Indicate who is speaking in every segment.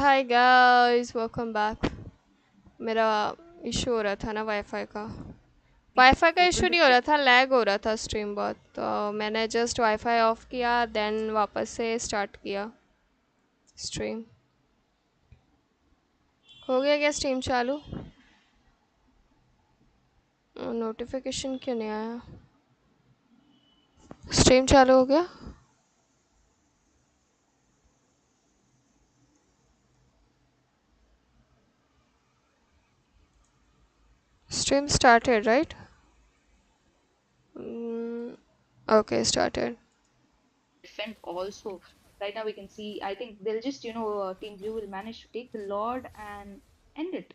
Speaker 1: Hi guys, welcome back. मेरा issue हो रहा था ना वाईफाई का। वाईफाई का
Speaker 2: It will
Speaker 1: इशू नहीं
Speaker 2: just
Speaker 1: हो
Speaker 2: take.
Speaker 1: रहा था, लैग हो रहा था स्ट्रीम बहुत। तो मैंने जस्ट वाईफाई ऑफ किया, देन वापस से स्टार्ट किया स्ट्रीम। हो गया क्या स्ट्रीम चालू? नोटिफिकेशन क्यों नहीं आया? स्ट्रीम चालू हो गया? Stream started right? Okay started.
Speaker 2: Defend also. Right now we can see. I think they'll just Team Blue will manage to take the Lord and end it.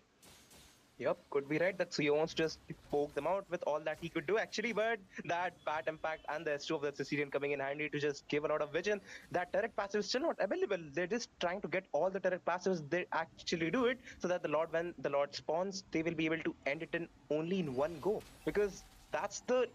Speaker 3: Yep, could be right that Suyo wants to just poke them out with all that he could do actually, but that bat impact and the S2 of the Sicilian coming in handy to just give a lot of vision. That turret passive is still not available. They're just trying to get all the turret passives. They actually do it so that the Lord, when the Lord spawns, they will be able to end it in only in one go. Because that's the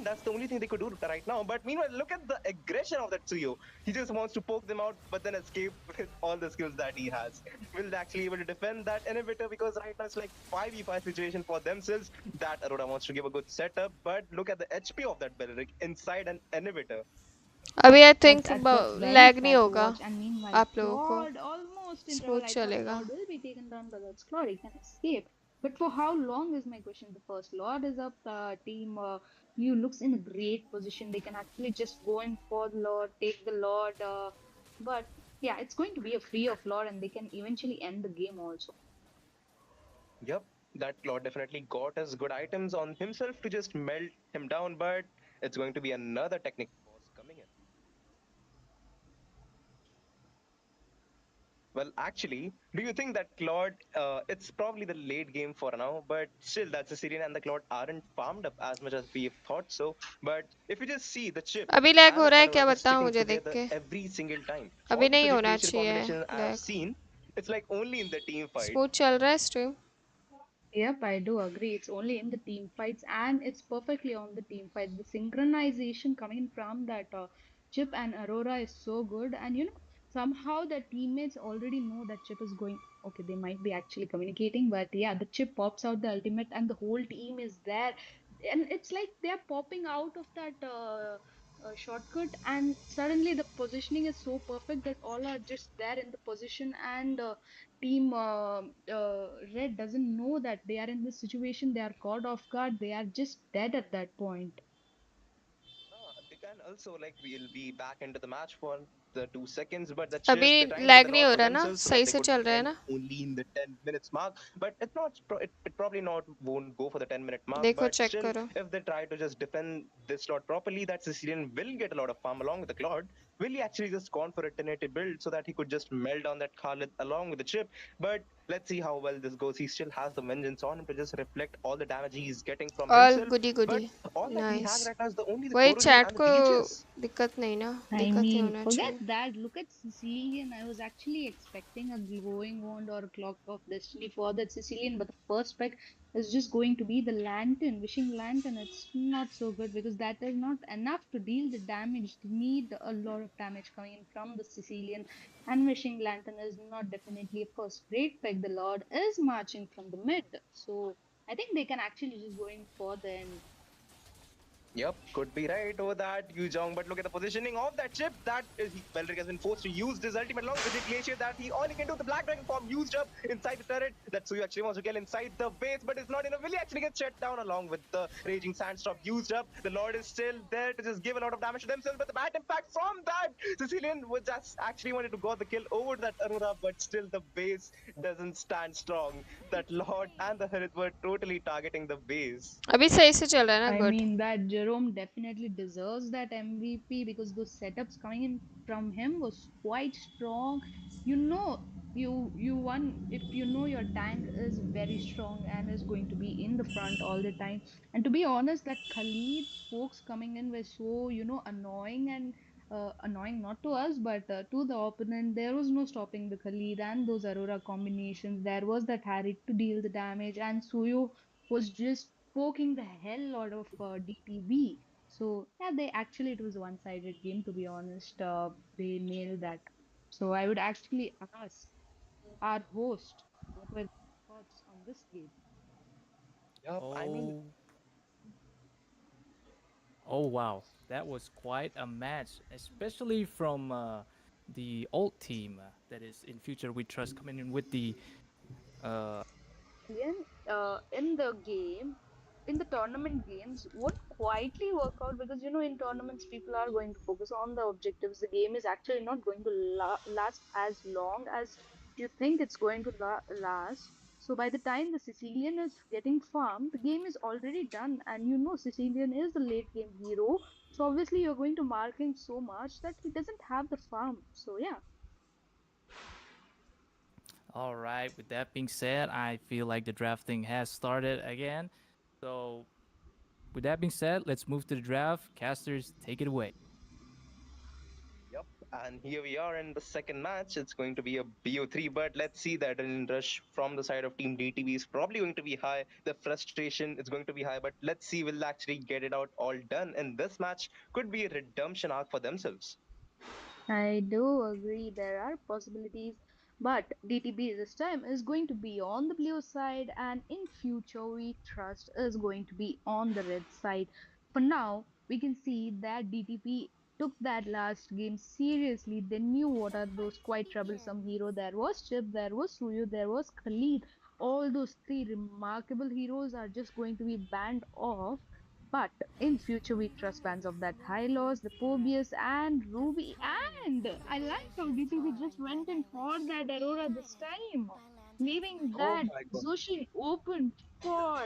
Speaker 3: that's the only thing they could do right now. But meanwhile, look at the aggression of that Tsuyo. He just wants to poke them out, but then escape with all the skills that he has. Will they actually able to defend that inhibitor? Because right now it's like 5v5 situation for themselves. That Aurora wants to give a good setup, but look at the HP of that Belleric inside an inhibitor.
Speaker 1: अभी आई
Speaker 2: That's
Speaker 1: think
Speaker 2: that's very
Speaker 1: lag नहीं
Speaker 2: sad to
Speaker 1: होगा
Speaker 2: watch. And meanwhile,
Speaker 1: आप लोगों को,
Speaker 2: Claude almost in trouble.
Speaker 1: Smooth
Speaker 2: I thought
Speaker 1: चलेगा।
Speaker 2: Claude will be taken down, but that's Claude. He can escape. But for how long is my question? The first Lord is up. Team Blue looks in a great position. They can actually just go in for the Lord, take the Lord. But yeah, it's going to be a free of Lord, and they can eventually end the game also.
Speaker 3: Yep, that Claude definitely got his good items on himself to just melt him down, but it's going to be another technical boss coming in. Well, actually, do you think that Claude, it's probably the late game for now, but still that Sicilian and the Claude aren't farmed up as much as we thought so. But if you just see the chip
Speaker 1: अभी lag
Speaker 3: and
Speaker 1: हो
Speaker 3: the
Speaker 1: रहा है क्या,
Speaker 3: Aurora just
Speaker 1: बताओ
Speaker 3: sticking
Speaker 1: मुझे देख
Speaker 3: together
Speaker 1: के।
Speaker 3: every single time,
Speaker 1: अभी
Speaker 3: all the
Speaker 1: नहीं होना
Speaker 3: project-related
Speaker 1: चाहिए
Speaker 3: combinations I have
Speaker 1: lag.
Speaker 3: seen, it's like only in the team fight.
Speaker 1: Smooth चल रहा है stream.
Speaker 2: Yep, I do agree. It's only in the team fights, and it's perfectly on the team fights. The synchronization coming from that Chip and Aurora is so good, and somehow the teammates already know that Chip is going. Okay, they might be actually communicating, but yeah, the Chip pops out the ultimate, and the whole team is there, and it's like they're popping out of that shortcut, and suddenly the positioning is so perfect that all are just there in the position, and team red doesn't know that they are in this situation. They are caught off guard. They are just dead at that point.
Speaker 3: They can also like we'll be back into the match for the 2 seconds, but the
Speaker 1: अभी
Speaker 3: chip they're trying to get
Speaker 1: lag
Speaker 3: the
Speaker 1: नहीं
Speaker 3: lot
Speaker 1: हो
Speaker 3: for
Speaker 1: रहा ना,
Speaker 3: themselves so that
Speaker 1: सही
Speaker 3: they
Speaker 1: से
Speaker 3: could
Speaker 1: चल रहा है
Speaker 3: end
Speaker 1: ना?
Speaker 3: only in the 10 minutes mark. But it's not it probably not won't go for the 10-minute mark.
Speaker 1: देखो
Speaker 3: But
Speaker 1: चेक
Speaker 3: still,
Speaker 1: करो।
Speaker 3: if they try to just defend this slot properly, that Sicilian will get a lot of farm along with the Claude. Will he actually just gone for a 1080 build so that he could just melt down that Khalid along with the chip? But let's see how well this goes. He still has the vengeance on him to just reflect all the damage he's getting from
Speaker 1: all
Speaker 3: himself.
Speaker 1: Goody goody.
Speaker 3: But all that he has
Speaker 1: nice.
Speaker 3: right now is the only the
Speaker 1: वही
Speaker 3: corrosion
Speaker 1: chat
Speaker 3: and the
Speaker 1: को
Speaker 3: DHS.
Speaker 1: दिक्कत नहीं ना,
Speaker 2: I
Speaker 1: दिक्कत नहीं
Speaker 2: mean,
Speaker 1: होना
Speaker 2: forget
Speaker 1: चाहिए।
Speaker 2: that. Look at Sicilian. I was actually expecting a glowing wand or a clock of destiny for that Sicilian, but the first spec is just going to be the lantern, wishing lantern. It's not so good because that is not enough to deal the damage. They need a lot of damage coming in from the Sicilian, and wishing lantern is not definitely a first grade spec. The Lord is marching from the mid, so I think they can actually just go in for the end.
Speaker 3: Yep, could be right over that, Yu Jong. But look at the positioning of that chip. That is, Belric has been forced to use this ultimate along with the Glacier. That he all he can do. The Black Dragon form used up inside the turret. That Suyu actually wants to kill inside the base, but it's not enough. Will he actually get shut down along with the Raging Sandstorm used up? The Lord is still there to just give a lot of damage to themselves, but the bad impact from that Sicilian was just actually wanted to go the kill over that Aurora, but still the base doesn't stand strong. That Lord and the Harit were totally targeting the base.
Speaker 1: अभी सही से चल रहा है ना?
Speaker 2: I
Speaker 1: good.
Speaker 2: mean, that Jerome definitely deserves that MVP because those setups coming in from him was quite strong. You know, you won if you know your tank is very strong and is going to be in the front all the time. And to be honest, that Khalid folks coming in were so, annoying and annoying not to us but to the opponent. There was no stopping the Khalid and those Aurora combinations. There was that Harry to deal the damage, and Suyo was just poking the hell out of DPB. So yeah, they actually it was a one-sided game to be honest. They nailed that. So I would actually ask. our host. What were their thoughts on this game?
Speaker 3: Yup, I mean,
Speaker 4: Oh, oh wow, that was quite a match, especially from the old team that is in future we trust coming in with the uh,
Speaker 2: Then, in the game, in the tournament games, would quietly work out because in tournaments people are going to focus on the objectives. The game is actually not going to last as long as you think it's going to last. So by the time the Sicilian is getting farmed, the game is already done, and Sicilian is the late game hero. So obviously you're going to mark him so much that he doesn't have the farm. So yeah.
Speaker 4: All right, with that being said, I feel like the drafting has started again. So, with that being said, let's move to the draft. Casters, take it away.
Speaker 3: yep. And here we are in the second match. It's going to be a BO3, but let's see that in rush from the side of Team DTB is probably going to be high. The frustration is going to be high, but let's see will actually get it out all done. And this match could be a redemption arc for themselves.
Speaker 2: I do agree there are possibilities, but DTB this time is going to be on the blue side, and in future we trust is going to be on the red side. For now, we can see that DTP took that last game seriously. They knew what are those quite troublesome hero. There was Chip, there was Suyu, there was Khalid. All those three remarkable heroes are just going to be banned off. But in future, we trust fans of that Hylos, the Pobius, and Ruby. And I like how DTV just went in for that Aurora this time, leaving
Speaker 3: Oh
Speaker 2: that
Speaker 3: my god.
Speaker 2: Zoshi open for.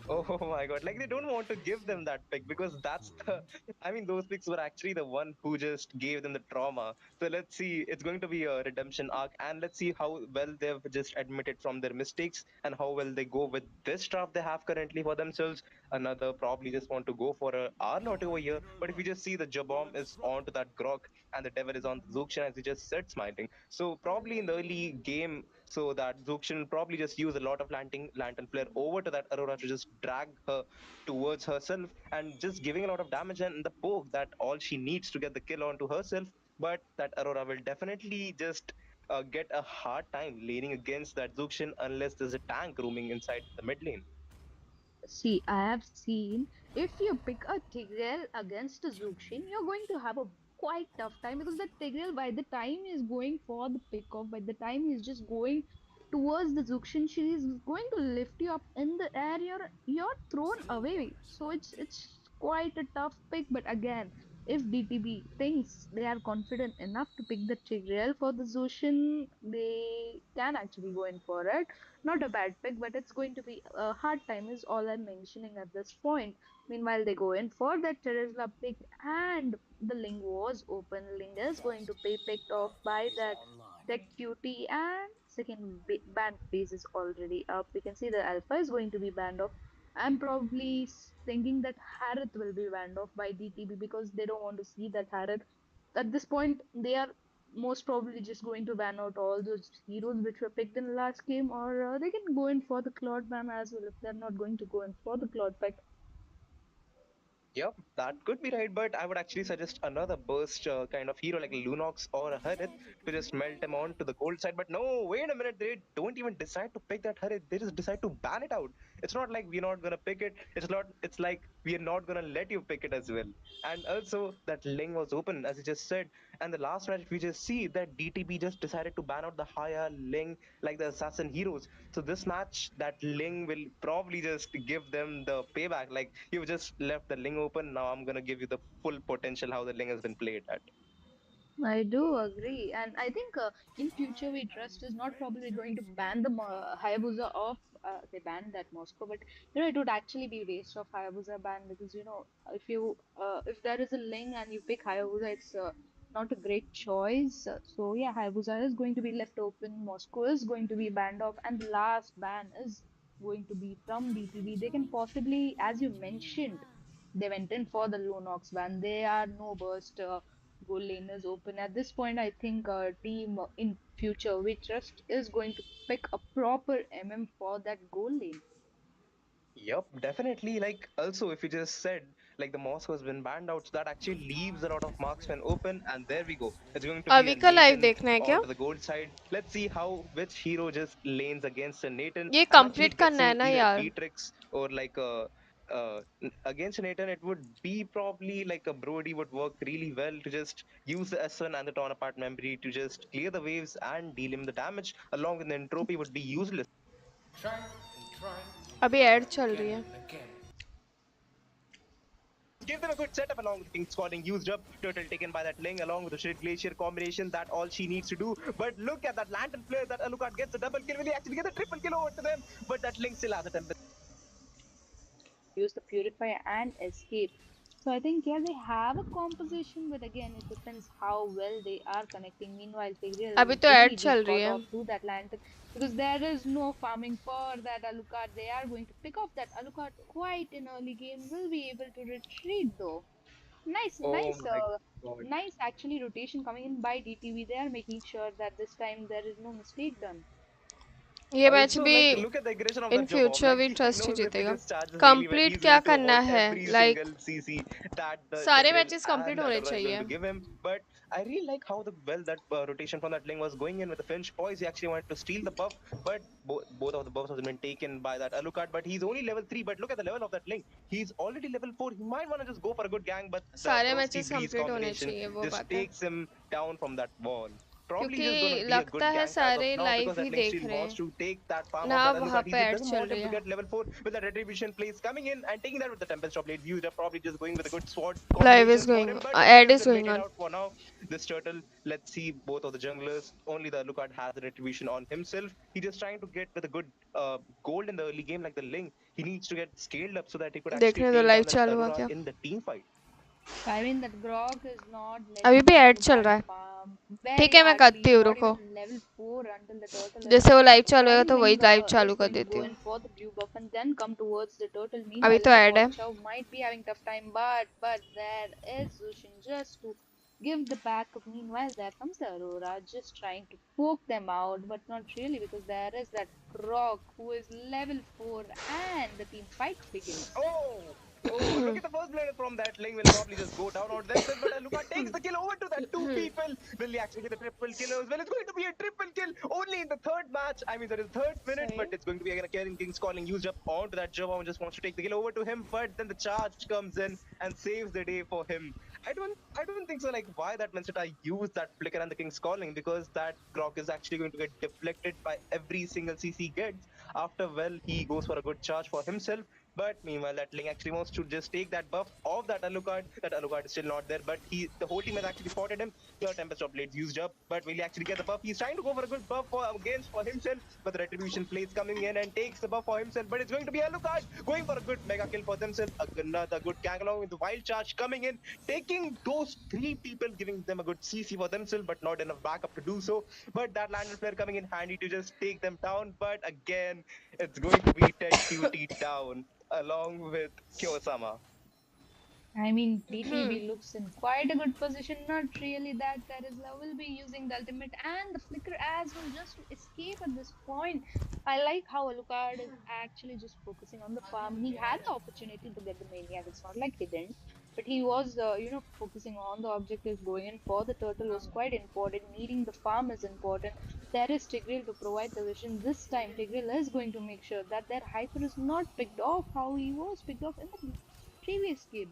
Speaker 3: Oh my god. Like they don't want to give them that pick because that's the I mean those picks were actually the one who just gave them the trauma. So let's see. It's going to be a redemption arc and let's see how well they've just admitted from their mistakes and how well they go with this draft they have currently for themselves. Another probably just want to go for a Arlot over here. But if you just see the Jabom is onto that Grok and the Devil is on the Zukshan as he just said smiling. So probably in the early game so that Zukshin will probably just use a lot of lantern flare over to that Aurora to just drag her towards herself and just giving a lot of damage and the poke that all she needs to get the kill onto herself. But that Aurora will definitely just get a hard time laning against that Zukshin unless there's a tank roaming inside the mid lane.
Speaker 2: See, I have seen if you pick a Tigreal against a Zuxin, you're going to have a quite tough time because the Tigreal, by the time he's going for the pick off, by the time he's just going towards the Zuxin, she is going to lift you up in the air. You're thrown away. So it's quite a tough pick. But again, if DTB thinks they are confident enough to pick the Tigreal for the Zuxin, they can actually go in for it. Not a bad pick, but it's going to be a hard time, is all I'm mentioning at this point. Meanwhile, they go in for that Teresla pick, and the Ling was open. Ling is going to be picked off by that Tech QT, and second ban phase is already up. We can see the Alpha is going to be banned off. I'm probably thinking that Harith will be banned off by DTB because they don't want to see that Harith. At this point, they are most probably just going to ban out all those heroes which were picked in the last game, or they can go in for the Cloud ban as well if they're not going to go in for the Cloud pick.
Speaker 3: Yep, that could be right, but I would actually suggest another burst kind of hero like a Lunox or a Harith to just melt him on to the cold side. But no, wait a minute, they don't even decide to pick that Harith. They just decide to ban it out. It's not like we're not gonna pick it. It's not. It's like we're not gonna let you pick it as well. And also that Ling was open, as you just said. And the last match, we just see that DTB just decided to ban out the higher Ling like the assassin heroes. So this match, that Ling will probably just give them the payback. Like you've just left the Ling open. Now I'm gonna give you the full potential how the Ling has been played at.
Speaker 2: I do agree, and I think in future we trust is not probably going to ban the Hayabusa off. They banned that Moscow, but it would actually be waste of Hayabusa ban because if there is a Ling and you pick Hayabusa, it's not a great choice. So yeah, Hayabusa is going to be left open. Moscow is going to be banned off, and the last ban is going to be from DTV. They can possibly, as you mentioned, they went in for the Lunox ban. They are no burst. Goal lane is open. At this point, I think our team in future we trust is going to pick a proper MM for that goal lane.
Speaker 3: Yep, definitely. Like, also, if you just said, like, the Moscow has been banned out, so that actually leaves a lot of marksmen open, and there we go. It's going to be a
Speaker 1: अभी का live
Speaker 3: Nathan
Speaker 1: देखना है क्या?
Speaker 3: onto the gold side. Let's see how which hero just lanes against a Nathan
Speaker 1: ये
Speaker 3: and actually
Speaker 1: complete
Speaker 3: gets
Speaker 1: करना है
Speaker 3: in
Speaker 1: ना
Speaker 3: either a
Speaker 1: यार?
Speaker 3: Beatrix or like a. Against Nathan, it would be probably like a Brody would work really well to just use the S1 and the torn apart memory to just clear the waves and deal him the damage, along with the entropy would be useless.
Speaker 1: अभी add चल रही है.
Speaker 3: Give them a good setup along with King's Calling used up. Turtle taken by that Ling along with the Shred Glacier combination. That all she needs to do. But look at that Lantern Flare. That Alucard gets a double kill. Will he actually get a triple kill over to them? But that Ling still has a temple.
Speaker 2: Use the purifier and escape. So I think yeah they have a composition, but again it depends how well they are connecting. Meanwhile, Tigreal
Speaker 1: अभी
Speaker 2: is
Speaker 1: तो add
Speaker 2: busy
Speaker 1: चल
Speaker 2: just
Speaker 1: रही
Speaker 2: got
Speaker 1: है.
Speaker 2: off to that lantern because there is no farming for that Alucard. They are going to pick off that Alucard quite in early game. Will be able to retreat though. Nice,
Speaker 3: Oh
Speaker 2: nice,
Speaker 3: my god.
Speaker 2: nice actually rotation coming in by DTV. They are making sure that this time there is no mistake done.
Speaker 1: ये match
Speaker 3: Also,
Speaker 1: भी
Speaker 3: like, look at the aggression of
Speaker 1: in
Speaker 3: that Jawab.
Speaker 1: Future
Speaker 3: Like,
Speaker 1: भी
Speaker 3: he
Speaker 1: trust he
Speaker 3: knows if he
Speaker 1: जीतेगा.
Speaker 3: just charges really well,
Speaker 1: complete
Speaker 3: he's
Speaker 1: क्या
Speaker 3: going to
Speaker 1: करना
Speaker 3: avoid
Speaker 1: है?
Speaker 3: every
Speaker 1: like
Speaker 3: single CC that the
Speaker 1: सारे
Speaker 3: Tigreal
Speaker 1: matches
Speaker 3: and
Speaker 1: complete
Speaker 3: that
Speaker 1: होने
Speaker 3: Aurora is going
Speaker 1: चाहिए.
Speaker 3: to give him. But I really like how the well that rotation from that Ling was going in with the Finch Poise. He actually wanted to steal the buff, but both of the buffs have been taken by that Alucard. But he's only level 3. But look at the level of that Ling. He's already level 4. He might want to just go for a good gang, but the
Speaker 1: सारे
Speaker 3: Frosty
Speaker 1: matches
Speaker 3: Breeze
Speaker 1: complete होने
Speaker 3: combination
Speaker 1: चाहिए, वो
Speaker 3: just
Speaker 1: बात है.
Speaker 3: takes him down from that wall. Probably just going to
Speaker 1: क्योंकि
Speaker 3: be a good
Speaker 1: लगता है
Speaker 3: gank as of
Speaker 1: सारे
Speaker 3: now
Speaker 1: live
Speaker 3: because
Speaker 1: he
Speaker 3: that Link
Speaker 1: देख
Speaker 3: still
Speaker 1: रहे
Speaker 3: wants
Speaker 1: हैं
Speaker 3: to take that farm
Speaker 1: ना.
Speaker 3: of that
Speaker 1: वहाँ
Speaker 3: Alucard.
Speaker 1: पे
Speaker 3: He
Speaker 1: ऐड
Speaker 3: doesn't
Speaker 1: चल
Speaker 3: want
Speaker 1: रही
Speaker 3: him to
Speaker 1: है.
Speaker 3: get level 4 with that Retribution plays coming in and taking that with the Tempest Drop Blades used up. Probably just going with a good sword
Speaker 1: live is
Speaker 3: combinations for
Speaker 1: going,
Speaker 3: him, but he's
Speaker 1: add
Speaker 3: just
Speaker 1: is
Speaker 3: been
Speaker 1: going
Speaker 3: waited
Speaker 1: on.
Speaker 3: out for now. This turtle, let's see both of the junglers. Only the Alucard has the Retribution on himself. He's just trying to get with a good gold in the early game like the Ling. He needs to get scaled up so that he could actually
Speaker 1: देखने दो
Speaker 3: take
Speaker 1: live
Speaker 3: down that
Speaker 1: चालू हुआ
Speaker 3: Aurora
Speaker 1: क्या.
Speaker 3: in the team fight.
Speaker 2: I mean that Grok is not
Speaker 1: अभी
Speaker 2: letting
Speaker 1: भी
Speaker 2: him
Speaker 1: add
Speaker 2: to
Speaker 1: चल
Speaker 2: farm
Speaker 1: रहा
Speaker 2: the
Speaker 1: है.
Speaker 2: farm.
Speaker 1: ठीक
Speaker 2: Very
Speaker 1: है, मैं
Speaker 2: hardly.
Speaker 1: करती
Speaker 2: He's
Speaker 1: हूँ,
Speaker 2: not
Speaker 1: रुको.
Speaker 2: even level 4 until the turtle is
Speaker 1: जैसे वो लाइव चालू होगा
Speaker 2: I
Speaker 1: तो वही
Speaker 2: think
Speaker 1: लाइव चालू
Speaker 2: is
Speaker 1: कर
Speaker 2: going to
Speaker 1: देती
Speaker 2: go
Speaker 1: हूँ.
Speaker 2: in for the blue buff and then come towards the turtle.
Speaker 1: अभी
Speaker 2: Meanwhile,
Speaker 1: तो
Speaker 2: that
Speaker 1: ऐड है.
Speaker 2: Watchow might be having tough time, but there is Zushin just to give the backup. Meanwhile, there comes the Aurora just trying to poke them out, but not really because there is that Grok who is level 4 and the team fight begins.
Speaker 3: Oh, oh, look at the first blood from that Ling will probably just go down on themselves, but Alucard takes the kill over to that two people. Will he actually get the triple kill as well? It's going to be a triple kill only in the third match. I mean, that is third minute,
Speaker 1: सही
Speaker 3: but
Speaker 1: है.
Speaker 3: it's going to be again a Karen King's calling used up onto that Java and just wants to take the kill over to him, but then the charge comes in and saves the day for him. I don't think so. Like why that Minnesota used that flicker and the King's calling because that Grok is actually going to get deflected by every single CC gets. After well, he goes for a good charge for himself. But meanwhile, that Ling actually wants to just take that buff of that Alucard. That Alucard is still not there, but the whole team has actually spotted him. The Tempest of Blades used up, but will he actually get the buff? He's trying to go for a good buff against for himself, but the Retribution plays coming in and takes the buff for himself. But it's going to be Alucard going for a good mega kill for themselves. Another good gang along with the wild charge coming in, taking those three people, giving them a good CC for themselves, but not enough backup to do so. But that Lantern Flare coming in handy to just take them down. But again, it's going to be Ted Cutie down along with Kyosama.
Speaker 2: I mean, DTV looks in quite a good position. Not really that there is love will be using the ultimate and the flicker as well just to escape at this point. I like how Alucard is actually just focusing on the farm. He had the opportunity to get the maniac. It's not like he didn't, but he was, focusing on the objectives. Going in for the turtle was quite important. Needing the farm is important. There is Tigreal to provide the vision. This time, Tigreal is going to make sure that their hyper is not picked off how he was picked off in the previous game.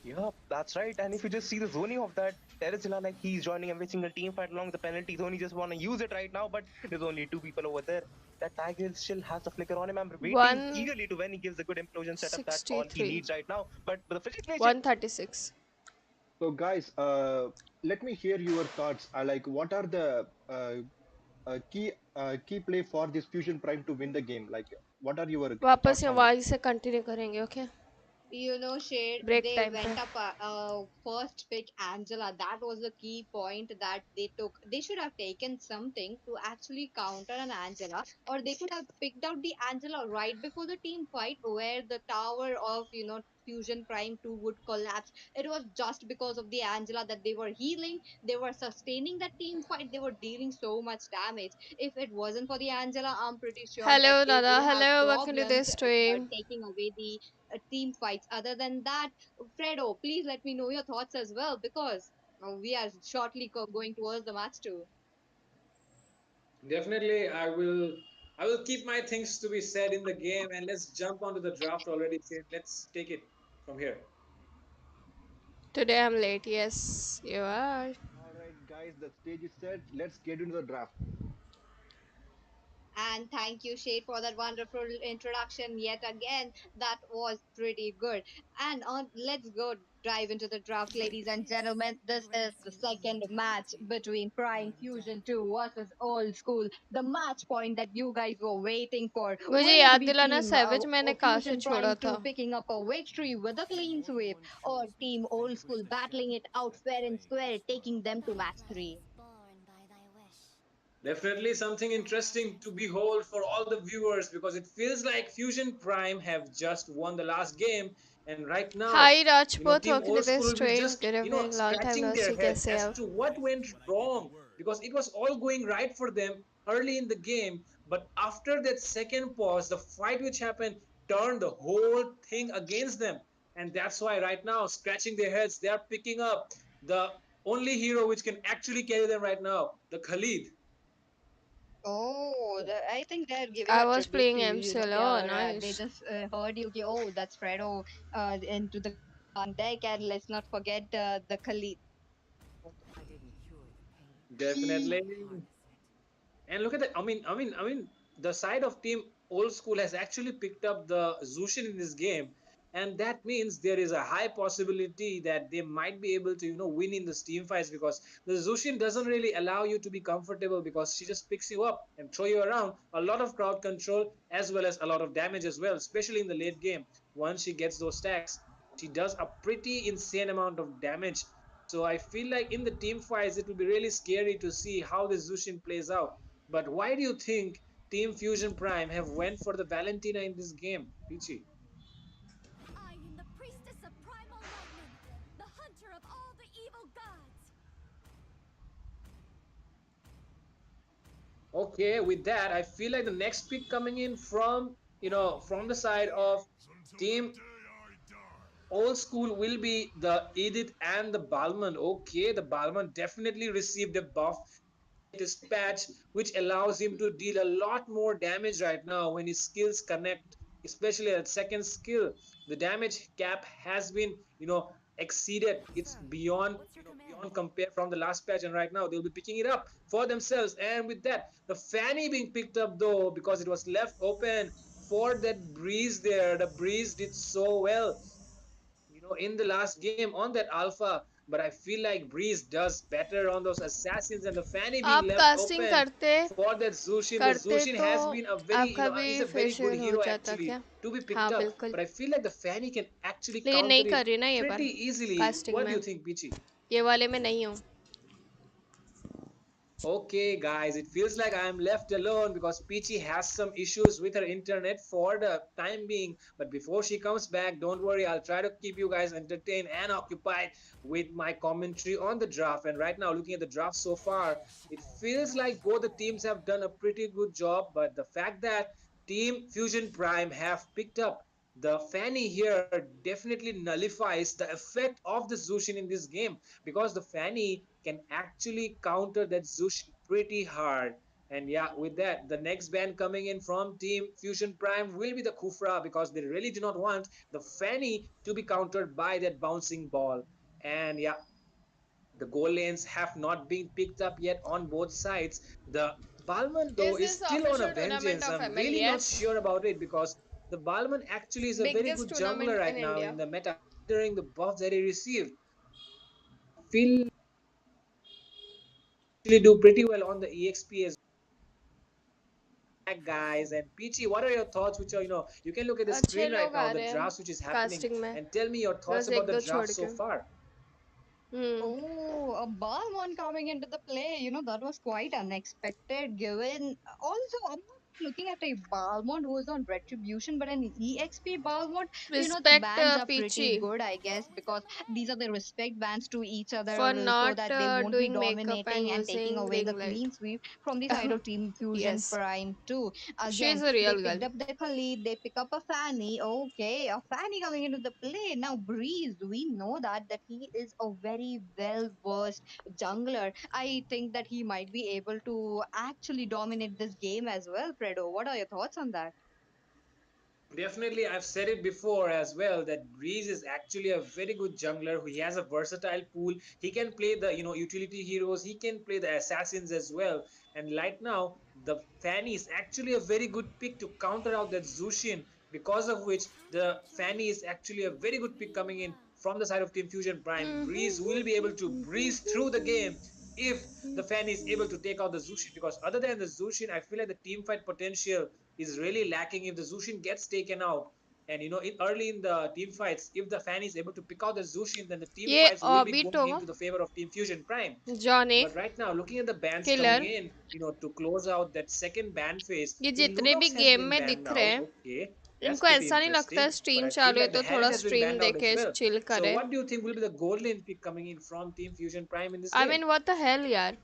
Speaker 3: Yeah, that's right. And if you just see the zoning of that Terazilla, like he's joining every single team fight along the penalty zone. He just want to use it right now, but there's only two people over there. That Tiger still has the flicker on him. I'm waiting
Speaker 1: one
Speaker 3: eagerly to when he gives a good implosion setup. That's
Speaker 1: sixty
Speaker 3: all he
Speaker 1: three
Speaker 3: needs right now. But with the physical nature,
Speaker 1: 136.
Speaker 5: So, guys, let me hear your thoughts. Like, what are the key play for this Fusion Prime to win the game? Like, what are your
Speaker 1: वापस
Speaker 5: thoughts
Speaker 1: से
Speaker 5: on it?
Speaker 1: वहीं से continue करेंगे. Okay,
Speaker 6: Shade,
Speaker 1: break
Speaker 6: they
Speaker 1: time पे.
Speaker 6: went up first pick Angela. That was the key point that they took. They should have taken something to actually counter an Angela, or they could have picked out the Angela right before the team fight, where the tower of Fusion Prime 2 would collapse. It was just because of the Angela that they were healing, they were sustaining that team fight, they were dealing so much damage. If it wasn't for the Angela, I'm pretty sure that
Speaker 1: Hello,
Speaker 6: they
Speaker 1: Nada.
Speaker 6: would have
Speaker 1: Hello, welcome to
Speaker 6: problems
Speaker 1: this stream.
Speaker 6: taking away the team fights. Other than that, Fredo, please let me know your thoughts as well, because we are shortly going towards the match too.
Speaker 7: Definitely, I will keep my things to be said in the game, and let's jump onto the draft already. Let's take it from here.
Speaker 1: Today I'm late. Yes, you are.
Speaker 5: All right, guys, the stage is set. Let's get into the draft.
Speaker 6: And thank you, Shade, for that wonderful introduction yet again. That was pretty good. And let's go dive into the draft, ladies and gentlemen. This is the second match between Prime Fusion 2 versus Old School. The match point that you guys were waiting for.
Speaker 1: मुझे
Speaker 6: Will it
Speaker 1: याद
Speaker 6: be
Speaker 1: दिलाना
Speaker 6: Team
Speaker 1: savage मैंने कहाँ से
Speaker 6: Fusion
Speaker 1: छोड़ा
Speaker 6: Prime 2
Speaker 1: था.
Speaker 6: picking up a victory with a clean sweep, or Team Old School battling it out fair and square, taking them to match 3?
Speaker 7: Definitely something interesting to behold for all the viewers, because it feels like Fusion Prime have just won the last game, and right now,
Speaker 1: Hi Rajput,
Speaker 7: Team
Speaker 1: welcome to
Speaker 7: Old
Speaker 1: this
Speaker 7: School will be
Speaker 1: stream.
Speaker 7: just,
Speaker 1: Good evening. Long time
Speaker 7: scratching
Speaker 1: no
Speaker 7: their
Speaker 1: see.
Speaker 7: heads
Speaker 1: कैसे
Speaker 7: as
Speaker 1: आप?
Speaker 7: to what went wrong, because it was all going right for them early in the game, but after that second pause, the fight which happened turned the whole thing against them, and that's why right now, scratching their heads, they are picking up the only hero which can actually carry them right now, the Khalid.
Speaker 6: Oh, I think they're giving
Speaker 1: I
Speaker 6: a
Speaker 1: was
Speaker 6: tribute
Speaker 1: playing
Speaker 6: to you.
Speaker 1: MCL. Oh,
Speaker 6: They
Speaker 1: nice.
Speaker 6: just heard you. Oh, that's Fredo into the on deck, and let's not forget the Khalid.
Speaker 7: Definitely. And look at that. The side of team old school has actually picked up the Zushin in this game, and that means there is a high possibility that they might be able to, win in the team fights, because the Zushin doesn't really allow you to be comfortable, because she just picks you up and throw you around. A lot of crowd control as well as a lot of damage as well, especially in the late game. Once she gets those stacks, she does a pretty insane amount of damage. So I feel like in the team fights, it will be really scary to see how the Zushin plays out. But why do you think Team Fusion Prime have went for the Valentina in this game, Peachy?
Speaker 8: I am the priestess of primal lightning, the hunter of all the evil gods.
Speaker 7: Okay, with that, I feel like the next pick coming in from, from the side of Team Old School will be the Edith and the Balman. Okay, the Balman definitely received a buff latest patch, which allows him to deal a lot more damage right now when his skills connect, especially at second skill. The damage cap has been, exceeded. It's beyond, beyond compare from the last patch, and right now they'll be picking it up for themselves. And with that, the Fanny being picked up though, because it was left open for that Breeze there. The Breeze did so well, in the last game on that alpha, but I feel like Breeze does better on those assassins, and the Fanny being
Speaker 1: आप
Speaker 7: left
Speaker 1: casting
Speaker 7: open
Speaker 1: करते
Speaker 7: for that Zushin. The
Speaker 1: करते
Speaker 7: Zushin
Speaker 1: तो
Speaker 7: has been a very,
Speaker 1: आपका भी
Speaker 7: is a very good
Speaker 1: facial हो
Speaker 7: hero
Speaker 1: जाता
Speaker 7: actually
Speaker 1: क्या?
Speaker 7: to be
Speaker 1: हाँ
Speaker 7: picked up,
Speaker 1: बिल्कुल.
Speaker 7: but I feel like the Fanny can actually
Speaker 1: लेकिन
Speaker 7: counter
Speaker 1: नहीं
Speaker 7: it
Speaker 1: कर रही ना ये बार
Speaker 7: pretty easily.
Speaker 1: Casting
Speaker 7: What do
Speaker 1: में.
Speaker 7: you think, Pichi?
Speaker 1: ये वाले में नहीं हूँ.
Speaker 7: Okay, guys, it feels like I'm left alone because Peachy has some issues with her internet for the time being. But before she comes back, don't worry, I'll try to keep you guys entertained and occupied with my commentary on the draft. And right now, looking at the draft so far, it feels like both the teams have done a pretty good job. But the fact that Team Fusion Prime have picked up the Fanny here definitely nullifies the effect of the Zushin in this game, because the Fanny can actually counter that Zush pretty hard. And yeah, with that, the next ban coming in from Team Fusion Prime will be the Kufra, because they really do not want the Fanny to be countered by that bouncing ball. And yeah, the goal lanes have not been picked up yet on both sides. The Balman, though,
Speaker 1: Is
Speaker 7: is
Speaker 1: this the
Speaker 7: still on a
Speaker 1: official tournament
Speaker 7: vengeance.
Speaker 1: of
Speaker 7: I'm really not
Speaker 1: MLES?
Speaker 7: sure about it, because the Balman actually is a very
Speaker 1: Biggest
Speaker 7: good jungler
Speaker 1: tournament
Speaker 7: right
Speaker 1: in
Speaker 7: now
Speaker 1: India.
Speaker 7: in the meta, considering the buff that he received. I feel actually do pretty well on the EXP as well, guys. And Peachy, what are your thoughts? Which are, you can look at the
Speaker 1: अच्छे
Speaker 7: screen right
Speaker 1: लोग
Speaker 7: now,
Speaker 1: uh
Speaker 7: the
Speaker 1: रहे हैं
Speaker 7: drafts which is happening,
Speaker 1: casting में.
Speaker 7: and tell me your thoughts
Speaker 1: बस
Speaker 7: about
Speaker 1: एक
Speaker 7: the
Speaker 1: दो छोड़
Speaker 7: draft so
Speaker 1: के.
Speaker 7: far.
Speaker 6: Oh, a Balmon coming into the play. That was quite unexpected given. Also, I'm not looking at a Balmond who is on retribution, but an EXP Balmond, the
Speaker 1: Respect
Speaker 6: bans are pretty
Speaker 1: Peachy
Speaker 6: good, I guess, because these are the respect bans to each
Speaker 1: for
Speaker 6: other so
Speaker 1: not
Speaker 6: that they won't be
Speaker 1: doing makeup and
Speaker 6: dominating and taking
Speaker 1: using
Speaker 6: away the
Speaker 1: ring light.
Speaker 6: clean sweep from the side of Team Fusion
Speaker 1: Yes,
Speaker 6: Prime too.
Speaker 1: she's
Speaker 6: Again,
Speaker 1: a
Speaker 6: they
Speaker 1: real girl.
Speaker 6: picked up the Khalid, they pick up a Fanny. Okay, a Fanny coming into the play. Now Breeze, we know that he is a very well versed jungler. I think that he might be able to actually dominate this game as well. Fredo, what are your thoughts on that?
Speaker 7: Definitely, I've said it before as well that Breeze is actually a very good jungler who he has a versatile pool. He can play the utility heroes. He can play the assassins as well. And right now, the Fanny is actually a very good pick to counter out that Zushin. Because of which the Fanny is actually a very good pick coming in from the side of Team Fusion Prime. Breeze will be able to breeze through the game if the Fanny is able to take out the Zushin. Because other than the Zushin, I feel like the team fight potential is really lacking if the Zushin gets taken out. And early in the team fights, if the fan is able to pick out the Zushin, then the team
Speaker 1: ये
Speaker 7: fights will be going
Speaker 1: ऑबिटो
Speaker 7: into the favor of Team Fusion Prime.
Speaker 1: John
Speaker 7: But
Speaker 1: एक
Speaker 7: right now, looking at the bans coming
Speaker 1: killer
Speaker 7: in, to close out that second ban phase,
Speaker 1: ये
Speaker 7: the
Speaker 1: जितने भी
Speaker 7: Lunox has
Speaker 1: game
Speaker 7: been
Speaker 1: में
Speaker 7: banned
Speaker 1: दिख रहे
Speaker 7: now.
Speaker 1: हैं
Speaker 7: Okay, that's
Speaker 1: इनको
Speaker 7: pretty
Speaker 1: ऐसा नहीं लगता
Speaker 7: interesting. But
Speaker 1: stream
Speaker 7: I feel
Speaker 1: चालू है
Speaker 7: like the
Speaker 1: तो
Speaker 7: Harris
Speaker 1: थोड़ा
Speaker 7: has been
Speaker 1: stream
Speaker 7: banned out as
Speaker 1: देखे
Speaker 7: well.
Speaker 1: चिल
Speaker 7: So
Speaker 1: करे
Speaker 7: what do you think will be the golden pick coming in from Team Fusion Prime in this
Speaker 1: I
Speaker 7: game?
Speaker 1: Mean what the hell यार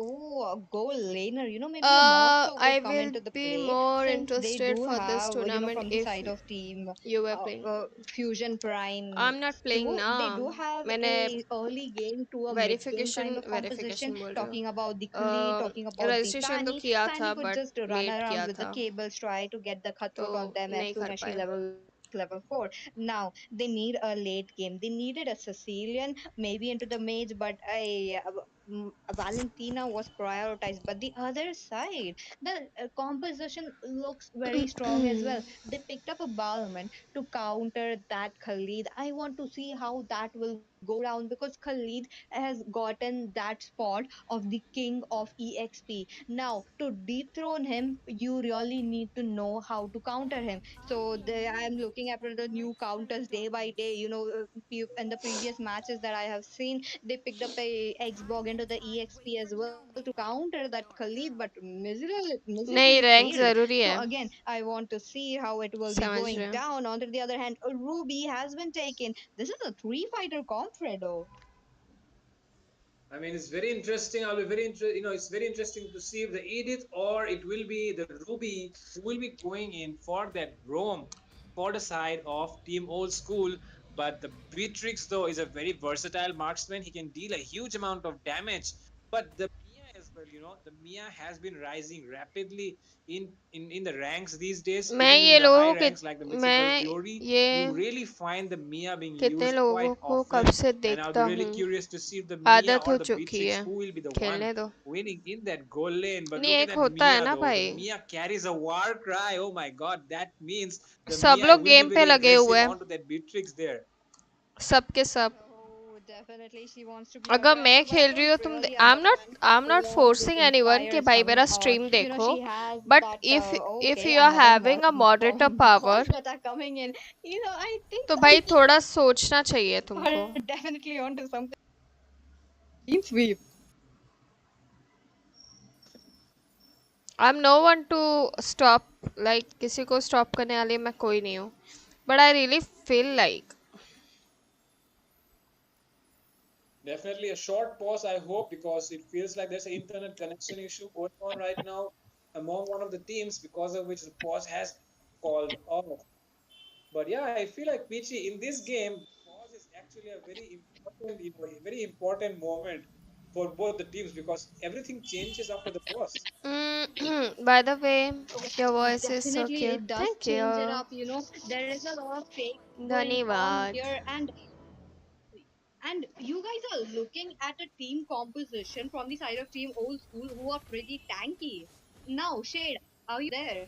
Speaker 6: Oh, a goal laner. Maybe a Morphle
Speaker 1: I
Speaker 6: would come
Speaker 1: will
Speaker 6: into the
Speaker 1: be
Speaker 6: play
Speaker 1: more
Speaker 6: since they
Speaker 1: interested
Speaker 6: do
Speaker 1: for this
Speaker 6: have,
Speaker 1: tournament
Speaker 6: from the
Speaker 1: if
Speaker 6: side of team
Speaker 1: you were playing.
Speaker 6: Fusion Prime.
Speaker 1: I'm not playing
Speaker 6: They
Speaker 1: ना
Speaker 6: do have
Speaker 1: मैंने
Speaker 6: a early game to a mid game kind
Speaker 1: verification
Speaker 6: of composition.
Speaker 1: Verification बोल रही
Speaker 6: Talking about the Khalid,
Speaker 1: हूँ
Speaker 6: talking about the
Speaker 1: registration तो
Speaker 6: Fanny.
Speaker 1: किया
Speaker 6: Fanny
Speaker 1: था
Speaker 6: could
Speaker 1: but
Speaker 6: just run
Speaker 1: late
Speaker 6: around
Speaker 1: किया
Speaker 6: with the
Speaker 1: था
Speaker 6: cables, try to get the
Speaker 1: तो
Speaker 6: cutthroat on them as
Speaker 1: नहीं
Speaker 6: soon
Speaker 1: कर
Speaker 6: as she
Speaker 1: पाए
Speaker 6: level 4. Now they need a late game. They needed a Sicilian, maybe into the mage, but Valentina was prioritized. But the other side, the composition looks very strong as well. They picked up a Balman to counter that Khalid. I want to see how that will go down because Khalid has gotten that spot of the king of EXP. Now, to dethrone him, you really need to know how to counter him. So I am looking after the new counters day by day. In the previous matches that I have seen, they picked up a Xbox into the EXP as well to counter that Khalid, but miserably
Speaker 1: नहीं rank
Speaker 6: failed.
Speaker 1: ज़रूरी
Speaker 6: So
Speaker 1: है
Speaker 6: again, I want to see how it will be
Speaker 1: समझ रहे
Speaker 6: going
Speaker 1: हैं
Speaker 6: down. On the other hand, a Ruby has been taken. This is a three-fighter comp, Fredo.
Speaker 7: I mean, it's very interesting. I'll be very interested. It's very interesting to see if the Edith or it will be the Ruby who will be going in for that Rome for the side of Team Old School. But the Beatrix, though, is a very versatile marksman. He can deal a huge amount of damage. But the Mia as well, the Mia has been rising rapidly in the ranks these days.
Speaker 1: मैं
Speaker 7: Even in
Speaker 1: ये
Speaker 7: the high
Speaker 1: लोगों को
Speaker 7: ranks like the Mythical
Speaker 1: मैं
Speaker 7: Glory,
Speaker 1: ये
Speaker 7: you really find the Mia being
Speaker 1: कितने
Speaker 7: used
Speaker 1: लोगों
Speaker 7: quite
Speaker 1: को कब
Speaker 7: often,
Speaker 1: से
Speaker 7: and I'll
Speaker 1: देखता
Speaker 7: be really
Speaker 1: हूँ
Speaker 7: curious to see if the Mia
Speaker 1: आदत
Speaker 7: or
Speaker 1: हो
Speaker 7: the
Speaker 1: चुकी
Speaker 7: Beatrix
Speaker 1: है
Speaker 7: who will be the one
Speaker 1: खेलने दो
Speaker 7: winning in that goal lane. But
Speaker 1: नहीं
Speaker 7: look at
Speaker 1: एक
Speaker 7: that
Speaker 1: होता है
Speaker 7: Mia
Speaker 1: ना
Speaker 7: though. The
Speaker 1: भाई
Speaker 7: Mia carries a war cry. Oh my god, that means the
Speaker 1: सब
Speaker 7: Mia
Speaker 1: लोग
Speaker 7: will be
Speaker 1: गेम पे
Speaker 7: very
Speaker 1: लगे
Speaker 7: aggressive
Speaker 1: हुए हैं
Speaker 7: onto that Beatrix there.
Speaker 1: सबके सब
Speaker 6: Oh, definitely she wants to be
Speaker 1: अगर मैं
Speaker 6: aggressive. I
Speaker 1: खेल रही
Speaker 6: don't
Speaker 1: हूँ तुम
Speaker 6: really
Speaker 1: I
Speaker 6: understand
Speaker 1: am not
Speaker 6: what this
Speaker 1: forcing anyone
Speaker 6: Inspire
Speaker 1: कि
Speaker 6: is
Speaker 1: भाई
Speaker 6: coming
Speaker 1: मेरा
Speaker 6: on.
Speaker 1: स्ट्रीम देखो
Speaker 6: She has
Speaker 1: but
Speaker 6: that,
Speaker 1: if
Speaker 6: okay,
Speaker 1: you are
Speaker 6: another
Speaker 1: having a moderator
Speaker 6: calls
Speaker 1: power
Speaker 6: that are coming in. I think
Speaker 1: तो भाई थोड़ा सोचना चाहिए
Speaker 6: are
Speaker 1: तुमको
Speaker 6: definitely onto something. Clean sweep.
Speaker 1: I am no one to stop like किसी को stop करने वाली मैं कोई नहीं हूँ but I really feel like
Speaker 7: Definitely a short pause, I hope, because it feels like there's an internet connection issue going on right now among one of the teams, because of which the pause has called off. But yeah, I feel like Pichi in this game, the pause is actually a very important, a very important moment for both the teams because everything changes after the pause.
Speaker 1: By the way your
Speaker 6: Oh,
Speaker 1: voice is so
Speaker 6: definitely,
Speaker 1: cute
Speaker 6: it does
Speaker 1: thank
Speaker 6: change it
Speaker 1: you
Speaker 6: up. There is a lot of fake going on
Speaker 1: धन्यवाद
Speaker 6: here, and you guys are looking at a team composition from the side of Team Old School who are pretty tanky. Now, Shade, are you there?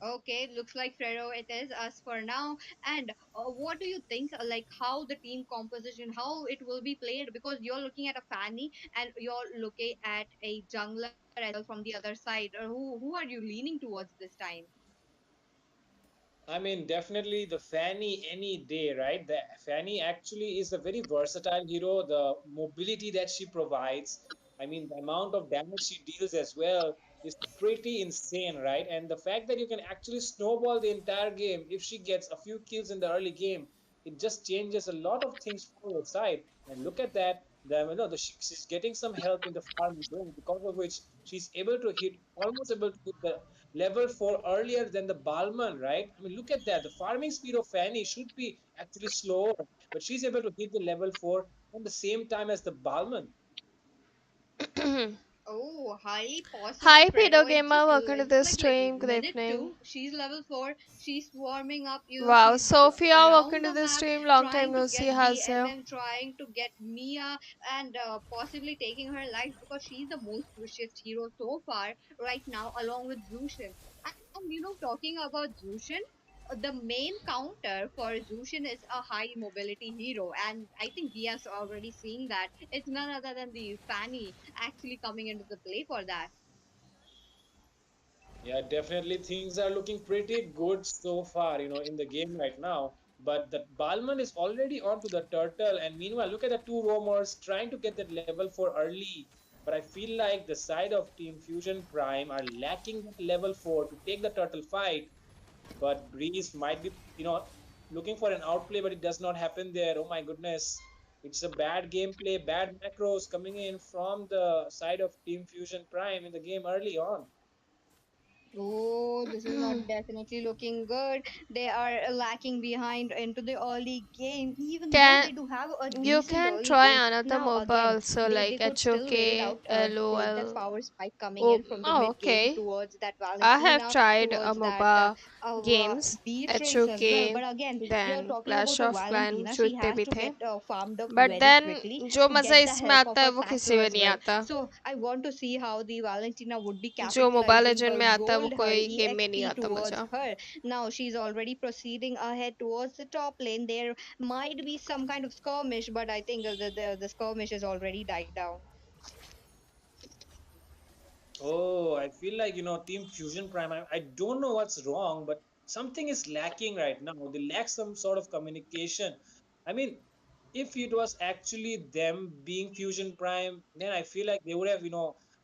Speaker 6: Okay, looks like Fredo it is us for now. And what do you think, like how the team composition, how it will be played? Because you're looking at a Fanny and you're looking at a jungler as well from the other side. Who are you leaning towards this time?
Speaker 7: I mean, definitely the Fanny any day, right? The Fanny actually is a very versatile hero. The mobility that she provides, I mean, the amount of damage she deals as well is pretty insane, right? And the fact that you can actually snowball the entire game if she gets a few kills in the early game, it just changes a lot of things for your side. And look at that. She's getting some help in the farm zone because of which she's able to hit, almost able to hit the level 4 earlier than the Balman, right? I mean, look at that. The farming speed of Fanny should be actually slower, but she's able to hit the level 4 on the same time as the Balman.
Speaker 6: Oh, highly possible,
Speaker 1: Hi,
Speaker 6: Fredo.
Speaker 1: Pedo
Speaker 6: It
Speaker 1: Gamer.
Speaker 6: just
Speaker 1: Welcome to
Speaker 6: looks
Speaker 1: the
Speaker 6: like
Speaker 1: stream. Good
Speaker 6: minute
Speaker 1: evening.
Speaker 6: two. She's level 4. She's swarming up.
Speaker 1: Wow,
Speaker 6: She's just
Speaker 1: Sophia, welcome
Speaker 6: around
Speaker 1: to
Speaker 6: the
Speaker 1: the
Speaker 6: map,
Speaker 1: stream. Long time
Speaker 6: trying to
Speaker 1: no see.
Speaker 6: get the
Speaker 1: How's you?
Speaker 6: MM, trying to get Mia, and possibly taking her life because she's the most vicious hero so far right now, along with Zushin. And talking about Zushin, the main counter for Zushin is a high mobility hero, and I think we are already seeing that. It's none other than the Fanny actually coming into the play for that.
Speaker 7: Yeah, definitely things are looking pretty good so far, in the game right now. But the Balman is already onto the turtle, and meanwhile, look at the two roamers trying to get that level 4 early. But I feel like the side of Team Fusion Prime are lacking that level 4 to take the turtle fight. But Breeze might be, looking for an outplay, but it does not happen there. Oh my goodness. It's a bad gameplay, bad macros coming in from the side of Team Fusion Prime in the game early on.
Speaker 6: Oh, this is not definitely looking good. They are lacking behind into the early game, even though
Speaker 1: Can
Speaker 6: they do have a
Speaker 1: you
Speaker 6: decent
Speaker 1: can
Speaker 6: early
Speaker 1: try
Speaker 6: game.
Speaker 1: another
Speaker 6: Now,
Speaker 1: MOBA
Speaker 6: again,
Speaker 1: also
Speaker 6: they
Speaker 1: like
Speaker 6: could still wait it
Speaker 1: HOK,
Speaker 6: out. Take that
Speaker 1: LOL.
Speaker 6: power spike coming
Speaker 1: Oh,
Speaker 6: in from the
Speaker 1: oh,
Speaker 6: mid game
Speaker 1: okay.
Speaker 6: towards that
Speaker 1: I have
Speaker 6: Valentina,
Speaker 1: tried a
Speaker 6: towards that
Speaker 1: MOBA games,
Speaker 6: Beatrix as well.
Speaker 1: HOK,
Speaker 6: But again, you're
Speaker 1: then
Speaker 6: talking about
Speaker 1: Clash
Speaker 6: the
Speaker 1: of Clans
Speaker 6: Valentina. She
Speaker 1: छूटते
Speaker 6: has
Speaker 1: भी
Speaker 6: to
Speaker 1: थे.
Speaker 6: get farmed up
Speaker 1: But
Speaker 6: very
Speaker 1: then
Speaker 6: quickly
Speaker 1: जो
Speaker 6: to
Speaker 1: मजा
Speaker 6: get the
Speaker 1: इसमें
Speaker 6: help of
Speaker 1: आता है
Speaker 6: her
Speaker 1: वो
Speaker 6: Sasso
Speaker 1: किसी में
Speaker 6: as
Speaker 1: नहीं
Speaker 6: well.
Speaker 1: आता.
Speaker 6: So I want to see how the Valentina would be
Speaker 1: जो मोबाइल
Speaker 6: capitalizing
Speaker 1: लेजेंड
Speaker 6: her
Speaker 1: में आता है वो
Speaker 6: gold, her
Speaker 1: कोई गेम में नहीं
Speaker 6: EXP
Speaker 1: आता
Speaker 6: towards
Speaker 1: मजा.
Speaker 6: her. Now she's already proceeding ahead towards the top lane. There might be some kind of skirmish, but I think the skirmish has already died down.
Speaker 7: Oh, I feel like, Team Fusion Prime, I don't know what's wrong, but something is lacking right now. They lack some sort of communication. I mean, if it was actually them being Fusion Prime, then I feel like they would have,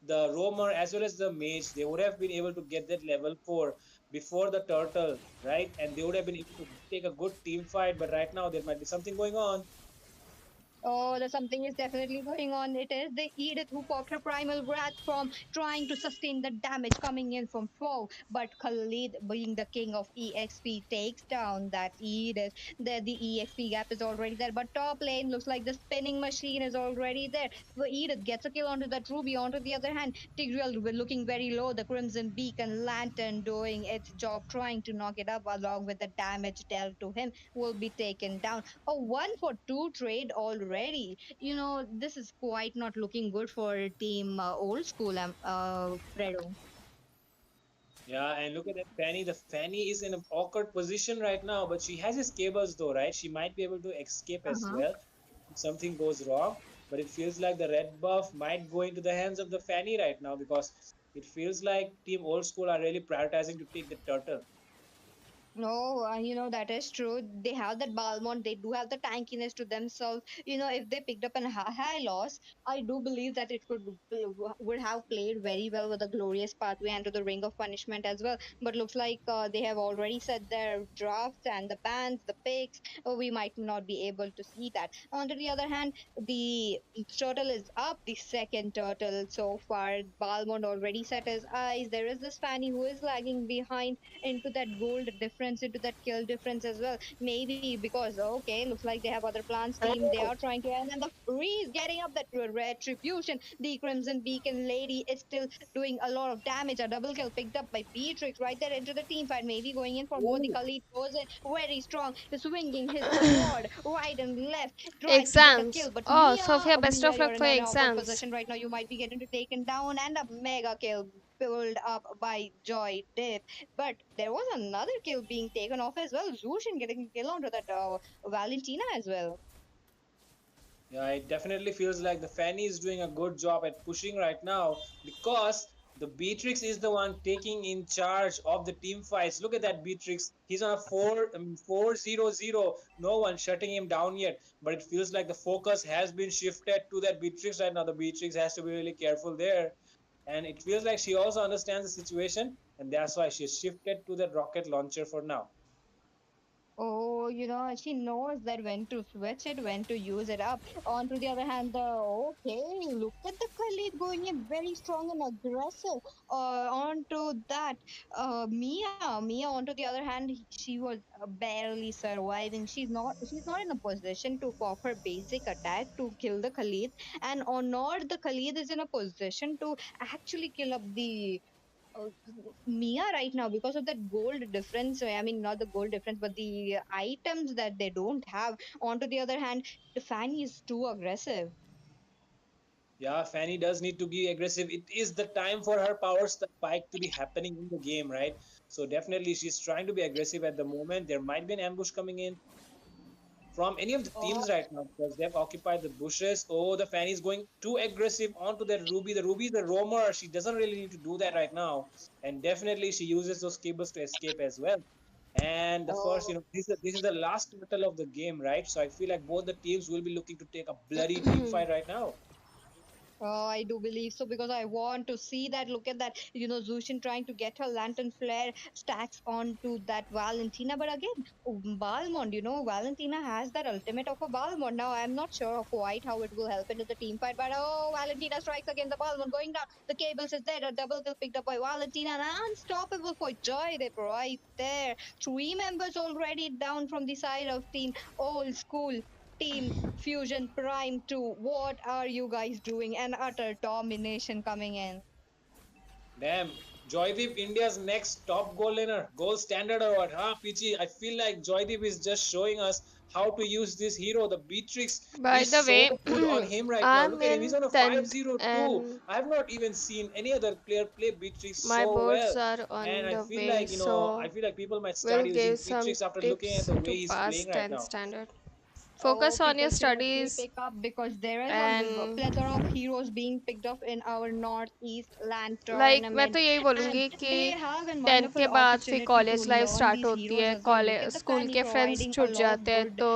Speaker 7: the roamer as well as the mage, they would have been able to get that level 4 before the turtle, right? And they would have been able to take a good team fight, but right now there might be something going on.
Speaker 6: Oh, the something is definitely going on. It is the Edith who popped her primal wrath from trying to sustain the damage coming in from foe. But Khalid, being the king of EXP, takes down that Edith. The EXP gap is already there. But top lane looks like the spinning machine is already there. The Edith gets a kill onto that Ruby. Onto the other hand, Tigreal looking very low. The Crimson Beacon Lantern doing its job, trying to knock it up along with the damage dealt to him, will be taken down. A 1 for 2 trade already. This is quite not looking good for team old school, Fredo.
Speaker 7: Yeah, and look at that Fanny. The Fanny is in an awkward position right now, but she has his cables though, right? She might be able to escape as
Speaker 6: Uh-huh.
Speaker 7: well if something goes wrong. But it feels like the red buff might go into the hands of the Fanny right now because it feels like Team Old School are really prioritizing to take the turtle.
Speaker 6: No, that is true. They have that Balmont. They do have the tankiness to themselves. If they picked up a high loss, I do believe that it would have played very well with the glorious pathway and to the ring of punishment as well. But looks like they have already set their drafts and the bans, the picks. We might not be able to see that. On the other hand, the turtle is up. The second turtle so far. Balmont already set his eyes. There is this Fanny who is lagging behind into that gold difference, into that kill difference as well. Maybe because okay, looks like they have other plans. Team they are trying to end, and the Breeze getting up that retribution. The Crimson Beacon lady is still doing a lot of damage. A double kill picked up by Beatrix right there into the team fight. Maybe going in for more. The
Speaker 7: Ooh.
Speaker 6: Khalid goes in very strong, swinging his sword right and left, tries to get a
Speaker 1: Exams.
Speaker 6: kill. But
Speaker 1: Oh,
Speaker 6: Mia,
Speaker 1: Sophia,
Speaker 6: oh,
Speaker 1: best
Speaker 6: Mia,
Speaker 1: of
Speaker 6: you're
Speaker 1: luck
Speaker 6: in
Speaker 1: for
Speaker 6: an
Speaker 1: your
Speaker 6: awkward
Speaker 1: exams.
Speaker 6: position right now. You might be getting taken down, and a mega kill pulled up by Joy Dip. But there was another kill being taken off as well. Zushin getting a kill onto that Valentina as well.
Speaker 7: Yeah, it definitely feels like the Fanny is doing a good job at pushing right now because The Beatrix is the one taking in charge of the team fights. Look at that Beatrix. He's on a 4-0-0. No one shutting him down yet. But it feels like the focus has been shifted to that Beatrix right now. The Beatrix has to be really careful there. And it feels like she also understands the situation, and that's why she shifted to the rocket launcher for now.
Speaker 6: Oh, she knows that when to switch it, when to use it up. On to the other hand, okay, look at the Khalid going in very strong and aggressive. On to that, Mia, on to the other hand, she was barely surviving. She's not in a position to pop her basic attack to kill the Khalid, and or nor the Khalid is in a position to actually kill up the uh, Mia right now because of that gold difference. I mean, not the gold difference, but the items that they don't have. On to the other hand, the Fanny is too aggressive.
Speaker 7: Yeah, Fanny does need to be aggressive. It is the time for her power spike to be happening in the game, right? So definitely she's trying to be aggressive at the moment. There might be an ambush coming in from any of the
Speaker 6: Oh,
Speaker 7: teams right now because they've occupied the bushes. Oh, the Fanny is going too aggressive onto that Ruby. The Ruby is the roamer. She doesn't really need to do that right now. And definitely she uses those cables to escape as well. And the first,
Speaker 6: oh.
Speaker 7: this is the last battle of the game, right? So I feel like both the teams will be looking to take a bloody team fight right now.
Speaker 6: Oh, I do believe so because I want to see that. Look at that. Zushin trying to get her lantern flare stacks onto that Valentina. But again, Balmond, Valentina has that ultimate of a Balmond. Now, I'm not sure of quite how it will help into the team fight. But oh, Valentina strikes again. The Balmond going down. The cables is there. A double kill picked up by Valentina. And unstoppable for Joy. They're right there. Three members already down from the side of team old school. Team Fusion Prime 2. What are you guys doing? An utter domination coming in.
Speaker 7: Damn. Joydeep, India's next top goal laner, gold standard or what? Huh, Pichi? I feel like Joydeep is just showing us how to use this hero. The Beatrix
Speaker 1: By
Speaker 7: is
Speaker 1: the
Speaker 7: so
Speaker 1: way,
Speaker 7: good on him right now.
Speaker 1: I'm
Speaker 7: Look at him. He's
Speaker 1: in
Speaker 7: on a
Speaker 1: 10th
Speaker 7: 5-0-2.
Speaker 1: and
Speaker 7: I have not even seen any other player play Beatrix
Speaker 1: my
Speaker 7: so well.
Speaker 1: boards are
Speaker 7: And
Speaker 1: on
Speaker 7: I
Speaker 1: the
Speaker 7: feel
Speaker 1: way,
Speaker 7: like,
Speaker 1: so
Speaker 7: I feel like people might start
Speaker 1: we'll
Speaker 7: using
Speaker 1: give some
Speaker 7: Beatrix after looking at
Speaker 1: tips
Speaker 7: the way
Speaker 1: to
Speaker 7: he's
Speaker 1: pass
Speaker 7: playing right
Speaker 1: 10th
Speaker 7: now.
Speaker 1: standard.
Speaker 6: Oh,
Speaker 1: Focus on your
Speaker 6: people seriously
Speaker 1: studies
Speaker 6: pick up because there is a
Speaker 1: and
Speaker 6: plethora of heroes being picked up in our Northeast Land
Speaker 1: like मैं
Speaker 6: tournament,
Speaker 1: तो यही
Speaker 6: and
Speaker 1: बोलूँगी
Speaker 6: they
Speaker 1: कि
Speaker 6: have a
Speaker 1: 10th के
Speaker 6: wonderful
Speaker 1: बाद फिर
Speaker 6: opportunity to
Speaker 1: college life
Speaker 6: learn
Speaker 1: start
Speaker 6: these
Speaker 1: होती
Speaker 6: heroes
Speaker 1: है
Speaker 6: as well. Look
Speaker 1: college
Speaker 6: at the
Speaker 1: school
Speaker 6: Fanny
Speaker 1: के फ्रेंड्स
Speaker 6: providing a
Speaker 1: छूट
Speaker 6: lot of
Speaker 1: जाते हैं
Speaker 6: good
Speaker 1: तो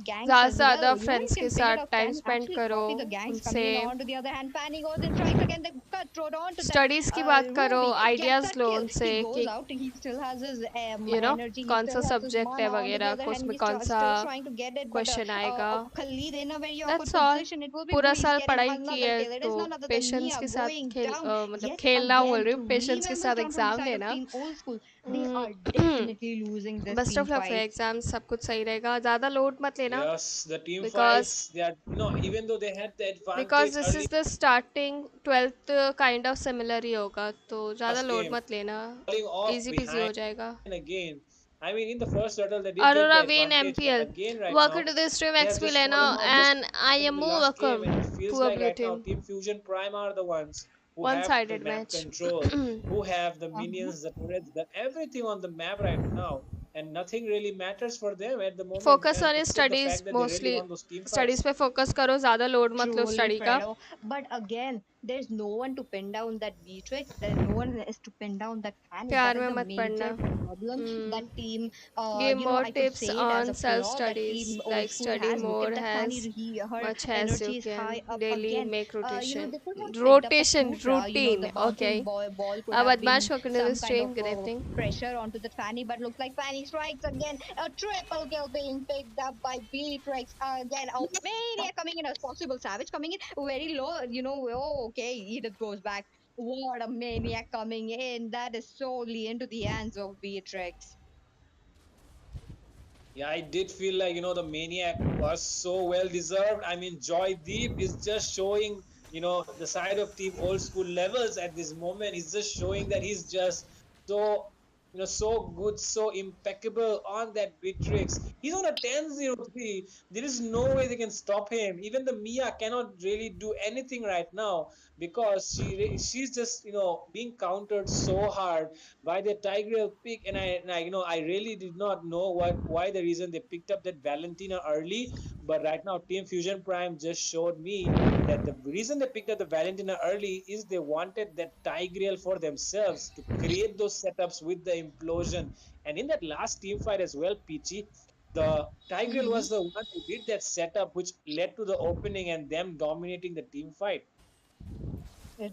Speaker 6: ganks
Speaker 1: ज़्यादा से
Speaker 6: as
Speaker 1: ज़्यादा
Speaker 6: well. You
Speaker 1: फ्रेंड्स के
Speaker 6: can pick it
Speaker 1: साथ
Speaker 6: up,
Speaker 1: time
Speaker 6: can
Speaker 1: spend
Speaker 6: actually
Speaker 1: करो
Speaker 6: copy the ganks coming
Speaker 1: उनसे
Speaker 6: in. On to the other hand, Fanny goes and strikes again. The cutthroat onto that
Speaker 1: studies की बात करो
Speaker 6: Ruby. Gets
Speaker 1: ideas
Speaker 6: that
Speaker 1: low
Speaker 6: kill.
Speaker 1: उनसे
Speaker 6: He goes
Speaker 1: कि
Speaker 6: out. He still has his energy. He
Speaker 1: कौन सा
Speaker 6: still has his
Speaker 1: subject है
Speaker 6: mana. On to the
Speaker 1: वगैरह
Speaker 6: other
Speaker 1: को
Speaker 6: hand,
Speaker 1: उसमें
Speaker 6: he's
Speaker 1: कौन सा
Speaker 6: still trying to get it. But
Speaker 1: question आएगा
Speaker 6: Khalid in a very awkward
Speaker 1: that's all
Speaker 6: position. It will be
Speaker 1: पूरा
Speaker 6: good. He's
Speaker 1: साल
Speaker 6: getting
Speaker 1: पढ़ाई की
Speaker 6: another
Speaker 1: है
Speaker 6: kill. It
Speaker 1: तो
Speaker 6: is none other than
Speaker 1: patience
Speaker 6: Mia
Speaker 1: के साथ
Speaker 6: going
Speaker 1: खेल
Speaker 6: down
Speaker 1: मतलब
Speaker 6: yet
Speaker 1: खेलना बोल
Speaker 6: again.
Speaker 1: रही हूँ
Speaker 6: Three
Speaker 1: पेशेंस के
Speaker 6: members
Speaker 1: साथ
Speaker 6: down from the
Speaker 1: exam
Speaker 6: side of
Speaker 1: देना
Speaker 6: Team Old School. They are definitely losing this
Speaker 1: best
Speaker 6: team
Speaker 1: of luck for
Speaker 6: fight.
Speaker 1: Exam सब कुछ सही रहेगा ज़्यादा लोड मत लेना
Speaker 7: Yes, the team
Speaker 1: because
Speaker 7: fights, they are, even though they had the
Speaker 1: because
Speaker 7: advantage
Speaker 1: this
Speaker 7: early
Speaker 1: is the starting 12th kind of similar ही होगा तो ज़्यादा
Speaker 7: last
Speaker 1: लोड
Speaker 7: game,
Speaker 1: मत लेना
Speaker 7: falling off
Speaker 1: इजी पीजी हो
Speaker 7: behind
Speaker 1: जाएगा
Speaker 7: again. I mean, in the first battle, they did get
Speaker 1: Arora
Speaker 7: the
Speaker 1: when
Speaker 7: advantage, but
Speaker 1: MPL
Speaker 7: again, right
Speaker 1: welcome
Speaker 7: now,
Speaker 1: to the stream
Speaker 7: they have
Speaker 1: XP
Speaker 7: just
Speaker 1: लेना
Speaker 7: fallen off just
Speaker 1: and I
Speaker 7: in
Speaker 1: am
Speaker 7: the
Speaker 1: more
Speaker 7: last game,
Speaker 1: welcome
Speaker 7: and it feels
Speaker 1: poor
Speaker 7: like
Speaker 1: blue
Speaker 7: right now,
Speaker 1: team
Speaker 7: Team Fusion Prime are the ones who
Speaker 1: one
Speaker 7: have the
Speaker 1: sided
Speaker 7: map
Speaker 1: match
Speaker 7: control, who have the
Speaker 6: Uh-huh.
Speaker 7: minions, the turrets, the everything on the map right now, and nothing really matters for them at the moment,
Speaker 1: focus
Speaker 7: and
Speaker 1: on your
Speaker 7: except the
Speaker 1: studies
Speaker 7: fact that they really
Speaker 1: mostly
Speaker 7: want those team
Speaker 1: studies
Speaker 7: fights.
Speaker 1: पे focus करो ज़्यादा load मत लो
Speaker 6: Truly,
Speaker 1: study का
Speaker 6: Fredo. But again, there's no one to pin down that Beatrix. There's no one is to pin down that Fanny. That
Speaker 1: प्यार
Speaker 6: is
Speaker 1: में
Speaker 6: the
Speaker 1: मत पढ़ना
Speaker 6: major problem. That team,
Speaker 1: give more
Speaker 6: I could
Speaker 1: tips
Speaker 6: say it as
Speaker 1: on
Speaker 6: a
Speaker 1: self
Speaker 6: flaw that
Speaker 1: studies
Speaker 6: team old
Speaker 1: like
Speaker 6: school
Speaker 1: study
Speaker 6: has. Look
Speaker 1: more
Speaker 6: at that Fanny.
Speaker 1: Has
Speaker 6: Her
Speaker 1: much as you
Speaker 6: energy is
Speaker 1: can
Speaker 6: high up
Speaker 1: daily
Speaker 6: again.
Speaker 1: make
Speaker 6: They
Speaker 1: rotation
Speaker 6: could have picked up a
Speaker 1: rotation
Speaker 6: Supra.
Speaker 1: routine
Speaker 6: The
Speaker 1: okay
Speaker 6: bouncing ball could have
Speaker 1: Badmash,
Speaker 6: been
Speaker 1: welcome to the
Speaker 6: some kind of
Speaker 1: stream. Good evening.
Speaker 6: pressure onto the Fanny. But looks like Fanny strikes again. A triple kill being picked up by Beatrix again. Oh, Maniac coming in as possible Savage coming in very low. Oh, okay. Edith goes back. What a Maniac coming in. That is solely into the hands of Beatrix.
Speaker 7: Yeah, I did feel like, the Maniac was so well deserved. I mean, Joy Deep is just showing, the side of Team Old School levels at this moment. He's just showing that he's just so, so good, so impeccable on that Beatrix. He's on a 10-0-3. There is no way they can stop him. Even the Mia cannot really do anything right now because she's just, being countered so hard by the Tigreal pick, and I really did not know why the reason they picked up that Valentina early But right now, Team Fusion Prime just showed me that the reason they picked up the Valentina early is they wanted that Tigreal for themselves to create those setups with the implosion. And in that last team fight as well, Peachy, the Tigreal
Speaker 1: Mm-hmm.
Speaker 7: was the one who did that setup, which led to the opening and them dominating the team fight.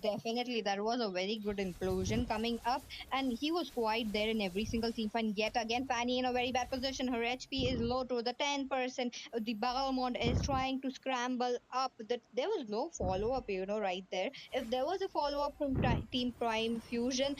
Speaker 6: Definitely, there was a very good implosion coming up, and he was quite there in every single team fight. Yet again, Fanny in a very bad position. Her HP is low to the 10%. The Balmond is trying to scramble up. That there was no follow up, right there. If there was a follow up from Team Prime Fusion,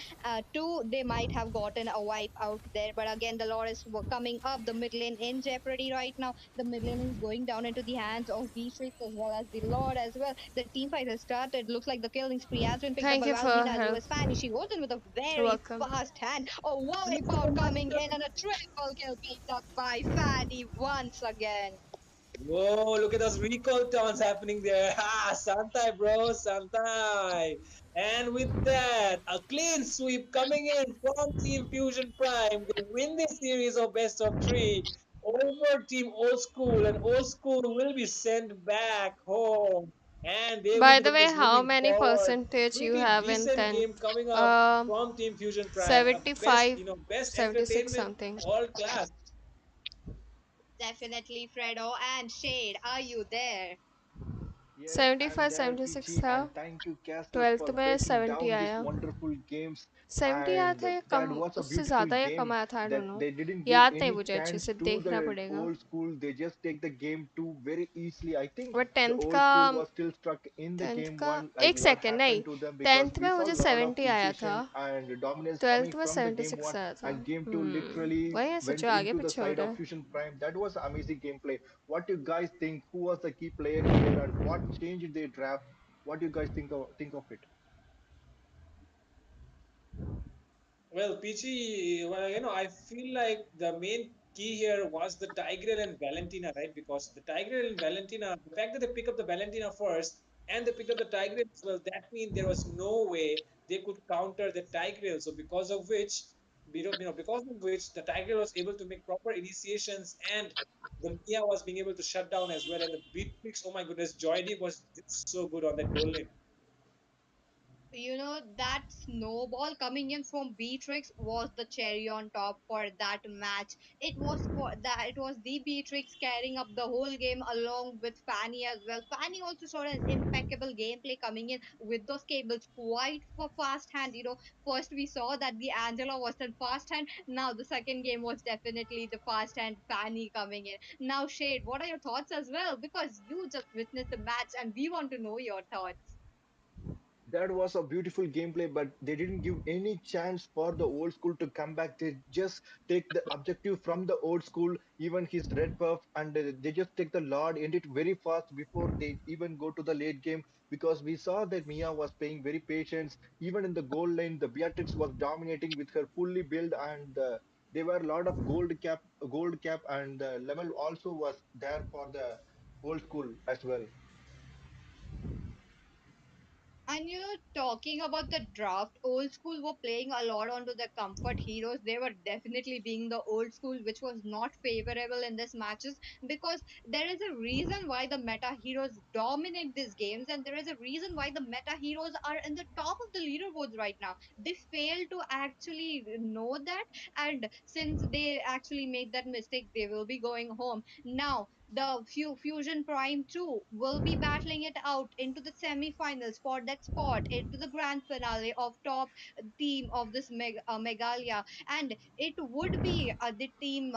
Speaker 6: two, they might have gotten a wipe out there. But again, the Loris were coming up. The mid lane in jeopardy right now. The mid lane is going down into the hands of Beatrix as well as the Lord as well. The team fight has started. Looks like the killing spree has been picked up
Speaker 1: Thank
Speaker 6: by
Speaker 1: you for
Speaker 6: Valentina as well
Speaker 1: help.
Speaker 6: as Fanny. She goes in with a
Speaker 1: You're
Speaker 6: very
Speaker 1: welcome.
Speaker 6: fast hand. A wipeout coming in and a triple kill picked up by Fanny once again.
Speaker 7: Whoa, look at those recall tones happening there. Ah, Santai, bro, Santai. And with that, a clean sweep coming in from Team Fusion Prime. They win this series of best of three over Team Old School, and Old School will be sent back home. And they will
Speaker 1: By
Speaker 7: be
Speaker 1: the way,
Speaker 7: just
Speaker 1: how
Speaker 7: looking
Speaker 1: many
Speaker 7: forward.
Speaker 1: percentage you
Speaker 7: Pretty
Speaker 1: have in
Speaker 7: decent
Speaker 1: 10th?
Speaker 7: game coming up
Speaker 1: Um,
Speaker 7: from Team Fusion Prime. A best,
Speaker 1: 75,
Speaker 7: best
Speaker 1: 76
Speaker 7: entertainment
Speaker 1: something.
Speaker 7: all class.
Speaker 6: Definitely, Fredo and Shade. Are you there?
Speaker 5: Yes, I'm
Speaker 1: 75,
Speaker 5: there,
Speaker 1: 76
Speaker 5: Peachy,
Speaker 1: था.
Speaker 5: and thank you, casters,
Speaker 1: 12th
Speaker 5: for
Speaker 1: में
Speaker 5: breaking
Speaker 1: 70
Speaker 5: down these
Speaker 1: आया.
Speaker 5: wonderful games.
Speaker 1: 70 आया
Speaker 5: And
Speaker 1: था या
Speaker 5: that
Speaker 1: come,
Speaker 5: was a
Speaker 1: उससे
Speaker 5: beautiful
Speaker 1: ज़्यादा या कम
Speaker 5: game
Speaker 1: आया था, I don't
Speaker 5: that
Speaker 1: know.
Speaker 5: they didn't give
Speaker 1: याद नहीं
Speaker 5: any
Speaker 1: मुझे अच्छे
Speaker 5: chance
Speaker 1: से,
Speaker 5: to
Speaker 1: देखना
Speaker 5: the
Speaker 1: पड़ेगा.
Speaker 5: old school. They just take the game two very easily. I think
Speaker 1: but
Speaker 5: the
Speaker 1: 10th
Speaker 5: old
Speaker 1: का,
Speaker 5: school was still stuck in the
Speaker 1: 10th
Speaker 5: game
Speaker 1: का
Speaker 5: one, like
Speaker 1: एक
Speaker 5: what
Speaker 1: सेकेंड नहीं,
Speaker 5: happened to them, because
Speaker 1: 10th
Speaker 5: we
Speaker 1: में
Speaker 5: saw
Speaker 1: मुझे
Speaker 5: a lot of
Speaker 1: 70 आया था.
Speaker 5: precision and dominance
Speaker 1: 12th
Speaker 5: coming
Speaker 1: में
Speaker 5: from the game
Speaker 1: 76
Speaker 5: one,
Speaker 1: आया था.
Speaker 5: and game two literally
Speaker 1: वही है,
Speaker 5: went
Speaker 1: सोचो आगे
Speaker 5: into the
Speaker 1: पीछे हो
Speaker 5: side
Speaker 1: रहा
Speaker 5: of
Speaker 1: है.
Speaker 5: Fusion Prime. That was amazing gameplay. What you guys think? Who was the key player here, and what changed their draft? What do you guys think of it?
Speaker 7: Well, Peachy, well, I feel like the main key here was the Tigreal and Valentina, right? Because the Tigreal and Valentina, the fact that they pick up the Valentina first and they picked up the Tigreal as well, that means there was no way they could counter the Tigreal. So because of which, because of which the Tigreal was able to make proper initiations and the Mia was being able to shut down as well. And the Beatrix, oh my goodness, Joydeep was just so good on that goal lane.
Speaker 6: That snowball coming in from Beatrix was the cherry on top for that match. It was the Beatrix carrying up the whole game along with Fanny as well. Fanny also showed an impeccable gameplay coming in with those cables quite for fast hand. First we saw that the Angela was the fast hand. Now the second game was definitely the fast hand Fanny coming in. Now Shade, what are your thoughts as well? Because you just witnessed the match and we want to know your thoughts.
Speaker 5: That was a beautiful gameplay, but they didn't give any chance for the old school to come back. They just take the objective from the old school, even his red buff, and they just take the Lord, end it very fast before they even go to the late game. Because we saw that Mia was playing very patient. Even in the gold lane, the Beatrix was dominating with her fully build, and there were a lot of gold cap, and the level also was there for the old school as well.
Speaker 6: And talking about the draft, old school were playing a lot onto the comfort heroes. They were definitely being the old school, which was not favorable in this matches because there is a reason why the meta heroes dominate these games, and there is a reason why the meta heroes are in the top of the leaderboards right now. They fail to actually know that, and since they actually made that mistake, they will be going home now. The Fusion Prime 2 will be battling it out into the semi-finals for that spot into the grand finale of top team of this Megalia, and it would be the team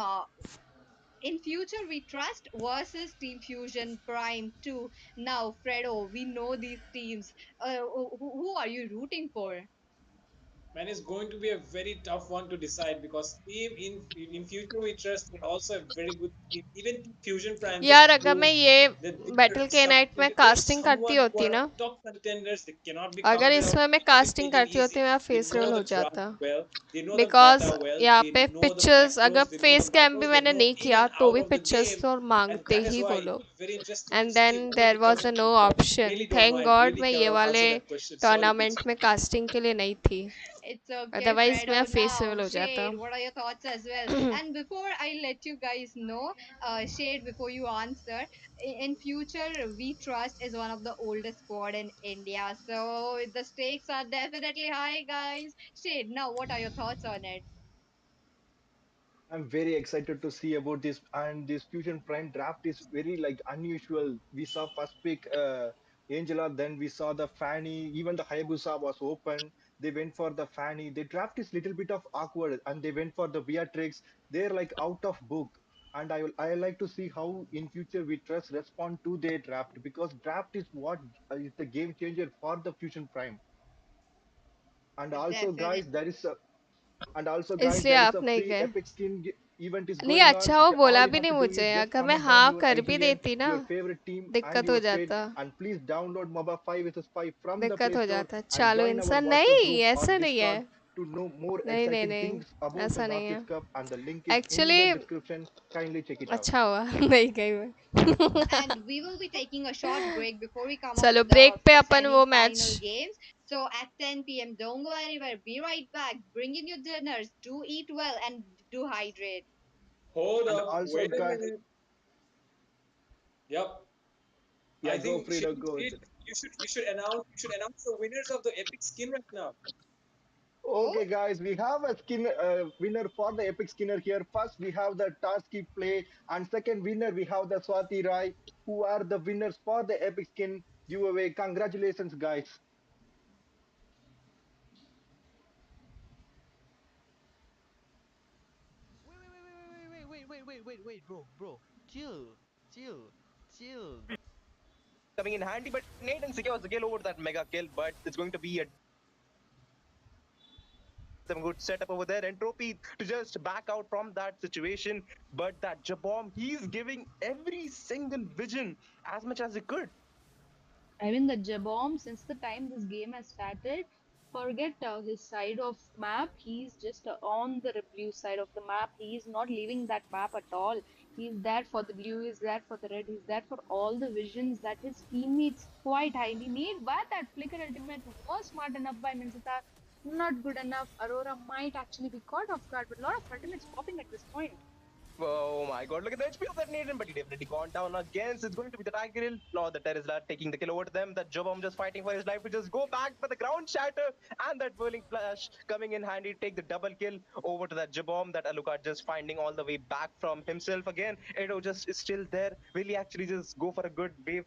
Speaker 6: in future we trust versus Team Fusion Prime 2. Now, Fredo, we know these teams. Who are you rooting for?
Speaker 7: Man, it's going to be a very tough one to decide because team in future we trust they also have very good team. Even Fusion Prime just
Speaker 1: यार अगर मैं
Speaker 7: proved
Speaker 1: ये
Speaker 7: that
Speaker 1: battle के night में
Speaker 7: they're
Speaker 1: casting करती
Speaker 7: someone who
Speaker 1: होती
Speaker 7: are
Speaker 1: ना,
Speaker 7: top contenders. They cannot be
Speaker 1: अगर
Speaker 7: counted out.
Speaker 1: इसमें मैं
Speaker 7: They cannot be
Speaker 1: casting
Speaker 7: taken
Speaker 1: करती होती
Speaker 7: easy.
Speaker 1: मेरा
Speaker 7: They
Speaker 1: face
Speaker 7: know
Speaker 1: role
Speaker 7: the
Speaker 1: हो
Speaker 7: draft
Speaker 1: जाता.
Speaker 7: well. They know the
Speaker 1: because
Speaker 7: meta well.
Speaker 1: यहाँ
Speaker 7: They
Speaker 1: पे
Speaker 7: know the
Speaker 1: पिक्चर्स, अगर
Speaker 7: macros. They know the
Speaker 1: face cam भी
Speaker 7: micros. They
Speaker 1: मैंने
Speaker 7: know
Speaker 1: नहीं
Speaker 7: in
Speaker 1: किया
Speaker 7: and
Speaker 1: तो
Speaker 7: out
Speaker 1: भी
Speaker 7: of the
Speaker 1: पिक्चर्स
Speaker 7: game.
Speaker 1: तो
Speaker 7: And
Speaker 1: मांगते
Speaker 7: that is
Speaker 1: ही वो
Speaker 7: why
Speaker 1: लोग.
Speaker 7: it's very interesting to
Speaker 1: and
Speaker 7: see
Speaker 1: then
Speaker 7: who will
Speaker 1: there
Speaker 7: be
Speaker 1: was
Speaker 7: coming
Speaker 1: अ
Speaker 7: into
Speaker 1: no
Speaker 7: the top.
Speaker 1: Option.
Speaker 7: Really don't know.
Speaker 1: Thank
Speaker 7: I
Speaker 1: God
Speaker 7: really
Speaker 1: मैं ये
Speaker 7: cannot answer
Speaker 1: वाले
Speaker 7: that question. Sorry,
Speaker 1: tournament
Speaker 7: Peachy.
Speaker 1: में casting के लिए नहीं थी.
Speaker 6: It's okay,
Speaker 1: otherwise मेरा
Speaker 6: Fredo.
Speaker 1: फेस
Speaker 6: Now,
Speaker 1: सिविल हो जाता.
Speaker 6: Shade, what are your thoughts as well? And before I let you guys know, Shade, before you answer, in future, We Trust is one of the oldest squad in India. So the stakes are definitely high, guys. Shade, now what are your thoughts on it?
Speaker 5: I'm very excited to see about this, and this Fusion Prime draft is very like unusual. We saw first pick Angela, then we saw the Fanny, even the Hayabusa was open. They went for the Fanny. The draft is little bit of awkward, and they went for the Beatrix. They're like out of book. And I like to see how in future we trust respond to their draft, because draft is what is the game changer for the Fusion Prime. And also,
Speaker 6: Definitely.
Speaker 5: guys,
Speaker 1: इसलिए
Speaker 5: there is
Speaker 1: आप
Speaker 5: a
Speaker 1: नहीं
Speaker 5: free
Speaker 1: गए.
Speaker 5: Epic Skin event is
Speaker 1: नहीं,
Speaker 5: going on.
Speaker 1: अच्छा वो
Speaker 5: All
Speaker 1: बोला
Speaker 5: you
Speaker 1: भी
Speaker 5: have
Speaker 1: नहीं
Speaker 5: to do is
Speaker 1: मुझे.
Speaker 5: just
Speaker 1: अगर मैं
Speaker 5: comment down
Speaker 1: हाँ
Speaker 5: your
Speaker 1: कर भी
Speaker 5: IBN,
Speaker 1: देती ना,
Speaker 5: your favorite team, and
Speaker 1: दिक्कत हो
Speaker 5: your trade.
Speaker 1: जाता.
Speaker 5: And please download MOBA 5 vs 5 from the
Speaker 1: दिक्कत
Speaker 5: Play
Speaker 1: हो
Speaker 5: Store
Speaker 1: जाता.
Speaker 5: and
Speaker 1: चालू
Speaker 5: join our
Speaker 1: इंसान
Speaker 5: WhatsApp
Speaker 1: नहीं,
Speaker 5: group or
Speaker 1: ऐसा नहीं है.
Speaker 5: Discord to know more
Speaker 1: नहीं नहीं
Speaker 5: exciting
Speaker 1: नहीं,
Speaker 5: things about the
Speaker 1: ऐसा नहीं है.
Speaker 5: Northeast Cup. And the link is in
Speaker 1: actually
Speaker 5: the description. Kindly check it out.
Speaker 1: अच्छा हुआ नहीं गई मैं.
Speaker 6: And we will be taking a short break before we come up
Speaker 1: चलो
Speaker 6: with
Speaker 1: ब्रेक
Speaker 6: the
Speaker 1: पे अपन वो match.
Speaker 6: semi-final games. So at 10 p.m., don't go anywhere. Be right back. Bring in your dinners. Do eat well and do hydrate.
Speaker 7: Hold
Speaker 5: And
Speaker 7: up,
Speaker 5: also,
Speaker 7: wait a
Speaker 5: guys,
Speaker 7: minute. Yep.
Speaker 5: yeah,
Speaker 7: I
Speaker 5: go
Speaker 7: think
Speaker 5: Frida, go.
Speaker 7: you should announce the winners of the epic skin right now.
Speaker 6: Oh,
Speaker 5: Okay, guys, we have a skin winner for the Epic Skinner here. First, we have the Tarsky Play, and second winner, we have the Swati Rai, who are the winners for the Epic Skin giveaway. Congratulations, guys.
Speaker 9: Wait, bro. Chill, chill, chill.
Speaker 3: Coming in handy, but Nathan secures the kill over that mega kill, but it's going to be a some good setup over there. Entropy to just back out from that situation, but that Jabom, he's giving every single vision as much as he could.
Speaker 2: I mean, the Jabom, since the time this game has started, forget his side of map. He's just on the blue side of the map. He's not leaving that map at all. He's there for the blue, he's there for the red, he's there for all the visions that his teammates quite highly need. But that flicker ultimate was smart enough by Minsita. Not good enough. Aurora might actually be caught off guard, but a lot of ultimates popping at this point.
Speaker 3: Oh my god, look at the HP of that Nathan, but he definitely gone down again. So it's going to be the Tiger. Now the Terizla taking the kill over to them. That Jobom just fighting for his life to just go back for the ground shatter. And that whirling flash coming in handy, take the double kill over to that Jabom. That Alucard just finding all the way back from himself again. Edo just is still there. Will he actually just go for a good wave?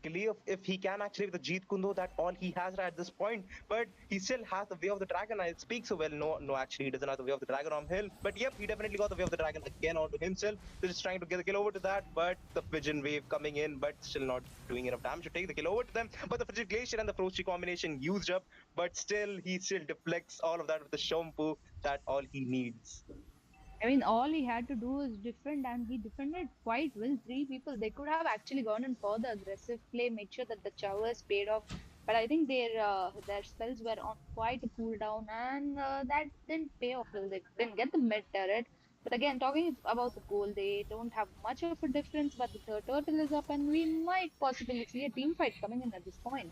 Speaker 3: Clear if he can actually with the Jeet Kundo, that all he has right at this point, but he still has the way of the dragon. I speak so well. No, actually, he doesn't have the way of the dragon on him. But yep, he definitely got the way of the dragon again onto himself. They're just trying to get the kill over to that, but the Pigeon Wave coming in, but still not doing enough damage to take the kill over to them. But the Frigid Glacier and the Frosty combination used up, but still, he still deflects all of that with the Shompu. That all he needs.
Speaker 2: I mean, all he had to do was defend, and he defended quite well. Three people, they could have actually gone in for the aggressive play, made sure that the Chowers paid off. But I think their spells were on quite a cooldown, and that didn't pay off well. They didn't get the mid turret. But again, talking about the goal, they don't have much of a difference. But the third turtle is up, and we might possibly see a team fight coming in at this point.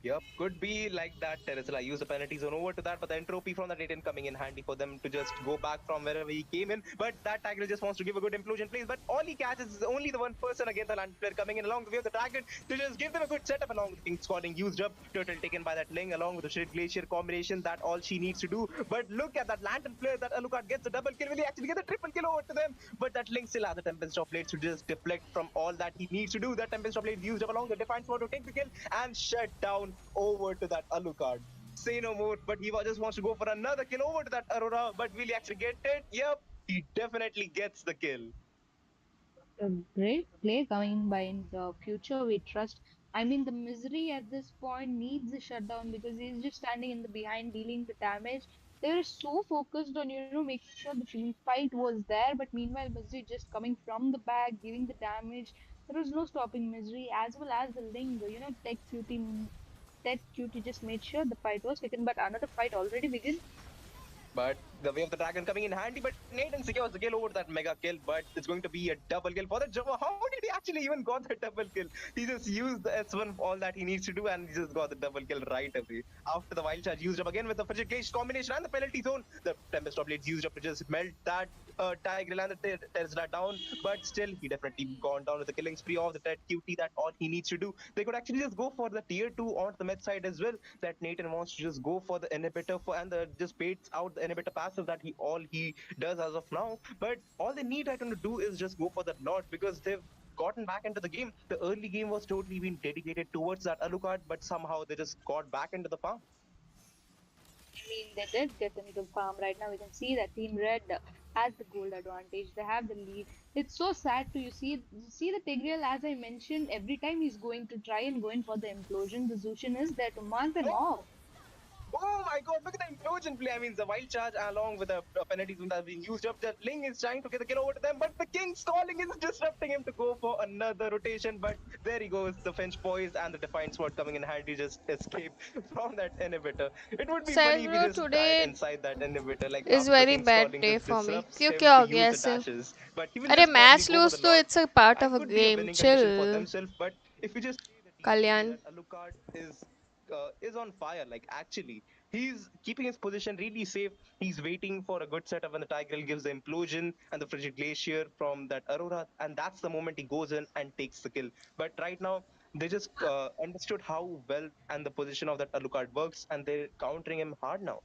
Speaker 3: Yep, could be like that. Terizla use the penalty zone over to that, but the entropy from that Nathan coming in handy for them to just go back from wherever he came in. But that Tiger just wants to give a good implosion place, but all he catches is only the one person against the land player coming in along the way of the Dragon to just give them a good setup along with King squatting used up. Turtle taken by that Ling along with the Shred Glacier combination. That all she needs to do. But look at that Lantern player, that Alucard gets a double kill. Will he actually get the triple kill over to them? But that Ling still has the Tempest of Blades to just deflect from all that he needs to do. That Tempest of Blades used up along the Defiant Sword to take the kill and shut down over to that Alucard. Say no more, but he just wants to go for another kill over to that Aurora. But will he actually get it? Yep, he definitely gets the kill.
Speaker 2: A great play coming by in the future. We trust. I mean, the misery at this point needs a shutdown because he's just standing in the behind dealing the damage. They were so focused on making sure the team fight was there, but meanwhile misery just coming from the back giving the damage. There was no stopping misery as well as the Ling. Tech QT just made sure the fight was taken, but another fight already began.
Speaker 3: But The way of the dragon coming in handy, but Nathan secures the kill over that mega kill, but it's going to be a double kill for the Java. How did he actually even got the double kill? He just used the S1 all that he needs to do, and he just got the double kill right away. After the wild charge used up again with the frigid glaive combination and the penalty zone, the Tempest of Blades used up to just melt that Tigreal and the Tesla down, but still he definitely gone down with the killing spree of the Ted QT. That all he needs to do. They could actually just go for the tier 2 on the mid side as well, that Nathan wants to just go for the inhibitor for, and just baits out the inhibitor passive that he does as of now. But all they need right now to do is just go for that Lord, because they've gotten back into the game. The early game was totally been dedicated towards that Alucard, but somehow they just got back into the farm.
Speaker 2: I mean, they did get into the farm. Right now we can see that Team Red has the gold advantage. They have the lead. It's so sad to you see the Tigreal, as I mentioned, every time he's going to try and going for the implosion, the Zushin is there to mark them off.
Speaker 3: Oh my god, look at the implosion play. I mean, the wild charge along with the penalties that have been used up. The Ling is trying to get the kill over to them, but the King's calling is disrupting him to go for another rotation. But there he goes, the Finch poise and the Defiant Sword coming in handy, just escape from that inhibitor. It would be funny if he
Speaker 1: Bro,
Speaker 3: just died
Speaker 1: today
Speaker 3: inside that inhibitor, like
Speaker 1: is
Speaker 3: after the
Speaker 1: very
Speaker 3: King's
Speaker 1: bad
Speaker 3: calling
Speaker 1: day
Speaker 3: just
Speaker 1: for me.
Speaker 3: disrupts
Speaker 1: क्यों
Speaker 3: him
Speaker 1: क्या
Speaker 3: to
Speaker 1: हो गया
Speaker 3: use the
Speaker 1: ऐसे?
Speaker 3: dashes. But he will
Speaker 1: अरे
Speaker 3: just probably
Speaker 1: match
Speaker 3: go for
Speaker 1: lose
Speaker 3: the
Speaker 1: तो
Speaker 3: Lord.
Speaker 1: It's a part
Speaker 3: That
Speaker 1: of a
Speaker 3: could be a
Speaker 1: game
Speaker 3: winning condition for
Speaker 1: chill.
Speaker 3: themselves. But if you just see the team play,
Speaker 1: Kalyan.
Speaker 3: that Alucard is on fire. Like actually, he's keeping his position really safe. He's waiting for a good setup when the Tigreal gives the implosion and the frigid glacier from that Aurora, and that's the moment he goes in and takes the kill. But right now, they just understood how well and the position of that Alucard works, and they're countering him hard now.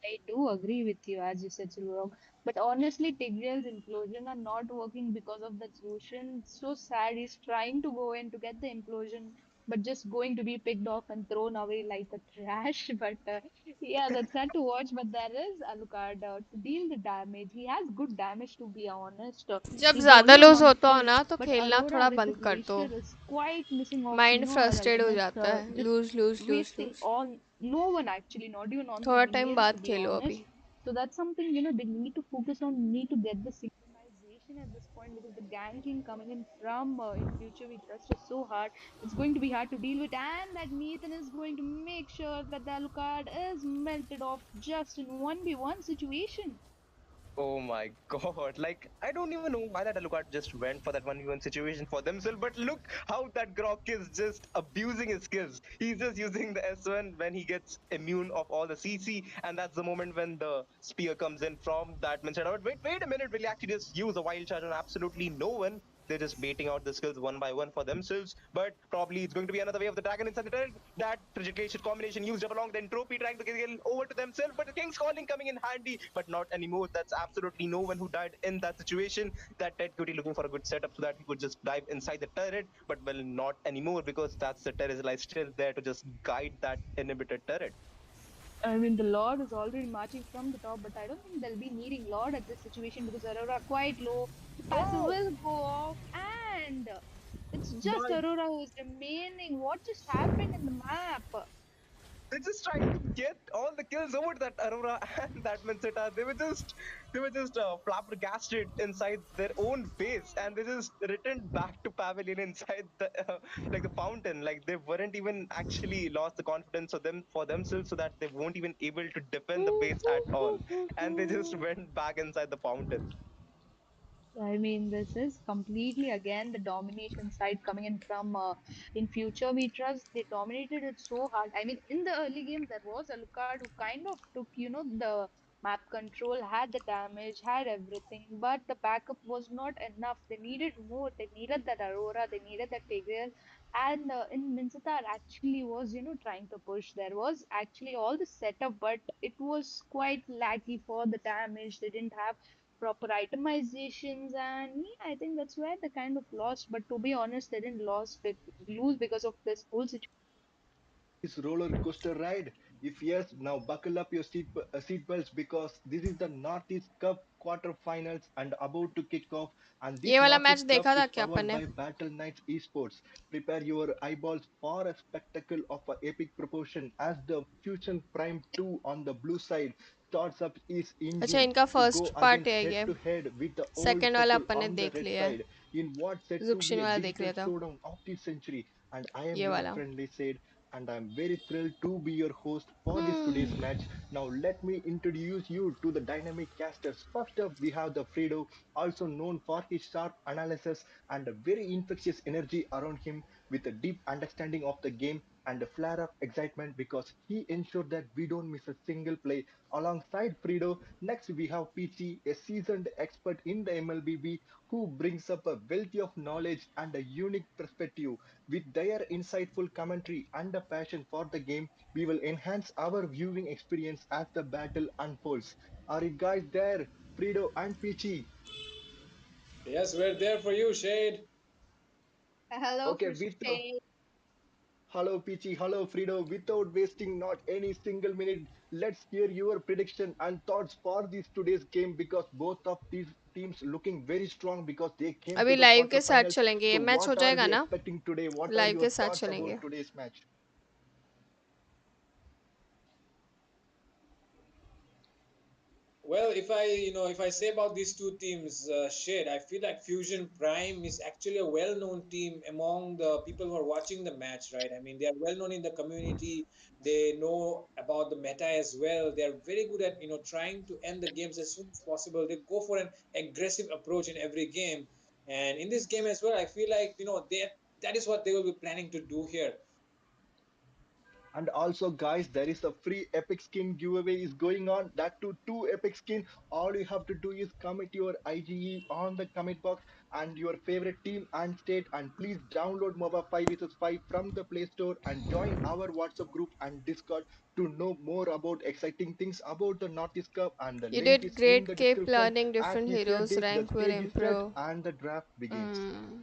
Speaker 2: I do agree with you, as you said, Silverog. But honestly, Tigreal's implosion are not working because of the solution. It's so sad. He's trying to go in to get the implosion, but just going to be picked off and thrown away like a trash. But yeah, that's sad to watch. But there is Alucard to deal the damage. He has good damage, to be honest.
Speaker 1: जब
Speaker 2: He's
Speaker 1: ज्यादा
Speaker 2: only on
Speaker 1: loose होता हो
Speaker 2: 1 4,
Speaker 1: ना तो
Speaker 2: but
Speaker 1: खेलना
Speaker 2: Aurora
Speaker 1: थोड़ा
Speaker 2: with the
Speaker 1: बंद कर दो.
Speaker 2: glacier is quite missing off,
Speaker 1: mind
Speaker 2: her
Speaker 1: frustrate हो
Speaker 2: ultimate.
Speaker 1: जाता है.
Speaker 2: Just
Speaker 1: lose lose lose
Speaker 2: wasting
Speaker 1: lose.
Speaker 2: all, no one actually, not even on the
Speaker 1: थोड़ा टाइम
Speaker 2: minions, to
Speaker 1: बाद
Speaker 2: be
Speaker 1: खेलो
Speaker 2: honest.
Speaker 1: अभी.
Speaker 2: So that's something, they need to focus on, need to get the synchronization at this point, because the ganking coming in from in future we trust is so hard. It's going to be hard to deal with, and that Nathan is going to make sure that the Alucard is melted off just in 1v1 situation.
Speaker 3: Oh my god. Like, I don't even know why that Alucard just went for that 1v1 situation for themselves, but look how that Grok is just abusing his skills. He's just using the S1 when he gets immune of all the CC, and that's the moment when the spear comes in from that Minstead. Wait a minute, will he actually just use a wild charge on absolutely no one? They're just baiting out the skills one by one for themselves, but probably it's going to be another way of the dragon inside the turret. That Trigiclation combination used up along the entropy, trying to get over to themselves, but the King's calling coming in handy, but not anymore. That's absolutely no one who died in that situation. That Ted Cutie looking for a good setup so that he could just dive inside the turret, but well, not anymore, because that's the Terrazilize still there to just guide that inhibited turret.
Speaker 2: I mean, the Lord is already marching from the top, but I don't think they'll be needing Lord at this situation because Aurora quite low. The passive will go off, and it's just
Speaker 3: My
Speaker 2: Aurora who's remaining. What just happened in the map?
Speaker 3: they're just trying to get all the kills over that Aurora and that Menceta. They were just flabbergasted inside their own base, and they just returned back to Pavilion inside the like the fountain. Like they weren't even actually lost the confidence of them for themselves, so that they won't even able to defend the base at all, and they just went back inside the fountain.
Speaker 2: I mean, this is completely again the domination side coming in from in future we trust. They dominated it so hard. I mean, in the early game there was Alucard who kind of took, the map control, had the damage, had everything, but the backup was not enough. They needed more. They needed that Aurora. They needed that Tigreal. And in Minsatar actually was, trying to push. There was actually all the setup, but it was quite laggy for the damage. They didn't have proper itemizations, and yeah, I think that's where they kind of lost. But to be honest, they didn't lose because of this whole situation.
Speaker 5: This roller coaster ride? If yes, now buckle up your seatbelts because this is the Northeast Cup quarterfinals and about to kick off. And this
Speaker 1: ये वाला match
Speaker 5: Northeast Cup
Speaker 1: देखा था
Speaker 5: is
Speaker 1: क्या अपन
Speaker 5: powered
Speaker 1: ने?
Speaker 5: by Battle Knights Esports. Prepare your eyeballs for a spectacle of a epic proportion as the Fusion Prime 2 on the blue side starts up its
Speaker 1: अच्छा,
Speaker 5: engine
Speaker 1: इनका
Speaker 5: to
Speaker 1: first
Speaker 5: go
Speaker 1: part
Speaker 5: against
Speaker 1: है
Speaker 5: head
Speaker 1: ये.
Speaker 5: to head with the old
Speaker 1: second वाला
Speaker 5: school
Speaker 1: अपन ने
Speaker 5: on the
Speaker 1: देख
Speaker 5: red
Speaker 1: लिया है.
Speaker 5: side in what said to
Speaker 1: जुक्शिन
Speaker 5: be a
Speaker 1: वाला देख
Speaker 5: digital
Speaker 1: लिया था.
Speaker 5: showdown of the century. And I am
Speaker 1: ये
Speaker 5: your
Speaker 1: वाला.
Speaker 5: friendly said. and I'm very thrilled to be your host for this today's
Speaker 1: Hmm.
Speaker 5: match. Now, let me introduce you to the dynamic casters. First up, we have the Fredo, also known for his sharp analysis and a very infectious energy around him with a deep understanding of the game and a flare of excitement because he ensured that we don't miss a single play. Alongside Fredo, next we have Peachy, a seasoned expert in the MLBB who brings up a wealth of knowledge and a unique perspective. With their insightful commentary and a passion for the game, we will enhance our viewing experience as the battle unfolds. Are you guys there, Fredo and Peachy?
Speaker 7: Yes, we're there for you, Shade.
Speaker 6: Hello,
Speaker 5: Okay, with
Speaker 6: Shay.
Speaker 5: hello Peachy, hello Fredo. Without wasting not any single minute, let's hear your prediction and thoughts for this today's game because both of these teams looking very strong because they came to
Speaker 1: अभी
Speaker 5: the
Speaker 1: live के साथ
Speaker 5: quarterfinals.
Speaker 1: चलेंगे, ये
Speaker 5: So
Speaker 1: match हो
Speaker 5: what are
Speaker 1: जाएगा
Speaker 5: we
Speaker 1: ना?
Speaker 5: expecting today? What are
Speaker 1: live
Speaker 5: your
Speaker 1: के साथ
Speaker 5: thoughts about
Speaker 1: चलेंगे.
Speaker 5: today's match?
Speaker 7: Well, if I say about these two teams, Shade, I feel like Fusion Prime is actually a well-known team among the people who are watching the match, right? I mean, they are well-known in the community. They know about the meta as well. They are very good at, trying to end the games as soon as possible. They go for an aggressive approach in every game. And in this game as well, I feel like, that is what they will be planning to do here.
Speaker 5: And also, guys, there is a free epic skin giveaway is going on. That too, two epic skin. All you have to do is comment your IGE on the comment box and your favorite team and state. And please download MOBA 5 vs 5 from the Play Store and join our WhatsApp group and Discord to know more about exciting things about the Northeast Cup. And the
Speaker 1: You
Speaker 5: link
Speaker 1: did
Speaker 5: is in
Speaker 1: great.
Speaker 5: the
Speaker 1: Keep
Speaker 5: description.
Speaker 1: learning
Speaker 5: As
Speaker 1: different
Speaker 5: we said
Speaker 1: heroes.
Speaker 5: this, the
Speaker 1: Rank will
Speaker 5: stage is set
Speaker 1: improve.
Speaker 5: and the draft begins.
Speaker 1: Hmm.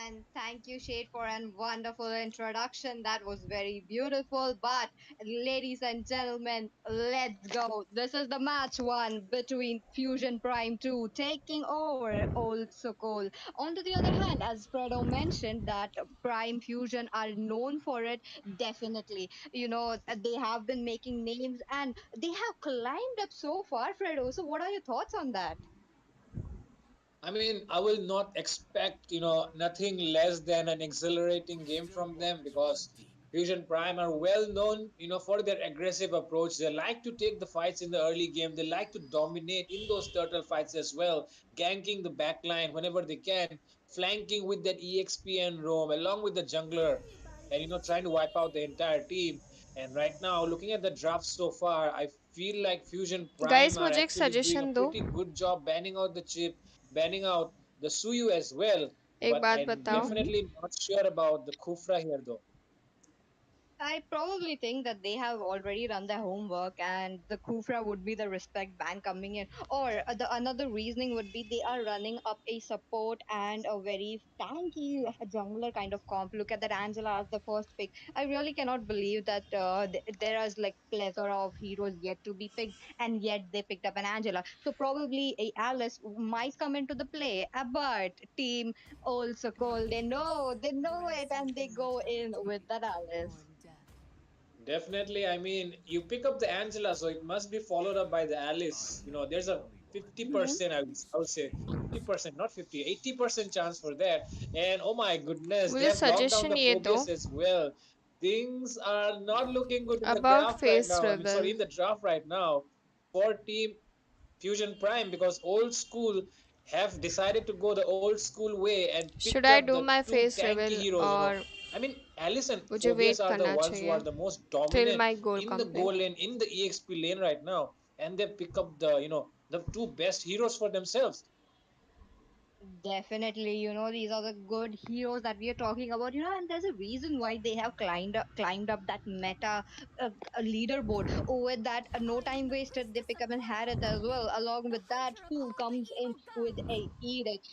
Speaker 6: And thank you, Shade, for a wonderful introduction. That was very beautiful. But, ladies and gentlemen, let's go. This is the match one between Fusion Prime 2 taking over Old Sokol. On to the other hand, as Fredo mentioned, that Prime Fusion are known for it, definitely. They have been making names and they have climbed up so far, Fredo. So, what are your thoughts on that?
Speaker 7: I mean, I will not expect, nothing less than an exhilarating game from them because Fusion Prime are well known, for their aggressive approach. They like to take the fights in the early game. They like to dominate in those turtle fights as well, ganking the backline whenever they can, flanking with that EXP and roam along with the jungler, and trying to wipe out the entire team. And right now, looking at the draft so far, I feel like Fusion Prime
Speaker 1: Guys,
Speaker 7: are
Speaker 1: मुझे एक
Speaker 7: actually doing a
Speaker 1: suggestion दो.
Speaker 7: pretty good job banning out the chip, banning out the Suyu as well.
Speaker 1: एक
Speaker 7: But
Speaker 1: बात
Speaker 7: I'm
Speaker 1: बताओ.
Speaker 7: definitely not sure about the Kufra here, though.
Speaker 6: I probably think that they have already done their homework, and the Kufra would be the respect bank coming in. Or the another reasoning would be they are running up a support and a very tanky jungler kind of comp. Look at that Angela as the first pick. I really cannot believe that there is like plethora of heroes yet to be picked, and yet they picked up an Angela. So probably a Alice might come into the play. But team also called. They know it, and they go in with that Alice.
Speaker 7: Definitely, I mean, you pick up the Angela, so it must be followed up by the Alice. There's a 50%, I would say 50%, not 50, 80% chance for that. And oh my goodness, they
Speaker 1: मुझे
Speaker 7: have locked down
Speaker 1: suggestion
Speaker 7: the
Speaker 1: ये दो
Speaker 7: Phobius as well. Things are not looking good in the
Speaker 1: about
Speaker 7: draft right
Speaker 1: face
Speaker 7: now. I mean,
Speaker 1: rebel.
Speaker 7: sorry, in the draft right now for Team Fusion Prime because old school have decided to go the old school way and picked
Speaker 1: should I
Speaker 7: up
Speaker 1: do
Speaker 7: the
Speaker 1: my
Speaker 7: two
Speaker 1: face
Speaker 7: tanky
Speaker 1: rebel
Speaker 7: heroes.
Speaker 1: और
Speaker 7: I mean, Alice and
Speaker 1: मुझे
Speaker 7: Phobius
Speaker 1: wait
Speaker 7: are the
Speaker 1: करना
Speaker 7: ones who
Speaker 1: चाहिए
Speaker 7: are the most
Speaker 1: till
Speaker 7: dominant
Speaker 1: my goal
Speaker 7: in the
Speaker 1: complete.
Speaker 7: goal lane, in the EXP lane right now, and they pick up the two best heroes for themselves.
Speaker 6: Definitely, these are the good heroes that we are talking about, and there's a reason why they have climbed up that meta leaderboard. With that, no time wasted, they pick up an Harith as well. Along with that, who comes in with a Edict?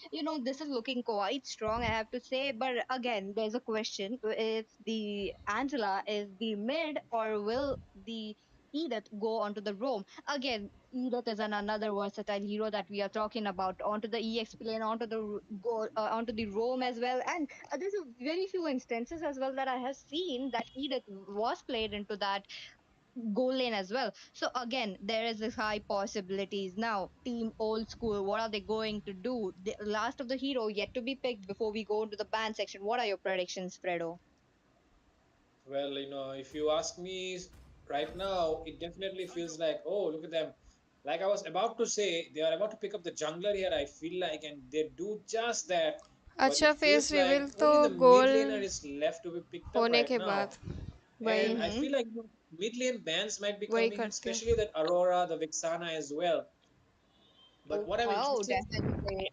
Speaker 6: This is looking quite strong, I have to say. But again, there's a question: if the Angela is the mid, or will the Edith go onto the roam? Again, Edith is another versatile hero that we are talking about. Onto the EXP lane, onto the roam as well. And there's a very few instances as well that I have seen that Edith was played into that. goal lane as well. So again, there is this high possibilities. Now, team old school, what are they going to do? The last of the hero yet to be picked before we go into the ban section. What are your predictions, Fredo?
Speaker 7: Well, if you ask me right now, it definitely feels like, oh, look at them. Like I was about to say, they are about to pick up the jungler here, I feel like, and they do just that. But
Speaker 1: अच्छा
Speaker 7: it
Speaker 1: face
Speaker 7: feels like
Speaker 1: reveal तो
Speaker 7: only the mid
Speaker 1: goal
Speaker 7: laner is left to be picked up
Speaker 1: होने
Speaker 7: right
Speaker 1: के
Speaker 7: now.
Speaker 1: बाद
Speaker 7: And
Speaker 1: वही
Speaker 7: I
Speaker 6: Mm-hmm.
Speaker 7: feel like mid lane bans might be
Speaker 1: वही
Speaker 7: coming in,
Speaker 1: करती हूँ.
Speaker 7: especially that Aurora, the Vixana as well. But what I'm
Speaker 6: Oh,
Speaker 7: interested,
Speaker 6: definitely.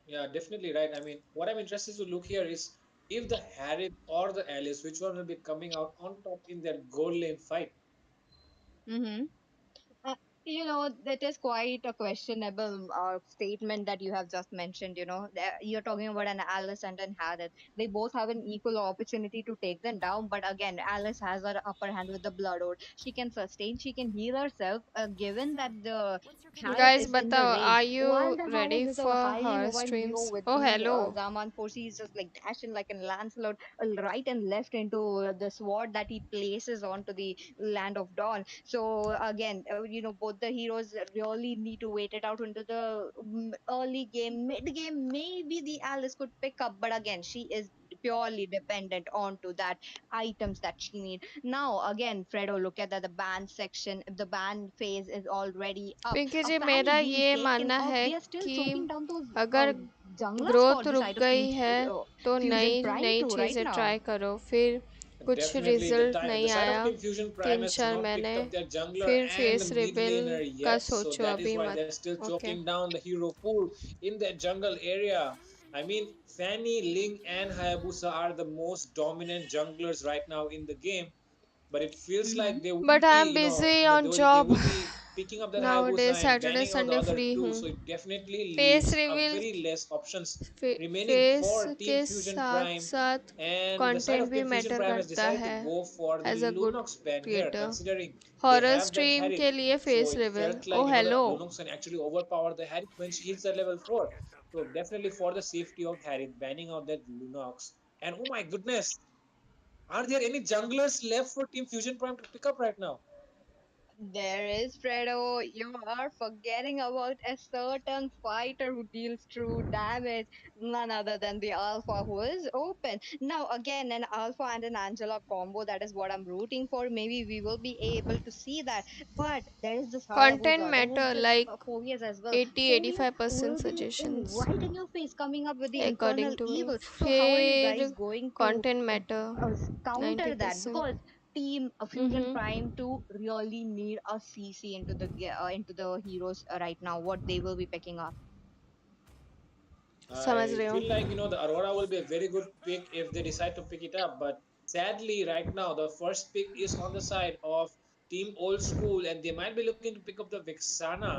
Speaker 7: yeah, definitely right. I mean, what I'm interested to look here is if the Harith or the Alice, which one will be coming out on top in that gold lane fight.
Speaker 6: Mm-hmm. Uh, that is quite a questionable statement that you have just mentioned. You're talking about an Alice and an Harith. They both have an equal opportunity to take them down. But again, Alice has her upper hand with the Blood Oath. She can sustain, she can heal herself, given that the Harith
Speaker 1: Guys
Speaker 6: is in the
Speaker 1: बताओ,
Speaker 6: range.
Speaker 1: are you
Speaker 6: While the
Speaker 1: ready
Speaker 6: Harith is a
Speaker 1: for
Speaker 6: highly
Speaker 1: her
Speaker 6: mobile
Speaker 1: streams?
Speaker 6: hero with
Speaker 1: Oh
Speaker 6: the
Speaker 1: hello.
Speaker 6: Zaman Force, he's just like dashing like a Lancelot right and left into the sword that he places onto the land of dawn. So again, both the heroes really need to wait it out into the early game, mid game. Maybe the Alice could pick up, but again, she is purely dependent onto that items that she need. Now again, Fredo, look at the ban section. The ban phase is already up.
Speaker 1: Pinky
Speaker 6: A
Speaker 1: ji,
Speaker 6: fan
Speaker 1: मेरा
Speaker 6: being
Speaker 1: ये
Speaker 6: taken
Speaker 1: मानना
Speaker 6: off.
Speaker 1: है
Speaker 6: They are still
Speaker 1: कि
Speaker 6: choking down those
Speaker 1: अगर
Speaker 6: junglers for
Speaker 1: growth
Speaker 6: the
Speaker 1: रुक
Speaker 6: side of
Speaker 1: गई
Speaker 6: Team
Speaker 1: है तो
Speaker 6: Fusion
Speaker 1: नई
Speaker 6: Prime
Speaker 1: नई
Speaker 6: too right
Speaker 1: चीज़ें
Speaker 6: now.
Speaker 1: ट्राई करो. फिर कुछ
Speaker 7: Definitely,
Speaker 1: रिजल्ट
Speaker 7: the
Speaker 1: नहीं
Speaker 7: side of
Speaker 1: आया
Speaker 7: Team Fusion Prime
Speaker 1: तीन
Speaker 7: has
Speaker 1: चार
Speaker 7: not
Speaker 1: महीने,
Speaker 7: picked up their jungler
Speaker 1: फिर
Speaker 7: and the
Speaker 1: face
Speaker 7: mid
Speaker 1: rebuild
Speaker 7: laner
Speaker 1: का
Speaker 7: yet, so
Speaker 1: सोचो,
Speaker 7: that is
Speaker 1: अभी
Speaker 7: why
Speaker 1: मत.
Speaker 7: they're still
Speaker 1: okay.
Speaker 7: choking down the hero pool in that jungle area. I mean, Fanny, Ling, and Hayabusa are the most dominant junglers right now in the game, but it feels
Speaker 6: Mm-hmm.
Speaker 7: like they will
Speaker 1: but
Speaker 7: be,
Speaker 1: I am busy on
Speaker 7: they
Speaker 1: job
Speaker 7: will be picking up that
Speaker 1: now day.
Speaker 7: Hayabusa and
Speaker 1: Saturday
Speaker 7: banning out the
Speaker 1: Sunday
Speaker 7: other
Speaker 1: free
Speaker 7: two.
Speaker 1: हूँ.
Speaker 7: So it definitely
Speaker 1: face
Speaker 7: leaves a
Speaker 1: reveal
Speaker 7: very less options remaining
Speaker 1: face
Speaker 7: for Team
Speaker 1: के
Speaker 7: Fusion
Speaker 1: साथ
Speaker 7: Prime.
Speaker 1: साथ
Speaker 7: And the side
Speaker 1: content
Speaker 7: of
Speaker 1: भी
Speaker 7: Team Fusion
Speaker 1: matter
Speaker 7: Prime has
Speaker 1: करता
Speaker 7: decided to
Speaker 1: है
Speaker 7: go for the
Speaker 1: as a good
Speaker 7: Lunox ban here,
Speaker 1: creator.
Speaker 7: considering they
Speaker 1: horror
Speaker 7: have that
Speaker 1: stream
Speaker 7: Harith.
Speaker 1: के लिए
Speaker 7: So
Speaker 1: face
Speaker 7: it
Speaker 1: reveal.
Speaker 7: felt
Speaker 1: oh
Speaker 7: like, the
Speaker 1: hello.
Speaker 7: Lunox can actually overpower the Harith when she hits that level 4. So definitely for the safety of Harith, banning out that Lunox. And oh my goodness, are there any junglers left for Team Fusion Prime to pick up right now?
Speaker 6: There is Fredo. You are forgetting about a certain fighter who deals true damage. None other than the Alpha who is open. Now, again, an Alpha and an Angela combo. That is what I'm rooting for. Maybe we will be able to see that. But there is this
Speaker 1: content
Speaker 6: Hayabusa. There is
Speaker 1: matter
Speaker 6: this
Speaker 1: like
Speaker 6: Phobias as well.
Speaker 1: 80
Speaker 6: Phobias
Speaker 1: 85%
Speaker 6: will be
Speaker 1: suggestions
Speaker 6: right in your face, coming up with the
Speaker 1: according
Speaker 6: infernal
Speaker 1: to me.
Speaker 6: evil. So, how are you
Speaker 1: फिर
Speaker 6: guys going to
Speaker 1: content matter
Speaker 6: counter that?
Speaker 1: 90%.
Speaker 6: Because team Fusion Prime to really need a CC into into the heroes right now. What they will be picking up.
Speaker 1: समझ
Speaker 7: I
Speaker 1: रही
Speaker 7: feel like,
Speaker 1: हूँ.
Speaker 7: the Aurora will be a very good pick if they decide to pick it up. But sadly, right now, the first pick is on the side of Team Old School, and they might be looking to pick up the Vixana.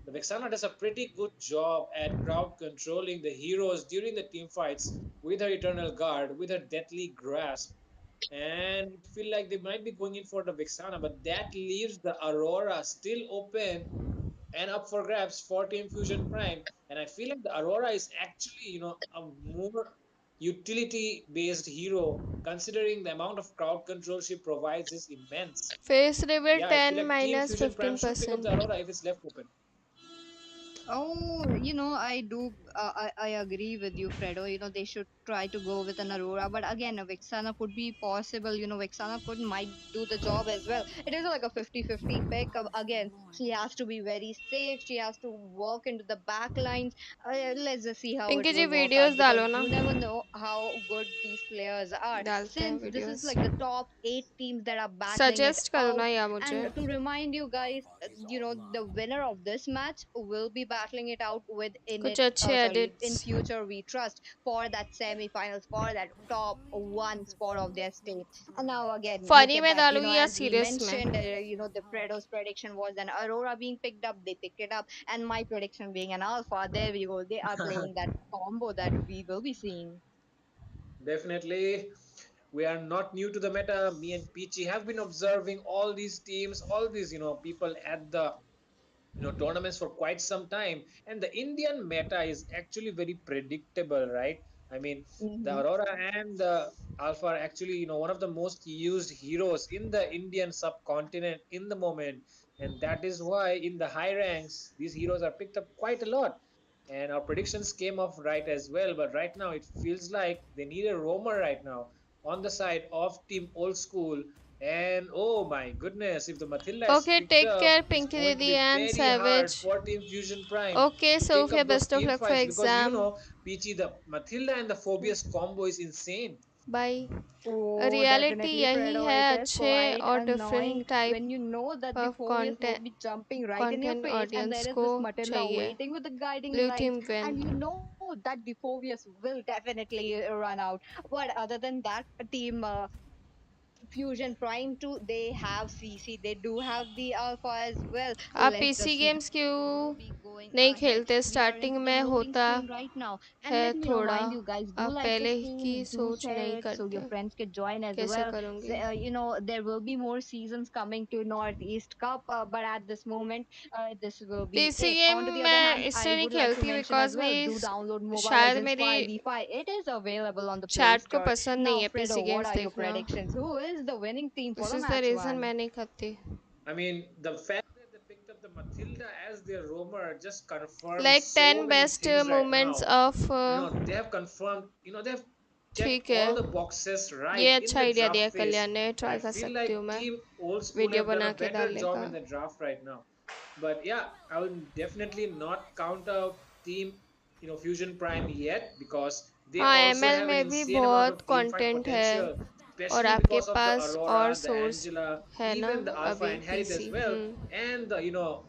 Speaker 7: The Vixana does a pretty good job at crowd controlling the heroes during the team fights with her Eternal Guard, with her Deathly Grasp. And I feel like they might be going in for the Vixana, but that leaves the Aurora still open and up for grabs for Team Fusion Prime. And I feel like the Aurora is actually, a more utility based hero, considering the amount of crowd control she provides is immense.
Speaker 1: Face reveal
Speaker 7: Yeah, I feel
Speaker 1: 10
Speaker 7: like Team
Speaker 1: minus
Speaker 7: Fusion Prime should pick up the
Speaker 1: 15%.
Speaker 7: Aurora if it's left open.
Speaker 6: Oh, I do. I agree with you, Fredo. They should try to go with an Aurora, but again, a Vixana could be possible. Vixana could might do the job as well. It is like a 50-50 pick. Again, she has to be very safe. She has to walk into the back lines. Let's just see how it
Speaker 1: Pinky ji
Speaker 6: will work
Speaker 1: videos
Speaker 6: out because
Speaker 1: डालो ना.
Speaker 6: you never know how good these players are.
Speaker 1: डालते हैं
Speaker 6: Since this is
Speaker 1: videos.
Speaker 6: like the top 8 teams that are battling it
Speaker 1: suggest करो
Speaker 6: out,
Speaker 1: ना या मुझे.
Speaker 6: and to remind you guys, the winner of this match will be battling it out with in
Speaker 1: कुछ
Speaker 6: it.
Speaker 1: अच्छे
Speaker 6: Sorry, in
Speaker 1: edits.
Speaker 6: future we trust for that semi-finals, for that top one spot of their state. And now again, look
Speaker 1: funny
Speaker 6: at
Speaker 1: में
Speaker 6: that.
Speaker 1: डालूंगी या
Speaker 6: As we
Speaker 1: serious
Speaker 6: mentioned,
Speaker 1: में.
Speaker 6: the Fredo's prediction was an Aurora being picked up. They picked it up, and my prediction being an Alpha. There we go. They are playing that combo that we will be seeing.
Speaker 7: Definitely, we are not new to the meta. Me and Peachy have been observing all these teams, all these, people at the tournaments for quite some time, and the Indian meta is actually very predictable, right? I mean, the
Speaker 6: Hmm.
Speaker 7: Aurora and the Alpha are actually, one of the most used heroes in the Indian subcontinent in the moment. And that is why in the high ranks, these heroes are picked up quite a lot. And our predictions came off right as well. But right now, it feels like they need a roamer right now on the side of Team Old School. And oh my goodness, if the Matilda is
Speaker 1: Okay,
Speaker 7: picked
Speaker 1: take care,
Speaker 7: up, it's
Speaker 1: Pinky
Speaker 7: going to
Speaker 1: Didi
Speaker 7: be
Speaker 1: and
Speaker 7: very hard
Speaker 1: Savage.
Speaker 7: for Team Fusion Prime
Speaker 1: Okay,
Speaker 7: to take
Speaker 1: Sophia,
Speaker 7: up those
Speaker 1: best of
Speaker 7: team
Speaker 1: luck for
Speaker 7: fights because
Speaker 1: exam.
Speaker 7: Peachy, the Matilda and the Phobia's combo is insane.
Speaker 1: Bye.
Speaker 6: Oh,
Speaker 1: reality
Speaker 6: definitely,
Speaker 1: यही
Speaker 6: Fredo.
Speaker 1: है
Speaker 6: It is
Speaker 1: अच्छे
Speaker 6: quite
Speaker 1: और
Speaker 6: annoying
Speaker 1: different type
Speaker 6: when you know that the
Speaker 1: of
Speaker 6: phobias will be jumping right in your
Speaker 1: content
Speaker 6: face, and there
Speaker 1: audience
Speaker 6: is
Speaker 1: को
Speaker 6: this Matilda
Speaker 1: चाहिए
Speaker 6: waiting with the guiding
Speaker 1: blue
Speaker 6: lights,
Speaker 1: team win
Speaker 6: and you know that the phobias will definitely run out. But other than that, team Fusion Prime 2, they have CC, they do have the Alpha as well.
Speaker 1: आप
Speaker 6: Let's
Speaker 1: PC
Speaker 6: just see
Speaker 1: games
Speaker 6: who will
Speaker 1: क्यों
Speaker 6: be going
Speaker 1: नहीं
Speaker 6: ahead.
Speaker 1: खेलते
Speaker 6: We are
Speaker 1: starting
Speaker 6: into the
Speaker 1: में
Speaker 6: loading
Speaker 1: होता
Speaker 6: screen right now. And
Speaker 1: है
Speaker 6: let me
Speaker 1: थोड़ा
Speaker 6: remind you guys, do
Speaker 1: आप
Speaker 6: like
Speaker 1: पहले
Speaker 6: this
Speaker 1: की
Speaker 6: stream, do
Speaker 1: सोच
Speaker 6: share
Speaker 1: नहीं
Speaker 6: it so your
Speaker 1: करते
Speaker 6: friends can join as
Speaker 1: कैसे
Speaker 6: well.
Speaker 1: करूँगी
Speaker 6: There will be more seasons coming to Northeast Cup, but at this moment, this will be
Speaker 1: PC
Speaker 6: it.
Speaker 1: Game
Speaker 6: On to the other
Speaker 1: मैं
Speaker 6: hand, I
Speaker 1: इसलिए नहीं
Speaker 6: would like to
Speaker 1: खेलती
Speaker 6: mention as
Speaker 1: because
Speaker 6: well,
Speaker 1: मेरी
Speaker 6: do download Mobile
Speaker 1: शायद
Speaker 6: Legends
Speaker 1: मेरी
Speaker 6: 5v5. It is available on the Play
Speaker 1: chat को
Speaker 6: Store.
Speaker 1: पसंद नहीं
Speaker 6: Now,
Speaker 1: है
Speaker 6: Fredo,
Speaker 1: PC
Speaker 6: what
Speaker 1: games
Speaker 6: are your
Speaker 1: देखना
Speaker 6: predictions? Who is the winning team for
Speaker 1: this
Speaker 6: the
Speaker 1: is the
Speaker 6: match
Speaker 1: reason
Speaker 6: one?
Speaker 1: मैं नहीं खाती
Speaker 7: I mean, the fact that they picked up the Matilda as their roamer just confirms
Speaker 1: like
Speaker 7: so
Speaker 1: 10
Speaker 7: many
Speaker 1: best
Speaker 7: things right
Speaker 1: moments
Speaker 7: now.
Speaker 1: Of
Speaker 7: They have confirmed, they have checked
Speaker 1: ठीक है
Speaker 7: all the boxes
Speaker 1: ये
Speaker 7: right in
Speaker 1: अच्छा
Speaker 7: the
Speaker 1: idea
Speaker 7: draft
Speaker 1: दिया
Speaker 7: phase.
Speaker 1: कल्याण ने
Speaker 7: I
Speaker 1: try कर
Speaker 7: feel
Speaker 1: सकती
Speaker 7: like
Speaker 1: हूँ मैं
Speaker 7: Team Old School
Speaker 1: video
Speaker 7: have done a
Speaker 1: बना के
Speaker 7: better
Speaker 1: डालने
Speaker 7: job
Speaker 1: का
Speaker 7: in the draft right now. But yeah, I will definitely not count out Team, Fusion Prime yet because they
Speaker 1: हाँ
Speaker 7: also
Speaker 1: ML
Speaker 7: have an
Speaker 1: में भी
Speaker 7: insane amount
Speaker 1: बहुत
Speaker 7: of team fight
Speaker 1: content है
Speaker 7: potential,
Speaker 1: और
Speaker 7: especially
Speaker 1: आपके
Speaker 7: because of the
Speaker 1: पास और
Speaker 7: Aurora, the
Speaker 1: source
Speaker 7: Angela,
Speaker 1: है ना
Speaker 7: even the Alpha
Speaker 1: अभी
Speaker 7: and Harriet as
Speaker 1: PC
Speaker 7: well, and the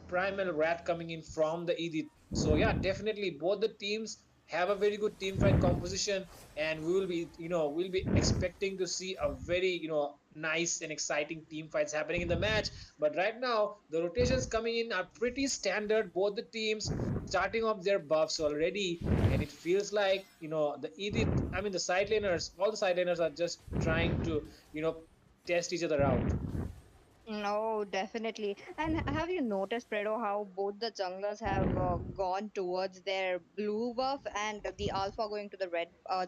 Speaker 7: Primal Wrath coming in from the Edith. So yeah, definitely both the teams have a very good team fight composition, and we will be we'll be expecting to see a very nice and exciting team fights happening in the match. But right now the rotations coming in are pretty standard, both the teams starting off their buffs already, and it feels like the Edith, I mean the side laners, all the side laners are just trying to test each other out.
Speaker 6: No, definitely. And have you noticed, Fredo, how both the junglers have gone towards their blue buff and the alpha going to the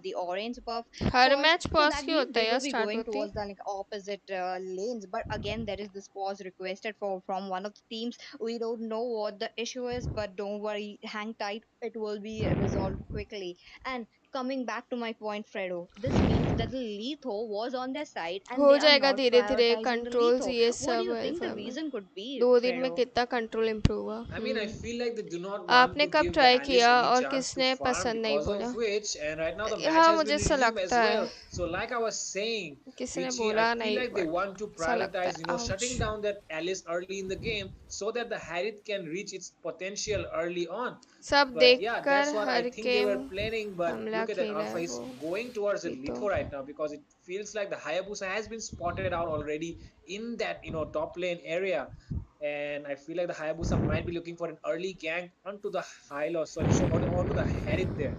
Speaker 6: the orange buff
Speaker 1: her
Speaker 6: first?
Speaker 1: Match
Speaker 6: So
Speaker 1: pause
Speaker 6: that
Speaker 1: की
Speaker 6: means
Speaker 1: होता
Speaker 6: they
Speaker 1: है या
Speaker 6: will be
Speaker 1: start
Speaker 6: going
Speaker 1: होती
Speaker 6: towards the like opposite lanes. But again, there is this pause requested from one of the teams. We don't know what the issue is, but don't worry, hang tight. It will be resolved quickly. And coming back to my point, Fredo, this means that the Letho was on their side and
Speaker 1: हो
Speaker 6: they are
Speaker 1: जाएगा
Speaker 6: not
Speaker 1: धीरे धीरे
Speaker 6: prioritizing the
Speaker 1: controls
Speaker 6: Letho.
Speaker 1: ये
Speaker 6: What do
Speaker 1: सब
Speaker 6: you think the
Speaker 1: alpha में
Speaker 6: reason could be,
Speaker 1: 2 दिन में
Speaker 6: Fredo?
Speaker 1: कितना कंट्रोल इम्प्रूव हुआ
Speaker 7: I mean, I feel like they do not want
Speaker 1: आपने
Speaker 7: to
Speaker 1: कब
Speaker 7: give the
Speaker 1: ट्राई
Speaker 7: Alice
Speaker 1: किया
Speaker 7: any
Speaker 1: और
Speaker 7: chance to
Speaker 1: किसने
Speaker 7: farm,
Speaker 1: पसंद नहीं
Speaker 7: because of
Speaker 1: बोला
Speaker 7: which, and right now the match
Speaker 1: हाँ
Speaker 7: has
Speaker 1: मुझे
Speaker 7: been
Speaker 1: ऐसा
Speaker 7: resumed as
Speaker 1: लगता है
Speaker 7: well. So, like I was saying,
Speaker 1: किसी ने
Speaker 7: Peachy, I
Speaker 1: बोला
Speaker 7: feel
Speaker 1: नहीं
Speaker 7: like they
Speaker 1: but
Speaker 7: want to
Speaker 1: ऐसा लगता है
Speaker 7: prioritize, shutting
Speaker 1: ouch
Speaker 7: down that Alice early in the game so that the Harriet can reach its potential early on.
Speaker 1: सब
Speaker 7: But yeah,
Speaker 1: देखकर
Speaker 7: that's what I
Speaker 1: her
Speaker 7: think they
Speaker 1: game
Speaker 7: were planning. But
Speaker 1: हमला
Speaker 7: look at that,
Speaker 1: खेला
Speaker 7: Alpha
Speaker 1: है
Speaker 7: is
Speaker 1: वो
Speaker 7: going towards the
Speaker 1: भी तो
Speaker 7: Litho right now because it feels like the Hayabusa has been spotted out already in that top lane area, and I feel like the Hayabusa might be looking for an early gank onto the Hylo, sorry, so onto the Harriet there.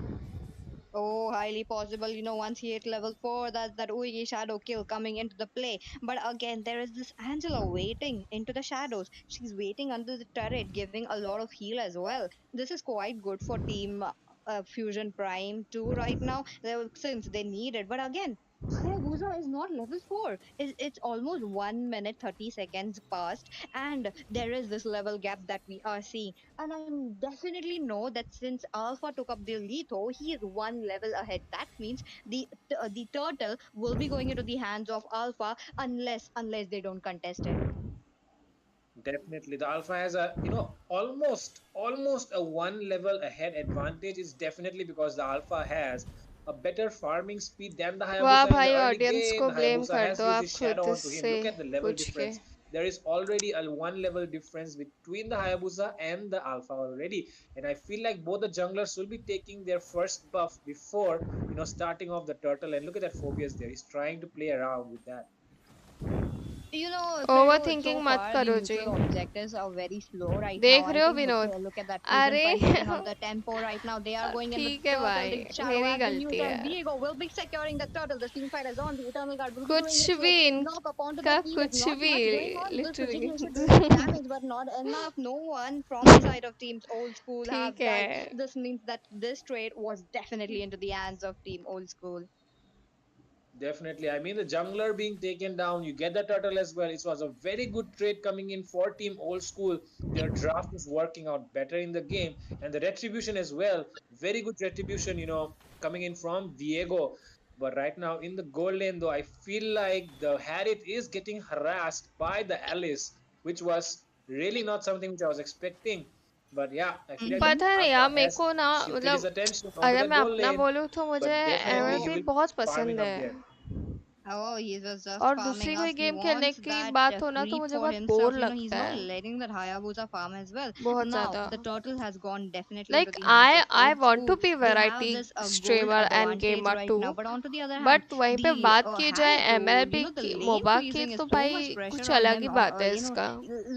Speaker 6: Oh, highly possible. Once he hit level 4, that's that Uigi shadow kill coming into the play. But again, there is this Angela waiting into the shadows. She's waiting under the turret, giving a lot of heal as well. This is quite good for Team Fusion Prime too right now, since they need it. But again, Hayabusa is not level 4. It's almost 1 minute 30 seconds past, and there is this level gap that we are seeing. And I definitely know that since Alpha took up the Letho, he is one level ahead. That means the turtle will be going into the hands of Alpha unless they don't contest it.
Speaker 7: Definitely, the Alpha has a almost a one level ahead advantage. Is definitely because the Alpha has a better farming speed than the
Speaker 1: वाह
Speaker 7: Hayabusa in the
Speaker 1: भाई
Speaker 7: early
Speaker 1: audience
Speaker 7: game.
Speaker 1: को
Speaker 7: The
Speaker 1: blame
Speaker 7: Hayabusa
Speaker 1: कर
Speaker 7: has
Speaker 1: दो
Speaker 7: used
Speaker 1: आप
Speaker 7: his shadow
Speaker 1: खुद
Speaker 7: onto him.
Speaker 1: से
Speaker 7: Look at the level
Speaker 1: पूछ के
Speaker 7: difference. There is already a one level difference between the Hayabusa and the Alpha already, and I feel like both the junglers will be taking their first buff before starting off the turtle. And look at that Phobias there. He's trying to play around with that.
Speaker 6: You know,
Speaker 1: over
Speaker 6: Feroz, so
Speaker 1: thinking मत
Speaker 6: far the
Speaker 1: करो जी।
Speaker 6: neutral objectives are very slow right now.
Speaker 1: देख
Speaker 6: I
Speaker 1: रहे हो
Speaker 6: think
Speaker 1: Vinod?
Speaker 6: look at that prison
Speaker 1: अरे
Speaker 6: fight, looking at the tempo right now. They are going in with
Speaker 1: ठीक है
Speaker 6: Turtle,
Speaker 1: भाई,
Speaker 6: the Shadow
Speaker 1: मेरी
Speaker 6: has been
Speaker 1: गलती
Speaker 6: used, and
Speaker 1: है।
Speaker 6: Diego will be securing the Turtle. The team fight is on. The Eternal Guard will be doing
Speaker 1: कुछ
Speaker 6: its
Speaker 1: भी
Speaker 6: like knock up onto the
Speaker 1: इनका
Speaker 6: team. Is
Speaker 1: कुछ
Speaker 6: not
Speaker 1: भी,
Speaker 6: much going on. This
Speaker 1: literally.
Speaker 6: precision should do some damage, but not enough. No one from the side of teams Old School
Speaker 1: ठीक
Speaker 6: have died.
Speaker 1: है।
Speaker 6: This means that this trade was definitely into the hands of Team Old School.
Speaker 7: Definitely. I mean, the jungler being taken down, you get the turtle as well. It was a very good trade coming in for Team Old School. Their draft is working out better in the game, and the retribution as well. Very good retribution, coming in from Diego. But right now in the gold lane, though, I feel like the Harith is getting harassed by the Alice, which was really not something which I was expecting. But yeah, I feel like the
Speaker 1: पता नहीं यार,
Speaker 7: Alpha
Speaker 1: मेरे
Speaker 7: has
Speaker 1: को ना
Speaker 7: shifted his
Speaker 1: मतलब
Speaker 7: attention onto
Speaker 1: अगर
Speaker 7: the
Speaker 1: मैं
Speaker 7: gold
Speaker 1: अपना
Speaker 7: lane,
Speaker 1: बोलूँ तो मुझे
Speaker 7: but definitely he
Speaker 1: MLB
Speaker 7: will
Speaker 1: बहुत
Speaker 7: farming
Speaker 1: पसंद
Speaker 7: up
Speaker 1: है।
Speaker 7: there.
Speaker 6: Oh, he was just
Speaker 1: और
Speaker 6: farming
Speaker 1: दूसरी कोई
Speaker 6: up. He
Speaker 1: गेम खेलने
Speaker 6: wants
Speaker 1: की
Speaker 6: that
Speaker 1: बात हो ना तो
Speaker 6: creep
Speaker 1: मुझे
Speaker 6: for
Speaker 1: बहुत बोर
Speaker 6: himself. He's
Speaker 1: लगता
Speaker 6: not
Speaker 1: है,
Speaker 6: letting that Hayabusa farm as well.
Speaker 1: बहुत
Speaker 6: Now,
Speaker 1: ज़्यादा।
Speaker 6: the turtle has gone definitely into
Speaker 1: Like
Speaker 6: the hands
Speaker 1: I
Speaker 6: of
Speaker 1: I
Speaker 6: old
Speaker 1: want to
Speaker 6: school.
Speaker 1: be
Speaker 6: They have
Speaker 1: variety
Speaker 6: this gold
Speaker 1: streamer and
Speaker 6: advantage
Speaker 1: gamer
Speaker 6: right
Speaker 1: too,
Speaker 6: now. But on to the other hand,
Speaker 1: but वहीं पे
Speaker 6: the
Speaker 1: बात की जाए
Speaker 6: Harith,
Speaker 1: MLB
Speaker 6: the
Speaker 1: की,
Speaker 6: lane
Speaker 1: मोबा की,
Speaker 6: freezing is
Speaker 1: तो
Speaker 6: too
Speaker 1: भाई
Speaker 6: much pressure
Speaker 1: कुछ
Speaker 6: on
Speaker 1: अलग
Speaker 6: him.
Speaker 1: ही बात है इसका।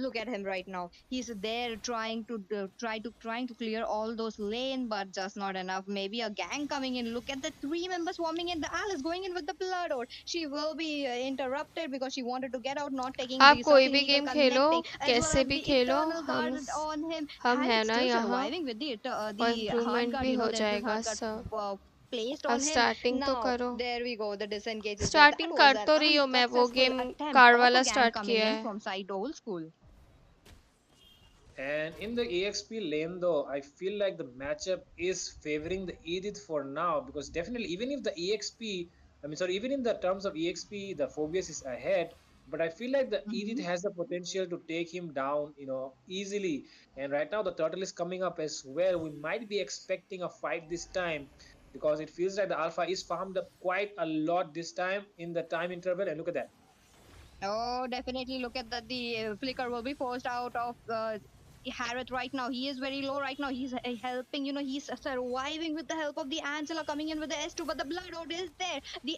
Speaker 6: Look at him right now. He's there trying to clear all those lane, but just not enough. Maybe a gang coming in. Look at the three members swarming in. The Alice going in with the blood or she will be interrupted because she wanted to get out, not taking
Speaker 1: आप
Speaker 6: the
Speaker 1: कोई
Speaker 6: sucking
Speaker 1: भी
Speaker 6: needle,
Speaker 1: game खेलो,
Speaker 6: connecting, as well
Speaker 1: कैसे
Speaker 6: as
Speaker 1: भी
Speaker 6: the
Speaker 1: Khelo,
Speaker 6: eternal guard on him.
Speaker 1: हम
Speaker 6: Harry
Speaker 1: है ना
Speaker 6: still
Speaker 1: यहाँ,
Speaker 6: surviving with
Speaker 1: और
Speaker 6: the hard
Speaker 1: इम्प्रूवमेंट
Speaker 6: guard.
Speaker 1: भी हो
Speaker 6: There's this
Speaker 1: जाएगा
Speaker 6: hard guard
Speaker 1: सब।
Speaker 6: placed
Speaker 1: अब
Speaker 6: on him.
Speaker 1: स्टार्टिंग तो
Speaker 6: Now
Speaker 1: करो।
Speaker 6: there we go. The disengage is there. That
Speaker 1: starting
Speaker 6: was
Speaker 1: कर
Speaker 6: an
Speaker 1: तो रही हूँ मैं, वो
Speaker 6: unsuccessful
Speaker 1: game
Speaker 6: attempt
Speaker 1: card
Speaker 6: of a
Speaker 1: वाला
Speaker 6: gang
Speaker 1: स्टार्ट
Speaker 6: coming
Speaker 1: किया
Speaker 6: in
Speaker 1: है।
Speaker 6: from side old school.
Speaker 7: And in the EXP lane, though, I feel like the matchup is favoring the Edith for now because definitely, even if the EXP, I mean, sorry, even in the terms of EXP, the Phobius is ahead, but I feel like the Edith
Speaker 2: Mhm.
Speaker 7: has the potential to take him down, easily. And right now, the turtle is coming up as well. We might be expecting a fight this time because it feels like the Alpha is farmed up quite a lot this time in the time interval. And look at that.
Speaker 6: Oh, definitely. Look at that. The flicker will be forced out of Harriet right now. He is very low right now. He's helping, he's surviving with the help of the Angela coming in with the S2, but the blood order is there. The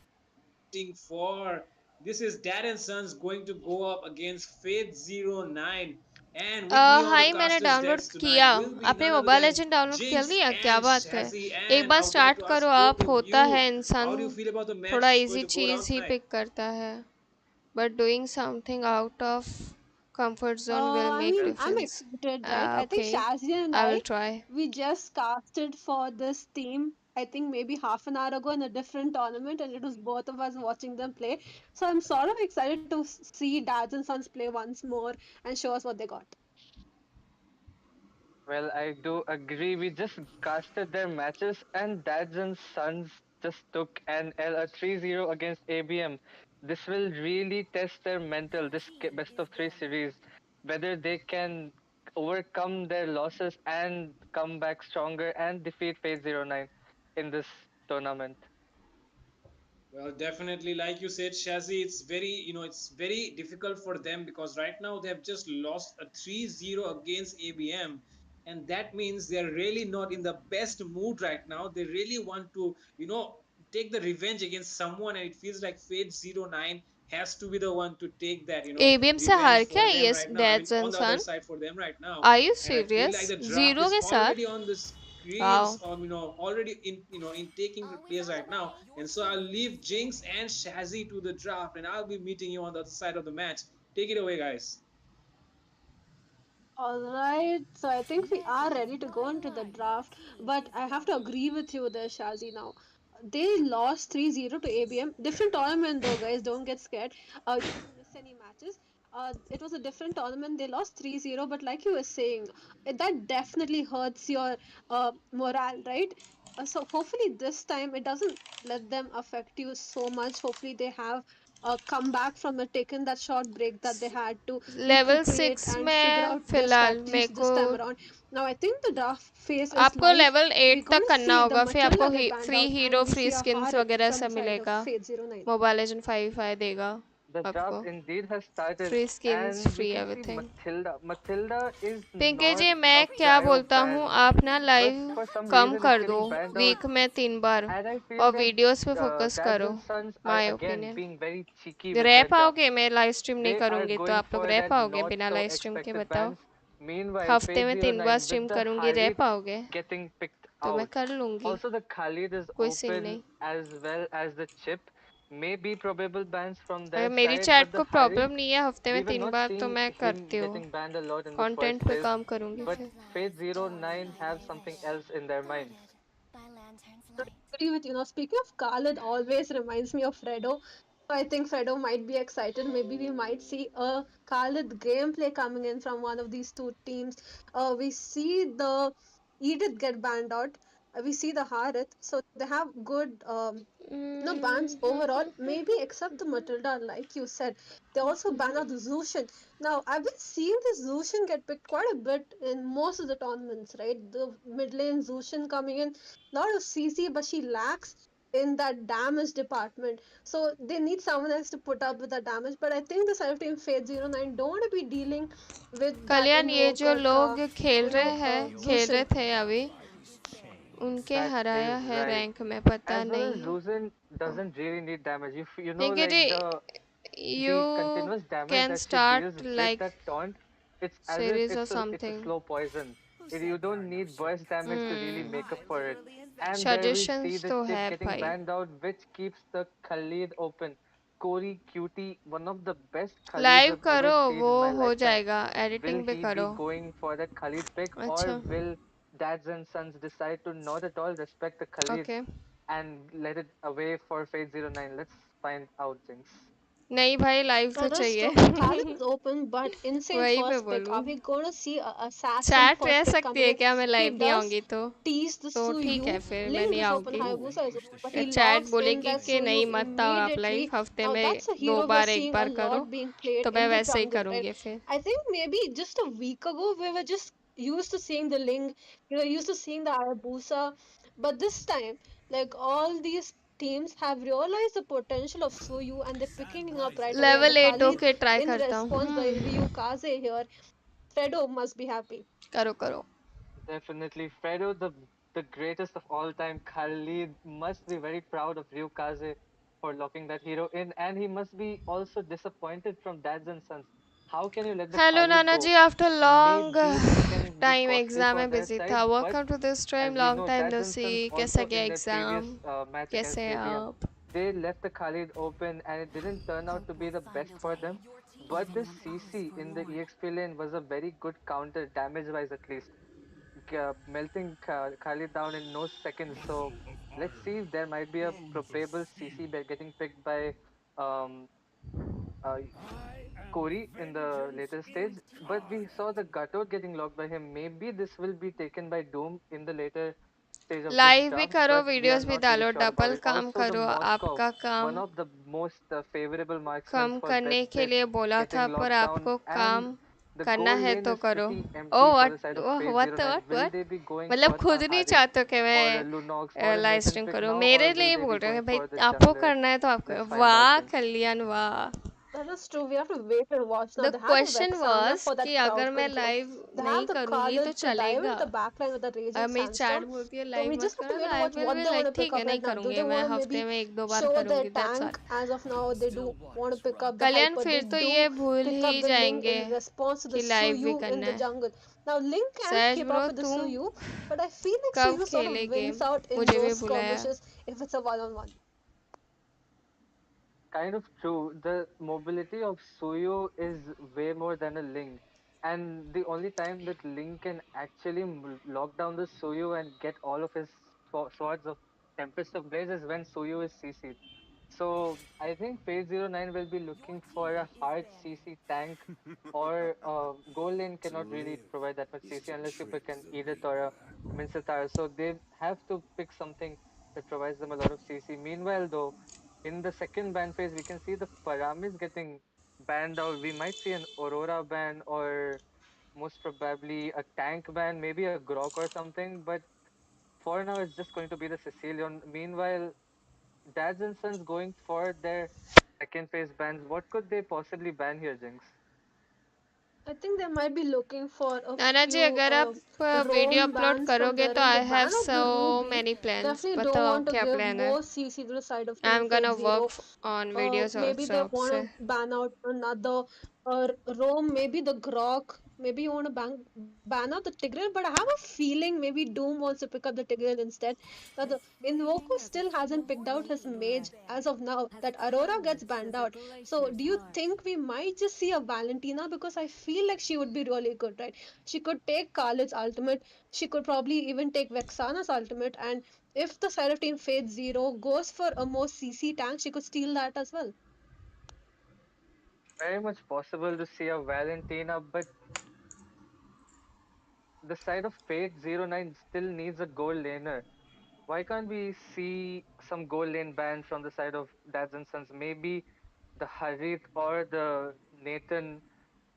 Speaker 7: Waiting for this is Dad and Sons going to go up against Faith09. And with me on the
Speaker 1: high, मैंने
Speaker 7: casters
Speaker 1: download
Speaker 7: decks
Speaker 1: किया।
Speaker 7: tonight will be
Speaker 1: आपने
Speaker 7: none other
Speaker 1: mobile
Speaker 7: than
Speaker 1: legend download कर
Speaker 7: Jinx
Speaker 1: लिया? क्या
Speaker 7: and
Speaker 1: बात है।
Speaker 7: Shazzy.
Speaker 1: एक
Speaker 7: And
Speaker 1: bar
Speaker 7: I would like
Speaker 1: start
Speaker 7: to
Speaker 1: करो
Speaker 7: ask both
Speaker 1: आप,
Speaker 7: of
Speaker 1: होता
Speaker 7: you,
Speaker 1: है इंसान
Speaker 7: how do you feel about the
Speaker 1: थोड़ा
Speaker 7: match going
Speaker 1: easy
Speaker 7: to go down
Speaker 1: चीज़ ही
Speaker 7: tonight?
Speaker 1: पिक करता है, but doing something out of comfort zone will
Speaker 10: I
Speaker 1: make
Speaker 10: mean, I'm
Speaker 1: difference.
Speaker 10: excited, right? I think
Speaker 1: Okay,
Speaker 10: Shazia and
Speaker 1: I will
Speaker 10: I,
Speaker 1: try.
Speaker 10: we just casted for this team, I think maybe half an hour ago in a different tournament, and it was both of us watching them play. So I'm sort of excited to see Dads and Sons play once more and show us what they got.
Speaker 11: Well, I do agree. We just casted their matches, and Dads and Sons just took an L, a 3-0 against ABM. This will really test their mental, this best of three series, whether they can overcome their losses and come back stronger and defeat Fate09 in this tournament.
Speaker 7: Well, definitely, like you said, Shazi, it's very difficult for them because right now they have just lost a 3-0 against ABM. And that means they're really not in the best mood right now. They really want to, take the revenge against someone. And it feels like Fate09 has to be the one to take that,
Speaker 1: ABM से
Speaker 7: revenge
Speaker 1: हार
Speaker 7: for
Speaker 1: क्या
Speaker 7: them
Speaker 1: ये
Speaker 7: right now. I mean,
Speaker 1: Dads
Speaker 7: on
Speaker 1: and
Speaker 7: the other
Speaker 1: Son?
Speaker 7: side for them right now.
Speaker 1: Are you
Speaker 7: And I feel like
Speaker 1: serious?
Speaker 7: the draft
Speaker 1: zero
Speaker 7: is
Speaker 1: के साथ?
Speaker 7: already on the screens,
Speaker 1: Wow.
Speaker 7: already in taking place right now. And so I'll leave Jinx and Shazzy to the draft, and I'll be meeting you on the other side of the match. Take it away, guys.
Speaker 10: All right, so I think we are ready to go into the draft, but I have to agree with you there, Shazi. Now, they lost 3-0 to ABM. Different tournament though, guys, don't get scared. You didn't miss any matches. It was a different tournament. They lost 3-0, but like you were saying, that definitely hurts your morale, right? So hopefully this time it doesn't let them affect you so much. Hopefully they have come back from the taken that short break that they had to
Speaker 1: level
Speaker 10: recuperate
Speaker 1: 6
Speaker 10: and figure
Speaker 1: में
Speaker 10: out their
Speaker 1: फिलहाल
Speaker 10: strategies
Speaker 1: मेरे
Speaker 10: this
Speaker 1: को
Speaker 10: time around. Now I think the draft phase is
Speaker 1: आपको
Speaker 10: live.
Speaker 1: Level
Speaker 10: We're
Speaker 1: 8 तक
Speaker 10: gonna
Speaker 1: करना
Speaker 10: see the
Speaker 1: होगा, फिर आपको
Speaker 10: Matilda get banned
Speaker 1: free
Speaker 10: out, and
Speaker 1: hero
Speaker 10: we
Speaker 1: free
Speaker 10: see a
Speaker 1: skins
Speaker 10: Harith
Speaker 1: वगैरह
Speaker 10: from
Speaker 1: सब
Speaker 10: the side of
Speaker 1: मिलेगा।
Speaker 10: Fate 09.
Speaker 1: Mobile Legend 5 देगा।
Speaker 11: the draft
Speaker 1: आपको
Speaker 11: indeed has started,
Speaker 1: free skins
Speaker 11: and we
Speaker 1: free
Speaker 11: can see
Speaker 1: everything.
Speaker 11: Matilda. Matilda is
Speaker 1: Pinky
Speaker 11: not
Speaker 1: ji
Speaker 11: a
Speaker 1: मैं क्या
Speaker 11: prio
Speaker 1: बोलता हूँ,
Speaker 11: ban,
Speaker 1: आप ना
Speaker 11: but
Speaker 1: live
Speaker 11: for some
Speaker 1: come
Speaker 11: reason it's
Speaker 1: कर दो
Speaker 11: getting banned out.
Speaker 1: वीक में 3 बार,
Speaker 11: And I feel
Speaker 1: और
Speaker 11: that
Speaker 1: वीडियोस पे फोकस
Speaker 11: Dads
Speaker 1: करो।
Speaker 11: and Sons are
Speaker 1: my
Speaker 11: again
Speaker 1: opinion.
Speaker 11: being very cheeky with
Speaker 1: रह
Speaker 11: their
Speaker 1: पाओगे?
Speaker 11: drafts.
Speaker 1: मैं लाइव स्ट्रीम नहीं
Speaker 11: They are
Speaker 1: करूँगी तो
Speaker 11: going
Speaker 1: आप लोग
Speaker 11: for
Speaker 1: रह
Speaker 11: that
Speaker 1: पाओगे
Speaker 11: not
Speaker 1: बिना
Speaker 11: so
Speaker 1: लाइव स्ट्रीम के?
Speaker 11: expected
Speaker 1: बताओ।
Speaker 11: bans. Meanwhile,
Speaker 1: हफ्ते
Speaker 11: Fate
Speaker 1: में
Speaker 11: Zero
Speaker 1: 3 bar
Speaker 11: Nine
Speaker 1: stream
Speaker 11: with the
Speaker 1: करूँगी, रह
Speaker 11: Harit
Speaker 1: पाओगे?
Speaker 11: getting picked
Speaker 1: तो मैं
Speaker 11: out.
Speaker 1: कर लूँगी,
Speaker 11: Also, the Khalid is
Speaker 1: कोई सीन
Speaker 11: open
Speaker 1: नहीं।
Speaker 11: as well as the Chip. Maybe probable bans from
Speaker 1: अगर
Speaker 11: their
Speaker 1: मेरी
Speaker 11: side, but
Speaker 1: चैट
Speaker 11: the
Speaker 1: को
Speaker 11: Harit,
Speaker 1: प्रॉब्लम नहीं है हफ्ते
Speaker 11: we
Speaker 1: में
Speaker 11: were
Speaker 1: तीन
Speaker 11: not
Speaker 1: बार तो
Speaker 11: seeing
Speaker 1: मैं
Speaker 11: him
Speaker 1: करती हूँ,
Speaker 11: getting banned a lot in the
Speaker 1: content
Speaker 11: first
Speaker 1: पे
Speaker 11: phase.
Speaker 1: काम करूँगी
Speaker 11: But
Speaker 1: फिर।
Speaker 11: Fate Zero Nine have something else in their mind.
Speaker 10: Agree with you. Now, speaking of Khalid, always reminds me of Fredo. So I think Fredo might be excited. Maybe we might see a Khalid gameplay coming in from one of these two teams. We see the Edith get banned out. We see the Harith. So they have good bans overall, maybe except the Matilda, like you said. They also ban out the Zushin. Now, I've been seeing this Zushin get picked quite a bit in most of the tournaments, right? The mid lane Zushin coming in, lot of CC, but she lacks in that damage department. So they need someone else to put up with the damage. But I think the side of team Fate 09 don't want to be dealing with that
Speaker 1: कल्याण, ये जो
Speaker 10: invoker,
Speaker 1: लोग खेल रहे हैं, खेल रहे
Speaker 10: Zushin.
Speaker 1: थे अभी, उनके
Speaker 11: That
Speaker 1: हराया
Speaker 11: is
Speaker 1: है
Speaker 11: right.
Speaker 1: रैंक में, पता
Speaker 11: As well as
Speaker 1: नहीं।
Speaker 11: Zuzen doesn't really need damage. If you know,
Speaker 1: Pinky ji,
Speaker 11: like the
Speaker 1: you
Speaker 11: continuous damage
Speaker 1: can
Speaker 11: that she deals
Speaker 1: start
Speaker 11: with
Speaker 1: like
Speaker 11: that taunt, it's as if
Speaker 1: series or
Speaker 11: it's a
Speaker 1: something.
Speaker 11: slow poison. You don't need burst damage to really make up for it. And there we see
Speaker 1: suggestions
Speaker 11: the
Speaker 1: तो
Speaker 11: chip
Speaker 1: है
Speaker 11: getting
Speaker 1: भाई।
Speaker 11: banned out, which keeps the Khalid open. Corey Cutie, one of the best Khalids
Speaker 1: live
Speaker 11: I've ever
Speaker 1: करो,
Speaker 11: seen
Speaker 1: वो
Speaker 11: in my
Speaker 1: हो
Speaker 11: lifetime.
Speaker 1: जाएगा,
Speaker 11: Will
Speaker 1: editing भी
Speaker 11: he be
Speaker 1: करो।
Speaker 11: going for that Khalid pick, or
Speaker 1: अच्छा,
Speaker 11: will Dads and Sons decide to not at all respect the Khalid
Speaker 1: okay.
Speaker 11: and let it away for Fate Zero Nine? Let's find out, Jinx.
Speaker 1: नहीं भाई, live तो
Speaker 10: That is
Speaker 1: चाहिए।
Speaker 10: true. Khaled is open, but insane
Speaker 1: वही पे
Speaker 10: first pick.
Speaker 1: बोलूँ।
Speaker 10: Are we going to see a assassin
Speaker 1: chat रह
Speaker 10: first pick
Speaker 1: सकती
Speaker 10: coming
Speaker 1: है
Speaker 10: in?
Speaker 1: क्या? मैं
Speaker 10: He
Speaker 1: लाइव नहीं
Speaker 10: does
Speaker 1: आऊंगी
Speaker 10: tease the
Speaker 1: तो ठीक है,
Speaker 10: Suyu.
Speaker 1: फिर मैं
Speaker 10: Link
Speaker 1: नहीं
Speaker 10: is open,
Speaker 1: आऊंगी।
Speaker 10: Hayabusa is open, but
Speaker 1: या
Speaker 10: he
Speaker 1: चैट
Speaker 10: logs in
Speaker 1: बोलेगी
Speaker 10: that
Speaker 1: कि नहीं
Speaker 10: Suyu
Speaker 1: मत आओ आप लाइव,
Speaker 10: immediately.
Speaker 1: हफ्ते
Speaker 10: Now
Speaker 1: में
Speaker 10: that's a
Speaker 1: दो
Speaker 10: hero we're
Speaker 1: बार एक
Speaker 10: seeing a
Speaker 1: बार करो,
Speaker 10: lot being played
Speaker 1: तो मैं
Speaker 10: in the
Speaker 1: वैसे ही
Speaker 10: jungle, right?
Speaker 1: करूंगी फिर।
Speaker 10: I think maybe just a week ago we were just used to seeing the Link, we were used to seeing the Hayabusa, but this time, like all these teams have realized the potential of Suyu and they're picking him up right away. And the
Speaker 1: level 8
Speaker 10: Khalid
Speaker 1: okay, try
Speaker 10: in
Speaker 1: करता हूँ।
Speaker 10: response by Ryukaze here, Fredo must be happy.
Speaker 1: करो करो।
Speaker 11: Definitely, Fredo, the greatest of all time, Khalid must be very proud of Ryukaze for locking that hero in, and he must be also disappointed from Dads and Sons. How can you let the
Speaker 1: hello
Speaker 11: Khalid
Speaker 1: नाना जी,
Speaker 11: go?
Speaker 1: After long
Speaker 11: Maybe this can be
Speaker 1: time
Speaker 11: costly
Speaker 1: exam
Speaker 11: for
Speaker 1: में
Speaker 11: their
Speaker 1: busy
Speaker 11: side,
Speaker 1: था।
Speaker 11: but
Speaker 1: welcome to this stream,
Speaker 11: as we
Speaker 1: long
Speaker 11: know,
Speaker 1: time
Speaker 11: Dads
Speaker 1: no
Speaker 11: and
Speaker 1: see.
Speaker 11: Sons
Speaker 1: कैसा
Speaker 11: also
Speaker 1: गया
Speaker 11: in their previous
Speaker 1: exam?
Speaker 11: match
Speaker 1: कैसे
Speaker 11: against
Speaker 1: हैं
Speaker 11: ABM,
Speaker 1: आप?
Speaker 11: they left the Khalid open, and it didn't turn out to be the best for them. But this CC in the EXP lane was a very good counter, damage-wise at least, melting Khalid down in no seconds. So let's see if there might be a probable CC getting picked by um, uh, Corey in the later stage. But we saw the Gatot getting locked by him. Maybe this will be taken by Doom in the later stage of this
Speaker 1: live भी
Speaker 11: draft,
Speaker 1: करो,
Speaker 11: but we are
Speaker 1: videos भी
Speaker 11: not really
Speaker 1: डालो,
Speaker 11: sure about
Speaker 1: double
Speaker 11: it.
Speaker 1: काम
Speaker 11: Also, the
Speaker 1: करो।
Speaker 11: Moskov,
Speaker 1: आपका
Speaker 11: one
Speaker 1: काम
Speaker 11: of the most favorable marksmen
Speaker 1: come
Speaker 11: for
Speaker 1: करने
Speaker 11: best
Speaker 1: के
Speaker 11: set,
Speaker 1: लिए बोला था,
Speaker 11: getting
Speaker 1: पर
Speaker 11: locked down,
Speaker 1: आपको
Speaker 11: and
Speaker 1: काम
Speaker 11: the
Speaker 1: करना
Speaker 11: gold
Speaker 1: है
Speaker 11: lane
Speaker 1: तो
Speaker 11: is
Speaker 1: करो।
Speaker 11: pretty
Speaker 1: oh
Speaker 11: empty for the
Speaker 1: what,
Speaker 11: side of Phase
Speaker 1: what
Speaker 11: Zero Nine.
Speaker 1: What
Speaker 11: Will
Speaker 1: what,
Speaker 11: they be going
Speaker 1: मतलब
Speaker 11: for a
Speaker 1: खुद नहीं
Speaker 11: Harit
Speaker 1: चाहते कि
Speaker 11: or a
Speaker 1: मैं
Speaker 11: Lunox or a
Speaker 1: live
Speaker 11: Nathan
Speaker 1: stream
Speaker 11: pick
Speaker 1: करूँ?
Speaker 11: now,
Speaker 1: मेरे
Speaker 11: or will
Speaker 1: लिए
Speaker 11: they be
Speaker 1: बोल रहे
Speaker 11: going
Speaker 1: हैं भाई,
Speaker 11: for the
Speaker 1: आपको
Speaker 11: jungler?
Speaker 1: करना है तो
Speaker 11: Let's
Speaker 1: आपको।
Speaker 11: find out,
Speaker 1: वाह
Speaker 11: Jinx.
Speaker 1: कल्याण, वाह।
Speaker 10: That is true. We have to wait and watch now.
Speaker 1: The
Speaker 10: They have a
Speaker 1: question
Speaker 10: Vexana
Speaker 1: was
Speaker 10: for
Speaker 1: कि
Speaker 10: that
Speaker 1: अगर
Speaker 10: crowd
Speaker 1: मैं
Speaker 10: control.
Speaker 1: लाइव
Speaker 10: They
Speaker 1: नहीं
Speaker 10: have the
Speaker 1: करूँगी तो
Speaker 10: Khalid to dive into
Speaker 1: चलेगा?
Speaker 10: the backline with that Raging
Speaker 1: मेरी chat
Speaker 10: Sandstorm.
Speaker 1: बोलती है
Speaker 10: So
Speaker 1: लाइव
Speaker 10: we
Speaker 1: मत
Speaker 10: just have
Speaker 1: करो,
Speaker 10: to wait and
Speaker 1: live
Speaker 10: watch
Speaker 1: will
Speaker 10: what
Speaker 1: be
Speaker 10: they want
Speaker 1: like
Speaker 10: to pick
Speaker 1: ठीक है
Speaker 10: up
Speaker 1: नहीं
Speaker 10: right now. Do
Speaker 1: करूँगी,
Speaker 10: they
Speaker 1: मैं
Speaker 10: want to
Speaker 1: हफ्ते
Speaker 10: maybe
Speaker 1: में एक दो बार
Speaker 10: show their
Speaker 1: करूँगी, that's all.
Speaker 10: tank as of now? They do want to pick up the
Speaker 1: Kalyan,
Speaker 10: hyper.
Speaker 1: फिर
Speaker 10: They
Speaker 1: तो
Speaker 10: do
Speaker 1: ये भूल
Speaker 10: pick up
Speaker 1: he
Speaker 10: the Ling
Speaker 1: जाएंगे
Speaker 10: in response to the
Speaker 1: कि लाइव भी
Speaker 10: Suyu in
Speaker 1: करना
Speaker 10: the
Speaker 1: है।
Speaker 10: jungle. Now Ling can
Speaker 1: सहज
Speaker 10: keep up
Speaker 1: bro,
Speaker 10: with the
Speaker 1: तू
Speaker 10: Suyu, but I feel like
Speaker 1: कब
Speaker 10: Suyu sort of
Speaker 1: खेले
Speaker 10: wins
Speaker 1: गेम?
Speaker 10: out in
Speaker 1: मुझे भी
Speaker 10: those
Speaker 1: बुलाया।
Speaker 10: skirmishes if it's a one-on-one.
Speaker 11: Kind of true. The mobility of Suyo is way more than a Link. And the only time that Link can actually lock down the Suyo and get all of his swords of Tempest of Blaze is when Suyo is CC'd. So I think Phase Zero Nine will be looking for a hard CC tank, or gold lane cannot really provide that much CC unless you pick an Edith or a Mincetar. So they have to pick something that provides them a lot of CC. Meanwhile, though, in the second ban phase, we can see the Paramis getting banned out. We might see an Aurora ban, or most probably a tank ban, maybe a Grok or something. But for now, it's just going to be the Sicilian. Meanwhile, Dads and Sons going for their second phase bans. What could they possibly ban here, Jinx?
Speaker 10: I think they might be looking for a
Speaker 1: Nana ji
Speaker 10: few
Speaker 1: अगर आप video
Speaker 10: roam
Speaker 1: upload
Speaker 10: bans from
Speaker 1: करोगे
Speaker 10: their
Speaker 1: तो
Speaker 10: end. The
Speaker 1: I have
Speaker 10: ban of
Speaker 1: so
Speaker 10: the Ruby
Speaker 1: many plans.
Speaker 10: definitely don't
Speaker 1: बताओ
Speaker 10: want to
Speaker 1: क्या
Speaker 10: give
Speaker 1: plan है?
Speaker 10: more CC to the side of Team
Speaker 1: I'm
Speaker 10: Fate
Speaker 1: gonna
Speaker 10: Zero.
Speaker 1: work on videos
Speaker 10: Maybe
Speaker 1: also
Speaker 10: they
Speaker 1: अब
Speaker 10: want
Speaker 1: से.
Speaker 10: to ban out another roam, maybe the Grok. Maybe you want to ban out the Tigreal, but I have a feeling maybe Doom wants to pick up the Tigreal instead. That the Invoker still hasn't picked out his mage as of now. That Aurora gets banned out. So do you think we might just see a Valentina? Because I feel like she would be really good, right? She could take Khaled's ultimate. She could probably even take Vexana's ultimate. And if the side of Team Fate Zero goes for a more CC tank, she could steal that as well.
Speaker 11: Very much possible to see a Valentina, but the side of Fate 09 still needs a gold laner. Why can't we see some gold lane bans from the side of Dads and Sons? Maybe the Harit or the Nathan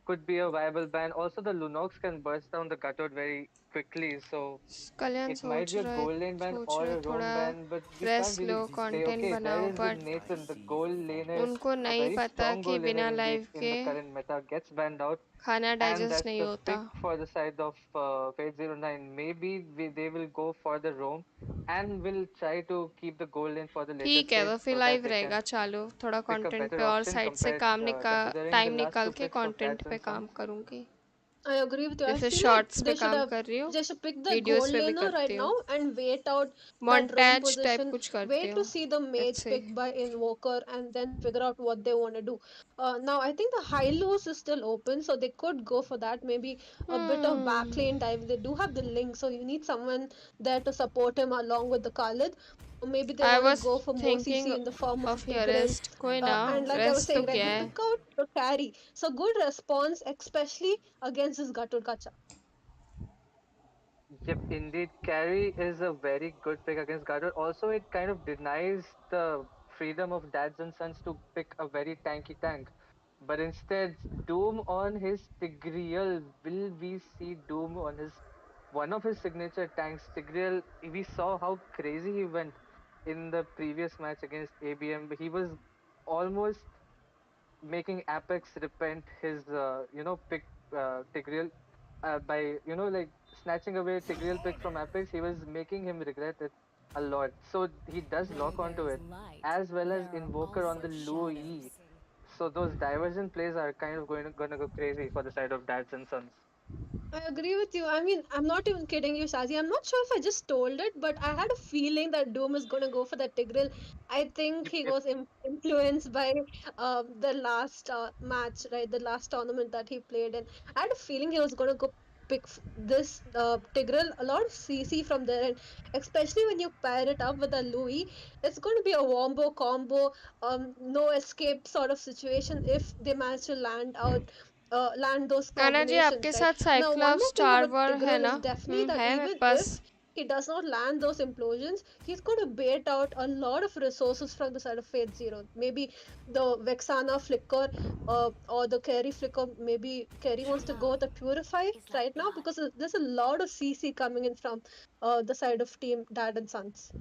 Speaker 11: could be a viable ban. Also, the Lunox can burst down the cutout very quickly, so
Speaker 1: Kalyan
Speaker 11: it might be a gold lane ban
Speaker 1: सोच
Speaker 11: or
Speaker 1: रहे
Speaker 11: a roam
Speaker 1: थोड़ा
Speaker 11: ban, but we can't
Speaker 1: rest low
Speaker 11: really say,
Speaker 1: content
Speaker 11: okay, there
Speaker 1: बनाओ
Speaker 11: is the
Speaker 1: but
Speaker 11: Nathan, the gold laner,
Speaker 1: उनको
Speaker 11: a
Speaker 1: नहीं
Speaker 11: very
Speaker 1: पता
Speaker 11: strong
Speaker 1: कि
Speaker 11: gold laner
Speaker 1: बिना
Speaker 11: indeed
Speaker 1: live
Speaker 11: in
Speaker 1: के
Speaker 11: the current meta, gets banned out.
Speaker 1: खाना
Speaker 11: And
Speaker 1: digest
Speaker 11: that's
Speaker 1: नहीं
Speaker 11: the
Speaker 1: होता.
Speaker 11: pick for the side of Fate 09. Maybe they will go for the roam and will try to keep the gold lane for the later
Speaker 1: ठीक है
Speaker 11: stage
Speaker 1: तो फिर
Speaker 11: so that
Speaker 1: live
Speaker 11: they can
Speaker 1: रहेगा चालू थोड़ा
Speaker 11: pick a
Speaker 1: content
Speaker 11: better
Speaker 1: पे और
Speaker 11: option
Speaker 1: side से
Speaker 11: compared
Speaker 1: काम
Speaker 11: considering the
Speaker 1: टाइम
Speaker 11: last
Speaker 1: निकाल
Speaker 11: two
Speaker 1: के
Speaker 11: picks of
Speaker 1: कंटेंट
Speaker 11: Dads
Speaker 1: पे
Speaker 11: and
Speaker 1: काम
Speaker 11: Sons.
Speaker 1: करूँगी.
Speaker 10: I agree with you. I
Speaker 1: जैसे
Speaker 10: feel like
Speaker 1: शॉर्ट्स पे काम कर रही हूँ,
Speaker 10: they should pick the
Speaker 1: videos
Speaker 10: gold
Speaker 1: पे भी
Speaker 10: laner right
Speaker 1: करती
Speaker 10: now
Speaker 1: हूँ,
Speaker 10: and wait out that roam
Speaker 1: montage type
Speaker 10: position.
Speaker 1: कुछ करती
Speaker 10: Wait to
Speaker 1: हूँ.
Speaker 10: see the
Speaker 1: let's
Speaker 10: mage
Speaker 1: see.
Speaker 10: picked by Invoker and then figure out what they want to do. Now I think the high lows is still open, so they could go for that. Maybe a bit of backlane dive. They do have the link, so you need someone there to support him along with the Khalid. Or maybe they
Speaker 1: I
Speaker 10: want to
Speaker 1: was
Speaker 10: go for more
Speaker 1: thinking
Speaker 10: CC in the form of
Speaker 1: of your
Speaker 10: Tigreal.
Speaker 1: Rest. कोई ना,
Speaker 10: And like I was
Speaker 1: rest तो
Speaker 10: saying, right,
Speaker 1: क्या
Speaker 10: they
Speaker 1: है.
Speaker 10: pick out the carry. So good response, especially against this Gatur Kacha.
Speaker 11: Yep, indeed. Carry is a very good pick against Gutter. Also, it kind of denies the freedom of Dads and Sons to pick a very tanky tank. But instead, Doom on his Tigreal. Will we see Doom on his one of his signature tanks, Tigreal? We saw how crazy he went in the previous match against ABM. He was almost making Apex repent his pick Tigreal by like snatching away Tigreal pick from Apex. He was making him regret it a lot. So he does lock onto it as well as Invoker on the low E. So those diversion plays are kind of gonna go crazy for the side of Dads and Sons.
Speaker 10: I agree with you. I mean, I'm not even kidding you, Shazi. I'm not sure if I just told it, but I had a feeling that Doom is gonna go for that Tigreal. I think
Speaker 11: Yep,
Speaker 10: he
Speaker 11: yep.
Speaker 10: was influenced by the last match, right? The last tournament that he played in. I had a feeling he was gonna go pick this Tigreal. A lot of CC from there, and especially when you pair it up with a Louis, it's going to be a wombo combo, no escape sort of situation if they manage to land those
Speaker 1: Nana ji
Speaker 10: combinations,
Speaker 1: आपके
Speaker 10: right?
Speaker 1: साथ
Speaker 10: Now, one
Speaker 1: cyclops
Speaker 10: more thing
Speaker 1: star
Speaker 10: about
Speaker 1: war है
Speaker 10: Tigreal
Speaker 1: ना.
Speaker 10: is definitely that
Speaker 1: है मेरे
Speaker 10: even
Speaker 1: pass.
Speaker 10: if he does not land those implosions, he's going to bait out a lot of resources from the side of Fate Zero. Maybe the Vexana flicker or the Carry flicker. Maybe Carry wants to go with a Purify right now because there's a lot of CC coming in from the side of Team Dad and Sons.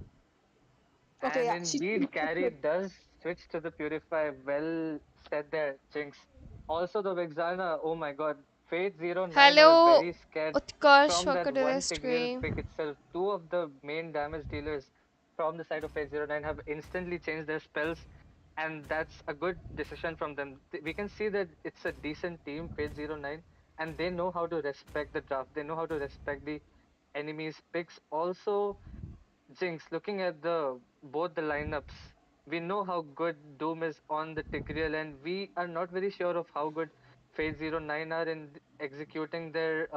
Speaker 10: Okay,
Speaker 11: And
Speaker 10: yeah, she.
Speaker 11: indeed, Carry does switch to the Purify. Well said there, Jinx. Also, the Vexana, oh my god, Fate 09
Speaker 1: hello
Speaker 11: are very scared
Speaker 1: Utkarsh
Speaker 11: from that
Speaker 1: welcome to
Speaker 11: one
Speaker 1: the
Speaker 11: Tigreal
Speaker 1: stream.
Speaker 11: pick itself. Two of the main damage dealers from the side of Fate 09 have instantly changed their spells, and that's a good decision from them. We can see that it's a decent team, Fate 09, and they know how to respect the draft. They know how to respect the enemy's picks. Also, Jinx, looking at the both the lineups, we know how good Doom is on the Tigreal, and we are not very sure of how good Fate 09 are in executing their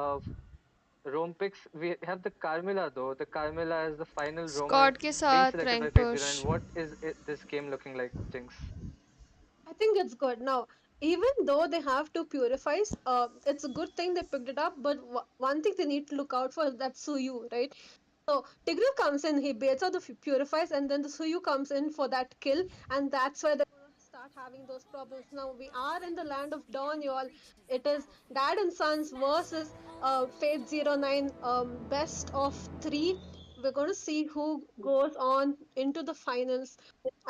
Speaker 11: roam picks. We have the Carmilla though. The Carmilla as the final roamer
Speaker 1: Scott के
Speaker 11: being
Speaker 1: साथ
Speaker 11: selected
Speaker 1: rank
Speaker 11: by Fate
Speaker 1: push.
Speaker 11: 09. What is this game looking like, Jinx?
Speaker 10: I think it's good. Now, even though they have two purifies, it's a good thing they picked it up. But one thing they need to look out for is that Suyu, right? So Tigreal comes in, he baits out the purifies, and then the Suyu comes in for that kill, and that's where they're gonna start having those problems. Now we are in the land of Dawn, y'all. It is Dad and Sons versus Fate 09, best of three. We're gonna see who goes on into the finals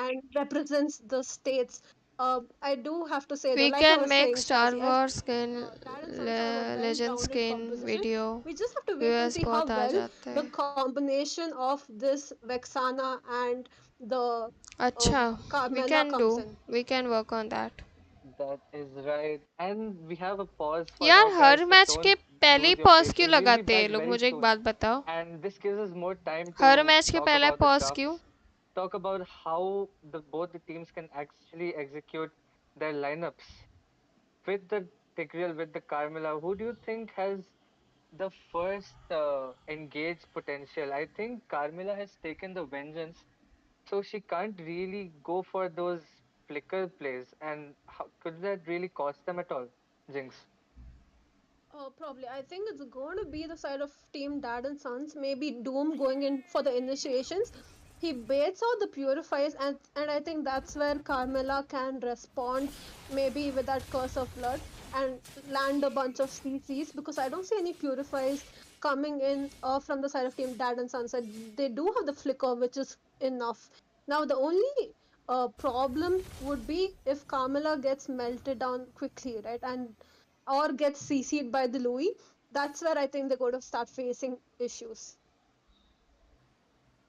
Speaker 10: and represents the states. I do have to say though,
Speaker 1: We
Speaker 10: like I
Speaker 1: can
Speaker 10: was
Speaker 1: make
Speaker 10: saying,
Speaker 1: Star
Speaker 10: Shazi,
Speaker 1: Wars skin,
Speaker 10: Dad and Sons have a
Speaker 1: Legend
Speaker 10: well-rounded
Speaker 1: skin
Speaker 10: composition.
Speaker 1: video.
Speaker 10: We just have to wait and
Speaker 1: Viewers
Speaker 10: see how
Speaker 1: बहुत आ
Speaker 10: well
Speaker 1: जाते
Speaker 10: the
Speaker 1: हैं.
Speaker 10: combination of this Vexana and the
Speaker 1: अच्छा, we
Speaker 10: Carmela
Speaker 1: can
Speaker 10: comes
Speaker 1: do.
Speaker 10: in.
Speaker 1: We can work on that.
Speaker 11: That is right. And we have a pause for
Speaker 1: यार
Speaker 11: now, guys,
Speaker 1: हर
Speaker 11: so
Speaker 1: match के
Speaker 11: don't
Speaker 1: पहले ही
Speaker 11: lose your
Speaker 1: pause क्यों
Speaker 11: patience. We'll be
Speaker 1: लगाते हैं
Speaker 11: back
Speaker 1: लोग?
Speaker 11: very
Speaker 1: मुझे एक
Speaker 11: soon.
Speaker 1: बात बताओ.
Speaker 11: And this gives us more time
Speaker 1: her
Speaker 11: to
Speaker 1: match के
Speaker 11: talk
Speaker 1: पहले
Speaker 11: about the
Speaker 1: पॉज क्यों?
Speaker 11: drafts, talk about how both the teams can actually execute their lineups. With the Tigreal, with the Carmela, who do you think has the first engaged potential? I think Carmela has taken the vengeance, so she can't really go for those flicker plays. And how, could that really cost them at all, Jinx?
Speaker 10: Probably. I think it's going to be the side of Team Dad and Sons. Maybe Doom going in for the initiations. He baits out the purifiers, and I think that's where Carmela can respond, maybe with that curse of blood and land a bunch of CCs because I don't see any purifiers coming in from the side of Team Dad and Sons. They do have the flicker, which is enough. Now the only problem would be if Carmela gets melted down quickly, right? And or gets CC'd by the Louis, that's where I think they're going to start facing issues.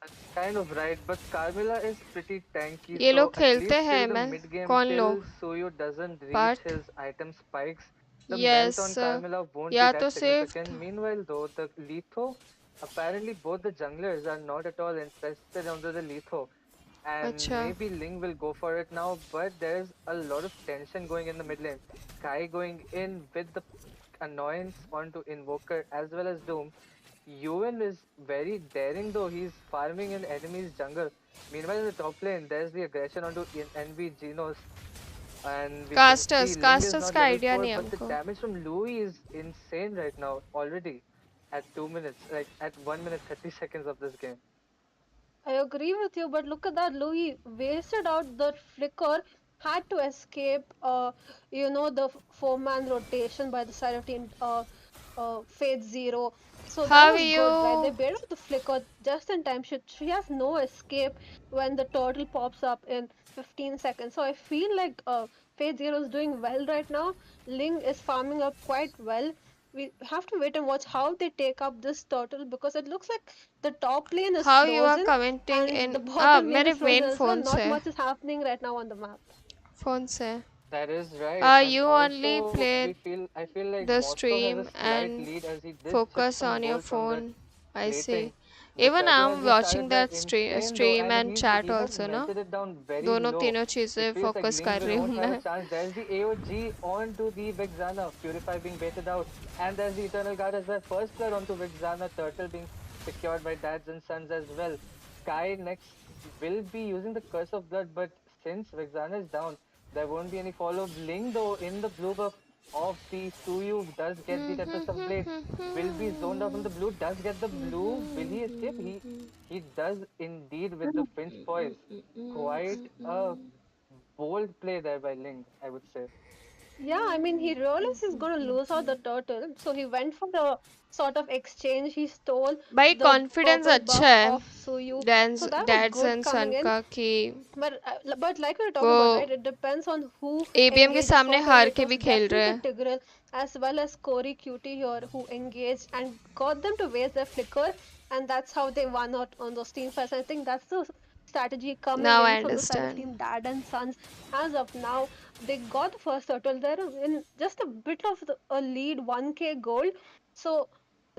Speaker 11: That's kind of right, but Carmilla is pretty tanky,
Speaker 1: ये
Speaker 11: so
Speaker 1: लोग
Speaker 11: at
Speaker 1: खेलते
Speaker 11: least
Speaker 1: हैं
Speaker 11: till the
Speaker 1: ML.
Speaker 11: mid game,
Speaker 1: कौन
Speaker 11: till
Speaker 1: लोग?
Speaker 11: Suyu doesn't reach
Speaker 1: Parth.
Speaker 11: his item spikes, the melt on
Speaker 1: Yes.
Speaker 11: Carmilla won't be
Speaker 1: या
Speaker 11: that
Speaker 1: तो
Speaker 11: significant.
Speaker 1: सिर्फ.
Speaker 11: Meanwhile, though, the Litho, apparently both the junglers are not at all interested onto the Litho, and
Speaker 1: अच्छा.
Speaker 11: maybe Ling will go for it now, but there's a lot of tension going in the mid lane. Kai going in with the annoyance onto Invoker as well as Doom. Yuan is very daring though, he's farming in enemy's jungle. Meanwhile, in the top lane, there's the aggression onto NB Genos, and we can see
Speaker 1: casters
Speaker 11: Ling is
Speaker 1: casters
Speaker 11: not
Speaker 1: का
Speaker 11: level
Speaker 1: idea
Speaker 11: 4,
Speaker 1: नहीं है
Speaker 11: but the
Speaker 1: हमको.
Speaker 11: damage from Louis is insane right now already at 2 minutes, like at 1 minute 30 seconds of this game.
Speaker 10: I agree with you, but look at that. Louis wasted out the flicker, had to escape, the four-man rotation by the side of Team Fate Zero. So that
Speaker 1: How are
Speaker 10: was good, right? They
Speaker 1: you?
Speaker 10: bailed out the flicker just in time. She has no escape when the turtle pops up in 15 seconds. So I feel like Fate Zero is doing well right now. Ling is farming up quite well. We have to wait and watch how they take up this turtle because it looks like the top lane is
Speaker 1: How you are
Speaker 10: frozen
Speaker 1: commenting
Speaker 10: and the
Speaker 1: in?
Speaker 10: bottom lane
Speaker 1: मेरे
Speaker 10: is frozen
Speaker 1: main
Speaker 10: as well.
Speaker 1: phone
Speaker 10: Not
Speaker 1: से.
Speaker 10: much is happening right now on the map.
Speaker 1: Phone से.
Speaker 11: That is right, and
Speaker 1: You only
Speaker 11: also
Speaker 1: play
Speaker 11: I feel like
Speaker 1: the
Speaker 11: Moscow has a
Speaker 1: stream
Speaker 11: slight
Speaker 1: and
Speaker 11: lead as he did chip
Speaker 1: focus
Speaker 11: some
Speaker 1: on your
Speaker 11: gold from the
Speaker 1: phone. I
Speaker 11: plating.
Speaker 1: see.
Speaker 11: The
Speaker 1: Even
Speaker 11: turtle has
Speaker 1: I'm
Speaker 11: been
Speaker 1: watching
Speaker 11: started by
Speaker 1: that
Speaker 11: insane though,
Speaker 1: stream
Speaker 11: and
Speaker 1: and chat
Speaker 11: he has
Speaker 1: also, ना.
Speaker 11: melted it down very
Speaker 1: दोनों
Speaker 11: low.
Speaker 1: तीनों
Speaker 11: It
Speaker 1: चीजें
Speaker 11: feels like
Speaker 1: focus
Speaker 11: Ling
Speaker 1: कर
Speaker 11: will
Speaker 1: रही
Speaker 11: won't
Speaker 1: हूँ
Speaker 11: have a
Speaker 1: मैं.
Speaker 11: chance. There's the AOG onto the Vexana, Purify being baited out, and there's the Eternal Guard as well. First blood onto Vexana, Turtle being secured by Dads and Sons as well. Kai next will be using the Curse of Blood, but since Vexana is down, there won't be any follow. Ling though in the blue buff of the Suyu does get the Tempest of Blade, will be zoned off on the blue, does get the blue. Will he escape? He does indeed with the Finch Poise. Quite a bold play there by Ling, I would say.
Speaker 10: Yeah, I mean, he realized he's going to lose out the turtle, so he went for the sort of exchange. He stole
Speaker 1: भाई
Speaker 10: the
Speaker 1: confidence
Speaker 10: purple
Speaker 1: अच्छा
Speaker 10: buff
Speaker 1: है
Speaker 10: of Suyu, so
Speaker 1: Dads
Speaker 10: that was
Speaker 1: Dads
Speaker 10: good
Speaker 1: and
Speaker 10: coming
Speaker 1: Son
Speaker 10: in.
Speaker 1: का कि
Speaker 10: But like we were
Speaker 1: वो
Speaker 10: talking about, right? It depends on who
Speaker 1: ABM के
Speaker 10: engages
Speaker 1: सामने
Speaker 10: first, and
Speaker 1: हार
Speaker 10: it
Speaker 1: के
Speaker 10: was
Speaker 1: भी खेल
Speaker 10: definitely
Speaker 1: रहे
Speaker 10: the
Speaker 1: हैं.
Speaker 10: Tigreal as well as Corey Cutie here who engaged and got them to waste their flicker, and that's how they won out on those team fights. I think that's the strategy coming
Speaker 1: Now I
Speaker 10: in from the side of
Speaker 1: understand.
Speaker 10: Team Dad and Sons. As of now, they got the first turtle. They're in just a bit of a lead, 1k gold. So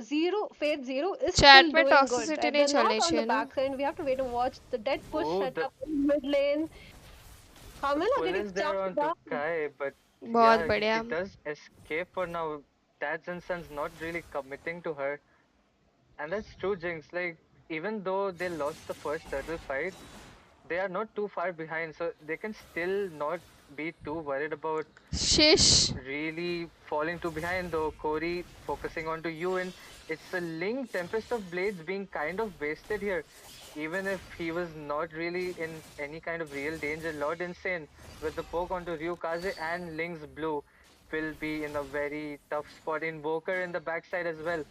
Speaker 10: Fate Zero is
Speaker 1: chat
Speaker 10: still
Speaker 1: में
Speaker 10: doing good,
Speaker 1: toxicity
Speaker 10: right?
Speaker 1: नहीं
Speaker 10: They're not
Speaker 1: चलनी
Speaker 10: on the
Speaker 1: चाहिए ना.
Speaker 10: backside. We have to wait and watch the dead push
Speaker 11: Oh,
Speaker 10: set up in mid lane.
Speaker 11: the
Speaker 10: Carmela
Speaker 11: pull
Speaker 10: getting
Speaker 11: is there
Speaker 10: chopped
Speaker 11: onto
Speaker 10: down.
Speaker 11: Kai, but
Speaker 1: बहुत
Speaker 11: yeah, she
Speaker 1: बढ़िया.
Speaker 11: does escape for now. Dads and Sons not really committing to her. And that's true, Jinx. Like, even though they lost the first turtle fight, they are not too far behind, so they can still not be too worried about
Speaker 1: शिश.
Speaker 11: really falling too behind. Though Corey focusing on to you, and it's a Link Tempest of Blades being kind of wasted here. Even if he was not really in any kind of real danger, Lord Insane with the poke onto Ryukaze and Link's Blue will be in a very tough spot. Invoker in the backside as well.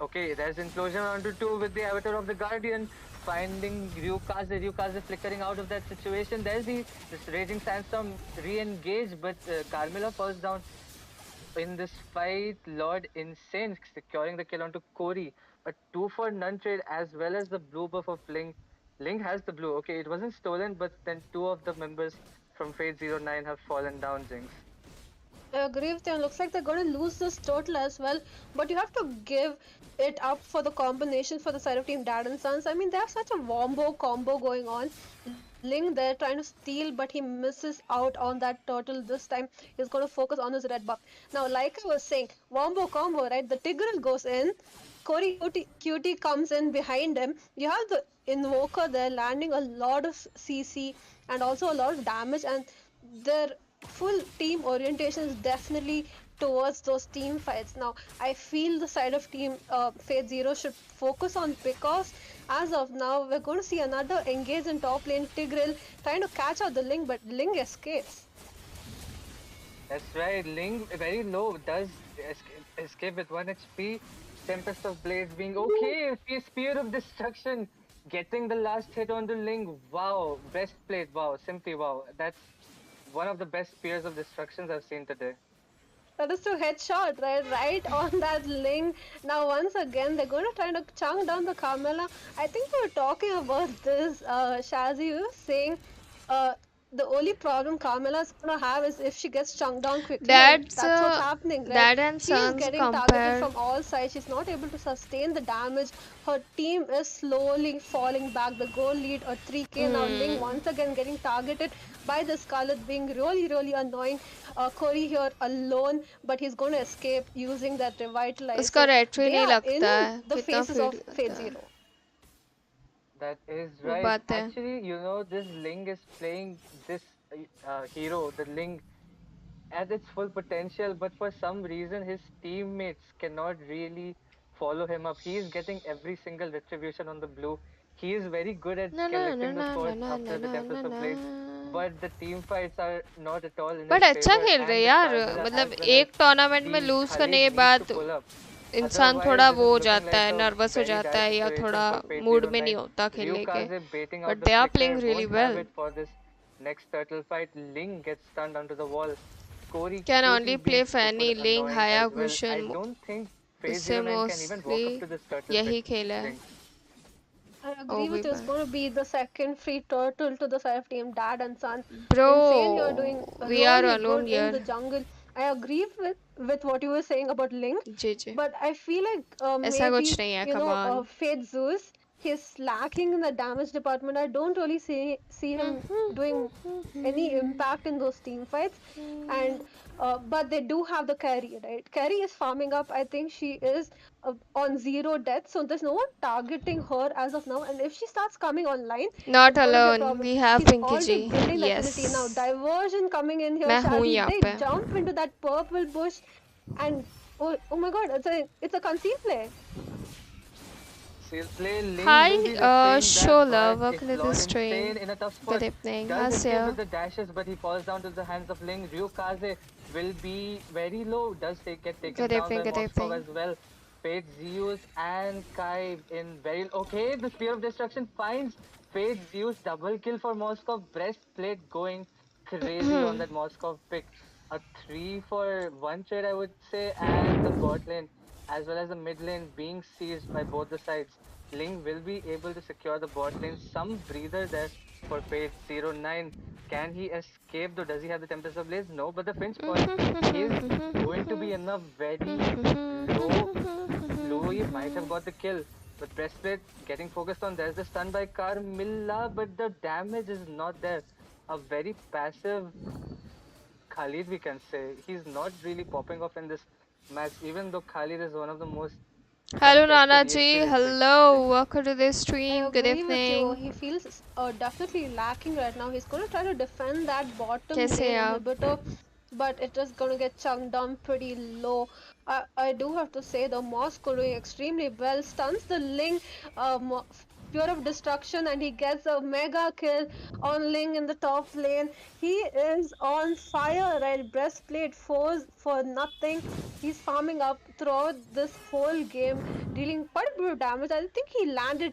Speaker 11: Okay, there's implosion onto two with the avatar of the Guardian. finding Ryukaze flickering out of that situation. There's this Raging Sandstorm re-engage, but Carmilla falls down in this fight. Lord Insane securing the kill onto Corey. A 2 for none trade as well as the blue buff of Ling. Ling has the blue. Okay, it wasn't stolen, but then two of the members from Fate09 have fallen down, Jinx.
Speaker 10: I agree with you. Looks like they're going to lose this total as well. But you have to give it up for the combination for the side of Team Dad and Sons. I mean, they have such a wombo combo going on. Ling there trying to steal, but he misses out on that turtle this time. He's going to focus on his red buff. Now, like I was saying, wombo combo, right? The Tigreal goes in. Corey Cutie comes in behind him. You have the Invoker there landing a lot of CC and also a lot of damage, and their full team orientation is definitely towards those team fights. Now, I feel the side of Team Fate Zero should focus on, because as of now, we're going to see another engage in top lane. Tigreal trying to catch out the Ling, but Ling escapes.
Speaker 11: That's right, Ling very low, does escape with 1 HP. Tempest of Blades being okay. Spear of Destruction getting the last hit on the Ling. Wow, breastplate, wow, simply wow. That's one of the best spears of destructions I've seen today.
Speaker 10: That is to headshot, right on that Ling. Now, once again, they're going to try to chunk down the Carmilla. I think we were talking about this, Shazzy. You were saying the only problem Carmilla is going to have is if she gets chunked down quickly.
Speaker 1: That's
Speaker 10: what's happening, right?
Speaker 1: Dad and
Speaker 10: She is
Speaker 1: Sons
Speaker 10: getting targeted
Speaker 1: compared.
Speaker 10: from all sides. She's not able to sustain the damage. Her team is slowly falling back. The goal lead, a 3k. Now, Ling once again getting targeted by the Scarlet, being really annoying. Corey here alone, but he's going to escape using that revitalize.
Speaker 1: उसका रेट्री नहीं लगता है
Speaker 10: The
Speaker 1: कितना
Speaker 10: faces of Fate Zero.
Speaker 11: That is
Speaker 1: वो
Speaker 11: right.
Speaker 1: बात है
Speaker 11: Actually, you know, this Ling is playing this hero, the Ling, at its full potential, but for some reason his teammates cannot really follow him up. He is getting every single retribution on the blue. He is very good at
Speaker 1: ना ना ना
Speaker 11: collecting the
Speaker 1: ना
Speaker 11: swords
Speaker 1: ना
Speaker 11: after the
Speaker 1: ना
Speaker 11: Tempest of Blades,
Speaker 1: ना
Speaker 11: but the team fights are not at all in his
Speaker 1: but अच्छा
Speaker 11: favor,
Speaker 1: खेल रहे
Speaker 11: and the
Speaker 1: यार
Speaker 11: Carmilla
Speaker 1: मतलब
Speaker 11: as well as
Speaker 1: एक टूर्नामेंट में
Speaker 11: the
Speaker 1: लूज करने
Speaker 11: Khalid
Speaker 1: के
Speaker 11: needs to
Speaker 1: बाद
Speaker 11: pull up.
Speaker 1: इंसान
Speaker 11: Otherwise,
Speaker 1: थोड़ा
Speaker 11: this
Speaker 1: वो
Speaker 11: is
Speaker 1: हो
Speaker 11: looking
Speaker 1: जाता
Speaker 11: like
Speaker 1: है
Speaker 11: a
Speaker 1: नर्वस हो
Speaker 11: very
Speaker 1: जाता
Speaker 11: dire
Speaker 1: है या
Speaker 11: situation
Speaker 1: थोड़ा
Speaker 11: for Fate
Speaker 1: मूड में नहीं
Speaker 11: 09.
Speaker 1: होता खेलने के
Speaker 11: Ryukaze baiting out
Speaker 1: but
Speaker 11: the
Speaker 1: they are
Speaker 11: flicker,
Speaker 1: playing really
Speaker 11: won't have
Speaker 1: well
Speaker 11: it for this next turtle fight. Ling gets stunned onto the wall. Corey
Speaker 1: can
Speaker 11: Cutie
Speaker 1: only
Speaker 11: being
Speaker 1: play
Speaker 11: super
Speaker 1: फैनी लिंग
Speaker 11: annoying as well. I
Speaker 1: हायाकुशन
Speaker 11: don't think Phase
Speaker 1: उससे
Speaker 11: 09 can even walk
Speaker 1: mostly
Speaker 11: up to this turtle pit.
Speaker 1: यही खेला है
Speaker 11: Ling.
Speaker 10: I
Speaker 1: O
Speaker 10: agree
Speaker 1: भी
Speaker 10: with you. It's
Speaker 1: bar
Speaker 10: going to be the second free turtle to the side of Team Dad and Son.
Speaker 1: Bro
Speaker 10: Insane, you're doing
Speaker 1: we are
Speaker 10: really
Speaker 1: alone
Speaker 10: good in the
Speaker 1: here
Speaker 10: jungle. I agree with what you were saying about Ling,
Speaker 1: जी जी
Speaker 10: but I feel like
Speaker 1: ऐसा
Speaker 10: maybe,
Speaker 1: कुछ नहीं है come on
Speaker 10: Fate Zeus, he's lacking in the damage department. I don't really see him doing any impact in those team fights, and but they do have the carry, right? Carry is farming up. I think she is on 0 death, so there's no one targeting her as of now, and if she starts coming online,
Speaker 1: not
Speaker 10: it's going to be a
Speaker 1: alone
Speaker 10: problem.
Speaker 1: We have
Speaker 10: She's
Speaker 1: Pinky ji
Speaker 10: already building the
Speaker 1: yes
Speaker 10: affinity. Now diversion coming in here,
Speaker 1: मैं हूँ
Speaker 10: Shazzy,
Speaker 1: यहाँ
Speaker 10: they
Speaker 1: पे
Speaker 10: jump into that purple bush, and oh my god, it's a concealed play.
Speaker 11: Seal play. Ling
Speaker 1: Hi,
Speaker 11: will be repping that
Speaker 1: Shola,
Speaker 11: part.
Speaker 1: welcome
Speaker 11: It's
Speaker 1: to the
Speaker 11: Lord
Speaker 1: stream.
Speaker 11: Insane in a tough spot.
Speaker 1: Good evening.
Speaker 11: Does
Speaker 1: How's
Speaker 11: escape
Speaker 1: you?
Speaker 11: with the dashes, but he falls down to the hands of Ling. Ryukaze will be very low. Does get taken
Speaker 1: Good
Speaker 11: down
Speaker 1: evening,
Speaker 11: by
Speaker 1: good
Speaker 11: Moskov
Speaker 1: evening.
Speaker 11: as well. Fate Zeus and Kai in very okay. The Spear of Destruction finds Fate Zeus, double kill for Moskov. Breastplate going crazy on that Moskov pick. A 3 for 1 trade, I would say, and the bot lane as well as the mid lane being seized by both the sides. Ling will be able to secure the bot lane. Some breather there for Fate09. Can he escape though? Does he have the Tempest of Blaze? No, but the Finch point is going to be enough. Very low. Louis might have got the kill. But Breastplate getting focused on. There's the stun by Carmilla, but the damage is not there. A very passive Khalid, we can say. He's not really popping off in this match, even though Khalid is one of the most
Speaker 1: Hello,
Speaker 11: contested
Speaker 1: Nana
Speaker 11: EXP
Speaker 1: ji.
Speaker 11: districts.
Speaker 1: Hello, welcome to the stream.
Speaker 10: I
Speaker 1: Good
Speaker 10: agree with you.
Speaker 1: evening.
Speaker 10: He feels definitely lacking right now. He's going to try to defend that bottom
Speaker 1: कैसे
Speaker 10: lane
Speaker 1: हैं आप?
Speaker 10: inhibitor, but it is going to get chunked down pretty low. I do have to say the Moscow doing extremely well. Stuns the Ling, Pure of Destruction, and he gets a mega kill on Ling in the top lane. He is on fire, right? Breastplate foes for nothing. He's farming up throughout this whole game, dealing quite a bit of damage. I think he landed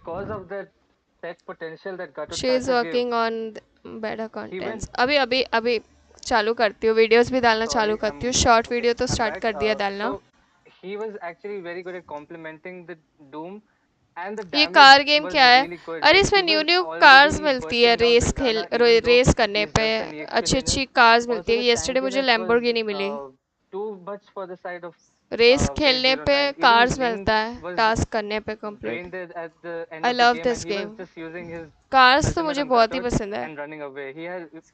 Speaker 11: because of that tech potential that Gatot
Speaker 1: she is
Speaker 11: Kacha give.
Speaker 1: Working on better
Speaker 11: He
Speaker 1: contents.
Speaker 11: went.
Speaker 1: अभी चालू करती हूँ, videos भी डालना चालू
Speaker 11: Sorry,
Speaker 1: करती हूँ. Short
Speaker 11: okay.
Speaker 1: Video तो
Speaker 11: I'm
Speaker 1: स्टार्ट
Speaker 11: back.
Speaker 1: कर दिया डालना.
Speaker 11: So he was actually very good at complementing the Doom, and the
Speaker 1: ये
Speaker 11: damage
Speaker 1: कार गेम
Speaker 11: was
Speaker 1: क्या है?
Speaker 11: really good.
Speaker 1: अरे
Speaker 11: He
Speaker 1: इसमें new
Speaker 11: was
Speaker 1: new cars
Speaker 11: already
Speaker 1: मिलती है,
Speaker 11: bursting down
Speaker 1: रेस
Speaker 11: he
Speaker 1: करने
Speaker 11: is
Speaker 1: पे
Speaker 11: just an EXP
Speaker 1: अच्छी
Speaker 11: laner.
Speaker 1: अच्छी कार्स मिलती
Speaker 11: Also,
Speaker 1: है.
Speaker 11: the
Speaker 1: येस्टरडे मुझे
Speaker 11: tankiness was
Speaker 1: लैम्बोर्गिनी मिली.
Speaker 11: too much for the side of
Speaker 1: race
Speaker 11: Phase
Speaker 1: खेलने
Speaker 11: Zero
Speaker 1: पे
Speaker 11: Nine. Even
Speaker 1: कार्स
Speaker 11: Link
Speaker 1: मिलता है
Speaker 11: was
Speaker 1: टास्क करने पे complete.
Speaker 11: drained it at the end
Speaker 1: I
Speaker 11: of the
Speaker 1: love
Speaker 11: game, and
Speaker 1: this
Speaker 11: he was
Speaker 1: game.
Speaker 11: just using his
Speaker 1: cars तो
Speaker 11: ultimate
Speaker 1: मुझे
Speaker 11: on
Speaker 1: बहुत ही
Speaker 11: Gatot
Speaker 1: पसंद है.
Speaker 11: and running away.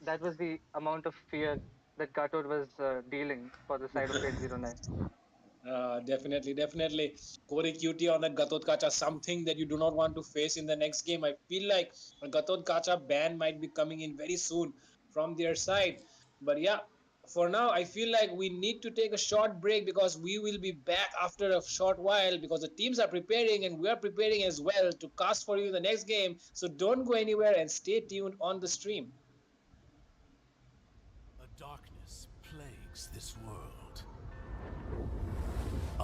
Speaker 11: That was the amount of fear that Gatot was dealing for the side of Phase Zero Nine.
Speaker 7: Definitely, definitely. Corey QT on that Gatot Kacha, something that you do not want to face in the next game. I feel like a Gatot Kacha ban might be coming in very soon from their side. But yeah, for now, I feel like we need to take a short break because we will be back after a short while because the teams are preparing and we are preparing as well to cast for you the next game. So don't go anywhere and stay tuned on the stream.
Speaker 12: A darkness plagues this world.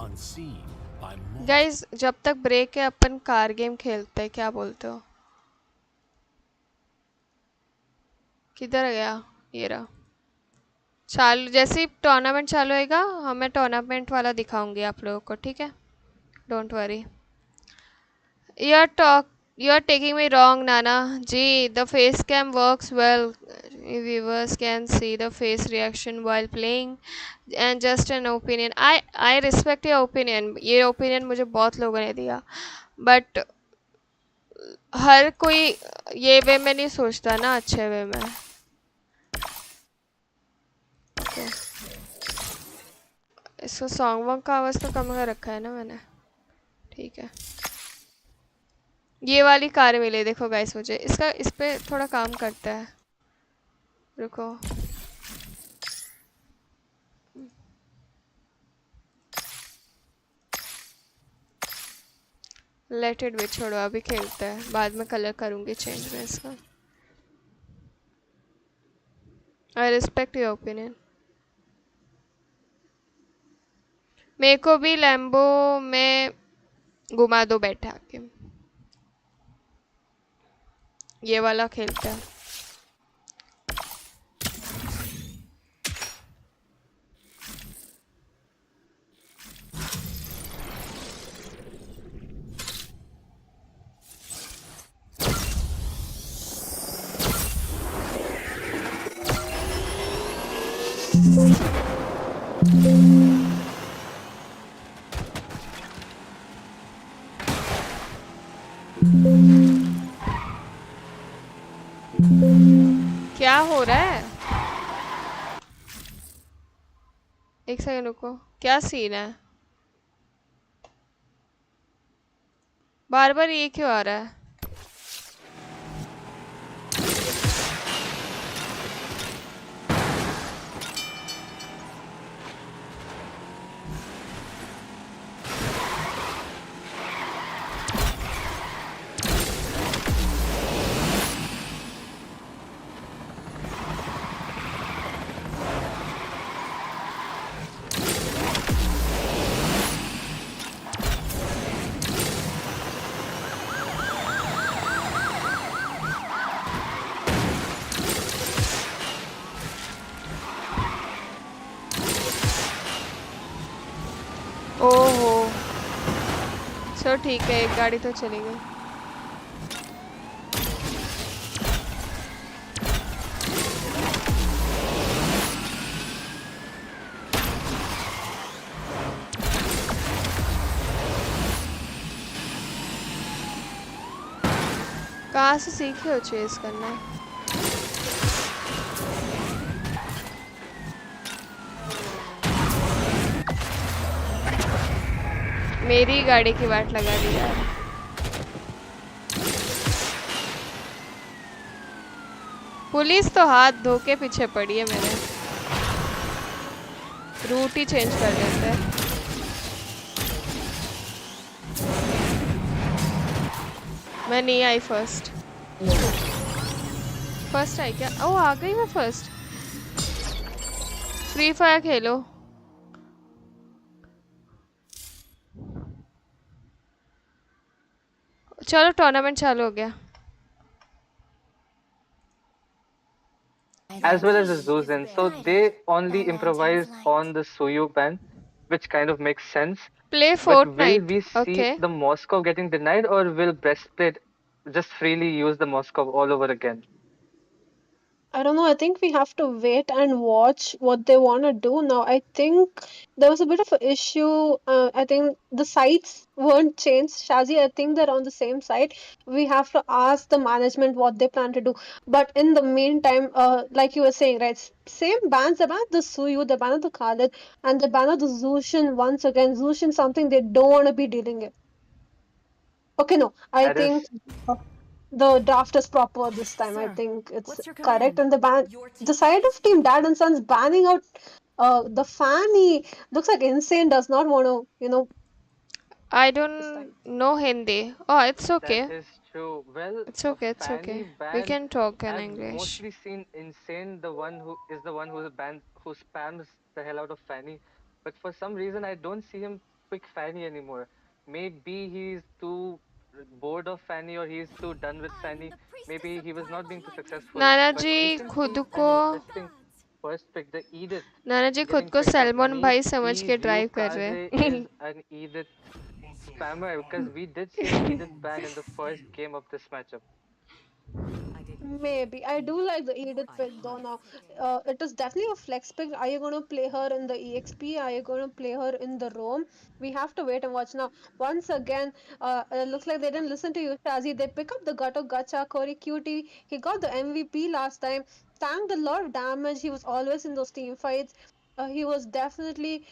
Speaker 12: Unseen by mortal.
Speaker 1: Guys जब तक break है अपन car game खेलते हैं, क्या बोलते हो? किधर गया ये रहा. चालू जैसे ही टूर्नामेंट चालू होएगा हमें टूर्नामेंट वाला दिखाऊंगी आप लोगों को, ठीक है? Don't worry. You are taking me wrong, Nana. Gee, the face cam works well. Viewers can see the face reaction while playing. And just an opinion. I respect your opinion. ये opinion मुझे बहुत लोगों ने दिया. But हर कोई ये वे में नहीं सोचता ना, अच्छे वे में. Okay. इसको सॉन्ग वॉन्ग का आवाज़ तो कम कर रखा है ना मैंने. ठीक है. ये वाली कार मिली, देखो गाइस मुझे इस पे थोड़ा काम करता है. रुको. लेट इट भी छोड़ो, अभी खेलते हैं, बाद में कलर करूँगी चेंज में इसका. I respect your opinion. मेरे को भी लैम्बो में घुमा दो बैठा के. ये वाला खेलते हैं. क्या हो रहा है? एक सेकंड रुको, क्या सीन है? बार बार ये क्यों आ रहा है? ओहो, चलो ठीक है, एक गाड़ी तो चली गई. कहाँ से सीखे हो चेस करना? मेरी गाड़ी की वाट लगा दी यार. पुलिस तो हाथ धो के पीछे पड़ी है मेरे. रूट ही चेंज कर देते हैं. मैं नहीं आई फर्स्ट. फर्स्ट आई क्या? ओ आ गई मैं फर्स्ट. फ्री फायर खेलो. चलो टूर्नामेंट चालू हो गया.
Speaker 11: as well as the Zuzin. So they only improvised on the Suyu ban, which kind of makes sense.
Speaker 1: Play
Speaker 11: But will
Speaker 1: Fortnite.
Speaker 11: we see
Speaker 1: Okay.
Speaker 11: the Moscow getting denied, or will Breastplate just freely use the Moscow all over again?
Speaker 10: I don't know. I think we have to wait and watch what they want to do now. I think there was a bit of an issue. I think the sites weren't changed. Shazi, I think they're on the same site. We have to ask the management what they plan to do. But in the meantime, like you were saying, right? Same bans, they banned the Suyu, they banned the Khalid, and they banned the Zushin once again. Zushin something they don't want to be dealing with. Okay, no, I
Speaker 11: That
Speaker 10: think
Speaker 11: is
Speaker 10: the draft is proper this time. I
Speaker 8: Sir,
Speaker 10: think it's
Speaker 8: what's your
Speaker 10: correct.
Speaker 8: command?
Speaker 10: And
Speaker 8: Your
Speaker 10: the
Speaker 8: team
Speaker 10: side
Speaker 8: is
Speaker 10: of Team Dad and Sons banning out the Fanny looks like Insane does not want to,
Speaker 1: I
Speaker 10: this time.
Speaker 1: don't know Hindi. Oh, it's
Speaker 11: that
Speaker 1: okay.
Speaker 11: is true. Well,
Speaker 1: It's
Speaker 11: a
Speaker 1: okay. It's
Speaker 11: Fanny
Speaker 1: okay. We
Speaker 11: ban.
Speaker 1: can talk in
Speaker 11: I've
Speaker 1: English.
Speaker 11: mostly seen Insane, the one who is the one who's banned, who spams the hell out of Fanny. But for some reason, I don't see him pick Fanny anymore. Maybe he's too bored of Fanny, or he's too done with
Speaker 8: I am
Speaker 11: Fanny.
Speaker 8: the priestess
Speaker 11: Maybe
Speaker 8: of
Speaker 11: he was not
Speaker 8: primal
Speaker 11: being too
Speaker 8: lightning.
Speaker 11: successful.
Speaker 1: Nana
Speaker 11: But
Speaker 1: ji
Speaker 11: we can
Speaker 1: खुद
Speaker 11: see
Speaker 1: को
Speaker 11: an
Speaker 8: Of the
Speaker 11: interesting
Speaker 8: gods.
Speaker 11: first pick, the Edith
Speaker 1: नाना जी खुद
Speaker 11: getting
Speaker 1: को
Speaker 11: picked up.
Speaker 1: Salmon भाई समझ
Speaker 11: Maybe
Speaker 1: के
Speaker 11: Ryu
Speaker 1: drive कर रहे
Speaker 11: Kaze
Speaker 1: हैं
Speaker 11: is an Edith spammer, because we did see an Edith ban in the first game of this matchup.
Speaker 8: I didn't hear
Speaker 10: Maybe. I do like the Edith
Speaker 8: I
Speaker 10: pick though
Speaker 8: hunt.
Speaker 10: now. It is definitely a flex pick. Are you going to play her in the EXP? Are you going to play her in the Rome? We have to wait and watch now. Once again, it looks like they didn't listen to you, Shazi. They pick up the Gato Gacha, Corey Cutie. He got the MVP last time. Tanked a lot of damage. He was always in those team fights. He was definitely,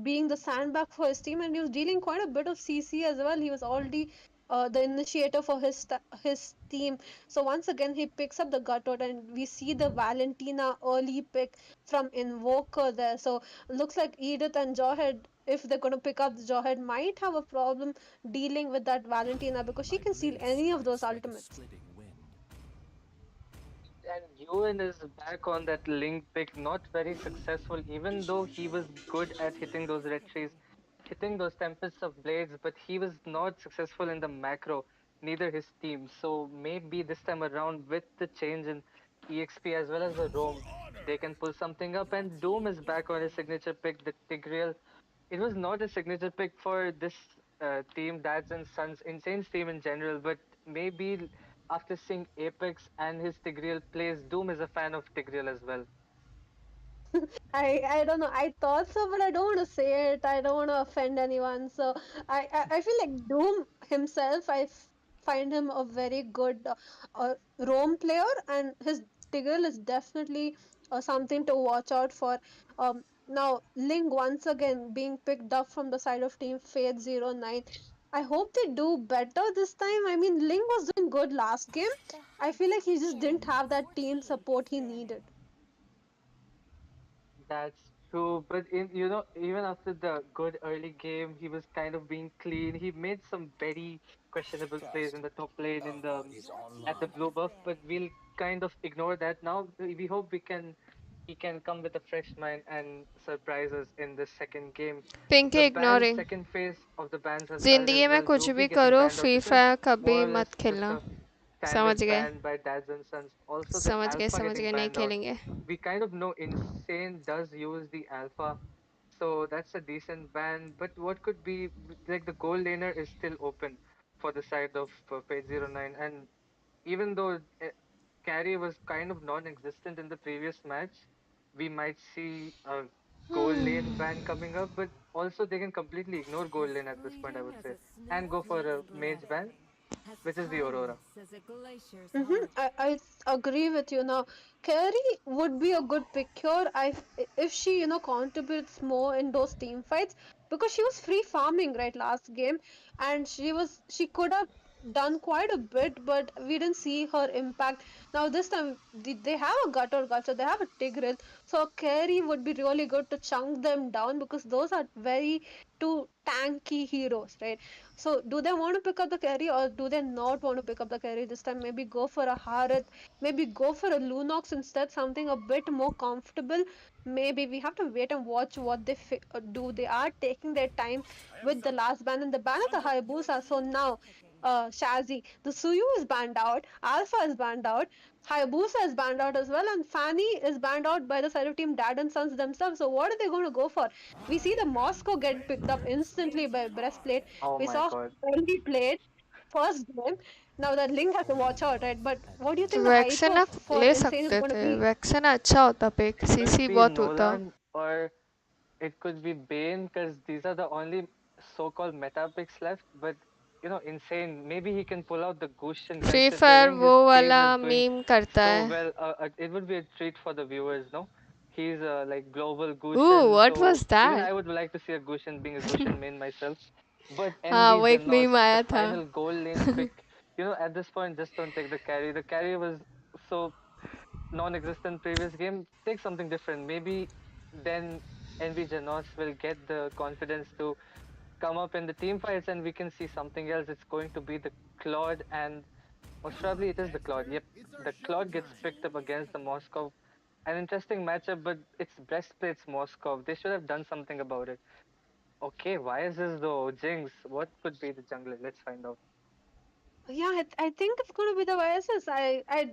Speaker 10: being the sandbag for his team, and he was dealing quite a bit of CC as well. He was already the initiator for his team. So once again, he picks up the Gutout, and we see the Valentina early pick from Invoker there. So looks like Edith and Jawhead, if they're going to pick up the Jawhead, might have a problem dealing with that Valentina because she
Speaker 12: My
Speaker 10: can steal
Speaker 12: blade
Speaker 10: any of those
Speaker 12: strikes like a
Speaker 10: ultimates.
Speaker 12: splitting wind.
Speaker 11: And Ewan is back on that link pick, not very successful, even though he was good at hitting those red trees, hitting those tempests of blades, but he was not successful in the macro, neither his team. So maybe this time around, with the change in EXP as well as the Roam, they can pull something up. And Doom is back on his signature pick, the Tigreal. It was not a signature pick for this team, Dads and Sons, Insane's team in general, but maybe after seeing Apex and his Tigreal plays, Doom is a fan of Tigreal as well.
Speaker 10: I don't know. I thought so, but I don't want to say it. I don't want to offend anyone. So I feel like Doom himself. Find him a very good roam player, and his Tigreal is definitely something to watch out for. Now Ling once again being picked up from the side of Team Fate 09. I hope they do better this time. I mean, Ling was doing good last game.
Speaker 8: The
Speaker 10: I
Speaker 8: hunt
Speaker 10: feel like he just didn't
Speaker 8: begins.
Speaker 10: have that team support he needed.
Speaker 11: That's true, but even after the good early game, he was kind of being clean. He made some very questionable plays in
Speaker 12: Trust
Speaker 11: the top lane in the
Speaker 12: is
Speaker 11: at the
Speaker 12: online.
Speaker 11: blue buff, but we'll kind of ignore that now. We hope he can come with a fresh mind and surprise us in the second game.
Speaker 1: Pinky
Speaker 11: The ban
Speaker 1: ignoring
Speaker 11: second phase of the bans has started
Speaker 1: जिंदगी
Speaker 11: as
Speaker 1: में
Speaker 11: well.
Speaker 1: कुछ
Speaker 11: Ruby
Speaker 1: भी
Speaker 11: getting
Speaker 1: करो
Speaker 11: banned out.
Speaker 1: Free
Speaker 11: This is
Speaker 1: fire कभी
Speaker 11: more or less
Speaker 1: मत
Speaker 11: just
Speaker 1: खेलना
Speaker 11: a
Speaker 1: समझ
Speaker 11: standard
Speaker 1: गए
Speaker 11: ban by Dads and Sons. Also, the Alpha
Speaker 1: समझ
Speaker 11: getting
Speaker 1: गए नहीं
Speaker 11: banned out.
Speaker 1: खेलेंगे
Speaker 11: We kind of know Insane does use the Alpha, so that's a decent ban. But what could be, like, the gold laner is still open for the side of Fate 09, and even though carry was kind of non-existent in the previous match, we might see a gold lane ban coming up. But also they can completely ignore gold
Speaker 8: As
Speaker 11: lane at this point, I
Speaker 8: fleeting
Speaker 11: would
Speaker 8: as
Speaker 11: say,
Speaker 8: a
Speaker 11: and
Speaker 8: snow
Speaker 11: go for
Speaker 8: flake
Speaker 11: a mage ban,
Speaker 8: glittering, as
Speaker 11: which is the Aurora.
Speaker 8: timeless as a glacier's
Speaker 10: Mm-hmm.
Speaker 8: heart.
Speaker 10: I agree with you now. Carrie would be a good pick here if she, contributes more in those team fights because she was free farming right last game, and she could have done quite a bit, but we didn't see her impact. Now this time they have a gutter gotcha, they have a Tigreal, so Carrie would be really good to chunk them down because those are very two tanky heroes, right? So, do they want to pick up the carry or do they not want to pick up the carry this time? Maybe go for a Harith, maybe go for a Lunox instead, something a bit more comfortable. Maybe we have to wait and watch what do. They are taking their time with the last ban and the ban of the Hayabusa. So now Shazzy. The Suyu is banned out, Alpha is banned out, Hayabusa is banned out as well, and Fanny is banned out by the side of Team Dad and Sons themselves. So what are they going to go for? We see the Moscow get picked up instantly by Breastplate.
Speaker 11: Oh
Speaker 10: We
Speaker 11: my
Speaker 10: saw
Speaker 11: god.
Speaker 10: when he played first game. Now that Link has to watch out, right? But what do you think the hype
Speaker 1: वैक्सेना
Speaker 10: for
Speaker 1: ले
Speaker 10: Insane is
Speaker 1: सकते
Speaker 10: going to
Speaker 1: थे,
Speaker 10: be?
Speaker 1: वैक्सेना अच्छा होता pick,
Speaker 11: Could
Speaker 1: CC
Speaker 11: be
Speaker 1: बहुत होता.
Speaker 11: Nolan or it could be Bane because these are the only so-called meta picks left. But insane. Maybe he can pull out the Gushin
Speaker 1: free fire
Speaker 11: considering
Speaker 1: वो
Speaker 11: his team
Speaker 1: वाला
Speaker 11: is doing
Speaker 1: meme करता
Speaker 11: so
Speaker 1: है.
Speaker 11: well. It would be a treat for the viewers, no? He's like global
Speaker 1: Ooh,
Speaker 11: Gushin,
Speaker 1: what
Speaker 11: so
Speaker 1: was
Speaker 11: even
Speaker 1: that?
Speaker 11: I would like to see a Gushin being a Gushin main myself. But
Speaker 1: हाँ,
Speaker 11: NV
Speaker 1: वो एक
Speaker 11: Janos,
Speaker 1: meme
Speaker 11: the
Speaker 1: आया था.
Speaker 11: final goal lane pick, at this point, just don't take the carry. The carry was so non-existent previous game. Take something different. Maybe then NV Janos will get the confidence to come up in the team fights and we can see something else. It's going to be the Claude and most probably it is the Claude. Yep, the Claude gets picked up against the Moscow. An interesting matchup, but it's breastplates Moscow. They should have done something about it. Okay, why is this though? Jinx, what could be the jungler? Let's find out.
Speaker 10: Yeah, I think it's going to be the Vices.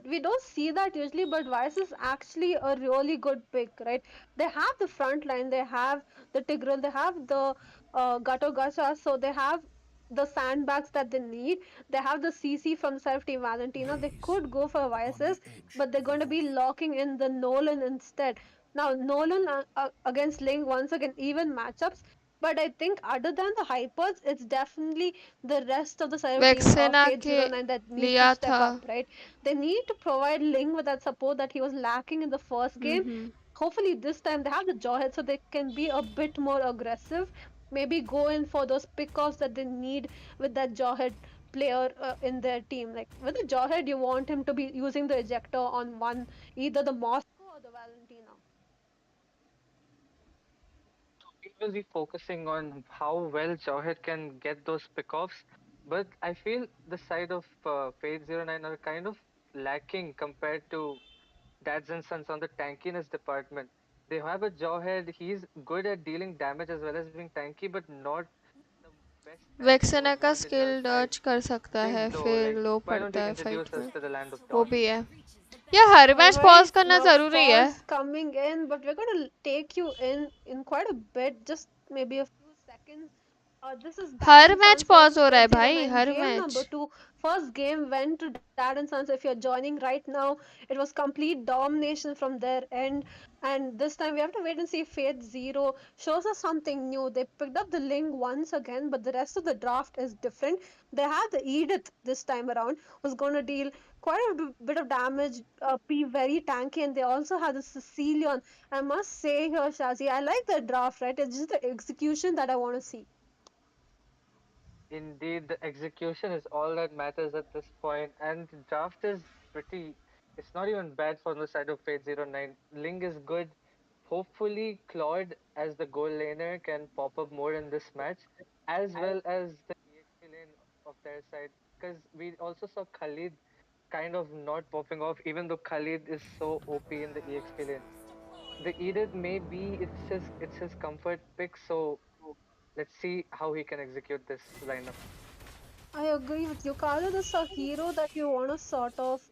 Speaker 10: We don't see that usually, but Vice is actually a really good pick, right? They have the front line, they have the Tigreal, they have the Gato Gacha, so they have the sandbags that they need. They have the CC from Self Team Valentina. They could go for Vices, but they're going to be locking in the Nolan instead. Now, Nolan against Ling, once again, even matchups. But I think other than the hypers, it's definitely the rest of the Cyber team of
Speaker 1: वैक्सेना
Speaker 10: Fate
Speaker 1: के
Speaker 10: Zero Nine that need to
Speaker 1: लिया
Speaker 10: step
Speaker 1: था.
Speaker 10: up, right? They need to provide Ling with that support that he was lacking in the first game.
Speaker 1: Hmm.
Speaker 10: Hopefully, this time they have the Jawhead so they can be a bit more aggressive. Maybe go in for those pickoffs that they need with that Jawhead player in their team. Like with the Jawhead, you want him to be using the ejector on one, either the Moscow or the Valentina.
Speaker 11: We will be focusing on how well Jawhead can get those pickoffs, but I feel the side of Fate Zero Nine are kind of lacking compared to Dads and Sons on the tankiness department. They have a Jawhead, he's good at dealing damage as well as being tanky, but not the best tank you
Speaker 1: वैक्सेना
Speaker 11: would
Speaker 1: का
Speaker 11: want in your
Speaker 1: skill
Speaker 11: side.
Speaker 1: Dodge कर सकता
Speaker 11: Jinx
Speaker 1: है,
Speaker 11: though,
Speaker 1: फिर
Speaker 11: like,
Speaker 1: low
Speaker 11: why don't
Speaker 1: पड़ता
Speaker 11: you
Speaker 1: है
Speaker 11: introduce
Speaker 1: fight
Speaker 11: us
Speaker 1: में.
Speaker 11: to the land of
Speaker 1: वो
Speaker 11: dawn?
Speaker 1: भी है. या हर
Speaker 10: All
Speaker 1: मैच
Speaker 10: right,
Speaker 1: पॉज करना
Speaker 10: now
Speaker 1: जरूरी है.
Speaker 10: pause coming in, but we're going to take you in quite a bit, just maybe a few seconds. This is Dad
Speaker 1: her
Speaker 10: and
Speaker 1: match
Speaker 10: Sons
Speaker 1: pause
Speaker 10: versus
Speaker 1: हो रहा है
Speaker 10: Fate Zero
Speaker 1: भाई,
Speaker 10: Nine.
Speaker 1: Her
Speaker 10: Game number
Speaker 1: match.
Speaker 10: two. First game went to Dad and Sons. If you're joining right now, it was complete domination from their end. And this time we have to wait and see if Fate Zero shows us something new. They picked up the Ling once again, but the rest of the draft is different. They have the Edith this time around, who's going to deal quite a bit of damage, be very tanky, and they also have the Sicilian. I must say here, Shazi, I like the draft, right? It's just the execution that I want to see.
Speaker 11: Indeed, the execution is all that matters at this point, and the draft is pretty. It's not even bad for the side of Fate Zero Nine. Ling is good. Hopefully, Claude as the goal laner can pop up more in this match, as well as the EXP lane of their side. Because we also saw Khalid kind of not popping off, even though Khalid is so OP in the EXP lane. The Edith may be it's his comfort pick, so let's see how he can execute this lineup.
Speaker 10: I agree with you. Khalid is a hero that you want to sort of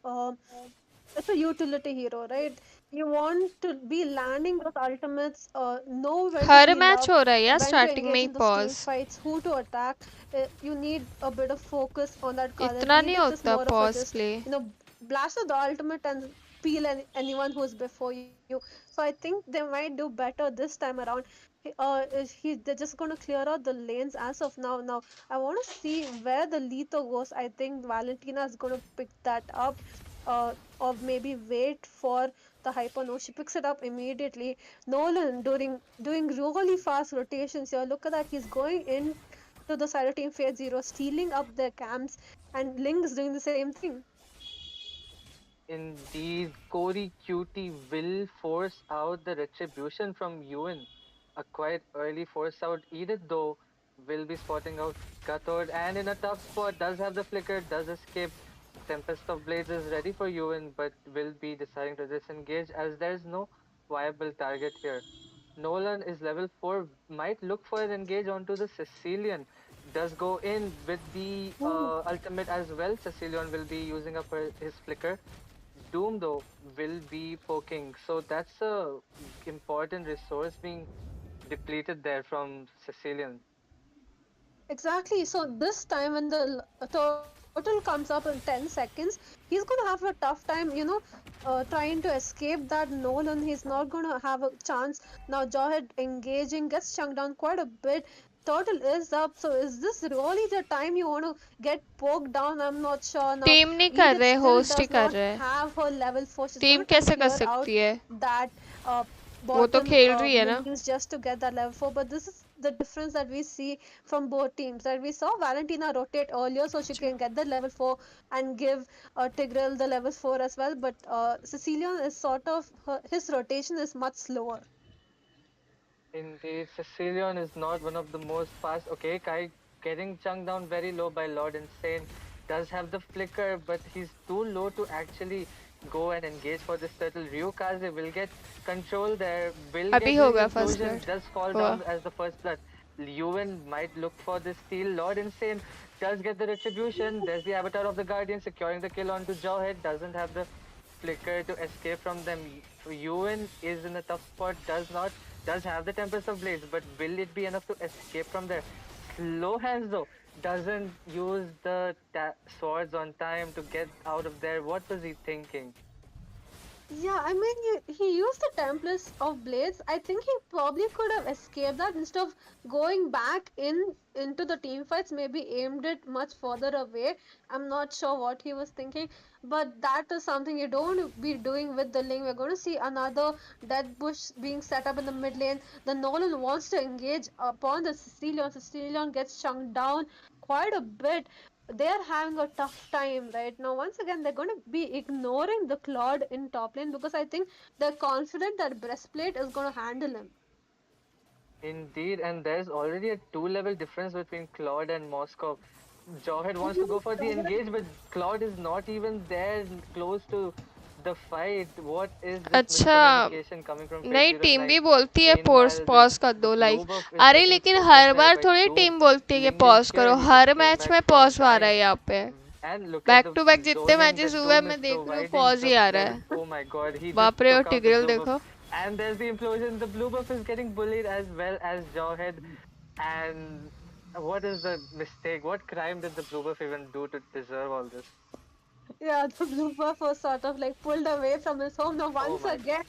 Speaker 10: it's a utility hero, right? You want to be landing those ultimates, know when to
Speaker 1: her
Speaker 10: heal
Speaker 1: match
Speaker 10: up,
Speaker 1: हो रहा है यार,
Speaker 10: when to
Speaker 1: starting में
Speaker 10: engage
Speaker 1: he
Speaker 10: in those team
Speaker 1: pause.
Speaker 10: fights, who to attack. You need a bit of focus on that color.
Speaker 1: इतना नहीं
Speaker 10: Edith is
Speaker 1: होता
Speaker 10: more of a
Speaker 1: pause
Speaker 10: just,
Speaker 1: play.
Speaker 10: blast of the ultimate and peel anyone who's before you. So I think they might do better this time around. They're just going to clear out the lanes as of now. Now I want to see where the Lito goes. I think Valentina is going to pick that up. Or maybe wait for the hyper. No, she picks it up immediately. Nolan doing really fast rotations here. Look at that. He's going in to the side of Team Phase Zero, stealing up their camps, and Link is doing the same thing.
Speaker 11: Indeed, Cody Cutie will force out the retribution from Ewan. A quite early force out. Edith, though, will be spotting out Gathord and in a tough spot, does have the flicker, does escape. Tempest of Blades is ready for Ewan, but will be deciding to disengage as there's no viable target here. Nolan is level 4, might look for an engage onto the Sicilian. does go in with the ultimate as well. Cecilion will be using up his flicker. Doom though will be poking, so that's a important resource being depleted there from Cecilion.
Speaker 10: Exactly. So this time when the turtle comes up in 10 seconds, he's gonna have a tough time, trying to escape that Nolan. He's not gonna have a chance. Now Jawhead engaging gets chunked down quite a bit. Turtle is up. So is this really the time you want to get poked down? I'm not sure now.
Speaker 1: Team नहीं कर
Speaker 10: Edith
Speaker 1: रहे,
Speaker 10: still
Speaker 1: host he
Speaker 10: does
Speaker 1: कर
Speaker 10: not
Speaker 1: रहे हैं.
Speaker 10: have her level 4. She's
Speaker 1: team
Speaker 10: gonna try and
Speaker 1: कैसे कर
Speaker 10: clear out
Speaker 1: सकती है?
Speaker 10: that
Speaker 1: वो तो
Speaker 10: bottom
Speaker 1: खेल रही है ना.
Speaker 10: minions just to get that level 4. But this is the difference that we see from both teams. That we saw Valentina rotate earlier so she can get the level 4 and give Tigreal the level 4 as well. But Cecilion is sort of his rotation is much slower.
Speaker 11: Indeed, Cecilion is not one of the most fast. Okay, Kai getting chunked down very low by Lord Insane. Does have the flicker, but he's too low to actually go and engage for this turtle. Ryukaze will get control there, will
Speaker 1: अभी
Speaker 11: get the
Speaker 1: होगा first
Speaker 11: implosion,
Speaker 1: blood.
Speaker 11: does fall
Speaker 1: हुआ.
Speaker 11: down as the first blood. Yuan might look for the steal. Lord Insane does get the retribution. There's the Avatar of the Guardian securing the kill onto Jawhead. Doesn't have the flicker to escape from them. Yuan is in a tough spot. Does have the Tempest of Blades, but will it be enough to escape from there? Slow hands though doesn't use the swords on time to get out of there. What was he thinking?
Speaker 10: Yeah, I mean, he used the templates of blades. I think he probably could have escaped that instead of going back into the team fights. Maybe aimed it much further away. I'm not sure what he was thinking, but that is something you don't be doing with the Ling. We're going to see another dead bush being set up in the mid lane. The Nolan wants to engage upon the Cecilion. Cecilion gets chunked down quite a bit. They're having a tough time right now. Once again, they're going to be ignoring the Claude in top lane because I think they're confident that Breastplate is going to handle him.
Speaker 11: Indeed, and there's already a 2-level difference between Claude and Moscow. Jawhead wants to go for the engage, but Claude is not even there close to the fight. What is this
Speaker 1: अच्छा,
Speaker 11: miscommunication coming from
Speaker 1: नहीं team भी
Speaker 11: 509?
Speaker 1: बोलती है pause
Speaker 11: Meanwhile,
Speaker 1: pause कर
Speaker 11: the
Speaker 1: दो
Speaker 11: blue
Speaker 1: like.
Speaker 11: buff is
Speaker 1: अरे
Speaker 11: getting
Speaker 1: लेकिन
Speaker 11: focused
Speaker 1: हर
Speaker 11: there
Speaker 1: बार
Speaker 11: by
Speaker 1: थोड़ी
Speaker 11: Doom.
Speaker 1: टीम बोलती है कि
Speaker 11: Ling is
Speaker 1: पॉज
Speaker 11: here,
Speaker 1: करो.
Speaker 11: he
Speaker 1: हर
Speaker 11: just came
Speaker 1: मैच
Speaker 11: back
Speaker 1: में
Speaker 11: from
Speaker 1: पॉज आ रहा है
Speaker 11: dying.
Speaker 1: यहाँ पे.
Speaker 11: And look at
Speaker 1: back
Speaker 11: the
Speaker 1: to back जितने
Speaker 11: zoning
Speaker 1: मैचेस
Speaker 11: that
Speaker 1: हुए
Speaker 11: Doom
Speaker 1: मैं
Speaker 11: is
Speaker 1: देख रही हूँ
Speaker 11: providing.
Speaker 1: पॉज ही
Speaker 11: The
Speaker 1: आ रहा है.
Speaker 11: oh my god, he just
Speaker 1: बाप रे, और
Speaker 11: took out the
Speaker 1: टिग्रेल
Speaker 11: blue
Speaker 1: देखो.
Speaker 11: buff. And there's the implosion. The blue buff is getting bullied as well as Jawhead. And what is the mistake? What crime did the blue buff even do to deserve all this?
Speaker 10: Yeah, the blue buff was sort of like pulled away from his home. Now
Speaker 11: Oh
Speaker 10: once
Speaker 11: my
Speaker 10: again,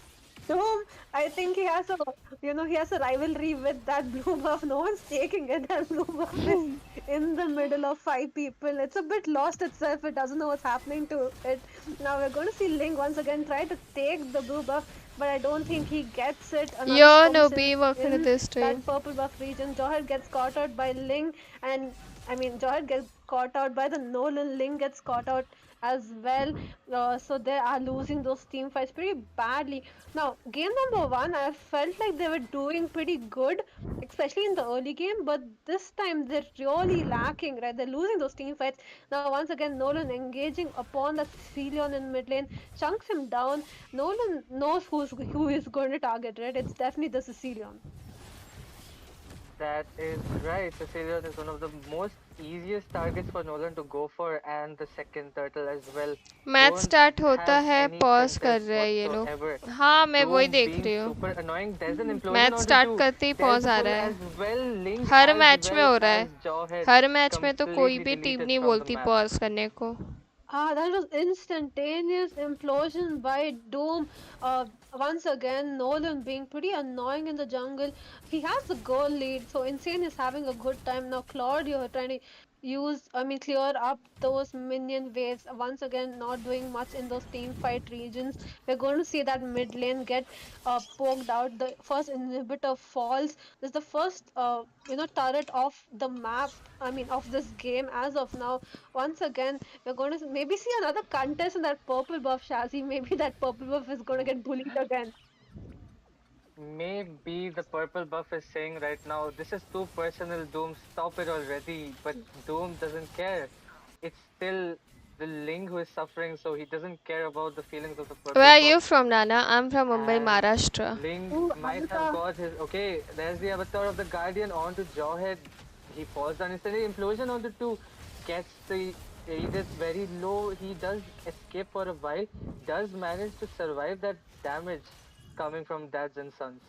Speaker 10: Doom, I think he has a rivalry with that blue buff. No one's taking it. That blue buff is in the middle of 5 people. It's a bit lost itself. It doesn't know what's happening to it. Now we're going to see Link once again try to take the blue buff, but I don't think he gets it. Another
Speaker 1: Yo,
Speaker 10: storm
Speaker 1: no
Speaker 10: sync
Speaker 1: be working at
Speaker 10: in
Speaker 1: this stream.
Speaker 10: that purple buff region. Jawhead gets caught out by Ling, and I mean Jawhead gets caught out by the Nolan. Ling gets caught out as well. So they are losing those team fights pretty badly. Now, game number 1, I felt like they were doing pretty good, especially in the early game, but this time they're really lacking, right? They're losing those team fights. Now, once again, Nolan engaging upon the Cecilion in mid lane, chunks him down. Nolan knows who is going to target, right? It's definitely the Cecilion.
Speaker 11: That is right. Cecilion is one of the most easiest targets for Nolan to go for, and the second turtle as well.
Speaker 1: Match
Speaker 11: Don't
Speaker 1: start होता
Speaker 11: have
Speaker 1: है,
Speaker 11: any
Speaker 1: pause कर
Speaker 11: contest
Speaker 1: रहे हैं ये
Speaker 11: whatsoever.
Speaker 1: लोग. हाँ, मैं वही
Speaker 11: Doom
Speaker 1: देख
Speaker 11: being
Speaker 1: रही हूँ.
Speaker 11: super annoying. There's an implosion
Speaker 1: match
Speaker 11: onto
Speaker 1: start
Speaker 11: 2.
Speaker 1: करते ही
Speaker 11: There's
Speaker 1: पॉज
Speaker 11: the
Speaker 1: आ
Speaker 11: pull
Speaker 1: रहा है.
Speaker 11: as well. Link
Speaker 1: हर
Speaker 11: as
Speaker 1: मैच में
Speaker 11: well
Speaker 1: हो रहा है.
Speaker 11: as Jawhead
Speaker 1: हर मैच में तो कोई
Speaker 11: completely
Speaker 1: भी टीम
Speaker 11: deleted
Speaker 1: नहीं
Speaker 11: from the
Speaker 1: बोलती
Speaker 11: map.
Speaker 1: पॉज करने को.
Speaker 10: That was instantaneous implosion by Doom. Once again, Nolan being pretty annoying in the jungle. He has the goal lead, so Insane is having a good time. Now Claudio trying to clear up those minion waves. Once again, not doing much in those team fight regions. We're going to see that mid lane get poked out. The first inhibitor falls. This is the first turret of the map. Of this game as of now. Once again, we're going to maybe see another contest in that purple buff, Shazi. Maybe that purple buff is going to get bullied again.
Speaker 11: Maybe the purple buff is saying right now, this is too personal, Doom, stop it already. But Doom doesn't care. It's still the Ling who is suffering, so he doesn't care about the feelings of the purple
Speaker 1: Where are
Speaker 11: buff.
Speaker 1: you from, Nana? I'm from Mumbai,
Speaker 11: And
Speaker 1: Maharashtra.
Speaker 11: Ling
Speaker 10: Ooh,
Speaker 11: might have got his. Okay, there's the avatar of the Guardian onto Jawhead. He falls down instantly. Implosion on the two. Gets the Edith very low. He does escape for a while. Does manage to survive that damage coming from Dads and Sons.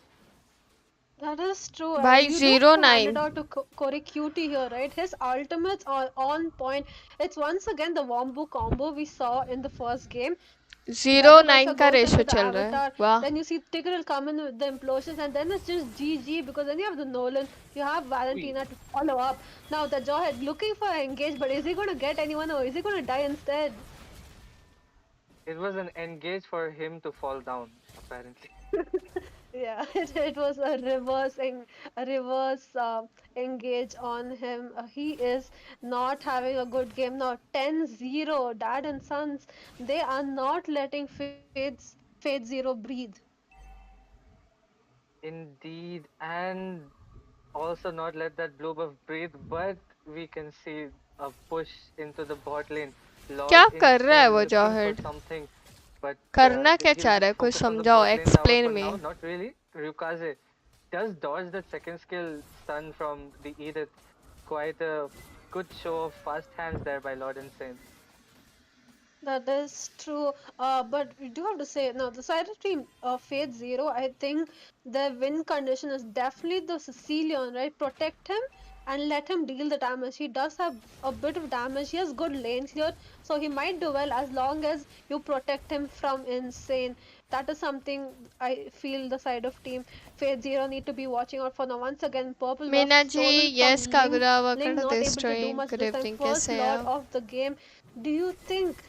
Speaker 10: That is true, and
Speaker 1: By
Speaker 10: you do have
Speaker 1: zero
Speaker 10: to hand it
Speaker 1: nine
Speaker 10: out to Corey Cutie here, right? His ultimates are on point. It's once again the Wombo combo we saw in the first game.
Speaker 1: Zero
Speaker 10: Gato
Speaker 1: nine
Speaker 10: Gacha
Speaker 1: का
Speaker 10: goes in
Speaker 1: ratio
Speaker 10: with the
Speaker 1: चल रहा है
Speaker 10: avatar,
Speaker 1: वाह
Speaker 10: then you see Tigreal come in with the implosions, and then it's just GG because then you have the Nolan, you have
Speaker 11: Ui.
Speaker 10: Valentina to follow up. Now the Jawhead looking for engage, but is he gonna get anyone or is he gonna die instead?
Speaker 11: It was an engage for him to fall down, apparently.
Speaker 10: Yeah, it was a reverse engage on him. He is not having a good game now. 10-0. Dad and Sons, they are not letting Fate Zero breathe.
Speaker 11: Indeed, and also not let that blue buff breathe, but we can see a push into the bot lane.
Speaker 1: क्या
Speaker 11: Lord
Speaker 1: कर रहा है
Speaker 11: Insane
Speaker 1: वो
Speaker 11: looking for
Speaker 1: जॉहेड
Speaker 11: something, but
Speaker 1: करना क्या
Speaker 11: he'll
Speaker 1: चाह रहा
Speaker 11: just
Speaker 1: है कुछ
Speaker 11: focus on the
Speaker 1: समझाओ
Speaker 11: bot lane tower
Speaker 1: explain
Speaker 11: for now.
Speaker 1: में
Speaker 11: Not really. Ryukaze does dodge that second skill stun from the Edith. Quite a good show of fast hands there by Lord Insane.
Speaker 10: That is true. But we do have to say now the side of team Fate Zero, I think the win condition is definitely the Sicilian, right? Protect him and let him deal the damage. He does have a bit of damage. He has good lane clear, so he might do well as long as you protect him from insane. That is something I feel the side of team Fate Zero need to be watching out for. Now once again, purple buff
Speaker 1: Meena ji
Speaker 10: stolen from
Speaker 1: yes
Speaker 10: Link.
Speaker 1: Kagura
Speaker 10: Link
Speaker 1: वकड़
Speaker 10: not able to do
Speaker 1: destroying
Speaker 10: much
Speaker 1: good
Speaker 10: this time.
Speaker 1: Evening
Speaker 10: First
Speaker 1: कैसे हैं
Speaker 10: Lord
Speaker 1: आप
Speaker 10: of the game. Do you think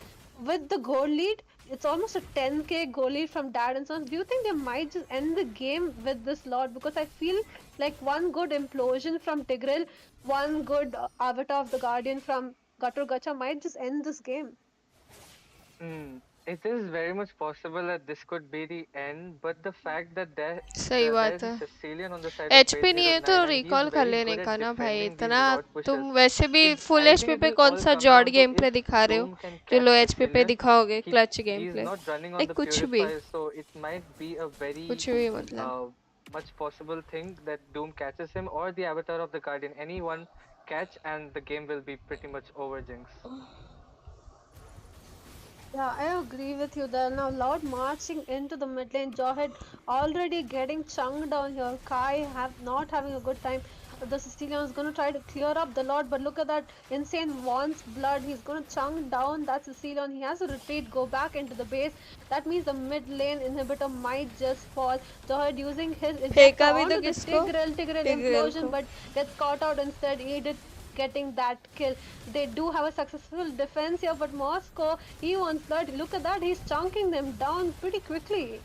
Speaker 10: with the goal lead, it's almost a 10k goal lead from Dad and Sons. Do you think they might just end the game with this lot? Because I feel like one good implosion from Tigreal, one good avatar of the Guardian from Gator Gacha might just end this game.
Speaker 11: It is very much possible that this could be the end, but the fact that
Speaker 1: सही
Speaker 11: there
Speaker 1: बात
Speaker 11: is a
Speaker 1: है
Speaker 11: Sicilian on the side of Fate
Speaker 1: HP नहीं
Speaker 11: Zero
Speaker 1: है तो
Speaker 11: Nine, and he's
Speaker 1: recall कर
Speaker 11: very
Speaker 1: लेने
Speaker 11: good
Speaker 1: का
Speaker 11: at
Speaker 1: ना भाई
Speaker 11: defending these
Speaker 1: इतना
Speaker 11: rod pushes.
Speaker 1: तुम वैसे भी full
Speaker 11: I think
Speaker 1: HP
Speaker 11: it
Speaker 1: पे
Speaker 11: will
Speaker 1: कौन
Speaker 11: all
Speaker 1: सा
Speaker 11: come
Speaker 1: जॉर्ड
Speaker 11: down to
Speaker 1: game
Speaker 11: if
Speaker 1: play दिखा रहे हो
Speaker 11: Doom can
Speaker 1: जो
Speaker 11: catch
Speaker 1: लो एचपी पे
Speaker 11: Sicilian.
Speaker 1: दिखाओगे
Speaker 11: He
Speaker 1: clutch game
Speaker 11: he's
Speaker 1: play
Speaker 11: not running on
Speaker 1: एक
Speaker 11: the
Speaker 1: कुछ भी
Speaker 11: Purify, so it might be a very
Speaker 1: कुछ भी मतलब
Speaker 11: uh, much possible thing that Doom catches him or the Avatar of the Guardian. Anyone catch, and the game will be pretty much over, Jinx.
Speaker 10: Yeah, I agree with you there. Now, Loud marching into the mid lane, Jawhead already getting chunked down here. Kai have not having a good time. The Sicilian is going to try to clear up the Lord, but look at that. Insane wants blood. He's going to chunk down that Sicilian. He has to retreat, go back into the base. That means the mid lane inhibitor might just fall. Jawhead using his ejector
Speaker 1: फेंका भी तो
Speaker 10: onto the
Speaker 1: किसको
Speaker 10: Tigreal
Speaker 1: टिग्रेल
Speaker 10: implosion,
Speaker 1: को
Speaker 10: but gets caught out instead. Edith getting that kill. They do have a successful defense here, but Moscow, he wants blood. Look at that, he's chunking them down pretty quickly.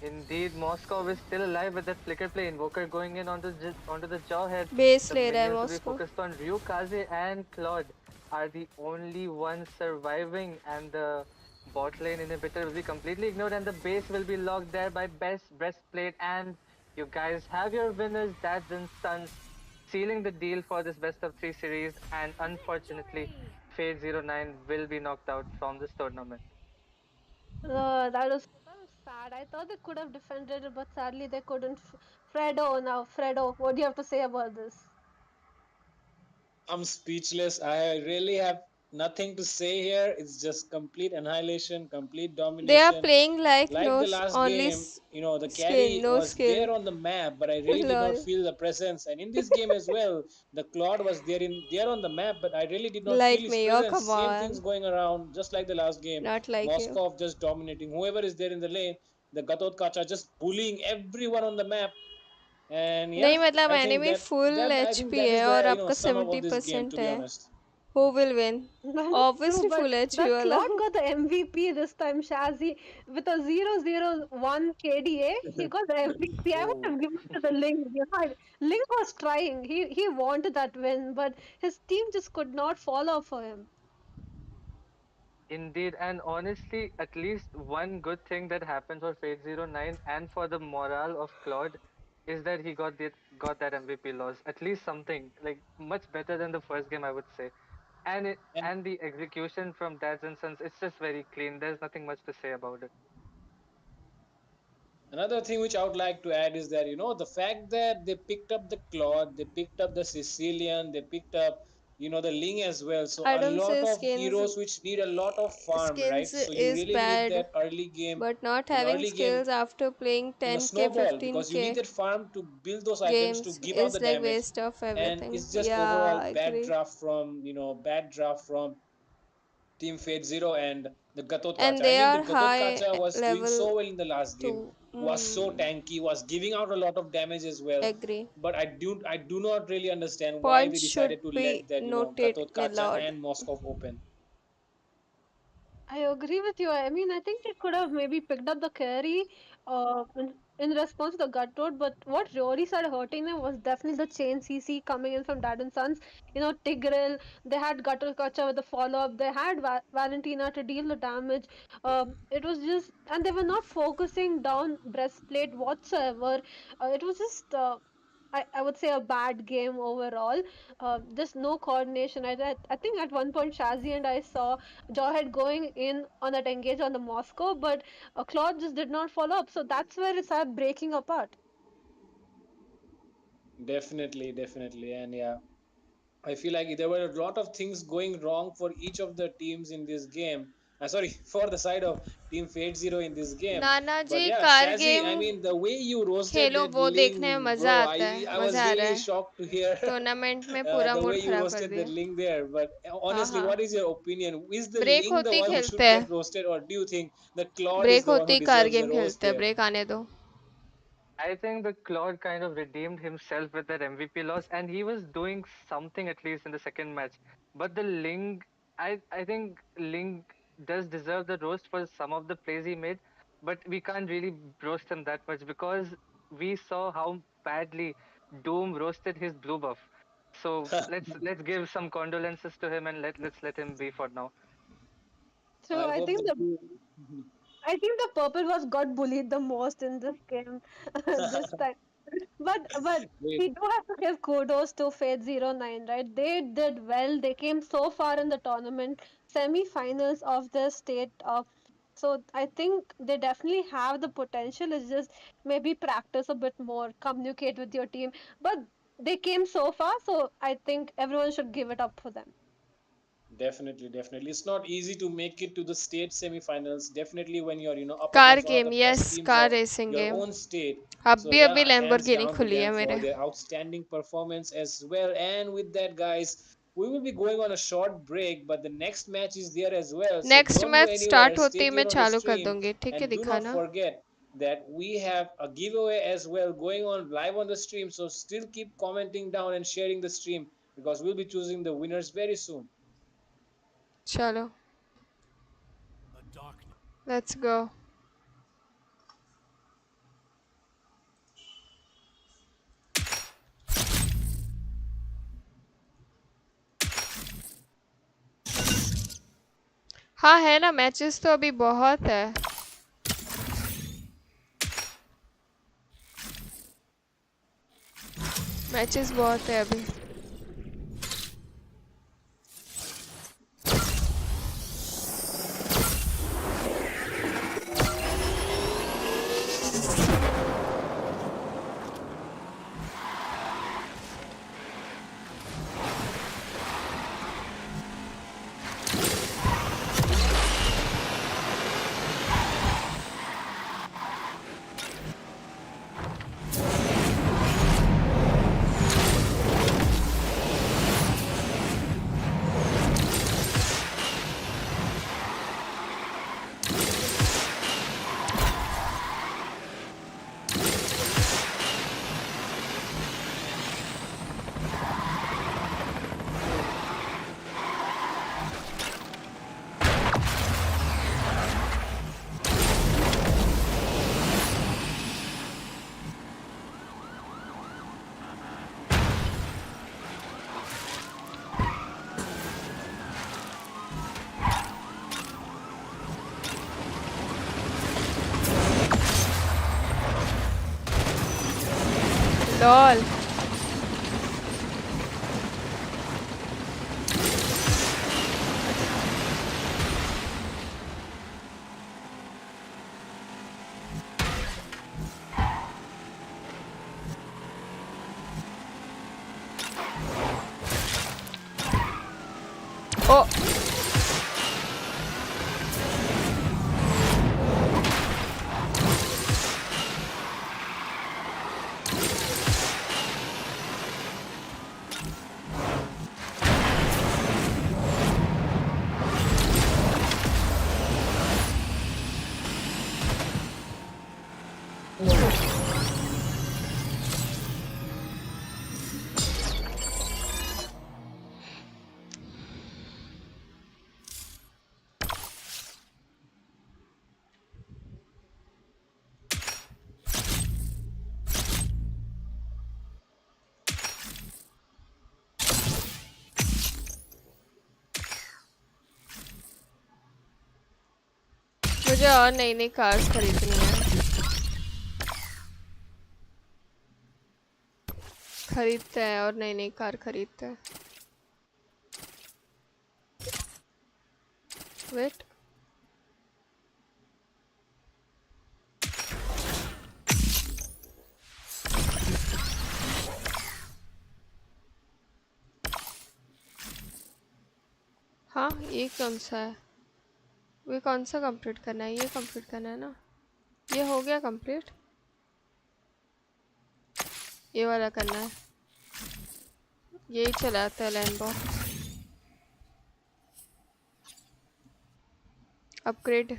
Speaker 11: Indeed, Moscow is still alive with that flicker play. Invoker going in onto the Jawhead.
Speaker 1: Base
Speaker 11: The
Speaker 1: ले रहा है
Speaker 11: minions will be
Speaker 1: Moscow
Speaker 11: focused on Ryukaze and Claude are the only ones surviving, and the bot lane inhibitor will be completely ignored, and the base will be locked there by Best Breastplate. And you guys have your winners, Dads and Sons, sealing the deal for this best of three series. And unfortunately, Fate09 will be knocked out from this tournament.
Speaker 10: That was sad. I thought they could have defended it, but sadly they couldn't. Fredo now, Fredo, what do you have to say about this?
Speaker 7: I'm speechless. I really have nothing to say here. It's just complete annihilation, complete
Speaker 1: they are
Speaker 7: domination.
Speaker 1: playing like
Speaker 7: Like
Speaker 1: no
Speaker 7: the last
Speaker 1: only
Speaker 7: game, the
Speaker 1: skin
Speaker 7: carry
Speaker 1: no
Speaker 7: was
Speaker 1: skill
Speaker 7: there on the map, but I really did not
Speaker 1: lol
Speaker 7: feel the presence. And in this game as well, the Claude was there on the map, but I really did not feel
Speaker 1: like
Speaker 7: his
Speaker 1: me oh
Speaker 7: presence.
Speaker 1: come
Speaker 7: Same things
Speaker 1: on
Speaker 7: going around, just like the last game.
Speaker 1: not like you
Speaker 7: Moskov just dominating. Whoever is there in the lane, the Gatot Kacha just bullying everyone on the map. And
Speaker 1: नहीं
Speaker 7: yeah,
Speaker 1: मतलब
Speaker 7: I think
Speaker 1: enemy
Speaker 7: that
Speaker 1: full
Speaker 7: that I think
Speaker 1: HP
Speaker 7: that is
Speaker 1: है
Speaker 7: the
Speaker 1: और आपका
Speaker 7: sum up of this game,
Speaker 1: 70%
Speaker 7: to be
Speaker 1: है
Speaker 7: honest.
Speaker 1: who will win
Speaker 10: That is true,
Speaker 1: obviously
Speaker 10: but
Speaker 1: full HP
Speaker 10: that
Speaker 1: वाला
Speaker 10: Claude got the MVP this time, Shazzy, with a 001 KDA. He got the MVP. I would
Speaker 11: Oh.
Speaker 10: have given it to the Link. Link was trying. He wanted that win, but his team just could not follow for him.
Speaker 11: Indeed, and honestly, at least one good thing that happened for Fate09 and for the morale of Claude is that he got that MVP loss. At least something like much better than the first game, I would say.
Speaker 7: And
Speaker 11: And the execution from Dads and Sons, it's just very clean. There's nothing much to say about it.
Speaker 7: Another thing which I would like to add is that the fact that they picked up the Claude, they picked up the Sicilian, they picked up the Ling as well. So
Speaker 1: I
Speaker 7: a
Speaker 1: don't
Speaker 7: lot
Speaker 1: say
Speaker 7: of heroes which need a lot of farm,
Speaker 1: skins
Speaker 7: right? So you
Speaker 1: is
Speaker 7: really need
Speaker 1: bad,
Speaker 7: that early game,
Speaker 1: but not
Speaker 7: in
Speaker 1: having
Speaker 7: early game,
Speaker 1: skills after playing 10k,
Speaker 7: snowball, because you need
Speaker 1: 15k
Speaker 7: that farm to build those items to
Speaker 1: games
Speaker 7: give out
Speaker 1: is
Speaker 7: the
Speaker 1: like
Speaker 7: damage.
Speaker 1: waste of
Speaker 7: And
Speaker 1: everything.
Speaker 7: it's just
Speaker 1: Yeah,
Speaker 7: overall
Speaker 1: I
Speaker 7: bad
Speaker 1: agree.
Speaker 7: draft from bad draft from Team Fate Zero and the Gatot
Speaker 1: And
Speaker 7: Kacha. I
Speaker 1: they
Speaker 7: mean, the
Speaker 1: are
Speaker 7: Gatot
Speaker 1: high
Speaker 7: Kacha was doing
Speaker 1: level
Speaker 7: so well in the last game,
Speaker 1: too.
Speaker 7: was so tanky, was giving out a lot of damage as well.
Speaker 1: Agree.
Speaker 7: But I do not really understand why they
Speaker 1: Points should
Speaker 7: decided to
Speaker 1: be
Speaker 7: let that
Speaker 1: noted,
Speaker 7: Gatot
Speaker 1: my
Speaker 7: Kacha
Speaker 1: lord.
Speaker 7: and Moskov open.
Speaker 10: I agree with you. I mean, I think they could have maybe picked up the carry in response to the gut road, but what really started hurting them was definitely the chain CC coming in from Dad and Sons. Tigreal, they had Gutter Kacha with the follow up, they had Valentina to deal the damage. It was just, and they were not focusing down breastplate whatsoever. It was just. I would say a bad game overall. Just no coordination. I think at one point Shazzy and I saw Jawhead going in on that engage on the Moscow, but Claude just did not follow up. So that's where it started breaking apart.
Speaker 7: Definitely, definitely, and yeah, I feel like there were a lot of things going wrong for each of the teams in this game. Sorry, for the side of Team Fate Zero in this game.
Speaker 1: नाना
Speaker 7: But
Speaker 1: जी
Speaker 7: yeah,
Speaker 1: car
Speaker 7: Shazzy,
Speaker 1: game
Speaker 7: I mean, the way you roasted
Speaker 1: Khelo
Speaker 7: that
Speaker 1: वो देखने में
Speaker 7: Ling,
Speaker 1: मजा
Speaker 7: bro,
Speaker 1: आता है
Speaker 7: I
Speaker 1: मजा
Speaker 7: was
Speaker 1: आ रहा
Speaker 7: really
Speaker 1: है
Speaker 7: shocked to hear
Speaker 1: टूर्नामेंट में पूरा
Speaker 7: the
Speaker 1: मूड
Speaker 7: way you
Speaker 1: खराब कर
Speaker 7: roasted that
Speaker 1: दिया
Speaker 7: Ling there. But
Speaker 1: हाँ
Speaker 7: honestly,
Speaker 1: हाँ
Speaker 7: what is your opinion? Is the
Speaker 1: break
Speaker 7: Ling the
Speaker 1: होती
Speaker 7: one who
Speaker 1: खेलते
Speaker 7: should
Speaker 1: हैं
Speaker 7: get roasted, or do you think the Claude is
Speaker 1: break
Speaker 7: the one who
Speaker 1: होती car
Speaker 7: deserves the
Speaker 1: game
Speaker 7: roast
Speaker 1: खेलते हैं
Speaker 7: there?
Speaker 1: Break आने दो
Speaker 11: I think the Claude kind of redeemed himself with that MVP loss, and he was doing something at least in the second match. But the Ling, I think Ling does deserve the roast for some of the plays he made, but we can't really roast him that much because we saw how badly Doom roasted his blue buff. So let's give some condolences to him and let's let him be for now.
Speaker 10: So
Speaker 7: I
Speaker 10: I
Speaker 7: hope
Speaker 10: think
Speaker 7: that
Speaker 10: the
Speaker 7: you.
Speaker 10: I think the purple was got bullied the most in this game this time. But
Speaker 7: Wait,
Speaker 10: we do have to give kudos to Fate 09, right? They did well. They came so far in the tournament, semi-finals of the state of. So I think they definitely have the potential. It's just maybe practice a bit more, communicate with your team. But they came so far, so I think everyone should give it up for them.
Speaker 7: definitely, definitely. It's not easy to make it to the state semifinals. Definitely when you're, up
Speaker 1: car
Speaker 7: against one of
Speaker 1: game
Speaker 7: the best
Speaker 1: yes
Speaker 7: teams
Speaker 1: car
Speaker 7: of
Speaker 1: racing
Speaker 7: your
Speaker 1: game
Speaker 7: own state. So
Speaker 1: अभी अभी
Speaker 7: yeah, hands
Speaker 1: Lamborghini
Speaker 7: down to
Speaker 1: खुली है
Speaker 7: them for
Speaker 1: मेरे
Speaker 7: their outstanding performance as well. And with that, guys, we will be going on a short break, but the next match is there as well. So
Speaker 1: next
Speaker 7: don't go
Speaker 1: match
Speaker 7: anywhere.
Speaker 1: Start होते
Speaker 7: Stay
Speaker 1: ही मैं
Speaker 7: tuned on the
Speaker 1: चालू कर
Speaker 7: stream,
Speaker 1: दूंगी ठीक है
Speaker 7: and do not
Speaker 1: दिखाना
Speaker 7: forget that we have a giveaway as well going on live on the stream. So still keep commenting down and sharing the stream because we'll be choosing the winners very soon.
Speaker 1: चलो
Speaker 12: A darkness.
Speaker 1: Let's go हाँ है ना matches तो अभी बहुत है matches बहुत है अभी लॉल Oh. मुझे और नई नई कार्स खरीदनी है। खरीदते हैं और नई नई कार खरीदते हैं। वेट, हाँ ये कौन सा है? ये कौन सा कंप्लीट करना है? ये कंप्लीट करना है ना? ये हो गया कंप्लीट। ये वाला करना है। यही चलाता है लैम्बो। अपग्रेड।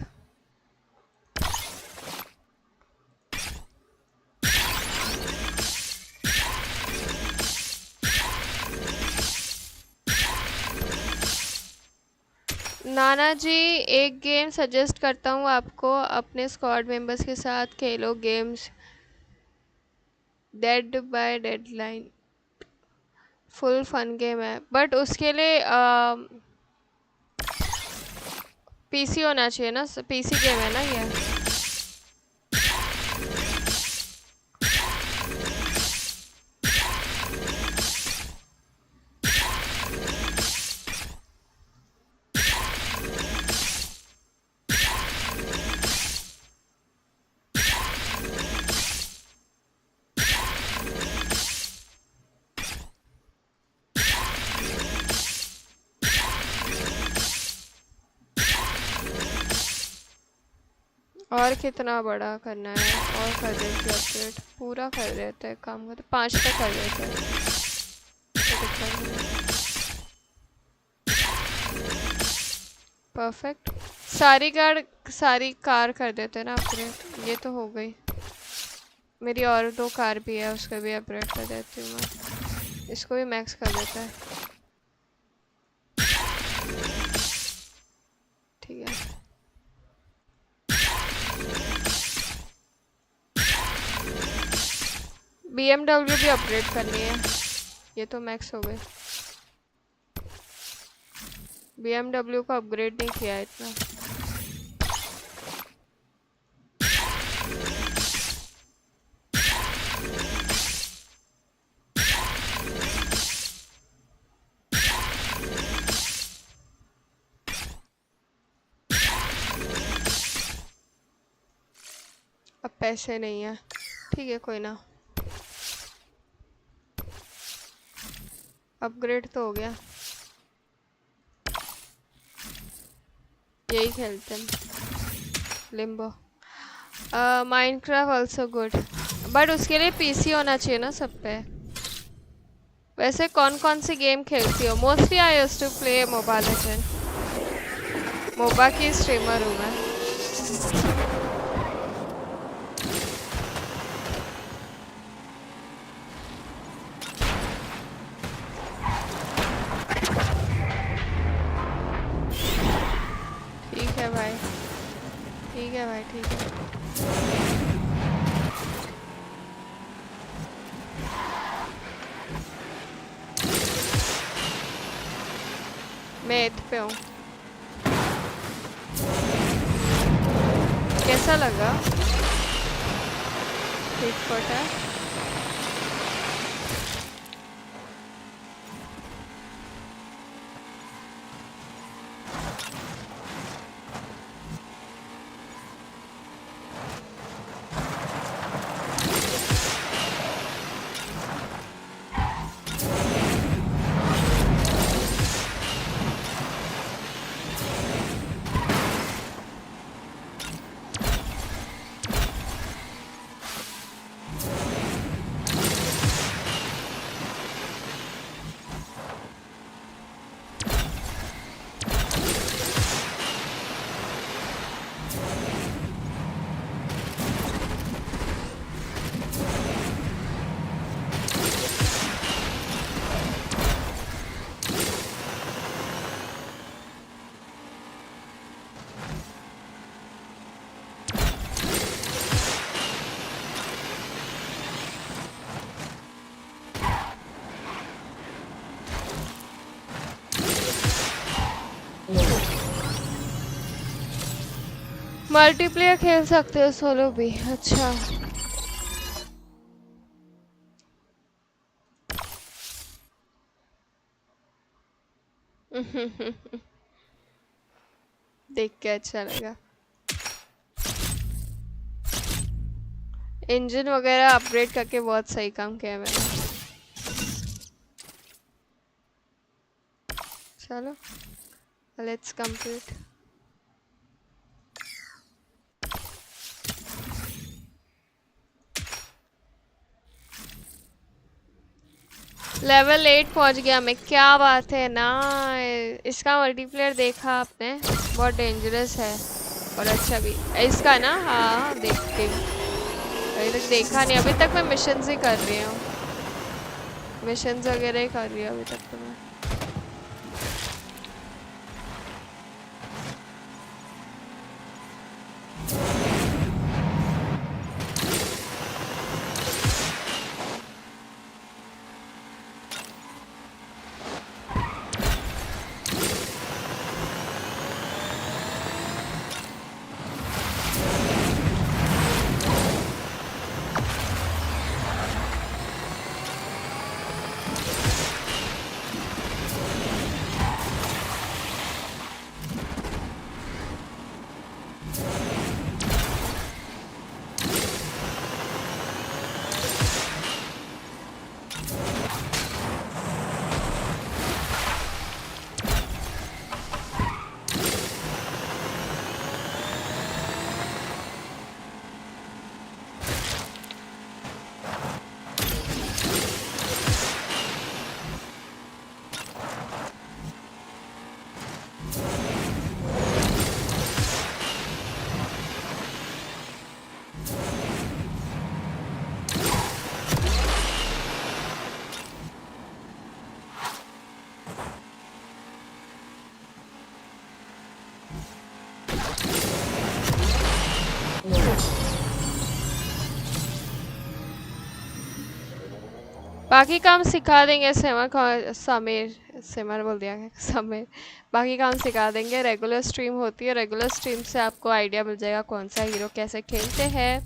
Speaker 1: नाना जी, एक गेम सजेस्ट करता हूँ आपको, अपने स्क्वाड मेंबर्स के साथ खेलो games. Dead by Deadline full fun game है, बट उसके लिए पीसी होना चाहिए ना। पीसी गेम है ना ये। और कितना बड़ा करना है? और कर देती अपडेट, पूरा कर देते हैं काम करते। 5 तक कर देते हैं। परफेक्ट। सारी कार कर देते हैं ना अपडेट। ये तो हो गई। मेरी और 2 कार भी है, उसका भी अपडेट कर देती हूँ मैं। इसको भी मैक्स कर देता है। ठीक है। BMW भी अपग्रेड करनी है। ये तो मैक्स हो गई। BMW को अपग्रेड नहीं किया इतना। अब पैसे नहीं है। ठीक है, कोई ना। अपग्रेड तो हो गया। यही खेलते हैं Limbo. Minecraft also good, but उसके लिए पीसी होना चाहिए ना सब पे। वैसे कौन कौन सी गेम खेलती हो? Mostly I used to play Moba Legend. Moba की स्ट्रीमर हूँ मैं। ठीक है भाई, ठीक है भाई, ठीक है। मैं 8 पे हूँ। कैसा लगा? ठीक फट है। मल्टीप्लेयर खेल सकते हो सोलो भी। अच्छा देख के अच्छा लगा। इंजन वगैरह अपग्रेड करके बहुत सही काम किया है मैंने। चलो लेट्स कंप्लीट। लेवल 8 पहुंच गया मैं, क्या बात है ना। इसका मल्टीप्लेयर देखा आपने, बहुत डेंजरस है और अच्छा भी इसका ना। हाँ देख के अभी तक देखा नहीं, अभी तक मैं मिशंस ही कर रही हूँ, मिशंस वगैरह ही कर रही हूँ अभी तक तो मैं। बाकी काम सिखा देंगे समीर सिमर बोल दिया क्या? समीर बाकी काम सिखा देंगे। रेगुलर स्ट्रीम होती है, रेगुलर स्ट्रीम से आपको आइडिया मिल जाएगा कौन सा हीरो कैसे खेलते हैं,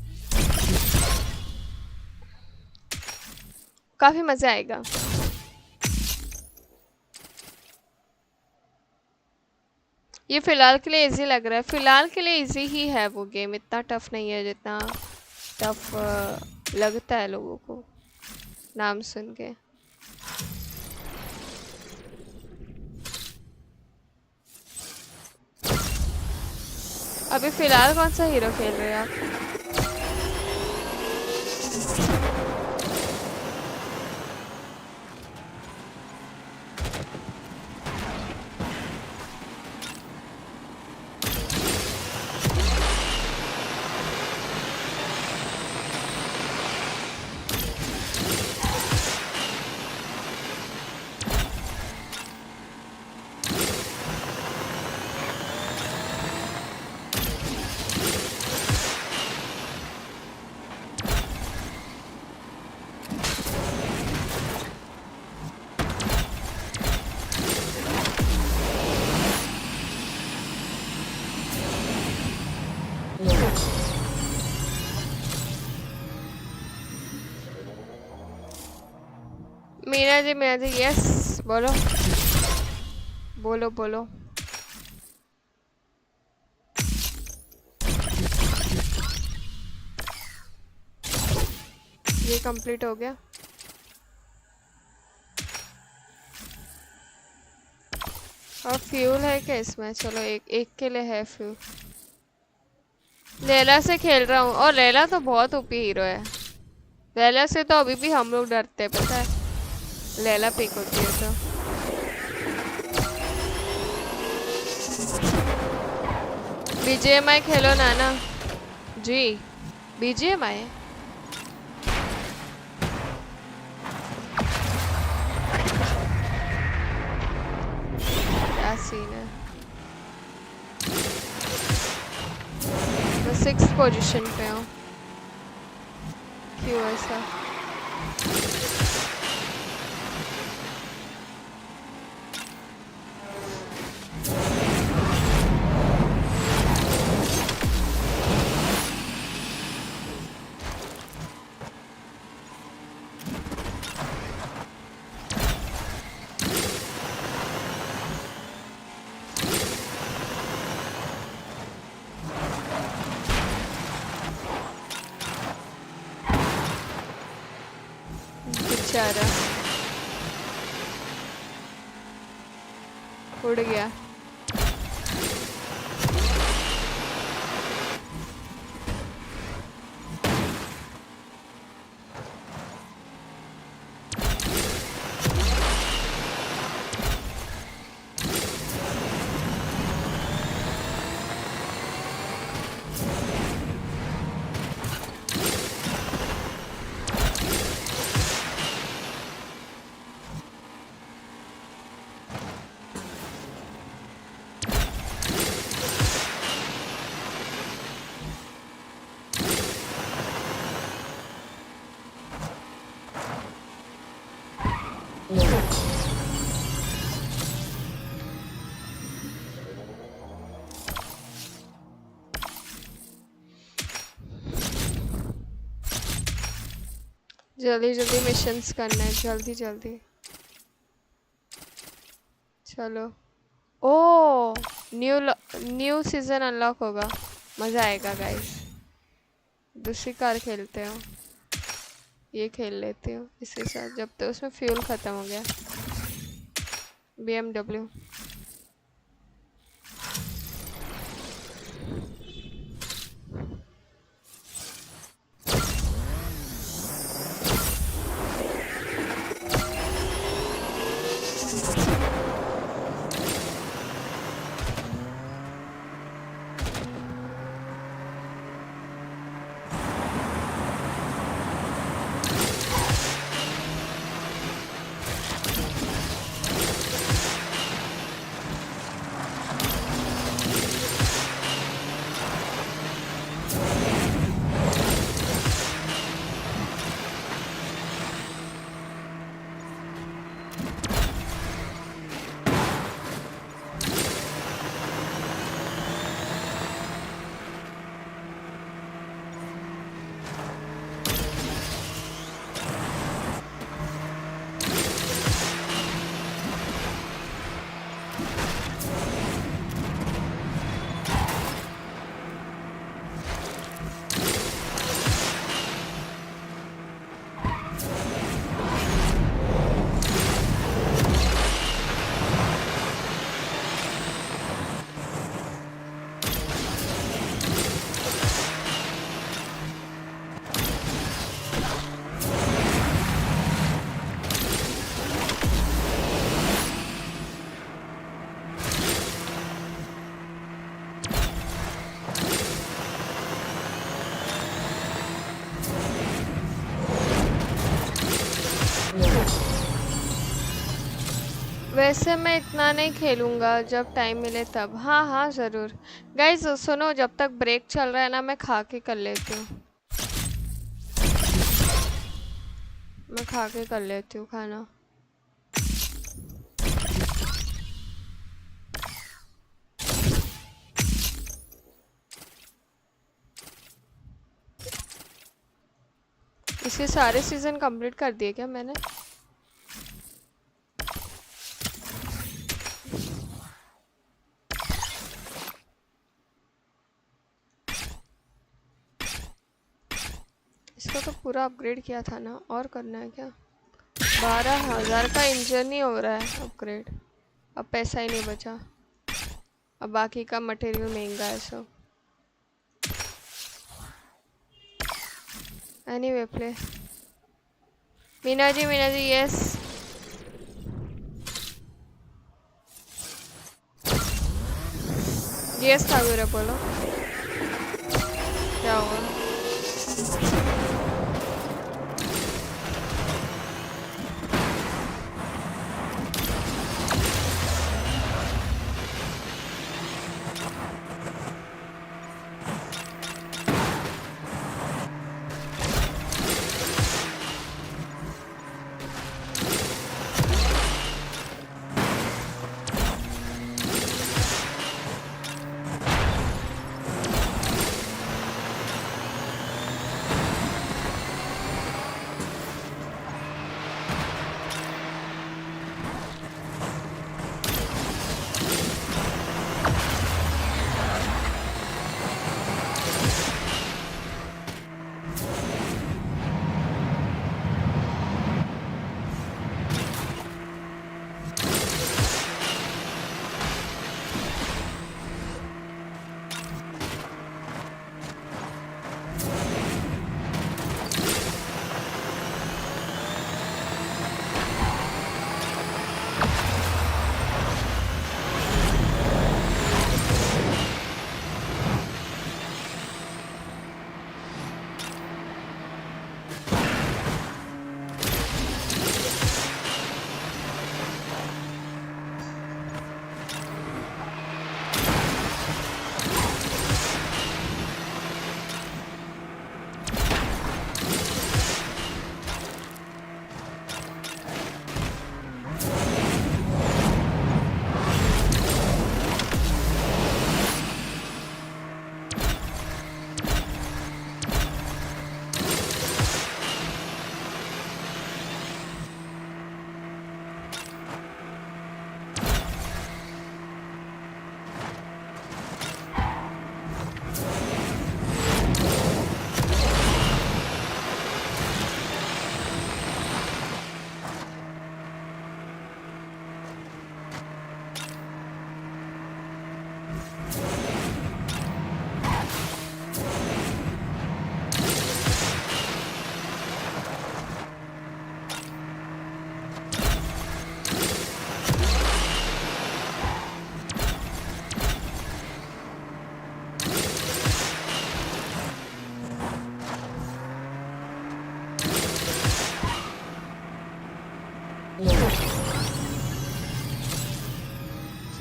Speaker 1: काफी मजा आएगा। ये फिलहाल के लिए इजी लग रहा है, फिलहाल के लिए इजी ही है वो गेम, इतना टफ नहीं है जितना टफ लगता है लोगों को नाम सुन के। अभी फिलहाल कौन सा हीरो खेल रहे हैं आप? मीना जी यस बोलो बोलो बोलो। ये कंप्लीट हो गया। और फ्यूल है क्या इसमें? चलो एक के लिए है फ्यूल। लैला से खेल रहा हूँ और लैला तो बहुत ओपी हीरो है। लैला से तो अभी भी हम लोग डरते हैं, पता है लैला पिक होती है तो। बीजीएमआई खेलो नाना जी। बीजीएमआई क्या सीन है? मैं 6th पोजीशन पे हूँ, क्यों ऐसा? पीछे आ रहा है, उड़ गया। जल्दी जल्दी मिशंस करना है, जल्दी जल्दी। चलो। ओ न्यू सीजन अनलॉक होगा, मज़ा आएगा गाइस। दूसरी कार खेलते हो, ये खेल लेते हो इसके साथ, जब तक उसमें फ्यूल ख़त्म हो गया। BMW। वैसे मैं इतना नहीं खेलूँगा, जब टाइम मिले तब। हाँ हाँ ज़रूर। गाइस सुनो, जब तक ब्रेक चल रहा है ना, मैं खा के कर लेती हूँ। मैं खा के कर लेती हूँ खाना। इसके सारे सीज़न कंप्लीट कर दिए क्या मैंने? इसको तो पूरा अपग्रेड किया था ना, और करना है क्या? 12,000 का इंजन ही हो रहा है अपग्रेड। अब पैसा ही नहीं बचा, अब बाकी का मटेरियल महंगा है सब। Anyway play. Meena ji yes. Yes था मेरा, बोलो क्या हुआ?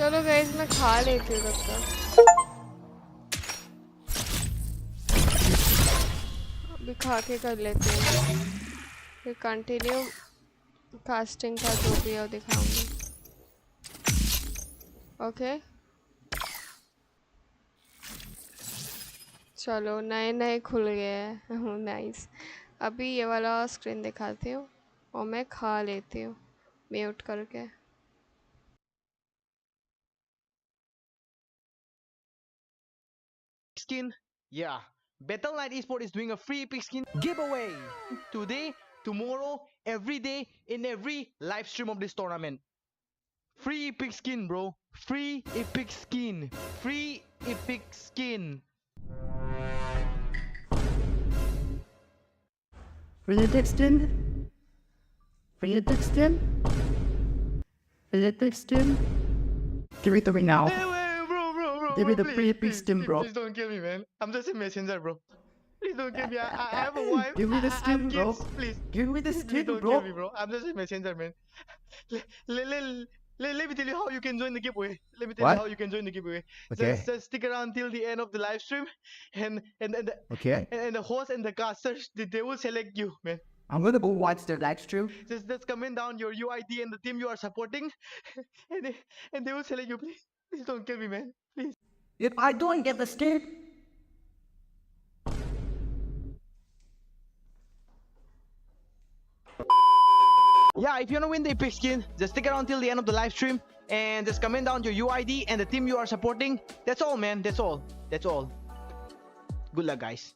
Speaker 1: चलो गाइस मैं खा लेती हूँ तब तक। अभी खा के कर लेते हैं, फिर कंटिन्यू कास्टिंग का जो भी है वो दिखाऊंगी। ओके चलो नए नए खुल गए हैं। नाइस। अभी ये वाला स्क्रीन दिखाती हूँ और मैं खा लेती हूँ म्यूट करके।
Speaker 9: Skin? Yeah. Battle.net Esport is doing a free epic skin giveaway today, tomorrow, every day in every live stream of this tournament. Free epic skin, bro. Free epic skin. Free epic skin.
Speaker 13: For the Dixon? For the Dixon? For the Dixon? Give it to me now.
Speaker 9: Bro,
Speaker 13: Give me the
Speaker 9: please,
Speaker 13: free epic
Speaker 9: please,
Speaker 13: skin,
Speaker 9: please,
Speaker 13: bro.
Speaker 9: please don't kill me, man. I'm just a messenger, bro. Please don't kill me. I have a wife.
Speaker 13: Give me the
Speaker 9: I have
Speaker 13: skin, bro.
Speaker 9: kids. Please.
Speaker 13: Give me the
Speaker 9: Please
Speaker 13: skin,
Speaker 9: don't
Speaker 13: bro.
Speaker 9: kill me, bro. I'm just a messenger, man. Let me tell you how you can join the giveaway. Let me tell you
Speaker 13: What?
Speaker 9: how you can join the giveaway.
Speaker 13: Okay.
Speaker 9: Just stick around till the end of the live stream, and
Speaker 13: Okay.
Speaker 9: the host and the casters they will select you, man.
Speaker 13: I'm gonna go watch the live stream.
Speaker 9: Just comment down your UID and the team you are supporting, and they will select you. Please don't kill me, man. Please.
Speaker 13: If I don't get the skin,
Speaker 9: Yeah, if you want to win the epic skin, just stick around till the end of the live stream and just comment down your UID and the team you are supporting. That's all, man. That's all. That's all. Good luck, guys.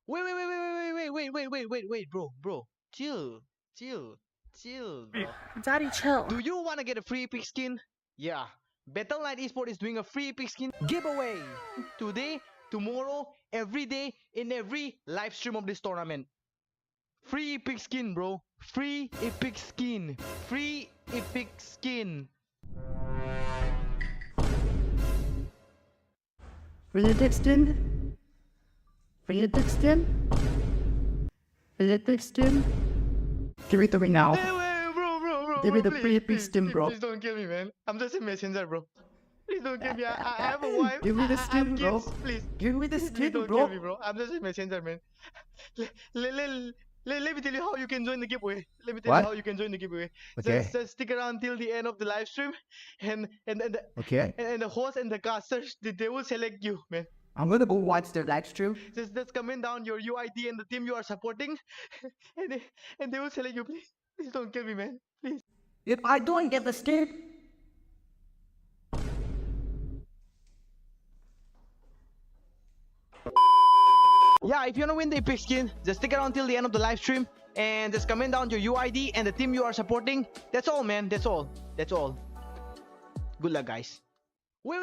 Speaker 9: Wait, bro. Chill, bro.
Speaker 13: Daddy, chill.
Speaker 9: Do you want to get a free epic skin? Yeah. Battle.net Esport is doing a free epic skin giveaway today, tomorrow, every day in every live stream of this tournament. Free epic skin, bro. Free epic skin. Free epic skin.
Speaker 13: For the Dixon? For the Dixon? For the Dixon? Give it to me now.
Speaker 9: Bro.
Speaker 13: Give me the
Speaker 9: please,
Speaker 13: free epic
Speaker 9: please,
Speaker 13: skin,
Speaker 9: please,
Speaker 13: bro.
Speaker 9: Please don't kill me, man. I'm just a messenger, bro. Please don't kill me. I have a wife.
Speaker 13: Give me the
Speaker 9: I have
Speaker 13: skin, bro.
Speaker 9: kids. Please.
Speaker 13: Give me the
Speaker 9: Please
Speaker 13: skin,
Speaker 9: don't
Speaker 13: bro.
Speaker 9: kill me, bro. I'm just a messenger, man. Let me tell you how you can join the giveaway. Let me tell you
Speaker 13: What?
Speaker 9: how you can join the giveaway.
Speaker 13: Okay.
Speaker 9: Just stick around till the end of the live stream, and
Speaker 13: Okay.
Speaker 9: the host and the casters they will select you, man.
Speaker 13: I'm gonna go watch the live stream.
Speaker 9: Just comment down your UID and the team you are supporting, and they will select you. Please don't kill me, man. Please.
Speaker 13: If I don't get the skin,
Speaker 9: Yeah, if you want to win the epic skin, just stick around till the end of the live stream and just comment down your UID and the team you are supporting. That's all, man. That's all. That's all. Good luck, guys. Wait,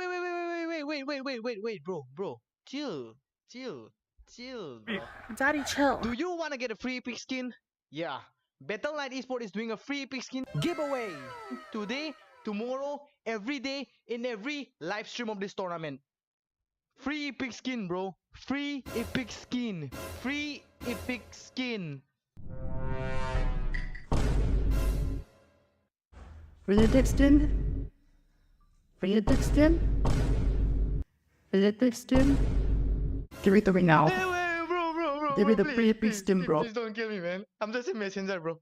Speaker 9: bro. Chill, bro.
Speaker 13: Daddy, chill.
Speaker 9: Do you want to get a free epic skin? Yeah. Battle.net Esport is doing a free epic skin giveaway today, tomorrow, every day in every live stream of this tournament. Free epic skin, bro. Free epic skin. Free epic skin.
Speaker 13: For the Dixon? For the Dixon? For the Dixon? Give it to me now.
Speaker 9: Bro.
Speaker 13: Give me the
Speaker 9: please,
Speaker 13: free epic
Speaker 9: please,
Speaker 13: skin,
Speaker 9: please,
Speaker 13: bro.
Speaker 9: Please don't kill me, man. I'm just a messenger, bro.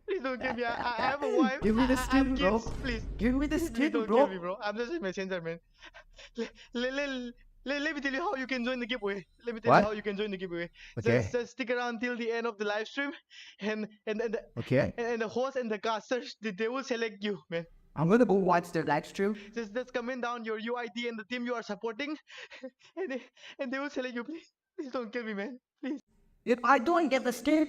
Speaker 9: Please don't kill me. I have a wife.
Speaker 13: Give me the
Speaker 9: I have
Speaker 13: skin, bro.
Speaker 9: kids. Please.
Speaker 13: Give me the
Speaker 9: Please
Speaker 13: skin,
Speaker 9: don't
Speaker 13: bro.
Speaker 9: kill me, bro. I'm just a messenger, man. Let me tell you how you can join the giveaway. Let me tell
Speaker 13: What?
Speaker 9: you how you can join the giveaway.
Speaker 13: Okay.
Speaker 9: Just stick around till the end of the live stream, and
Speaker 13: Okay.
Speaker 9: the host and the casters they will select you, man.
Speaker 13: I'm gonna go watch the live stream.
Speaker 9: Just comment down your UID and the team you are supporting, and they will select you. Please don't kill me, man. Please.
Speaker 13: If I don't get the skin,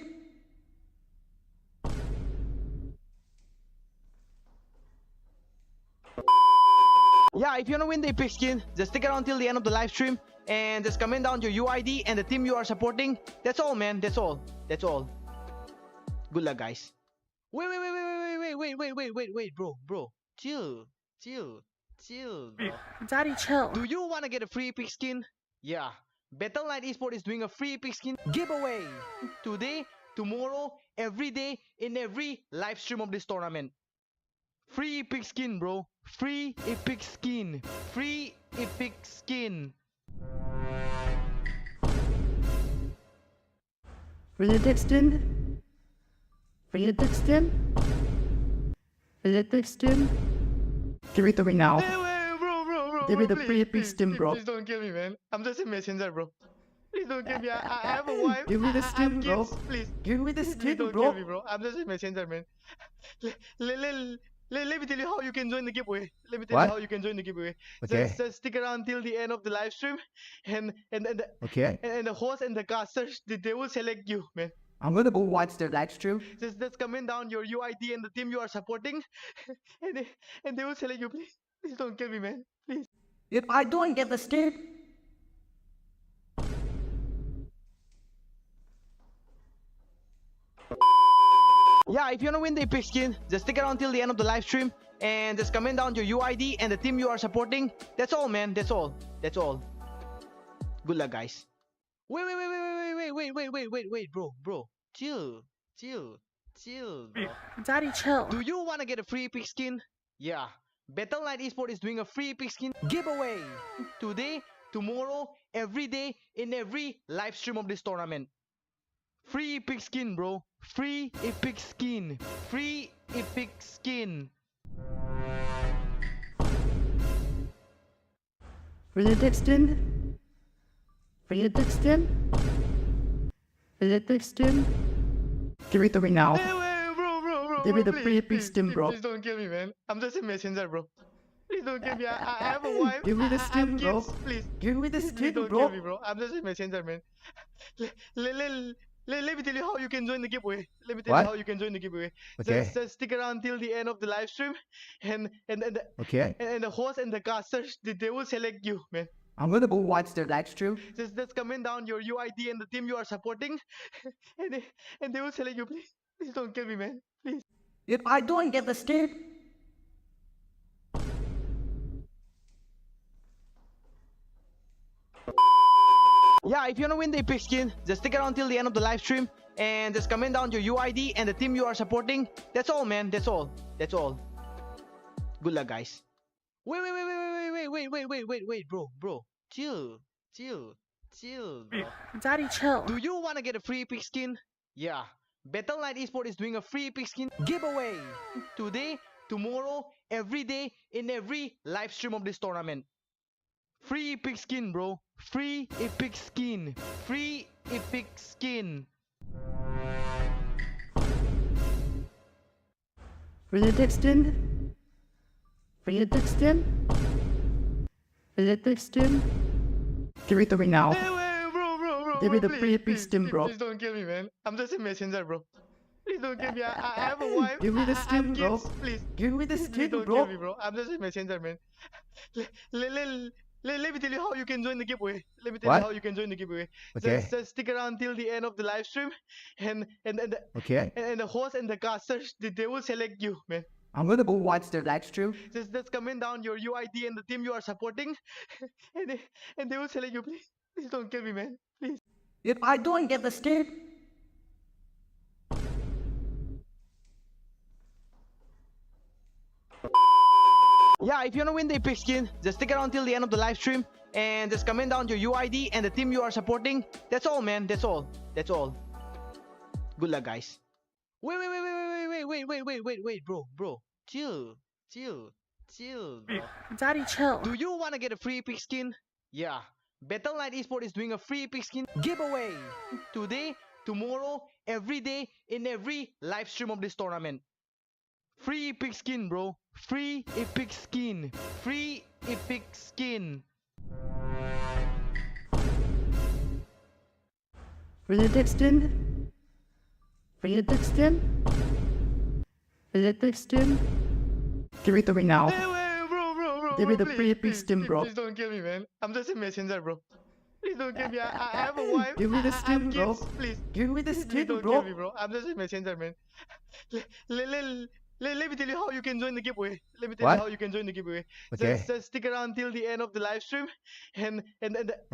Speaker 9: Yeah, if you want to win the epic skin, just stick around till the end of the live stream and just comment down your UID and the team you are supporting. That's all, man. That's all. That's all. Good luck, guys. Wait, bro. Chill, bro.
Speaker 13: Daddy, chill.
Speaker 9: Do you want to get a free epic skin? Yeah. Battle.net Esport is doing a free epic skin giveaway today, tomorrow, every day in every live stream of this tournament. Free epic skin, bro. Free epic skin. Free epic skin.
Speaker 13: Realistic skin. Realistic skin. Realistic skin. Give me 3 now.
Speaker 9: Bro,
Speaker 13: Give me the
Speaker 9: please,
Speaker 13: free epic
Speaker 9: please,
Speaker 13: skin,
Speaker 9: please,
Speaker 13: bro.
Speaker 9: please don't kill me, man. I'm just a messenger, bro. Please don't kill me. I have a wife.
Speaker 13: Give me the
Speaker 9: I have
Speaker 13: skin, bro.
Speaker 9: kids. Please.
Speaker 13: Give me the
Speaker 9: Please
Speaker 13: skin,
Speaker 9: don't
Speaker 13: bro.
Speaker 9: kill me, bro. I'm just a messenger, man. Let me tell you how you can join the giveaway. Let me tell you
Speaker 13: What?
Speaker 9: how you can join the giveaway.
Speaker 13: Okay.
Speaker 9: Just stick around till the end of the live stream, and
Speaker 13: Okay.
Speaker 9: the host and the casters they will select you, man.
Speaker 13: I'm gonna go watch the live stream.
Speaker 9: Just comment down your UID and the team you are supporting, and they will select you. Please don't kill me, man. Please.
Speaker 13: If I don't get the skin,
Speaker 9: Yeah, if you wanna win the epic skin, just stick around till the end of the live stream and just comment down your UID and the team you are supporting. That's all, man. That's all. That's all. Good luck, guys. Wait, bro. Chill. Bro.
Speaker 13: Daddy, chill.
Speaker 9: Do you wanna get a free epic skin? Yeah. Battle.net Esport is doing a free epic skin giveaway today, tomorrow, every day in every live stream of this tournament. Free epic skin, bro. Free epic skin. Free epic skin.
Speaker 13: Realistic skin. Realistic skin. Realistic skin. Give me 3 now.
Speaker 9: Bro.
Speaker 13: Give me the
Speaker 9: please,
Speaker 13: free epic
Speaker 9: please,
Speaker 13: skin,
Speaker 9: please,
Speaker 13: bro.
Speaker 9: Please don't kill me, man. I'm just a messenger, bro. Please don't kill me. I have a wife.
Speaker 13: Give me the
Speaker 9: I have
Speaker 13: skin, bro.
Speaker 9: kids. Please.
Speaker 13: Give me the
Speaker 9: Please
Speaker 13: skin,
Speaker 9: don't
Speaker 13: bro.
Speaker 9: kill me, bro. I'm just a messenger, man. Let me tell you how you can join the giveaway. Let me tell
Speaker 13: What?
Speaker 9: you how you can join the giveaway.
Speaker 13: Okay.
Speaker 9: Just stick around till the end of the live stream, and
Speaker 13: Okay.
Speaker 9: the host and the casters they will select you, man.
Speaker 13: I'm gonna go watch the live stream.
Speaker 9: Just comment down your UID and the team you are supporting, and they will select you. Please don't kill me, man. Please.
Speaker 13: If I don't get the skin,
Speaker 9: Yeah, if you wanna win the epic skin, just stick around till the end of the live stream and just comment down your UID and the team you are supporting. That's all, man. That's all. That's all. Good luck, guys. Wait, bro. Chill. Bro.
Speaker 13: Daddy, chill.
Speaker 9: Do you wanna get a free epic skin? Yeah. Battle.net Esport is doing a free epic skin giveaway today, tomorrow, every day in every live stream of this tournament. Free epic skin, bro. Free epic skin. Free epic skin.
Speaker 13: Realistic skin. Realistic skin. Realistic skin. Give me 3 now.
Speaker 9: Bro.
Speaker 13: Give me the free epic skin, bro.
Speaker 9: Please don't kill me, man. I'm just a messenger, bro. Please don't kill me. I have a wife.
Speaker 13: Give me the
Speaker 9: I have
Speaker 13: skin, bro.
Speaker 9: kids. Please.
Speaker 13: Give me the
Speaker 9: Please
Speaker 13: skin,
Speaker 9: don't
Speaker 13: bro.
Speaker 9: kill me, bro. I'm just a messenger, man. Let me tell you how you can join the giveaway. Let me tell
Speaker 13: What?
Speaker 9: you how you can join the giveaway.
Speaker 13: Okay.
Speaker 9: Just stick around till the end of the live stream, and
Speaker 13: Okay.
Speaker 9: the host and the casters they will select you, man.
Speaker 13: I'm gonna go watch the live stream.
Speaker 9: Just comment down your UID and the team you are supporting, and they will select you. Please don't kill me, man. Please.
Speaker 13: If I don't get the skin,
Speaker 9: Yeah, if you wanna win the epic skin, just stick around till the end of the live stream and just comment down your UID and the team you are supporting. That's all, man. That's all. That's all. Good luck, guys. Wait, bro. Chill. Bro.
Speaker 13: Daddy, chill.
Speaker 9: Do you wanna get a free epic skin? Yeah. Battle.net Esport is doing a free epic skin giveaway today, tomorrow, every day in every live stream of this tournament. Free epic skin, bro. Free epic skin. Free epic skin.
Speaker 13: Realistic skin. Realistic skin. Realistic skin. Give me 3 now.
Speaker 9: Bro.
Speaker 13: Give me the
Speaker 9: please,
Speaker 13: free epic
Speaker 9: please,
Speaker 13: skin,
Speaker 9: please,
Speaker 13: bro.
Speaker 9: Please don't kill me, man. I'm just a messenger, bro. Please don't kill me. I have a wife.
Speaker 13: Give me the
Speaker 9: I have
Speaker 13: skin, bro.
Speaker 9: kids. Please.
Speaker 13: Give me the
Speaker 9: Please
Speaker 13: skin,
Speaker 9: don't
Speaker 13: bro.
Speaker 9: kill me, bro. I'm just a messenger, man. Let me tell you how you can join the giveaway. Let me tell
Speaker 13: What?
Speaker 9: you how you can join the giveaway.
Speaker 13: Okay.
Speaker 9: Just stick around till the end of the live stream, and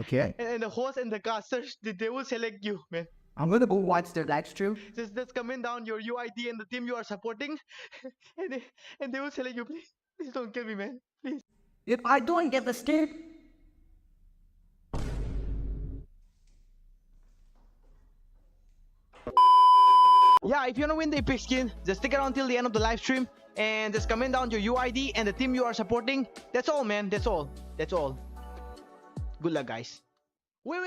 Speaker 13: Okay.
Speaker 9: the host and the casters they will select you, man.
Speaker 13: I'm gonna go watch the live stream.
Speaker 9: Just comment down your UID and the team you are supporting, and they will select you. Please don't kill me, man. Please.
Speaker 13: If I don't get the skin,
Speaker 9: Yeah, if you wanna win the epic skin, just stick around till the end of the live stream and just comment down your UID and the team you are supporting. That's all, man. That's all. That's all. Good luck, guys. Wait,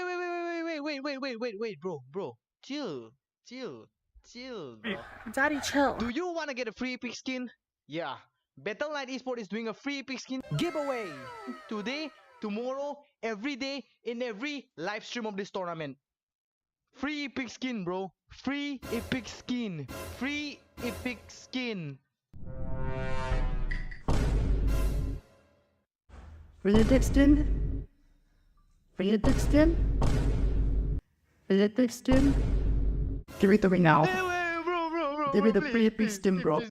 Speaker 9: bro. Chill. Bro.
Speaker 13: Daddy, chill.
Speaker 9: Do you wanna get a free epic skin? Yeah. Battle.net Esport is doing a free epic skin giveaway today, tomorrow, every day in every live stream of this tournament. Free epic skin, bro. Free epic skin. Free epic skin.
Speaker 13: Realistic skin. Realistic skin. Realistic skin. Give it to me now.
Speaker 9: Bro.
Speaker 13: Give me the
Speaker 9: please,
Speaker 13: free epic
Speaker 9: please,
Speaker 13: skin,
Speaker 9: please,
Speaker 13: bro.
Speaker 9: please.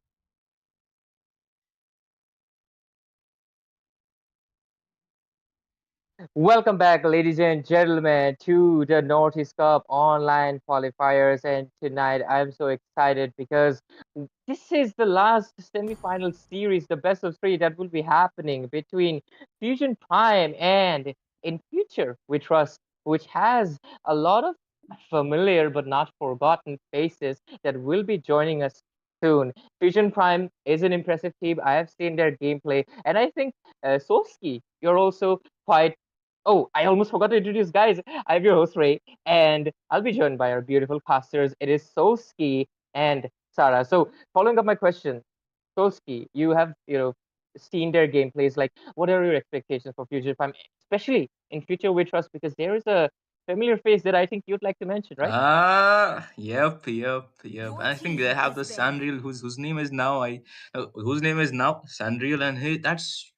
Speaker 11: Welcome back, ladies and gentlemen, to the Northeast Cup online qualifiers. And tonight, I'm so excited because this is the last semi-final series, the best of three that will be happening between Fusion Prime and In Future We Trust, which has a lot of familiar but not forgotten faces that will be joining us soon. Fusion Prime is an impressive team. I have seen their gameplay, and I think Soski, you're also quite. Oh, I almost forgot to introduce, guys. I'm your host, Ray, and I'll be joined by our beautiful casters. It is Soski and Sarah. So, following up my question, Soski, you have, seen their gameplays. Like, what are your expectations for Future Prime, especially in Future We Trust? Because there is a familiar face that I think you'd like to mention, right?
Speaker 14: Yep. I think they have the Sanreal, whose name is now Sanreal, and that's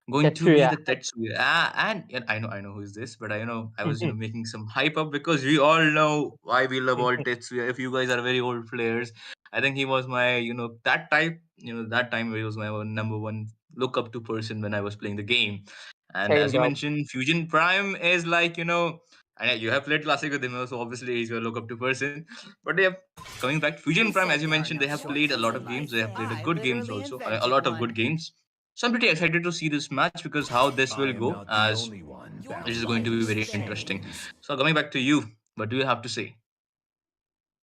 Speaker 14: going to be
Speaker 11: Tetsuya.
Speaker 14: the Tetsuya. And I know who is this, but I was making some hype up because we all know why we love all Tetsuya. If you guys are very old players, I think he was my that time he was my number one look up to person when I was playing the game. And
Speaker 11: Same,
Speaker 14: as you
Speaker 11: bro.
Speaker 14: mentioned, Fusion Prime is like and you have played Classic with him, so obviously he's your look up to person. But yeah, coming back, Fusion Prime, as you mentioned, they have played a lot of games. They have played a good games also, a lot of good games. So I'm pretty excited to see this match because how this will go, as it is going to be very interesting. So coming back to you, what do you have to say?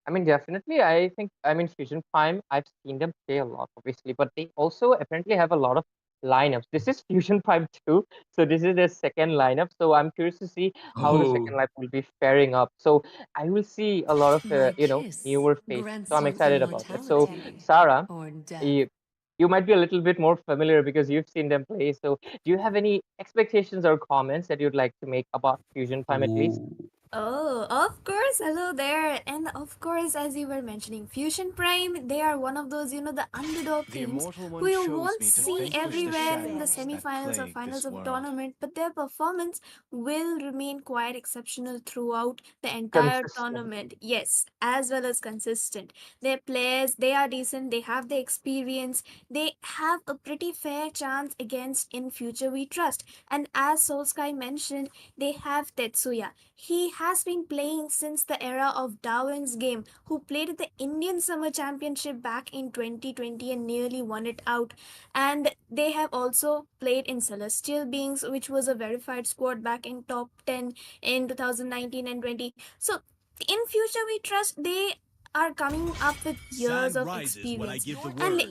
Speaker 11: I mean, definitely. I mean, Fusion Prime, I've seen them play a lot, obviously, but they also apparently have a lot of lineups. This is Fusion Prime 2, so this is their second lineup. So I'm curious to see how the second
Speaker 14: Oh,
Speaker 11: lineup will be faring up. So I will see a lot of, newer faces. So I'm excited about that. So, Sarah, you, you might be a little bit more familiar because you've seen them play. So, do you have any expectations or comments that you'd like to make about Fusion Prime at least?
Speaker 14: oh.
Speaker 8: Oh, of course. Hello there. And of course, as you were mentioning, Fusion Prime, they are one of those, the underdog teams who you won't see everywhere in the semifinals or finals of tournament, but their performance will remain quite exceptional throughout the entire
Speaker 11: Consistent.
Speaker 8: tournament. Yes, as well as consistent. Their players, they are decent, they have the experience, they have a pretty fair chance against In Future We Trust. And as Solsky mentioned, they have Tetsuya. He has been playing since the era of Darwin's game, who played at the Indian Summer Championship back in 2020 and nearly won it out. And they have also played in Celestial Beings, which was a verified squad back in top 10 in 2019 and 20. So, in future, we trust they are coming up with years of experience. And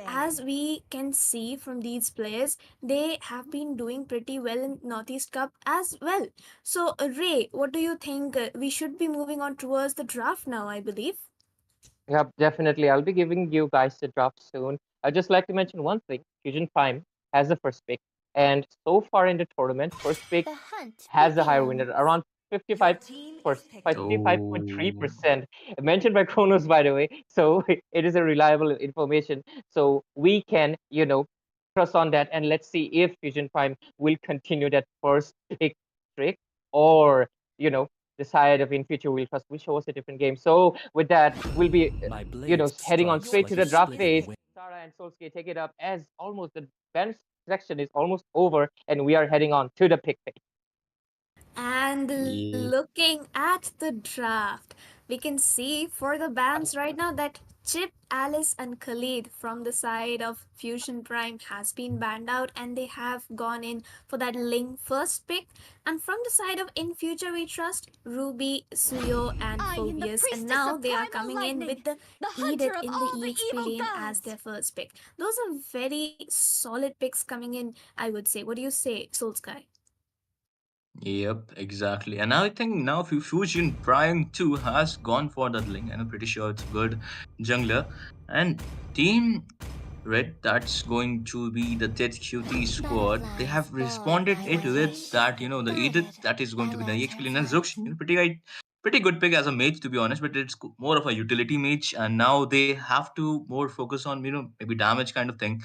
Speaker 8: as we can see from these players, they have been doing pretty well in Northeast Cup as well. So, Ray, what do you think? We should be moving on towards the draft now, I believe.
Speaker 11: Yep, definitely. I'll be giving you guys the draft soon. I'd just like to mention one thing. Fusion Prime has the first pick. And so far in the tournament, first pick has a higher winner, around 55
Speaker 14: Oh.
Speaker 11: 55.3%. Mentioned by Kronos, by the way. So it is a reliable information. So we can, trust on that. And let's see if Fusion Prime will continue that first pick streak or, decide if in future will show us a different game. So with that, we'll be, heading on straight to the draft phase. Sarah and Solskjaer take it up as almost the bench section is almost over, and we are heading on to the pick phase.
Speaker 8: And
Speaker 14: Yeah.
Speaker 8: looking at the draft, We can see for the bans right now that Chip, Alice, and Khalid from the side of Fusion Prime has been banned out and they have gone in for that Ling first pick. And from the side of In Future We Trust, Ruby, Suyo, and Phobius. And now they are coming in with the Edith in the EXP lane as their first pick. Those are very solid picks coming in, I would say. What do you say, Soul Sky?
Speaker 14: Yep, exactly. And I think now Fusion Prime 2 has gone for that link, and I'm pretty sure it's a good jungler. And Team Red, that's going to be the Dead QT squad. They have responded it with that, the Edith, that is going to be the EXP lane, and Zuxin, pretty good pick as a mage, to be honest, but it's more of a utility mage, and now they have to more focus on, maybe damage kind of thing.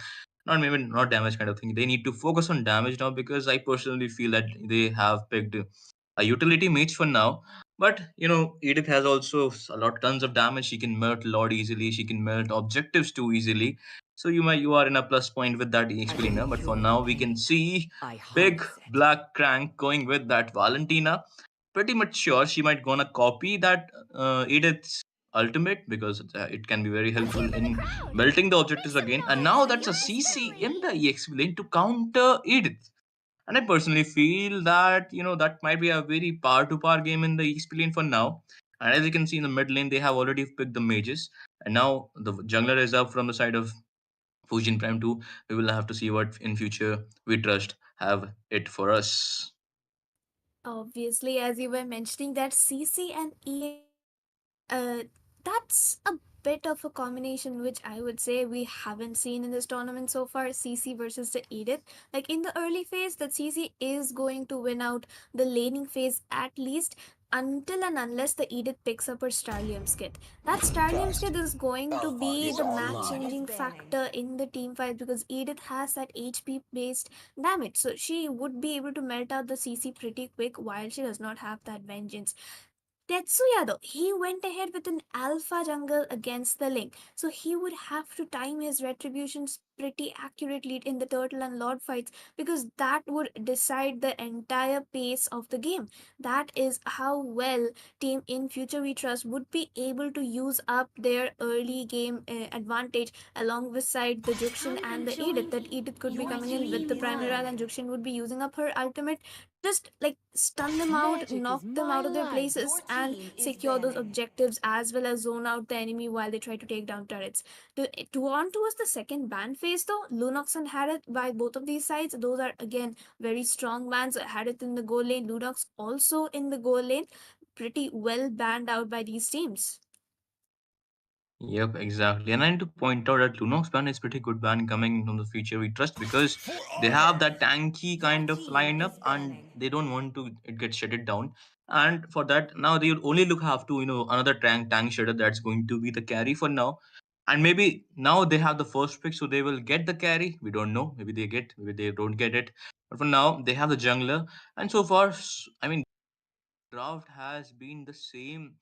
Speaker 14: Not maybe not damage kind of thing. They need to focus on damage now because I personally feel that they have picked a utility mage for now. But Edith has also a lot tons of damage. She can melt Lord easily. She can melt objectives too easily. So you are in a plus point with that EXP laner. But for now, we can see big black crank going with that Valentina. Pretty much sure she might gonna copy that Edith's ultimate because it can be very helpful in melting the objectives again. And now that's a CC in the EXP lane to counter Edith. And I personally feel that that might be a very par to par game in the EXP lane for now. And as you can see in the mid lane, they have already picked the mages, and now the jungler is up from the side of Fusion Prime 2. We will have to see what in future we trust have it for us.
Speaker 8: Obviously, as you were mentioning, that CC and Edith, that's a bit of a combination which I would say we haven't seen in this tournament so far. CC versus the Edith. Like in the early phase, that CC is going to win out the laning phase at least until and unless the Edith picks up her Starlium skit. That Starlium skit is going to be the match changing factor in the team fight because Edith has that HP based damage. So she would be able to melt out the CC pretty quick while she does not have that vengeance. Tetsuya though, he went ahead with an alpha jungle against the Link, so he would have to time his retributions pretty accurately in the turtle and lord fights because that would decide the entire pace of the game. That is how well team In Future We Trust would be able to use up their early game advantage along with side the Jukshin and the Edith. That Edith could be coming in with the Primaral and Jukshin would be using up her ultimate to just like stun them out, knock them out of their places, and secure those objectives as well as zone out the enemy while they try to take down turrets. On towards the second ban phase though, Lunox and Harith by both of these sides, those are again very strong bans. Harith in the goal lane, Lunox also in the goal lane, pretty well banned out by these teams.
Speaker 14: Yep, exactly. And I need to point out that Lunox ban is pretty good ban coming from the future we trust because they have that tanky kind of lineup and they don't want to it get shutted down. And for that, now they only look have to, another tank shredder that's going to be the carry for now. And maybe now they have the first pick, so they will get the carry. We don't know. Maybe they don't get it. But for now, they have the jungler. And so far, I mean, draft has been the same,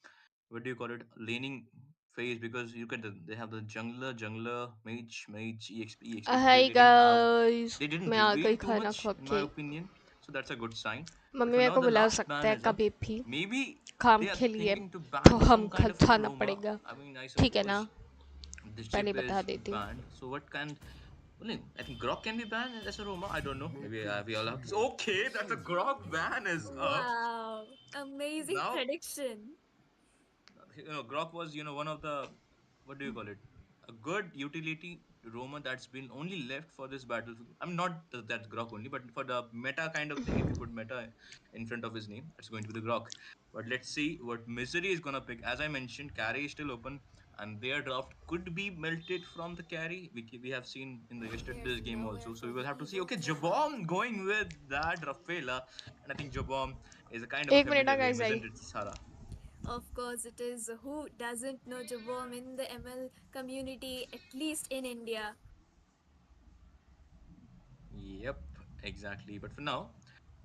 Speaker 14: what do you call it, laning phase because you can they have the jungler, mage, exp, so
Speaker 1: hi guys
Speaker 14: they didn't
Speaker 1: मैं आ गई
Speaker 14: reveal too
Speaker 1: खाना
Speaker 14: much
Speaker 1: खा
Speaker 14: in my
Speaker 1: के।
Speaker 14: opinion, so that's a good sign. But
Speaker 1: mummy
Speaker 14: for
Speaker 1: मेरे
Speaker 14: now
Speaker 1: को
Speaker 14: the
Speaker 1: बुला
Speaker 14: last
Speaker 1: सकते
Speaker 14: ban
Speaker 1: हैं
Speaker 14: is up.
Speaker 1: कभी भी,
Speaker 14: Maybe
Speaker 1: काम
Speaker 14: they are
Speaker 1: के लिए,
Speaker 14: thinking to
Speaker 1: तो
Speaker 14: ban
Speaker 1: हम
Speaker 14: some kind of a
Speaker 1: खाना
Speaker 14: Roma.
Speaker 1: पड़ेगा।
Speaker 14: I mean, I
Speaker 1: ठीक है
Speaker 14: suppose
Speaker 1: ना,
Speaker 14: this
Speaker 1: पहले
Speaker 14: chip
Speaker 1: बता
Speaker 14: is
Speaker 1: देती हूँ।
Speaker 14: banned, so what can well, I think Grok can be banned as a Roma. I don't know. Maybe we all have to. Okay, that's a Grok ban is up.
Speaker 8: Wow, amazing
Speaker 14: Now
Speaker 8: prediction.
Speaker 14: Grok was one of the, what do you call it, a good utility Roma that's been only left for this battlefield. I'm not that Grok only, but for the meta kind of thing, if you put meta in front of his name, that's going to be the Grok. But let's see what Misery is gonna pick. As I mentioned, carry is still open, and their draft could be melted from the carry. We have seen in the yesterday's game also. So we will have to see. Okay, Jabom going with that Rafaela, and I think Jabom is a kind of a
Speaker 1: एक minute ना
Speaker 14: familiar name,
Speaker 1: guys I.
Speaker 14: isn't it, Sara?
Speaker 8: Of course, it is. Who doesn't know Jabom in the ML community, at least in India?
Speaker 14: Yep, exactly. But for now,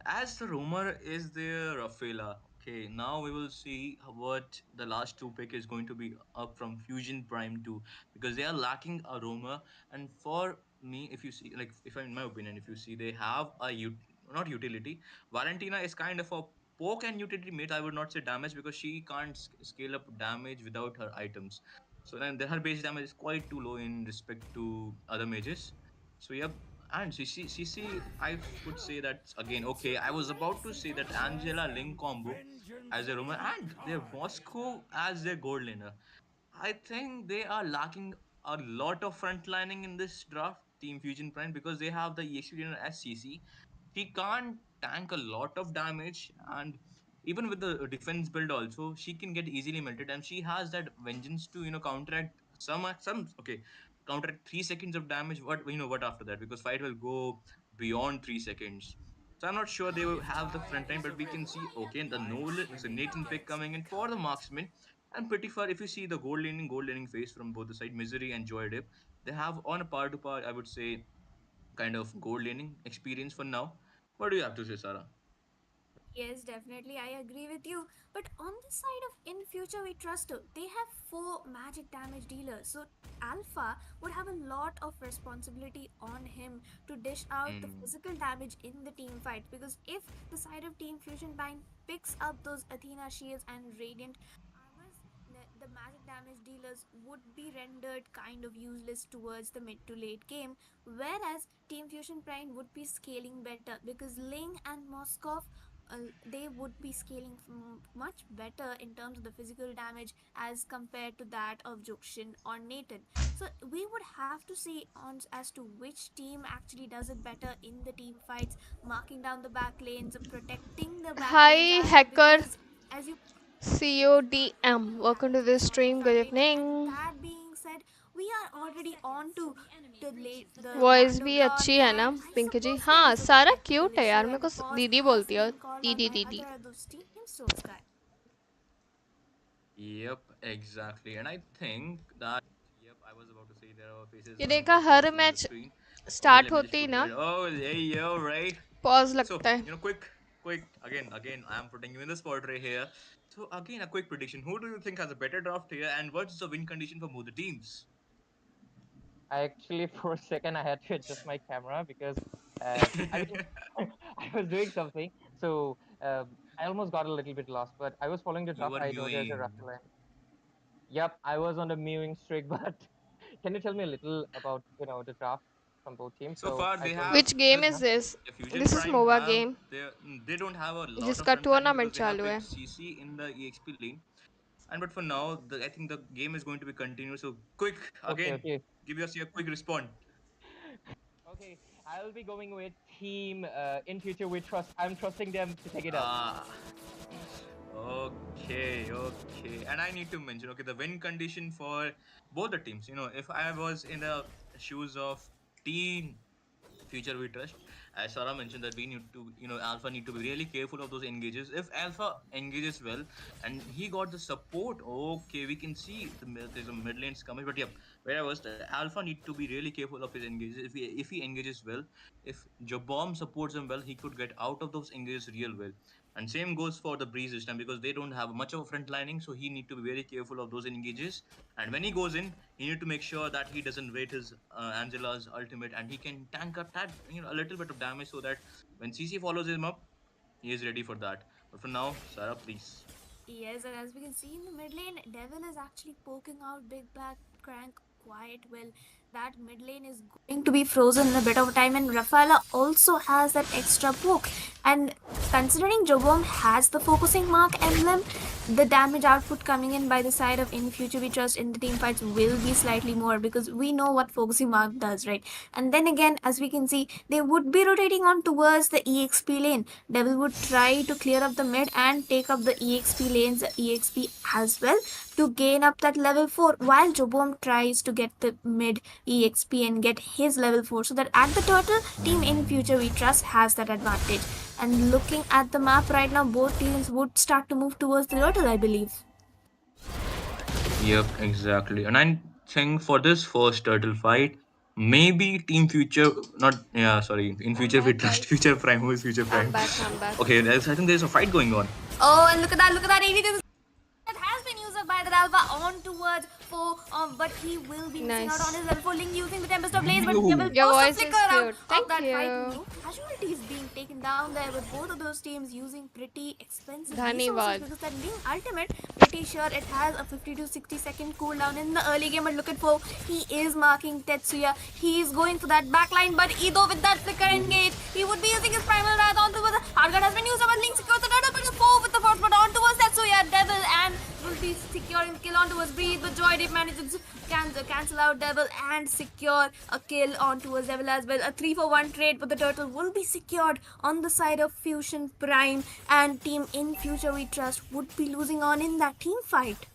Speaker 14: as the rumor is there, Rafaela. Okay, now we will see what the last two pick is going to be up from Fusion Prime 2 because they are lacking a rumor. And for me, if you see, like, if I, in my opinion, if you see, they have a not utility. Valentina is kind of a poke and utility mate, I would not say damage because she can't scale up damage without her items. So then her base damage is quite too low in respect to other mages. So yep, and CC, I would say that again. Okay, I was about to say that Angela Link combo as a Roman and their Moscow as their gold laner. I think they are lacking a lot of frontlining in this draft, Team Fusion Prime, because they have the EXP laner as CC. He can't tank a lot of damage, and even with the defense build, also she can get easily melted, and she has that vengeance to counteract some okay counteract 3 seconds of damage. What after that, because fight will go beyond 3 seconds. So I'm not sure they will have the front line, but we can see okay the Nolan, so Nathan pick coming in for the marksman. And pretty far, if you see the gold laning phase from both the side, Misery and Joy Dip, they have on a par to par, I would say, kind of gold laning experience for now. What do you have to say, Sarah?
Speaker 8: Yes, definitely, I agree with you. But on the side of In Future We Trust, they have four magic damage dealers. So Alpha would have a lot of responsibility on him to dish out the
Speaker 14: Hmm.
Speaker 8: physical damage in the team fight. Because if the side of Team Fusion Bind picks up those Athena shields and Radiant armors, the magic damage dealers would be rendered kind of useless towards the mid to late game. Whereas Team Fusion Prime would be scaling better because Ling and Moskov, they would be scaling much better in terms of the physical damage as compared to that of Jokshin or Nathan. So we would have to see on as to which team actually does it better in the team fights, marking down the back lanes, protecting the back lanes
Speaker 1: Hi,
Speaker 8: as well.
Speaker 1: hacker.
Speaker 8: Because as you
Speaker 1: CODM. Welcome to the stream. Good
Speaker 8: right, and
Speaker 1: evening.
Speaker 8: that being said, we are already on to the
Speaker 1: voice
Speaker 8: land of
Speaker 1: भी
Speaker 8: dots,
Speaker 1: अच्छी है ना
Speaker 8: and I
Speaker 1: Pink ji?
Speaker 8: suppose there
Speaker 1: हाँ,
Speaker 8: is a
Speaker 1: सारा
Speaker 8: technical
Speaker 1: cute है
Speaker 8: issue
Speaker 1: यार, मेरे
Speaker 8: and
Speaker 1: को
Speaker 8: the pause
Speaker 1: दीदी
Speaker 8: has
Speaker 1: बोलती
Speaker 8: been
Speaker 1: है,
Speaker 8: called out
Speaker 1: दीदी
Speaker 8: by
Speaker 1: दीदी.
Speaker 8: other of those teams. So Sky.
Speaker 14: Yep, exactly. And I think that, yep, I was about to say there are faces
Speaker 1: ये
Speaker 14: on
Speaker 1: देखा
Speaker 14: both the
Speaker 1: her
Speaker 14: screen on the
Speaker 1: match
Speaker 14: screen. Okay,
Speaker 1: start
Speaker 14: let me just
Speaker 1: होते ही
Speaker 14: quickly
Speaker 1: ना
Speaker 14: get. Oh, there you go, right?
Speaker 1: Pause
Speaker 14: So,
Speaker 1: लगता है.
Speaker 14: again, I am putting you in the spot right here. So, again, a quick prediction. Who do you think has a better draft here, and what's the win condition for both the teams?
Speaker 11: I actually, for a second, I had to adjust my camera because, I mean, I was doing something. So I almost got a little bit lost, but I was following the
Speaker 14: You
Speaker 11: draft.
Speaker 14: were
Speaker 11: I know there's a
Speaker 14: mewing.
Speaker 11: raffle line. Yep, I was on the mewing streak, but can you tell me a little about, the draft from both teams?
Speaker 14: So
Speaker 11: So
Speaker 14: far,
Speaker 11: I
Speaker 14: they
Speaker 11: don't.
Speaker 14: have
Speaker 1: Which game
Speaker 14: this
Speaker 1: is this?
Speaker 14: the Fusion
Speaker 1: This is
Speaker 14: Prime
Speaker 1: MOBA
Speaker 14: have
Speaker 1: game
Speaker 14: they don't have a lot of
Speaker 1: जिसका
Speaker 14: front lining because
Speaker 1: tournament
Speaker 14: they have
Speaker 1: चालू है.
Speaker 14: picked CC in the EXP lane. And but for now, I think the game is going to be continued. So quick
Speaker 11: Okay,
Speaker 14: again,
Speaker 11: okay.
Speaker 14: give us your quick response.
Speaker 11: Okay, I'll be going with team in future we trust. I'm trusting them to take it out.
Speaker 14: Ah, okay. And I need to mention, okay, the win condition for both the teams. If I was in the shoes of team future we trust, as Sarah mentioned, that we need to Alpha need to be really careful of those engages. If Alpha engages well and he got the support, okay, we can see there's a mid lanes coming. But yep, where I was, the Alpha need to be really careful of his engages. If he engages well, if Jabom supports him well, he could get out of those engages real well. And same goes for the Breeze this time, because they don't have much of a front lining, so he need to be very careful of those engages. And when he goes in, he need to make sure that he doesn't wait his Angela's ultimate, and he can tank up that a little bit of damage, so that when CC follows him up, he is ready for that. But for now, Sarah, please.
Speaker 8: Yes, and as we can see in the mid lane, Devil is actually poking out Big Black Crank quite well. That mid lane is going to be frozen in a bit of time, and Rafaela also has that extra poke. And considering Jobom has the focusing mark emblem, the damage output coming in by the side of In Future We Trust in the team fights will be slightly more because we know what focusing mark does, right? And then again, as we can see, they would be rotating on towards the EXP lane. Devil would try to clear up the mid and take up the EXP lanes, EXP as well, to gain up that level 4, while Jobom tries to get the mid EXP and get his level 4, so that at the turtle, team In Future We Trust has that advantage. And looking at the map right now, both teams would start to move towards the turtle, I believe.
Speaker 14: Yep, exactly. And I think for this first turtle fight, maybe Team Future, not yeah, sorry, in
Speaker 1: I'm
Speaker 14: Future we
Speaker 1: back,
Speaker 14: trust
Speaker 1: guys.
Speaker 14: Future Prime. Who is Future
Speaker 1: I'm
Speaker 14: Prime?
Speaker 1: back. I'm back.
Speaker 14: Okay, I think there's a fight going on.
Speaker 8: Oh, and look at that AV that has been used up by the Alpha on towards 4, but he will be missing out on
Speaker 1: Nice.
Speaker 8: his level 4. Link using the Tempest of Blaze, but
Speaker 14: Yo.
Speaker 8: Devil
Speaker 1: Your
Speaker 8: forced
Speaker 1: voice
Speaker 8: to
Speaker 1: is
Speaker 8: flicker
Speaker 1: cute.
Speaker 8: of
Speaker 1: Thank
Speaker 8: that fight.
Speaker 1: you.
Speaker 8: No casualties being taken down there, with both of those teams using pretty expensive resources,
Speaker 1: Dhanyavad.
Speaker 8: because that Ling ultimate, pretty sure it has a 50 to 60-second cooldown in the early game. But look at Foe, he is marking Tetsuya. He is going for that backline, but Ido with that flicker engage, he would be using his primal wrath onto the Hardguard has been used, but Ling secures the turtle, but the Foe with the force, but on towards Tetsuya, Devil, and will be securing the kill onto his Breathe, but Joy Deep manages to cancel out Devil and secure a kill onto his Devil as well. A 3-for-1 trade, but the turtle will be secured on the side of Fusion Prime, and team In Future We Trust would be losing on in that team fight.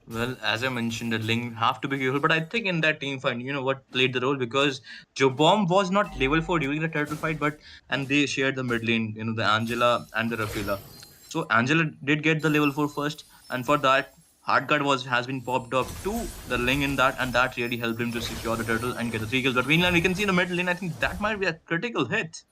Speaker 14: Well, as I mentioned, the Ling have to be careful, but I think in that team fight, what played the role, because Jobomb was not level 4 during the turtle fight, and they shared the mid lane, the Angela and the Rafaela. So Angela did get the level 4 first, and for that, Hardguard has been popped up to the Ling in that, and that really helped him to secure the turtle and get the 3 kills. But meanwhile, we can see in the mid lane, I think that might be a critical hit.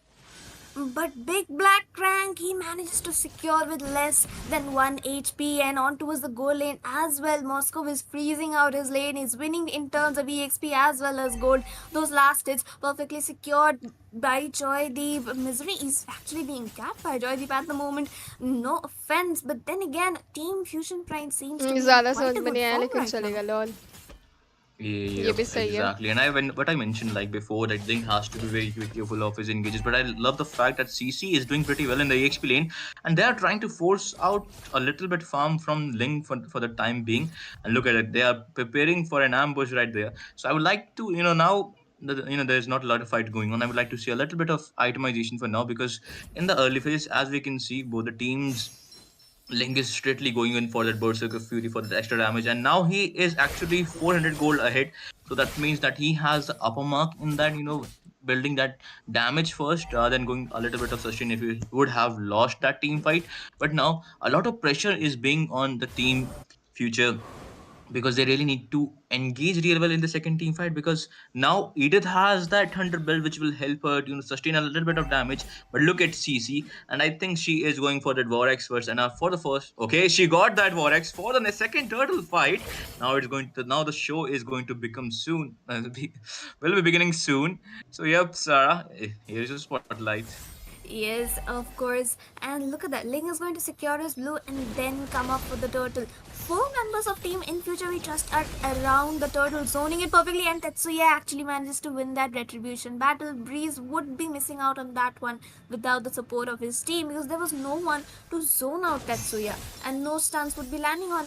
Speaker 8: But Big Black Crank, he manages to secure with less than 1 HP, and on towards the goal lane as well. Moscow is freezing out his lane. He's winning in terms of EXP as well as gold. Those last hits perfectly secured by Joy Deep. Misery is actually being capped by Joy Deep at the moment. No offense, but then again, Team Fusion Prime seems to be in
Speaker 1: ज़्यादा
Speaker 8: quite
Speaker 1: समझ
Speaker 8: a
Speaker 1: में
Speaker 8: good
Speaker 1: नहीं आया
Speaker 8: form
Speaker 1: लेकिन
Speaker 8: right now.
Speaker 1: चलेगा lol.
Speaker 14: Yeah,
Speaker 1: ये भी सही है.
Speaker 14: exactly. And what I mentioned like before, that Ling has to be very careful of his engages. But I love the fact that CC is doing pretty well in the EXP lane, and they are trying to force out a little bit farm from Ling for the time being. And look at it, they are preparing for an ambush right there. So I would like to, now there's not a lot of fight going on. I would like to see a little bit of itemization for now, because in the early phase, as we can see, both the teams. Link is straightly going in for that Berserker Fury for that extra damage, and now he is actually 400 gold ahead. So that means that he has the upper mark in that, building that damage first, then going a little bit of sustain if he would have lost that team fight. But now a lot of pressure is being on the team Future, because they really need to engage real well in the second team fight, because now Edith has that Thunder Belt which will help her sustain a little bit of damage. But look at CC, and I think she is going for that Vorax first, and for the first, okay, she got that Vorax for the second turtle fight. Now now the show is going to become soon, will be beginning soon. So yep, Sarah, here's your spotlight.
Speaker 8: Yes, of course. And look at that. Ling is going to secure his blue and then come up with the turtle. 4 members of Team In Future We Trust are around the turtle, zoning it perfectly, and Tetsuya actually manages to win that retribution battle. Breeze would be missing out on that one without the support of his team, because there was no one to zone out Tetsuya, and no stuns would be landing on.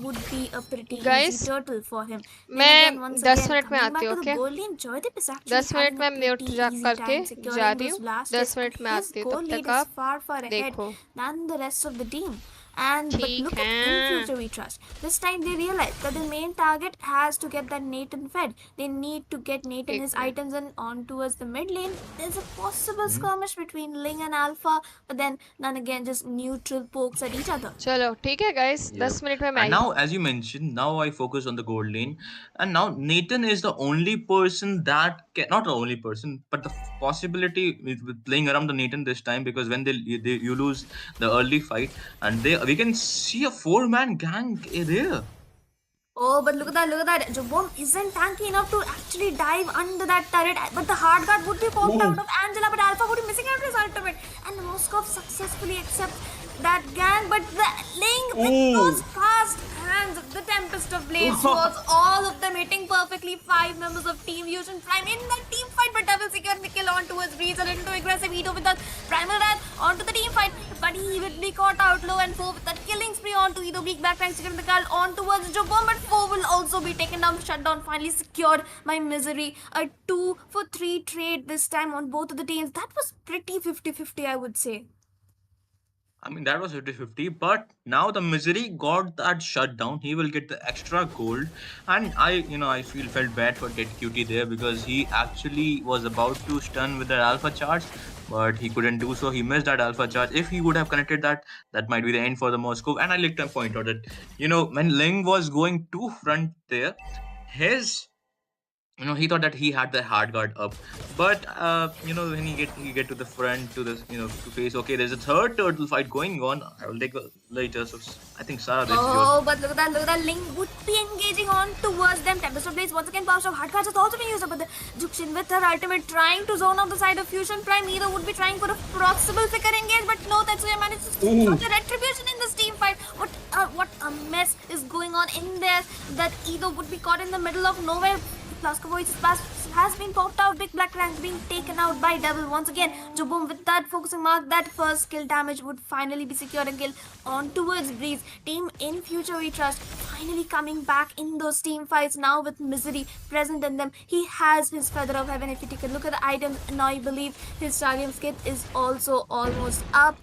Speaker 8: Would be a pretty
Speaker 1: Guys,
Speaker 8: easy turtle for him.
Speaker 1: मैं
Speaker 8: Once
Speaker 1: 10
Speaker 8: again,
Speaker 1: minute में
Speaker 8: coming
Speaker 1: आती
Speaker 8: back
Speaker 1: हूँ,
Speaker 8: to the
Speaker 1: okay?
Speaker 8: goal lane, Joydeep is actually
Speaker 1: 10 minute
Speaker 8: having
Speaker 1: में
Speaker 8: a
Speaker 1: mute
Speaker 8: pretty
Speaker 1: जा
Speaker 8: easy
Speaker 1: करके
Speaker 8: time
Speaker 1: जा
Speaker 8: securing
Speaker 1: रही
Speaker 8: those
Speaker 1: हूँ.
Speaker 8: last
Speaker 1: 10
Speaker 8: hits, and
Speaker 1: मिनट में
Speaker 8: his
Speaker 1: आती हूँ,
Speaker 8: goal
Speaker 1: तब
Speaker 8: lead
Speaker 1: तक
Speaker 8: is
Speaker 1: आप
Speaker 8: far ahead
Speaker 1: देखो.
Speaker 8: than the rest of the team. But
Speaker 1: ठीक
Speaker 8: look at In
Speaker 1: है.
Speaker 8: Future We Trust. This time they realize that the main target has to get that Nathan fed. They need to get Nathan
Speaker 1: ठीक
Speaker 8: his
Speaker 1: है.
Speaker 8: items and on towards the mid lane. There's a possible skirmish between Ling and Alpha, but then again just neutral pokes at each other.
Speaker 1: चलो ठीक है guys,
Speaker 14: Yep.
Speaker 1: 10 minute में मैं
Speaker 14: And
Speaker 1: I.
Speaker 14: now, as you mentioned, now I focus on the gold lane. And now Nathan is the only person that not the only person, but the possibility with playing around the Nathan this time, because when you lose the early fight, and we can see a 4-man gang there.
Speaker 8: Oh, but look at that. Jobom isn't tanky enough to actually dive under that turret. But the hard guard would be popped out of Angela, but Alpha would be missing out his ultimate. And Moskov successfully accepts that gang. But the Link with those fast hands, the Tempest of Blades was all of them hitting perfectly 5 members of Team Fusion Prime in that team fight. But Devil secured the kill onto his Breeze, a little too aggressive. Edo with that Primal Wrath onto the team fight. But he would be caught out low, and 4 with that killing spree onto Edo. Big back rank securing the call on towards Jobom, but 4 will also be taken down. Shutdown finally secured by Misery. A 2-for-3 trade this time on both of the teams. That was pretty 50-50, I would say.
Speaker 14: I mean, that was 50-50, but now the Misery got that shutdown. He will get the extra gold. And I felt bad for Dead Cutie there, because he actually was about to stun with that alpha charge, but he couldn't do so. He missed that alpha charge. If he would have connected that might be the end for the Moscow. And I like to point out that, when Ling was going to front there, his he thought that he had the hard guard up, but when he get to the front to the to face, okay, there's a third turtle fight going on. I will take later. So I think Sarah, this is yours.
Speaker 8: Oh, but look at that. Link would be engaging on towards them. Tempest of Blaze once again powers of hard cards has also been used up, but the Juxin with her ultimate trying to zone out the side of Fusion Prime. Either would be trying for a possible flicker engage, but no, Tetsuya manages to stop the retribution in this team fight. What a mess is going on in there, that Either would be caught in the middle of nowhere. Plaskovoic's pass has been popped out. Big Black Rank being taken out by Devil once again. Juboom with that focusing mark, that first kill damage would finally be secured. A kill on towards Breeze. Team in future we trust finally coming back in those team fights now with Misery present in them. He has his Feather of Heaven. If you take a look at the items, now I believe his Stadium Skip is also almost up,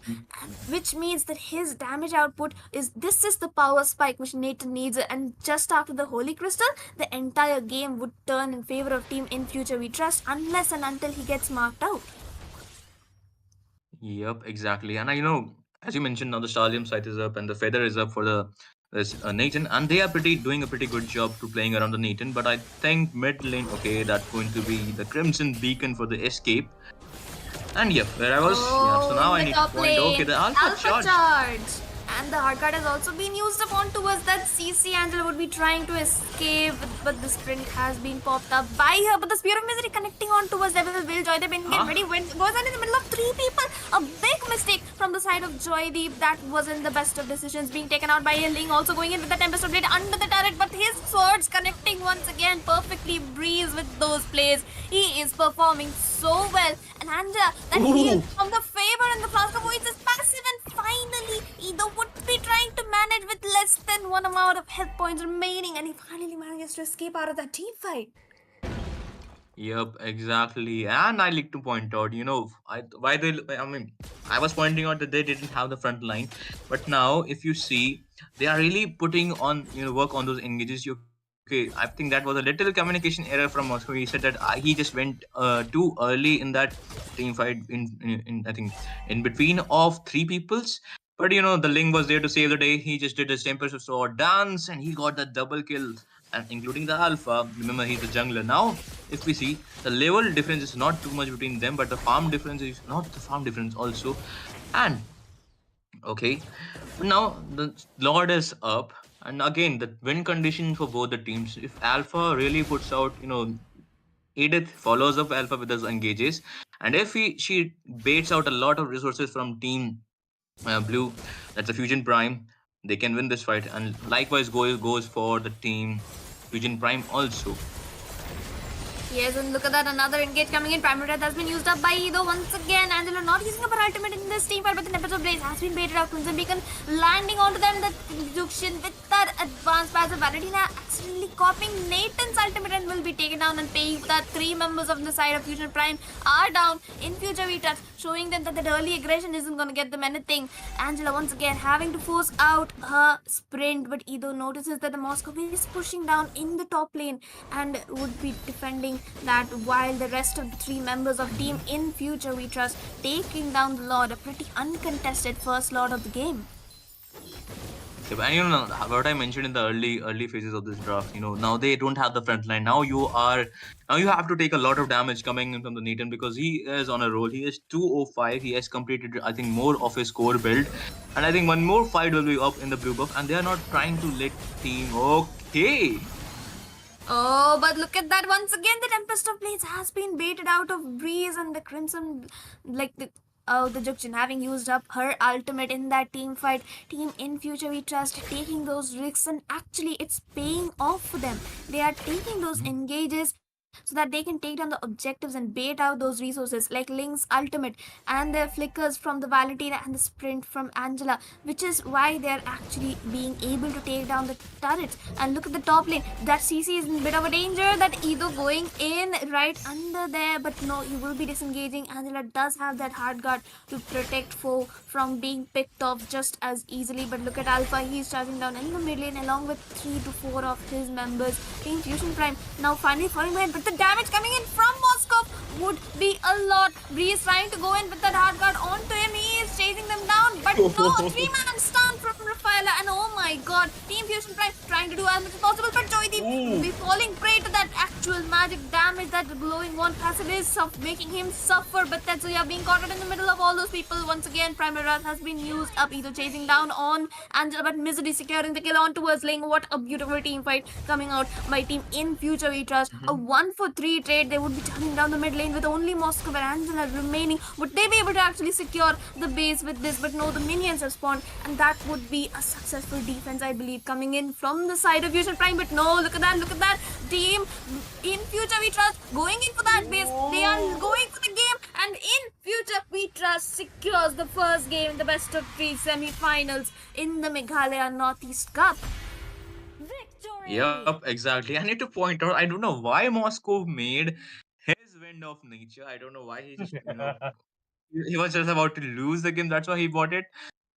Speaker 8: which means that his damage output is the power spike which Nathan needs, and just after the Holy Crystal, the entire game would turn in favor of Team in future we trust, unless and until he gets marked out.
Speaker 14: Yep, exactly. And as you mentioned, now the Stallium site is up and the feather is up for this Nathan, and they are doing a pretty good job to playing around the Nathan. But I think mid lane, okay, that's going to be the Crimson Beacon for the escape. And yep, where I was, so now I need to point. Okay, the Alpha charge.
Speaker 8: And the hard card has also been used upon towards that CC. Angela would be trying to escape, but the sprint has been popped up by her. But the Spear of Misery connecting on towards Devil will join them in. Get ready, goes on in the middle of three people. A big mistake from the side of Joydeep. That wasn't the best of decisions, being taken out by a Ling. Also going in with the Tempest of Blade under the turret, but his swords connecting once again perfectly. Breeze with those plays. He is performing so well. And Angela, that heal from the Faber and the Flask of Voice is passive, and finally Either would be trying to manage with less than one amount of health points remaining, and he finally manages to escape out of that team fight.
Speaker 14: Yep, exactly. And I like to point out, I was pointing out that they didn't have the front line, but now if you see, they are really putting on, work on those engages. Okay, I think that was a little communication error from Moscow. He said that he just went too early in that team fight in I think in between of three peoples. But the Ling was there to save the day. He just did his Tempest of Sword dance and he got the double kill, and including the Alpha. Remember, he's the jungler. Now, if we see, the level difference is not too much between them, but the farm difference is not the farm difference also. And okay, now the Lord is up. And again, the win condition for both the teams. If Alpha really puts out, Edith follows up Alpha with his engages, and if she baits out a lot of resources from Team Blue, that's a Fusion Prime, they can win this fight. And likewise goes for the Team Fusion Prime also.
Speaker 8: Yes, and look at that, another engage coming in. Primary Death has been used up by Edo once again. Angela not using up her ultimate in this team fight, but the Tempest of Blaze has been baited out. Crimson Beacon landing onto them. The Juxian with that advanced passive. Valentina accidentally copying Nathan's ultimate and will be taken down and paying that. Three members of the side of Fusion Prime are down. In future we trust, showing them that early aggression isn't going to get them anything. Angela once again having to force out her sprint, but Edo notices that the Moscow is pushing down in the top lane and would be defending that, while the rest of the three members of Team in future we trust taking down the Lord, a pretty uncontested first Lord of the game.
Speaker 14: And what I mentioned in the early phases of this draft, now they don't have the front line. Now you have to take a lot of damage coming in from the Nathan, because he is on a roll. He is 205. He has completed, I think, more of his core build, and I think one more fight will be up in the blue buff, and they are not trying to let team. Okay.
Speaker 8: Oh, but look at that once again. The Tempest of Blades has been baited out of Breeze, and the Crimson, the Juxian having used up her ultimate in that team fight. Team in future we trust taking those risks, and actually it's paying off for them. They are taking those engages so that they can take down the objectives and bait out those resources like Link's ultimate and their flickers from the Valentina and the sprint from Angela, which is why they are actually being able to take down the turrets. And look at the top lane, that CC is in a bit of a danger, that Edo going in right under there, but no, he will be disengaging. Angela does have that hard guard to protect foe from being picked off just as easily, but look at Alpha, he's charging down in the mid lane along with 3 to 4 of his members. Team Fusion Prime now finally falling behind, but the damage coming in from Moscow would be a lot. Breeze trying to go in with that hard guard onto him. He is chasing them down, but no, 3-man stun from Rafaela, and oh my god, Team Fusion Prime trying to do as much as possible, but Joydeep will be falling prey to that actual magic damage that the glowing wand passive is making him suffer. But Tetsuya being caught in the middle of all those people once again. Primal Wrath has been used up, either chasing down on Angela, but Misery securing the kill on towards Ling. What a beautiful team fight coming out by Team In Future We Trust. A 1-for-3 trade. They would be turning down the mid lane with only Moscow and Angela remaining. Would they be able to actually secure the base with this? But no, the minions have spawned, and that would be a successful defense, I believe, coming in from the side of Fusion Prime. But no, look at that, look at that. Team In Future We Trust going in for that base. They are going for the game, and In Future We Trust secures the first game in the best of 3 semi-finals in the Meghalaya Northeast Cup.
Speaker 14: Yep, exactly. I need to point out, I don't know why Moscow made his wind of nature. I don't know why he just, he was just about to lose the game. That's why he bought it.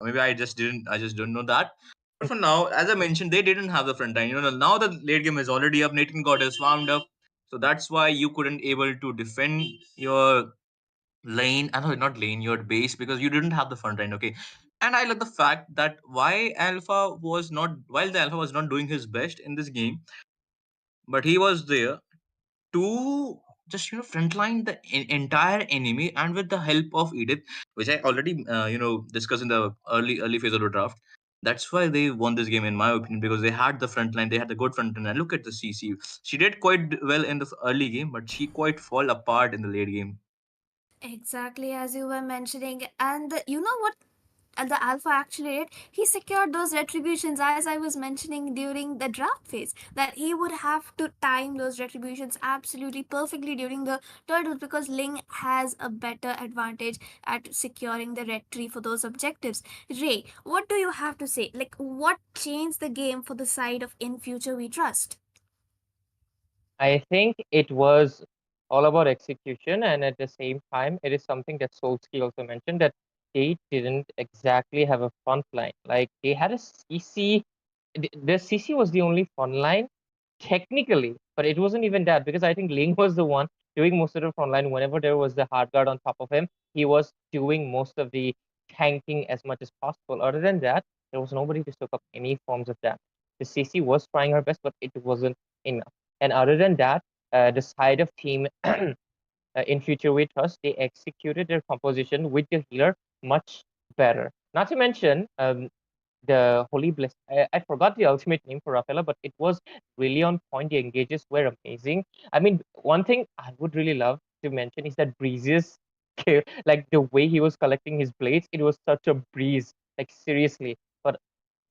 Speaker 14: Maybe I just don't know that. But for now, as I mentioned, they didn't have the front line. Now the late game is already up. Nathan got his farmed up. So that's why you couldn't able to defend your lane. I know not lane, your base, because you didn't have the front line. Okay. And I like the fact that while the Alpha was not doing his best in this game, but he was there to just frontline the entire enemy, and with the help of Edith, which I already discussed in the early phase of the draft. That's why they won this game, in my opinion, because they had the front line. They had the good front line. And look at the CC. She did quite well in the early game, but she quite fall apart in the late game.
Speaker 8: Exactly as you were mentioning, and you know what? And the Alpha actually did. He secured those retributions, as I was mentioning during the draft phase, that he would have to time those retributions absolutely perfectly during the turtles, because Ling has a better advantage at securing the retry for those objectives. Ray, what do you have to say? Like, what changed the game for the side of In Future We Trust?
Speaker 15: I think it was all about execution, and at the same time, it is something that Solsky also mentioned, that they didn't exactly have a front line. Like, they had a CC. The CC was the only front line technically, but it wasn't even that, because I think Ling was the one doing most of the front line. Whenever there was the hard guard on top of him, he was doing most of the tanking as much as possible. Other than that, there was nobody to soak up any forms of damage. The CC was trying her best, but it wasn't enough. And other than that, the side of team In Future We Trust, they executed their composition with the healer much better. Not to mention, the Holy Bliss. I forgot the ultimate name for Rafaela, but it was really on point. The engages were amazing. I mean, one thing I would really love to mention is that Breeze's like the way he was collecting his blades, it was such a breeze. Like, seriously. But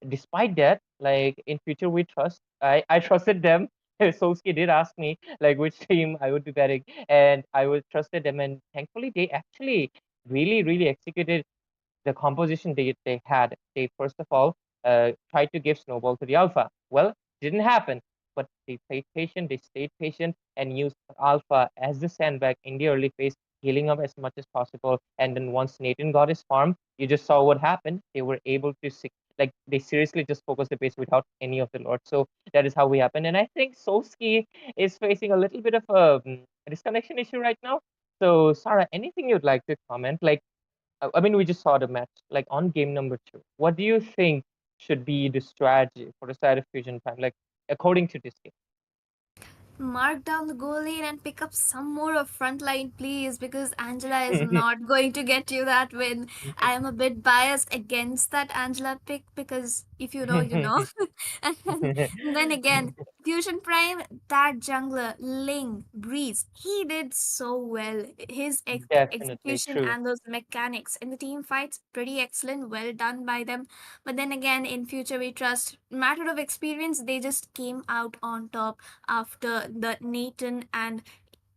Speaker 15: despite that, like, In Future We Trust, I trusted them. Solskjaer did ask me like which team I would be betting, and I would trusted them, and thankfully they actually really executed the composition they had. They first of all tried to give Snowball to the Alpha. Well, didn't happen, but they played patient, they stayed patient, and used Alpha as the sandbag in the early phase, healing up as much as possible. And then once Nathan got his farm, you just saw what happened. They were able to like, they seriously just focused the base without any of the lords. So that is how we happened. And I think Solsky is facing a little bit of a disconnection issue right now. So Sarah, anything you'd like to comment? Like, I mean, we just saw the match. Like, on game number 2, what do you think should be the strategy for the side of Fusion Prime? Like, according to this game.
Speaker 8: Mark down the goal lane and pick up some more of frontline, please, because Angela is not going to get you that win. I am a bit biased against that Angela pick, because if you know, you know. And then again, Fusion Prime, that jungler, Ling, Breeze, he did so well. His
Speaker 15: Definitely
Speaker 8: execution
Speaker 15: true.
Speaker 8: and those mechanics in the team fights, pretty excellent, well done by them. But then again, In Future We Trust, matter of experience, they just came out on top after the Nathan and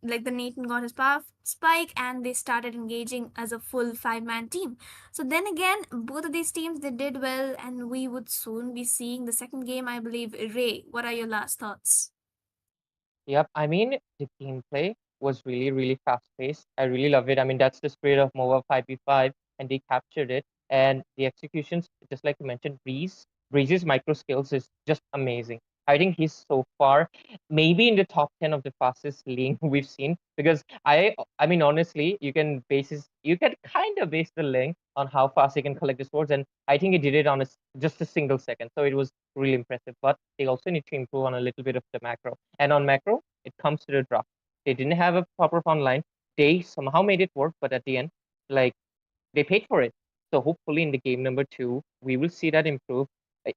Speaker 8: like the Nathan got his power spike, and they started engaging as a full 5-man team. So then again, both of these teams, they did well, and we would soon be seeing the second game, I believe. Ray, what are your last thoughts?
Speaker 15: Yep, I mean, the gameplay was really fast paced. I really love it. I mean, that's the spirit of MOBA 5v5, and they captured it. And the executions, just like you mentioned, Breeze's micro skills is just amazing. I think he's so far maybe in the top 10 of the fastest lane we've seen, because I mean honestly, you can kind of base the lane on how fast he can collect the swords, and I think he did it on just a single second. So it was really impressive. But they also need to improve on a little bit of the macro. And on macro, it comes to the draft. They didn't have a proper front line. They somehow made it work, but at the end, like, they paid for it. So hopefully in the game number 2, we will see that improve.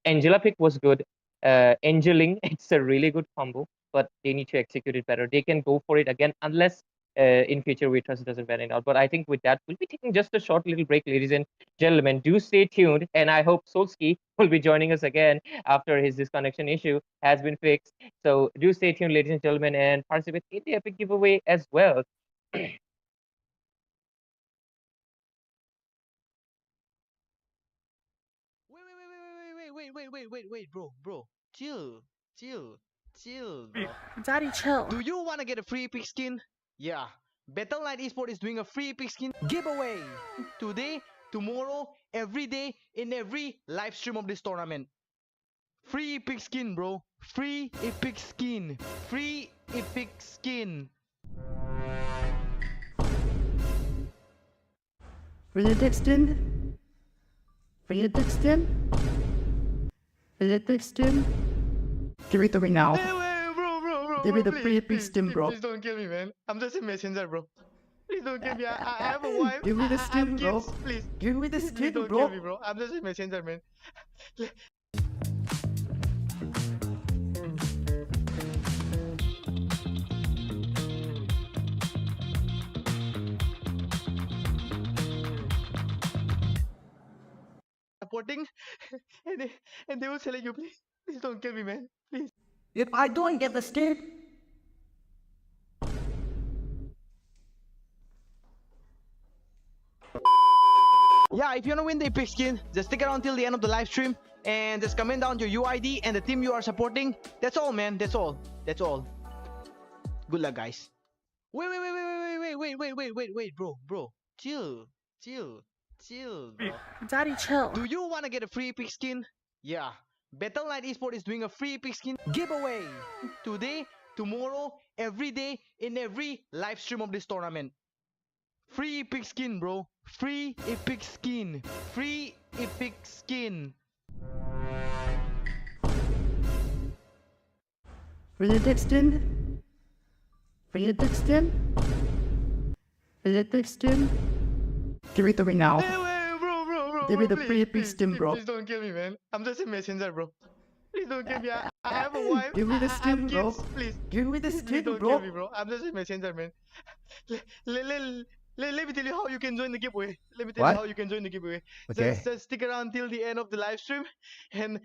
Speaker 15: Angela pick was good. Angeling, it's a really good combo, but they need to execute it better. They can go for it again unless in future we trust doesn't ban it out. But I think with that, we'll be taking just a short little break, ladies and gentlemen. Do stay tuned, and I hope Solsky will be joining us again after his disconnection issue has been fixed. So do stay tuned, ladies and gentlemen, and participate in the epic giveaway as well.
Speaker 9: Wait, bro. Chill, chill, bro.
Speaker 13: Daddy, chill.
Speaker 9: Do you want to get a free epic skin? Yeah. Battle.net Esport is doing a free epic skin giveaway today, tomorrow, every day, in every live stream of this tournament. Free epic skin, bro. Free epic skin. Free epic skin.
Speaker 13: Free skin. Free skin. Free skin. Give it to me now.
Speaker 9: Bro.
Speaker 13: Give me the
Speaker 9: please,
Speaker 13: free epic
Speaker 9: please,
Speaker 13: skin,
Speaker 9: please,
Speaker 13: bro.
Speaker 9: Please don't kill me, man. I'm just a messenger, bro. Please don't kill me. I have a wife.
Speaker 13: Give me the
Speaker 9: I have
Speaker 13: skin, bro.
Speaker 9: kids. Please.
Speaker 13: Give me the
Speaker 9: Please
Speaker 13: skin,
Speaker 9: don't
Speaker 13: bro.
Speaker 9: kill me, bro. I'm just a messenger, man. Supporting, and they will select you. Please don't kill me, man. Please.
Speaker 13: If I don't get the skin,
Speaker 9: Yeah, if you want to win the epic skin, just stick around till the end of the live stream and just comment down your UID and the team you are supporting. That's all, man. That's all. Good luck, guys. Wait, bro. Chill, bro.
Speaker 13: Daddy, chill.
Speaker 9: Do you want to get a free epic skin? Yeah. Battle.net Esport is doing a free epic skin giveaway today, tomorrow, every day, in every live stream of this tournament. Free epic skin, bro. Free epic skin. Free epic skin.
Speaker 13: Free skin. Free skin. Free skin. Give it to me now.
Speaker 9: Bro.
Speaker 13: Give me the
Speaker 9: please,
Speaker 13: free epic
Speaker 9: please,
Speaker 13: skin,
Speaker 9: please,
Speaker 13: bro.
Speaker 9: Please don't kill me, man. I'm just a messenger, bro. Please don't kill me. I have a wife.
Speaker 13: Give me the
Speaker 9: I have
Speaker 13: skin, bro.
Speaker 9: kids. Please.
Speaker 13: Give me the
Speaker 9: Please
Speaker 13: skin,
Speaker 9: don't
Speaker 13: bro.
Speaker 9: kill me, bro. I'm just a messenger, man. Let me tell you how you can join the giveaway.
Speaker 13: Okay.
Speaker 9: Just stick around till the end of the live stream, and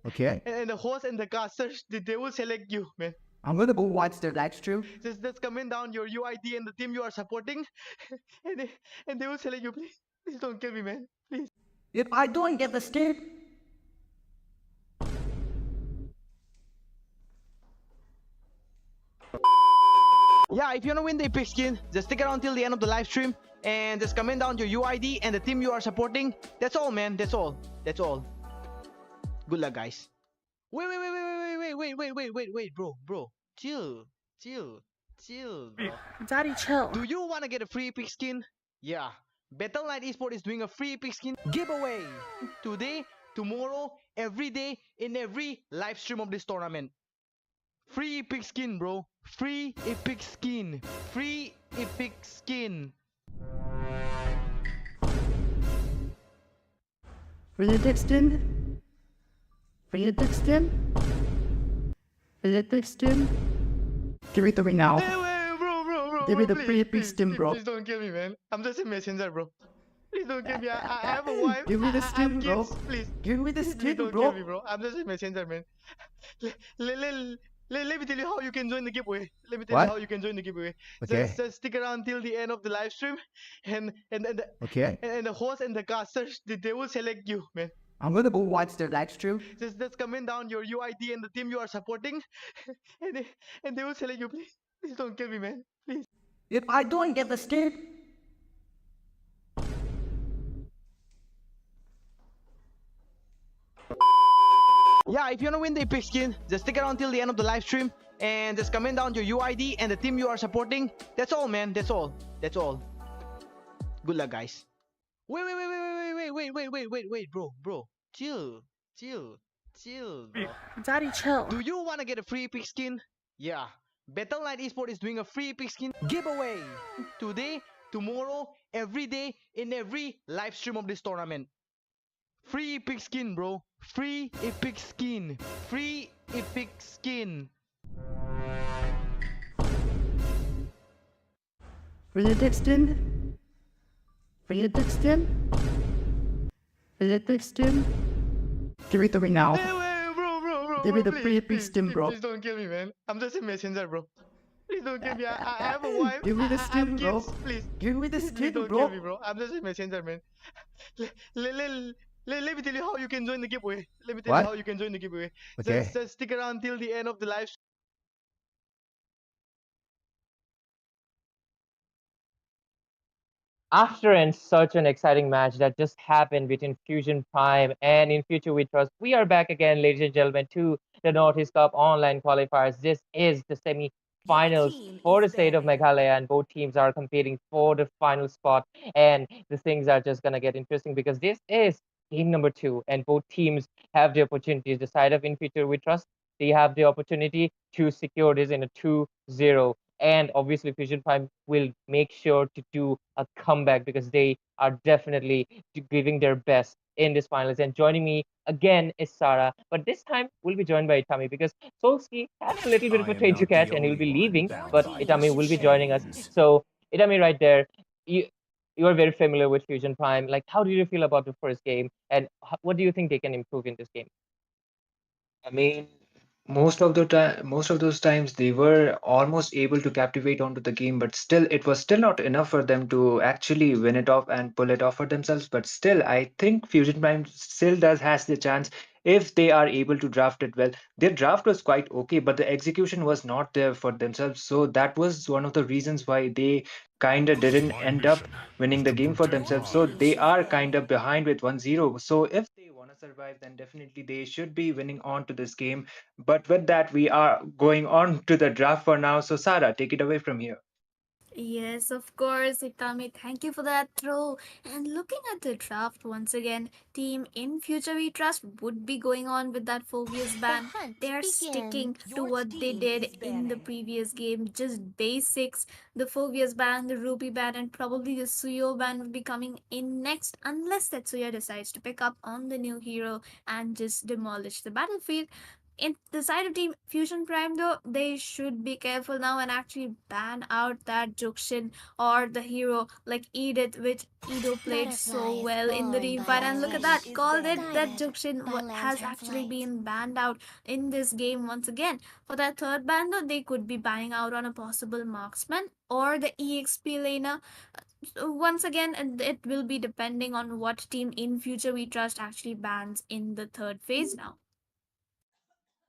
Speaker 13: Okay.
Speaker 9: the host and the casters they will select you, man.
Speaker 13: I'm gonna go watch the live stream.
Speaker 9: Just comment down your UID and the team you are supporting, and they will select you. Please don't kill me, man. Please.
Speaker 13: If I don't get the skin,
Speaker 9: Yeah, if you want to win the epic skin, just stick around till the end of the live stream and just comment down your UID and the team you are supporting. That's all, man. That's all. Good luck, guys. Wait, bro. Chill, bro.
Speaker 13: Daddy, chill.
Speaker 9: Do you want to get a free epic skin? Yeah. Battle.net Esport is doing a free epic skin giveaway today, tomorrow, every day, in every live stream of this tournament. Free epic skin, bro. Free epic skin. Free epic skin.
Speaker 13: Free skin. Free skin. Free skin. Give it to me now.
Speaker 9: Bro.
Speaker 13: Give me the
Speaker 9: please,
Speaker 13: free epic
Speaker 9: please,
Speaker 13: skin, bro.
Speaker 9: Please don't kill me, man. I'm just a messenger, bro. Please don't kill me. I have a wife.
Speaker 13: Give me the
Speaker 9: I have
Speaker 13: skin, bro.
Speaker 9: kids. Please.
Speaker 13: Give me the
Speaker 9: Please
Speaker 13: skin,
Speaker 9: don't
Speaker 13: bro.
Speaker 9: kill me, bro. I'm just a messenger, man. Let me tell you how you can join the giveaway.
Speaker 13: Okay.
Speaker 9: Just stick around till the end of the live stream, and
Speaker 13: Okay.
Speaker 9: the host and the casters they will select you, man.
Speaker 13: I'm gonna go watch the live stream.
Speaker 9: Just comment down your UID and the team you are supporting, and they will select you. Please don't kill me, man. Please.
Speaker 13: If I don't get the skin,
Speaker 9: Yeah, if you want to win the epic skin, just stick around till the end of the live stream and just comment down your UID and the team you are supporting. That's all, man. That's all. That's all. Good luck, guys. Wait, bro. Chill, chill, chill, bro.
Speaker 13: Daddy, chill.
Speaker 9: Do you want to get a free epic skin? Yeah. Battle Knight Esport is doing a free epic skin giveaway today, tomorrow, every day in every live stream of this tournament. Free epic skin, bro. Free epic skin. Free epic skin.
Speaker 13: Realistic skin? Realistic skin? Realistic skin? Give it to me now.
Speaker 9: Hey, bro.
Speaker 13: Give me the
Speaker 9: please,
Speaker 13: free epic
Speaker 9: please,
Speaker 13: skin,
Speaker 9: please,
Speaker 13: bro.
Speaker 9: Please don't kill me, man. I'm just a messenger, bro. Please don't kill me. I have a wife.
Speaker 13: Give me the
Speaker 9: I have
Speaker 13: skin, bro.
Speaker 9: kids. Please.
Speaker 13: Give me the
Speaker 9: Please
Speaker 13: skin,
Speaker 9: don't
Speaker 13: bro.
Speaker 9: kill me, bro. I'm just a messenger, man. Let me tell you how you can join the giveaway. Let me tell you
Speaker 13: What?
Speaker 9: how you can join the giveaway.
Speaker 13: Okay.
Speaker 9: Just stick around till the end of the live stream.
Speaker 15: After and such an exciting match that just happened between Fusion Prime and In Future We Trust, we are back again, ladies and gentlemen, to the Northeast Cup online qualifiers. This is the semi-finals for the state of Meghalaya, and both teams are competing for the final spot. And the things are just gonna get interesting because this is game number 2, and both teams have the opportunities. The side of In Future We Trust, they have the opportunity to secure this in a 2-0, and obviously Fusion Prime will make sure to do a comeback because they are definitely giving their best in this finals. And joining me again is Sarah, but this time we'll be joined by Itami because Solski has a little bit of a train to catch and he'll be leaving, but Itami will be joining us. So Itami, right there, you are very familiar with Fusion Prime. Like, how do you feel about the first game, and what do you think they can improve in this game?
Speaker 7: I mean, most of those times they were almost able to captivate onto the game, but still, it was still not enough for them to actually win it off and pull it off for themselves. But still, I think Fusion Prime still does has the chance if they are able to draft it well. Their draft was quite okay, but the execution was not there for themselves. So that was one of the reasons why they kind of didn't end up winning the game for themselves. So they are kind of behind with 1-0. So if they want to survive, then definitely they should be winning on to this game. But with that, we are going on to the draft for now. So Sarah, take it away from here.
Speaker 8: Yes, of course, Itami. Thank you for that throw. And looking at the draft once again, team in future we trust would be going on with that Phobia's ban. They are sticking to what they did in the previous game, just basics. The Phobia's ban, the Ruby ban, and probably the Suyo ban will be coming in next, unless Tetsuya decides to pick up on the new hero and just demolish the battlefield. In the side of Team Fusion Prime, though, they should be careful now and actually ban out that Jukshin or the hero like Edith, which Edo played so well in the team fight. And look at that, called it that Jukshin has actually been banned out in this game once again. For that third ban, though, they could be banning out on a possible marksman or the EXP laner. So once again, it will be depending on what team in future we trust actually bans in the third phase now.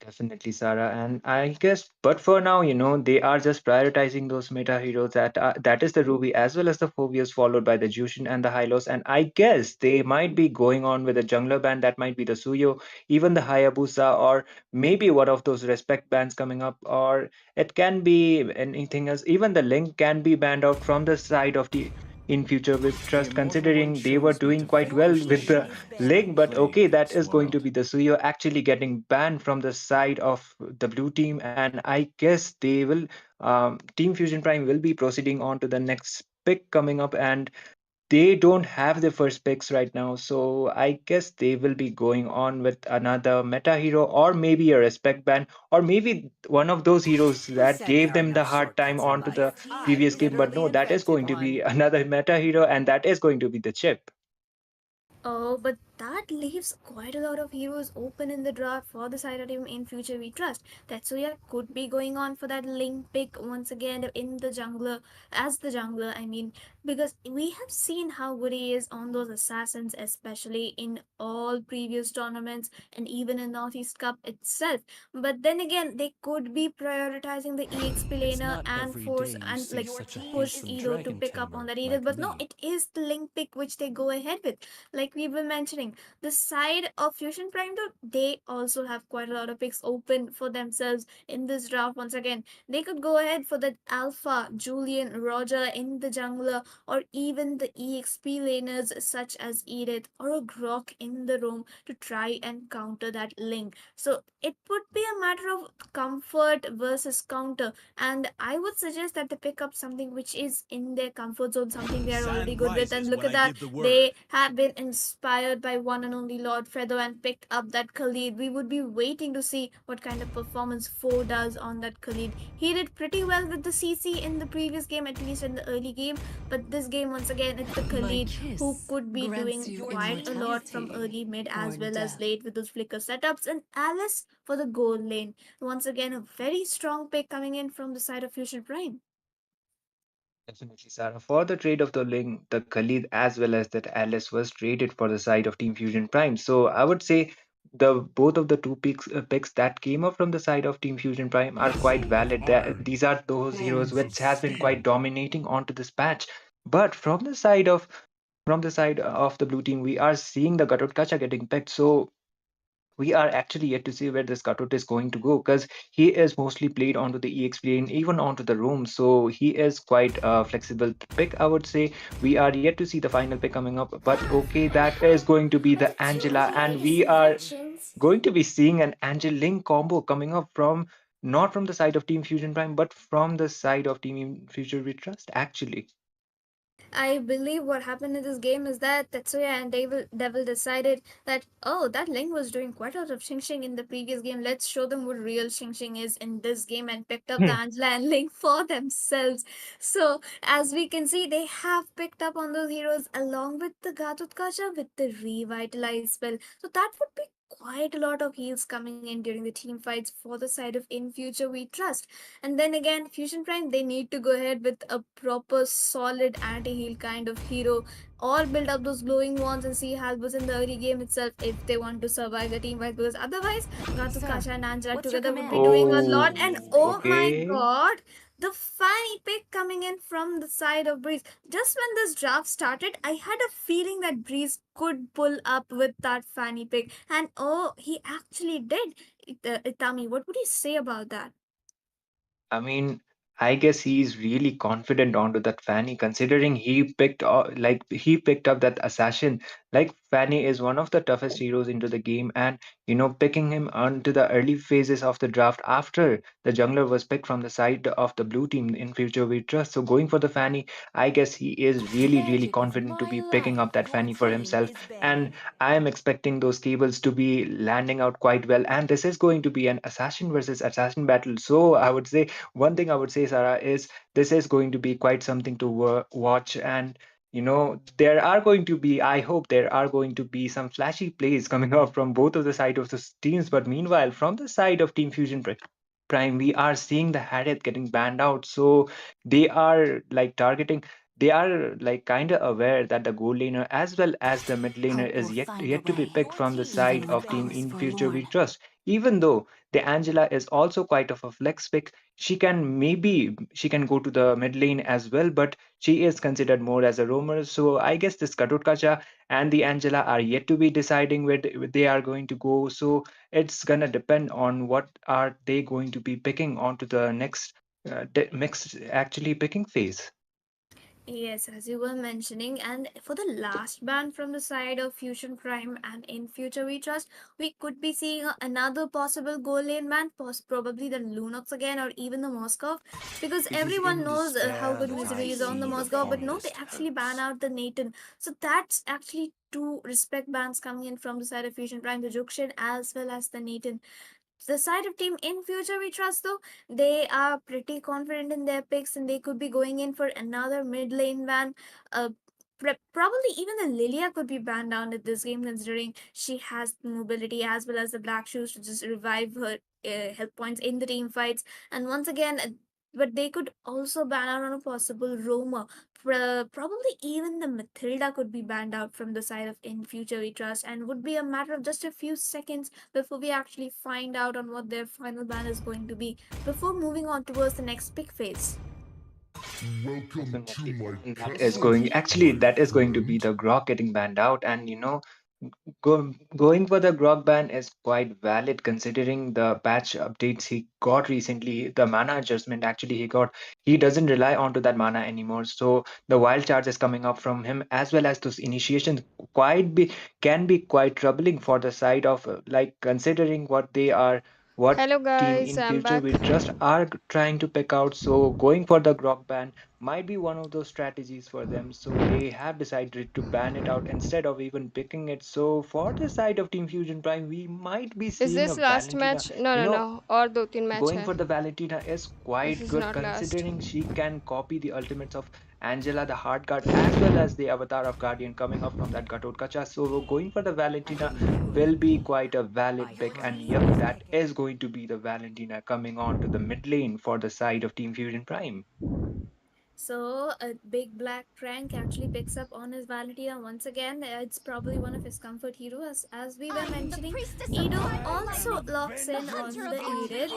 Speaker 7: Definitely, Sarah. And I guess, but for now, they are just prioritizing those meta heroes that is the Ruby as well as the Phobias, followed by the Jushin and the Hylos. And I guess they might be going on with a jungler band that might be the Suyo, even the Hayabusa, or maybe one of those respect bands coming up, or it can be anything else. Even the Link can be banned out from the side of the in future with trust, considering they were doing quite well with the Leg, but okay, that is going to be the Suyo actually getting banned from the side of the blue team, and I guess they will. Team Fusion Prime will be proceeding on to the next pick coming up, and they don't have the first picks right now, so I guess they will be going on with another meta hero, or maybe a respect ban, or maybe one of those heroes that gave them the hard time onto the previous game. But no, that is going to be another meta hero, and that is going to be the chip.
Speaker 8: Oh, but that leaves quite a lot of heroes open in the draft for the side of team in future we trust. Tetsuya could be going on for that Link pick once again in the jungler, as the jungler, I mean, because we have seen how good he is on those assassins, especially in all previous tournaments and even in Northeast Cup itself. But then again, they could be prioritizing the EXP laner and force and like push Edo to pick up on that Edith. But no, it is the Link pick which they go ahead with. Like we were mentioning, mentioning. The side of Fusion Prime, though, they also have quite a lot of picks open for themselves in this draft. Once again, they could go ahead for the Alpha, Julian, Roger in the jungler, or even the EXP laners such as Edith or a Grok in the roam to try and counter that link. So it would be a matter of comfort versus counter, and I would suggest that they pick up something which is in their comfort zone, something they are already
Speaker 12: Sand
Speaker 8: good with. And
Speaker 12: rises
Speaker 8: look
Speaker 12: when
Speaker 8: at
Speaker 12: I
Speaker 8: that,
Speaker 12: give the word.
Speaker 8: they have been inspired by one and only Lord Feather and picked up that Khalid. We would be waiting to see what kind of performance 4 does on that Khalid. He did pretty well with the CC in the previous game, at least in the early game, but this game, once again, it's the
Speaker 16: My
Speaker 8: Khalid who
Speaker 16: kiss
Speaker 8: could be
Speaker 16: grants
Speaker 8: doing
Speaker 16: you
Speaker 8: quite a lot from
Speaker 16: immortality
Speaker 8: early, mid,
Speaker 16: or
Speaker 8: as well as
Speaker 16: death.
Speaker 8: late with those flicker setups. And Alice for the goal lane. Once again, a very strong pick coming in from the side of Fusion Prime.
Speaker 17: Definitely, Sarah. For the trade of the Ling, the Khalid as well as that Alice was traded for the side of Team Fusion Prime. So I would say the both of the two picks that came up from the side of Team Fusion Prime are quite valid. These are those heroes which has been quite dominating onto this patch. But from the side of the blue team, we are seeing the Gatot getting picked. So we are actually yet to see where this Katut is going to go because he is mostly played onto the EXP and even onto the room. So he is quite a flexible pick, I would say. We are yet to see the final pick coming up, but okay, that is going to be the Angela, and we are going to be seeing an Angel Link combo coming up from not from the side of Team Fusion Prime, but from the side of Team Future We Trust, actually.
Speaker 8: I believe what happened in this game is that Tetsuya and Devil decided that, oh, that Ling was doing quite a lot of Xing Xing in the previous game. Let's show them what real Xing Xing is in this game, and picked up the Angela and Ling for themselves. So, as we can see, they have picked up on those heroes along with the Gatotkacha with the Revitalize spell. So, that would be quite a lot of heals coming in during the team fights for the side of In Future We Trust. And then again, Fusion Prime, they need to go ahead with a proper solid anti-heal kind of hero, or build up those glowing wands and see Halbus in the early game itself if they want to survive the team fight, because otherwise Gato,
Speaker 16: Sir,
Speaker 8: Kasha and Angela
Speaker 16: what's your
Speaker 8: together would be
Speaker 16: command?
Speaker 8: doing a lot. And
Speaker 17: Oh,
Speaker 8: oh my
Speaker 17: okay.
Speaker 8: god, the Fanny pick coming in from the side of Breeze. Just when this draft started, I had a feeling that Breeze could pull up with that Fanny pick, and oh, he actually did. Itami, what would you say about that?
Speaker 17: I mean, I guess he's really confident onto that Fanny, considering he picked up that assassin. Like Fanny is one of the toughest heroes into the game, and picking him onto the early phases of the draft after the jungler was picked from the side of the blue team in future we trust. So going for the Fanny, I guess he is really, really
Speaker 16: Magic is
Speaker 17: confident to
Speaker 16: my
Speaker 17: be picking up
Speaker 16: life
Speaker 17: that
Speaker 16: while
Speaker 17: Fanny for
Speaker 16: pain
Speaker 17: himself.
Speaker 16: is
Speaker 17: And
Speaker 16: bane.
Speaker 17: I am expecting those cables to be landing out quite well. And this is going to be an assassin versus assassin battle. So I would say one thing I would say, Sarah, is this is going to be quite something to watch. And there are going to be, I hope there are going to be some flashy plays coming up from both of the side of the teams. But meanwhile, from the side of Team Fusion Prime, we are seeing the Harriet getting banned out. So they are like targeting. They are like kind of aware that the gold laner as well as the mid laner
Speaker 16: Hope
Speaker 17: is
Speaker 16: will
Speaker 17: yet
Speaker 16: find a
Speaker 17: yet to be
Speaker 16: way,
Speaker 17: picked from the
Speaker 16: even
Speaker 17: side
Speaker 16: when
Speaker 17: of
Speaker 16: all
Speaker 17: Team
Speaker 16: is
Speaker 17: In Future We
Speaker 16: forlorn.
Speaker 17: Trust. Even though the Angela is also quite of a flex pick, she can go to the mid lane as well, but she is considered more as a roamer. So I guess this Katotkacha and the Angela are yet to be deciding where they are going to go. So it's gonna depend on what are they going to be picking onto the next actually picking phase.
Speaker 8: Yes, as you were mentioning, and for the last ban from the side of Fusion Prime and In Future We Trust, we could be seeing another possible goal lane ban, probably the Lunox again, or even the Moskov, because
Speaker 12: It is
Speaker 8: everyone
Speaker 12: in
Speaker 8: knows how
Speaker 12: despair
Speaker 8: good
Speaker 12: that I
Speaker 8: Misery is on the
Speaker 12: see the
Speaker 8: Moskov, but no, they
Speaker 12: fondest
Speaker 8: actually ban
Speaker 12: hopes.
Speaker 8: out the Nathan. So that's actually two respect bans coming in from the side of Fusion Prime, the Jukshin as well as the Nathan. The side of Team In Future We Trust, though, they are pretty confident in their picks, and they could be going in for another mid lane ban. Uh, Probably even the Lilia could be banned down at this game, considering she has the mobility as well as the black shoes to just revive her health points in the team fights. And once again, but they could also ban out on a possible Roma. Probably even the Matilda could be banned out from the side of In Future We Trust, and would be a matter of just a few seconds before we actually find out on what their final ban is going to be, before moving on towards the next pick phase.
Speaker 12: Welcome to
Speaker 17: Definitely.
Speaker 12: my
Speaker 17: And that is
Speaker 12: castle.
Speaker 17: going, actually, that is going to be the Grok getting banned out. And Going for the Grog ban is quite valid considering the patch updates he got recently. The mana adjustment actually he got, he doesn't rely onto that mana anymore. So the wild charge is coming up from him, as well as those initiations quite be can be quite troubling for the side of like considering what they are, what
Speaker 1: Hello
Speaker 17: team
Speaker 1: guys,
Speaker 17: in
Speaker 1: I'm
Speaker 17: future
Speaker 1: back.
Speaker 17: we trust are trying to pick out. So going for the Grog ban might be one of those strategies for them. So they have decided to ban it out instead of even picking it. So for the side of Team Fusion Prime, we might be
Speaker 1: Is
Speaker 17: seeing a
Speaker 1: this last
Speaker 17: Valentina.
Speaker 1: match? No,
Speaker 17: You
Speaker 1: no,
Speaker 17: know,
Speaker 1: no. और दो तीन match
Speaker 17: going
Speaker 1: है.
Speaker 17: for the Valentina is
Speaker 1: This
Speaker 17: quite
Speaker 1: is
Speaker 17: good
Speaker 1: not last.
Speaker 17: considering she can copy the ultimates of Angela the Hard Guard as well as the Avatar of Guardian coming up from that Gatotkacha. So going for the Valentina will be quite a valid pick. And yep, that is going to be the Valentina coming on to the mid lane for the side of Team Fusion Prime.
Speaker 8: So a big black crank actually picks up on his Valentina once again. It's probably one of his comfort heroes. As we were mentioning, Edo also locks in on the Edith.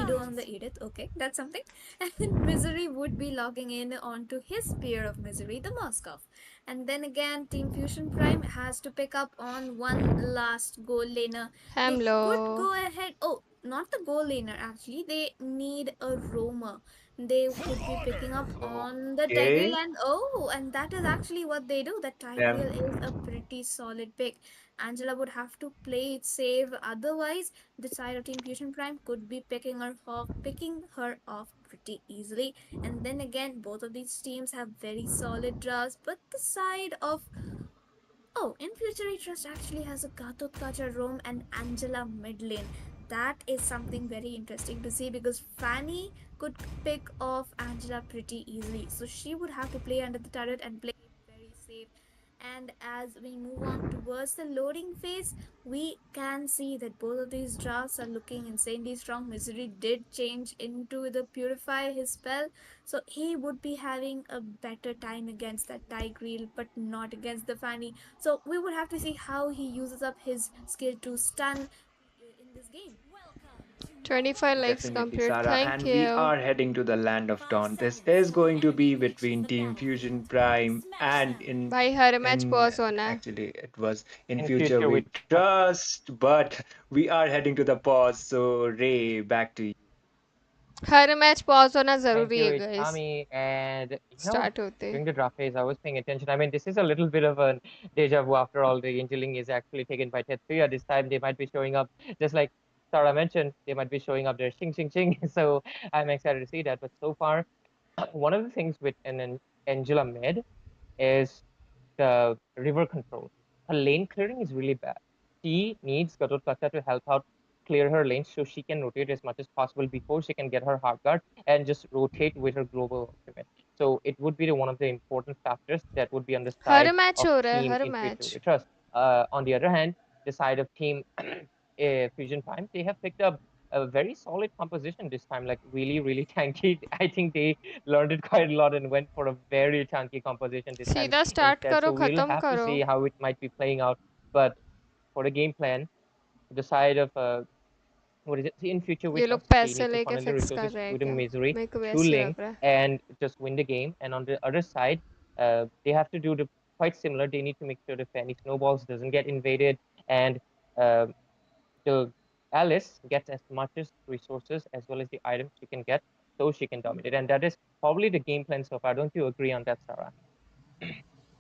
Speaker 8: Edo on the Edith, okay, that's something. And Misery would be logging in onto his spear of Misery, the Moskov. And then again, Team Fusion Prime has to pick up on one last goal laner. They could
Speaker 1: Hello.
Speaker 8: go ahead. Oh, not the goal laner actually. They need a roamer. They could be picking up on the Tigreal,
Speaker 17: Okay.
Speaker 8: and that is actually what they do. That
Speaker 17: Yeah.
Speaker 8: Tigreal is a pretty solid pick. Angela would have to play it safe, otherwise the side of Team Fusion Prime could be picking her off pretty easily. And then again, both of these teams have very solid draws, but the side of Oh, in future, Trust actually has a Gatotkacha roam and Angela mid lane. That is something very interesting to see because Fanny could pick off Angela pretty easily. So she would have to play under the turret and play it very safe. And as we move on towards the loading phase, we can see that both of these drafts are looking insanely strong. Misery did change into the Purify his spell, so he would be having a better time against that Tigreal, but not against the Fanny. So we would have to see how he uses up his skill to stun in this game.
Speaker 1: 25 likes
Speaker 17: Definitely,
Speaker 1: complete.
Speaker 17: Sarah.
Speaker 1: Thank
Speaker 17: And we
Speaker 1: you.
Speaker 17: are heading to the land of dawn. This is going to be between Team Fusion Prime and
Speaker 1: भाई हर match
Speaker 17: in
Speaker 1: pause होना है.
Speaker 17: actually it was in
Speaker 15: In
Speaker 17: future
Speaker 15: future,
Speaker 17: we
Speaker 15: we
Speaker 17: trust, but we are heading to the pause. So Ray, back to you.
Speaker 1: Her match pause होना
Speaker 15: thank
Speaker 1: जरूरी
Speaker 15: you,
Speaker 1: है guys.
Speaker 15: Itami. And
Speaker 1: start होते.
Speaker 15: during the draft phase, I was paying attention. I mean, this is a little bit of a deja vu after all. The Angeling is actually taken by Tetsuya. This time, they might be showing up, just like Sarah mentioned, they might be showing up there, ching, ching, ching. So I'm excited to see that. But so far, one of the things with an Angela mid is the river control. Her lane clearing is really bad. She needs Gatotkacha to help out clear her lane so she can rotate as much as possible before she can get her hard guard and just rotate with her global ultimate. So it would be one of the important factors that would be on the
Speaker 1: her
Speaker 15: side
Speaker 1: match
Speaker 15: of
Speaker 1: हो रहा है,
Speaker 15: team
Speaker 1: her
Speaker 15: in future
Speaker 1: match.
Speaker 15: we trust. On the other hand, the side of team Fusion Prime, they have picked up a very solid composition this time, like really, really tanky. I think they learned it quite a lot and went for a very chunky composition this time
Speaker 1: सीधा start
Speaker 15: instead.
Speaker 1: करो,
Speaker 15: So we'll
Speaker 1: खत्म
Speaker 15: have to
Speaker 1: करो.
Speaker 15: see how it might be playing out. But for the game plan, the side of what is it? See, in future we
Speaker 1: ये लोग
Speaker 15: trust they
Speaker 1: पैसे
Speaker 15: need to
Speaker 1: लेके
Speaker 15: funnel the
Speaker 1: fix कर
Speaker 15: resources
Speaker 1: रहे हैं
Speaker 15: through the
Speaker 1: क्या?
Speaker 15: misery
Speaker 1: मेरे को भी
Speaker 15: through
Speaker 1: ऐसे
Speaker 15: Ling
Speaker 1: लग रहा है.
Speaker 15: and just win the game. And on the other side, they have to do the quite similar. They need to make sure the Fanny snowballs doesn't get invaded and uh, the Alice gets as much as resources as well as the items she can get so she can dominate. And that is probably the game plan so far. Don't you agree on that, Sarah?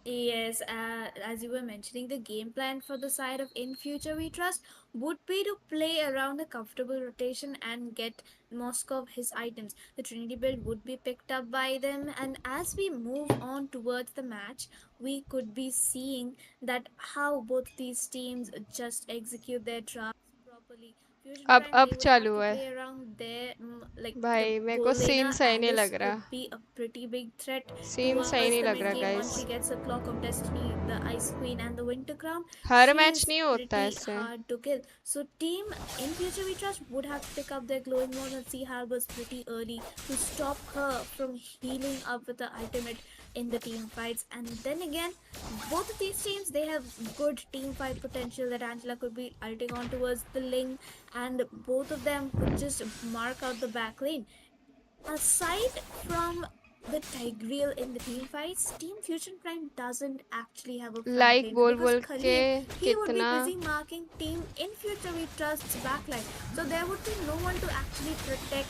Speaker 8: Yes, as you were mentioning, the game plan for the side of In Future We Trust would be to play around a comfortable rotation and get Moskov his items. The Trinity build would be picked up by them, and as we move on towards the match, we could be seeing that how both these teams just execute their drafts properly. Fusion Prime,
Speaker 1: अब
Speaker 8: they would have
Speaker 1: चालू
Speaker 8: to
Speaker 1: है.
Speaker 8: play around their like the
Speaker 1: भाई मेरे को
Speaker 8: goal
Speaker 1: scene
Speaker 8: laner.
Speaker 1: सही नहीं
Speaker 8: Alice
Speaker 1: लग रहा.
Speaker 8: could be a pretty big threat
Speaker 1: scene सही
Speaker 8: towards
Speaker 1: नहीं
Speaker 8: the
Speaker 1: लग
Speaker 8: mid
Speaker 1: रहा
Speaker 8: game once
Speaker 1: guys.
Speaker 8: she gets a Clock of Destiny, the Ice Queen, and the Winter Crown.
Speaker 1: Her
Speaker 8: She
Speaker 1: match
Speaker 8: is
Speaker 1: नहीं होता
Speaker 8: pretty
Speaker 1: ऐसे.
Speaker 8: hard to kill. So, Team In Future We Trust would have to pick up their glowing mode and Sea Harbors pretty early to stop her from healing up with the ultimate in the team fights. And then again, both of these teams they have good team fight potential that Angela could be ulting on towards the Ling, and both of them could just mark out the back lane aside from the Tigreal in the team fights, Team Fusion Prime doesn't actually have a front
Speaker 1: Like
Speaker 8: laner
Speaker 1: बोल
Speaker 8: because
Speaker 1: बोल के
Speaker 8: Khalid, he would be
Speaker 1: कितना
Speaker 8: busy marking Team In Future We Trust's backline. So there would be no one to actually protect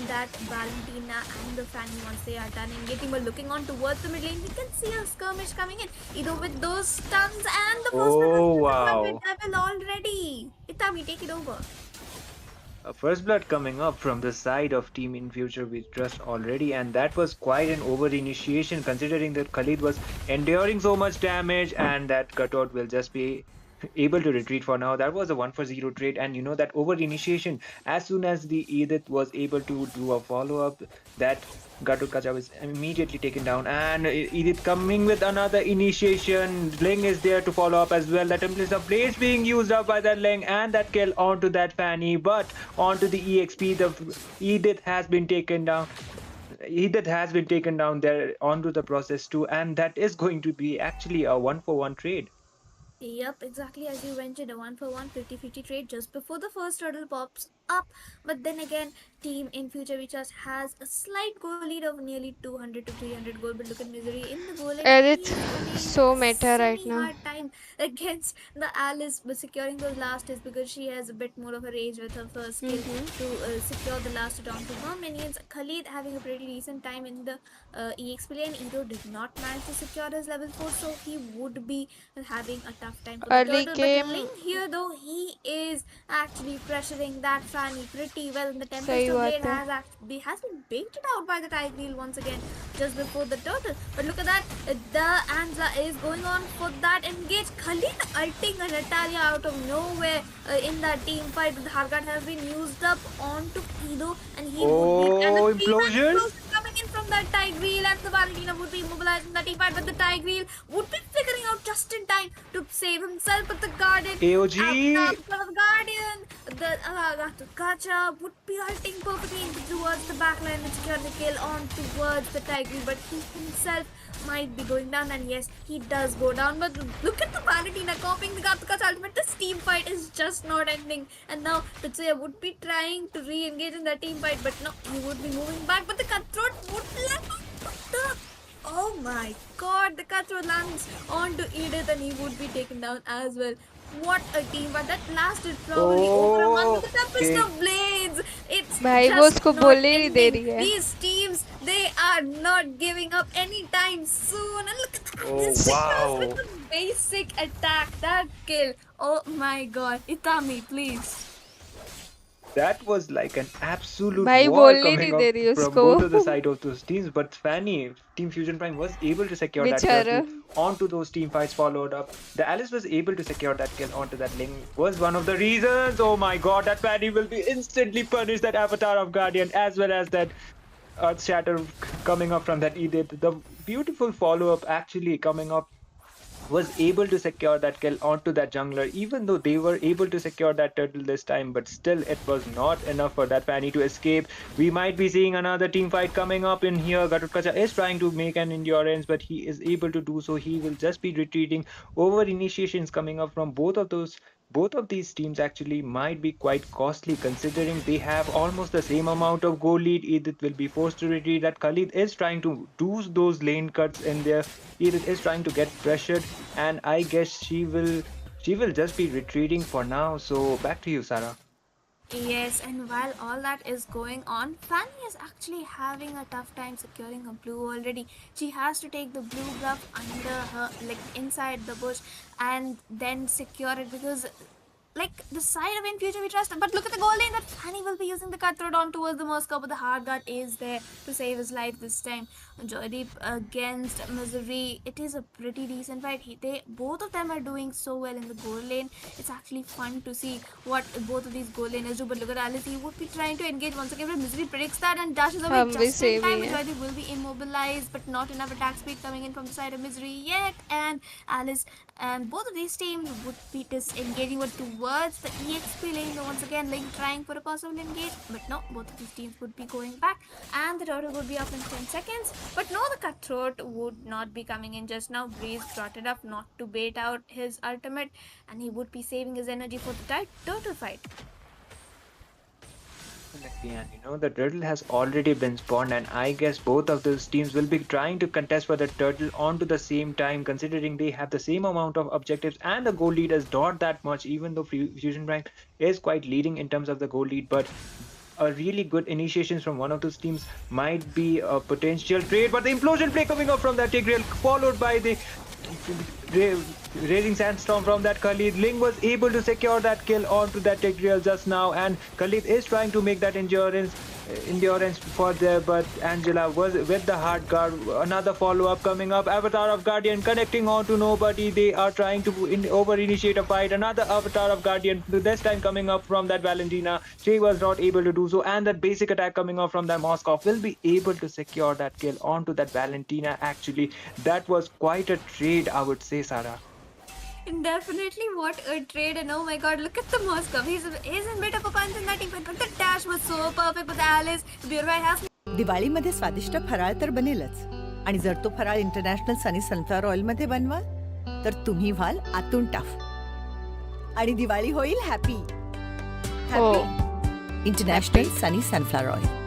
Speaker 8: that Valentina and the Fanny once they are done engaging. But looking on towards the mid lane, we can see a skirmish coming in, either with those stuns and the first blood was
Speaker 17: Oh
Speaker 8: taken by
Speaker 17: wow.
Speaker 8: Mid Devil already. Itami, take it over.
Speaker 17: A first blood coming up from the side of Team in Future We Trust already, and that was quite an over initiation considering that Khalid was enduring so much damage and that cutout will just be able to retreat for now. That was a 1 for 0 trade, and you know that over initiation, as soon as the Edith was able to do a follow up, that Gatot Kacha was immediately taken down, and Edith coming with another initiation. Ling is there to follow up as well. That implies a blaze being used up by that Ling, and that kill onto that Fanny, but onto the EXP, the Edith has been taken down. Edith has been taken down there onto the process too, and that is going to be actually a 1 for 1 trade.
Speaker 8: Yep, exactly as you mentioned, a 1 for 1 50-50 trade just before the first hurdle pops up. But then again, team in future we just has a slight goal lead of nearly 200 to 300 goal. But look at Misery in the goal lane, and
Speaker 1: Edith
Speaker 8: he is facing
Speaker 1: so
Speaker 8: a
Speaker 1: meta right
Speaker 8: semi
Speaker 1: now.
Speaker 8: hard time against the Alice. But securing those last is because she has a bit more of a rage with her first skill to secure the last down to her minions. Khalid having a pretty decent time in the EXP lane. Edo did not manage to secure his level 4, so he would be having a tough time for the
Speaker 1: early
Speaker 8: turtle. But
Speaker 1: game
Speaker 8: Ling here, though, he is actually pressuring that Fanny pretty well. And the
Speaker 1: सही
Speaker 8: Tempest of Blade
Speaker 1: बात है
Speaker 8: has been baited out by the Tigreal once again just before the turtle. But look at that, the Angela is going on for that engage. Khalid ulting a Natalia out of nowhere in that team fight. But the Hargat has been used up onto Edo, and he would be. And the
Speaker 17: Oh,
Speaker 8: team
Speaker 17: implosion!
Speaker 8: explosion coming in from that Tigreal, and the Valentina would be immobilized in the team fight. But the Tigreal would be figuring out just in time to save himself. But the Guardian,
Speaker 17: AOG!
Speaker 8: the Guardian, the Gacha would be ulting perfectly towards the backline and secure the kill on towards the Tigreal. But he himself might be going down, and yes, he does go down. But look at the Valentina copying the Gattuka's ultimate. This team fight is just not ending, and now Tetsuya would be trying to re-engage in the team fight, but no, he would be moving back. But the Cutthroat would the oh my god, the Cutthroat lands onto Edith, and he would be taken down as well. What a team, but that lasted probably over a month
Speaker 17: Oh,
Speaker 8: with the Tempest
Speaker 17: okay.
Speaker 8: of Blades. It's
Speaker 1: भाई वो
Speaker 8: just
Speaker 1: उसको
Speaker 8: not
Speaker 1: बोलने ही नहीं दे
Speaker 8: ending.
Speaker 1: रही है
Speaker 8: These teams, they are not giving up anytime soon. And look at that,
Speaker 17: Oh,
Speaker 8: this secures with
Speaker 17: wow.
Speaker 8: the basic attack, that kill. Oh my god, Itami, please.
Speaker 17: That was like an absolute
Speaker 1: भाई
Speaker 17: war
Speaker 1: बोलने ही
Speaker 17: coming
Speaker 1: नहीं दे
Speaker 17: up
Speaker 1: रही
Speaker 17: from
Speaker 1: उसको
Speaker 17: both of the side of those teams. But Fanny, Team Fusion Prime was able to secure that
Speaker 1: बेचारा
Speaker 17: turtle onto those team fights followed up. The Alice was able to secure that kill onto that Ling was one of the reasons. Oh my god, that Fanny will be instantly punished, that Avatar of Guardian, as well as that Earth Shatter coming up from that Edith. The beautiful follow up actually coming up was able to secure that kill onto that jungler, even though they were able to secure that turtle this time, but still it was not enough for that Fanny to escape. We might be seeing another team fight coming up in here. Gatotkacha is trying to make an endurance, but he is able to do so. He will just be retreating. Over initiations coming up from both of these teams actually might be quite costly considering they have almost the same amount of goal lead. Edith will be forced to retreat. That Khalid is trying to do those lane cuts in there. Edith is trying to get pressured, and I guess she will just be retreating for now. So back to you, Sarah.
Speaker 8: Yes, and while all that is going on, Fanny is actually having a tough time securing a blue already. She has to take the blue buff under her, like inside the bush, and then secure it because like the side of in future we trust. But look at the goal lane that Fanny will be using the cutthroat on towards the Moscow, but the hard guard is there to save his life this time. Joydeep against Misery, it is a pretty decent fight. They both of them are doing so well in the goal lane. It's actually fun to see what both of these goal laners do. But look at Alice, he would be trying to engage once again, but Misery predicts that and dashes away
Speaker 1: हम भी
Speaker 8: just in
Speaker 1: same he
Speaker 8: time.
Speaker 1: हैं
Speaker 8: Joydeep will be immobilized, but not enough attack speed coming in from the side of Misery yet. And Alice and both of these teams would be disengaging but towards the EXP lane. Once again, Link trying for a possible engage, but no, both of these teams would be going back, and the turtle would be up in 10 seconds. But no, the cutthroat would not be coming in just now. Breeze brought it up not to bait out his ultimate, and he would be saving his energy for the turtle fight.
Speaker 17: Definitely, and the turtle has already been spawned, and I guess both of those teams will be trying to contest for the turtle onto the same time, considering they have the same amount of objectives and the goal lead is not that much, even though Fusion Rank is quite leading in terms of the goal lead. But a really good initiations from one of those teams might be a potential trade, but the implosion play coming up from that Tigreal, followed by the raising sandstorm from that Khalid. Ling was able to secure that kill onto that Tigreal just now, and Khalid is trying to make that endurance for there, but Angela was with the hard guard. Another follow-up coming up. Avatar of Guardian connecting on to nobody. They are trying to over-initiate a fight. Another Avatar of Guardian, this time coming up from that Valentina. She was not able to do so, and that basic attack coming up from that Moskov will be able to secure that kill onto that Valentina. Actually, that was quite a trade, I would say, Sarah.
Speaker 8: Definitely, what a trade! And oh my god, look at the Moscow. He's in bit of a punch in that event, but the dash was so perfect with Alice. Beautiful has.
Speaker 16: दिवाळीमध्ये स्वादिष्ट फराळ तर बनेलच आणि जर तो फराळ international Sunny sunflower ऑइलमध्ये बनवाल तर तुम्ही व्हाल आतून टफ आणि दिवाळी होईल happy happy international Sunny sunflower oil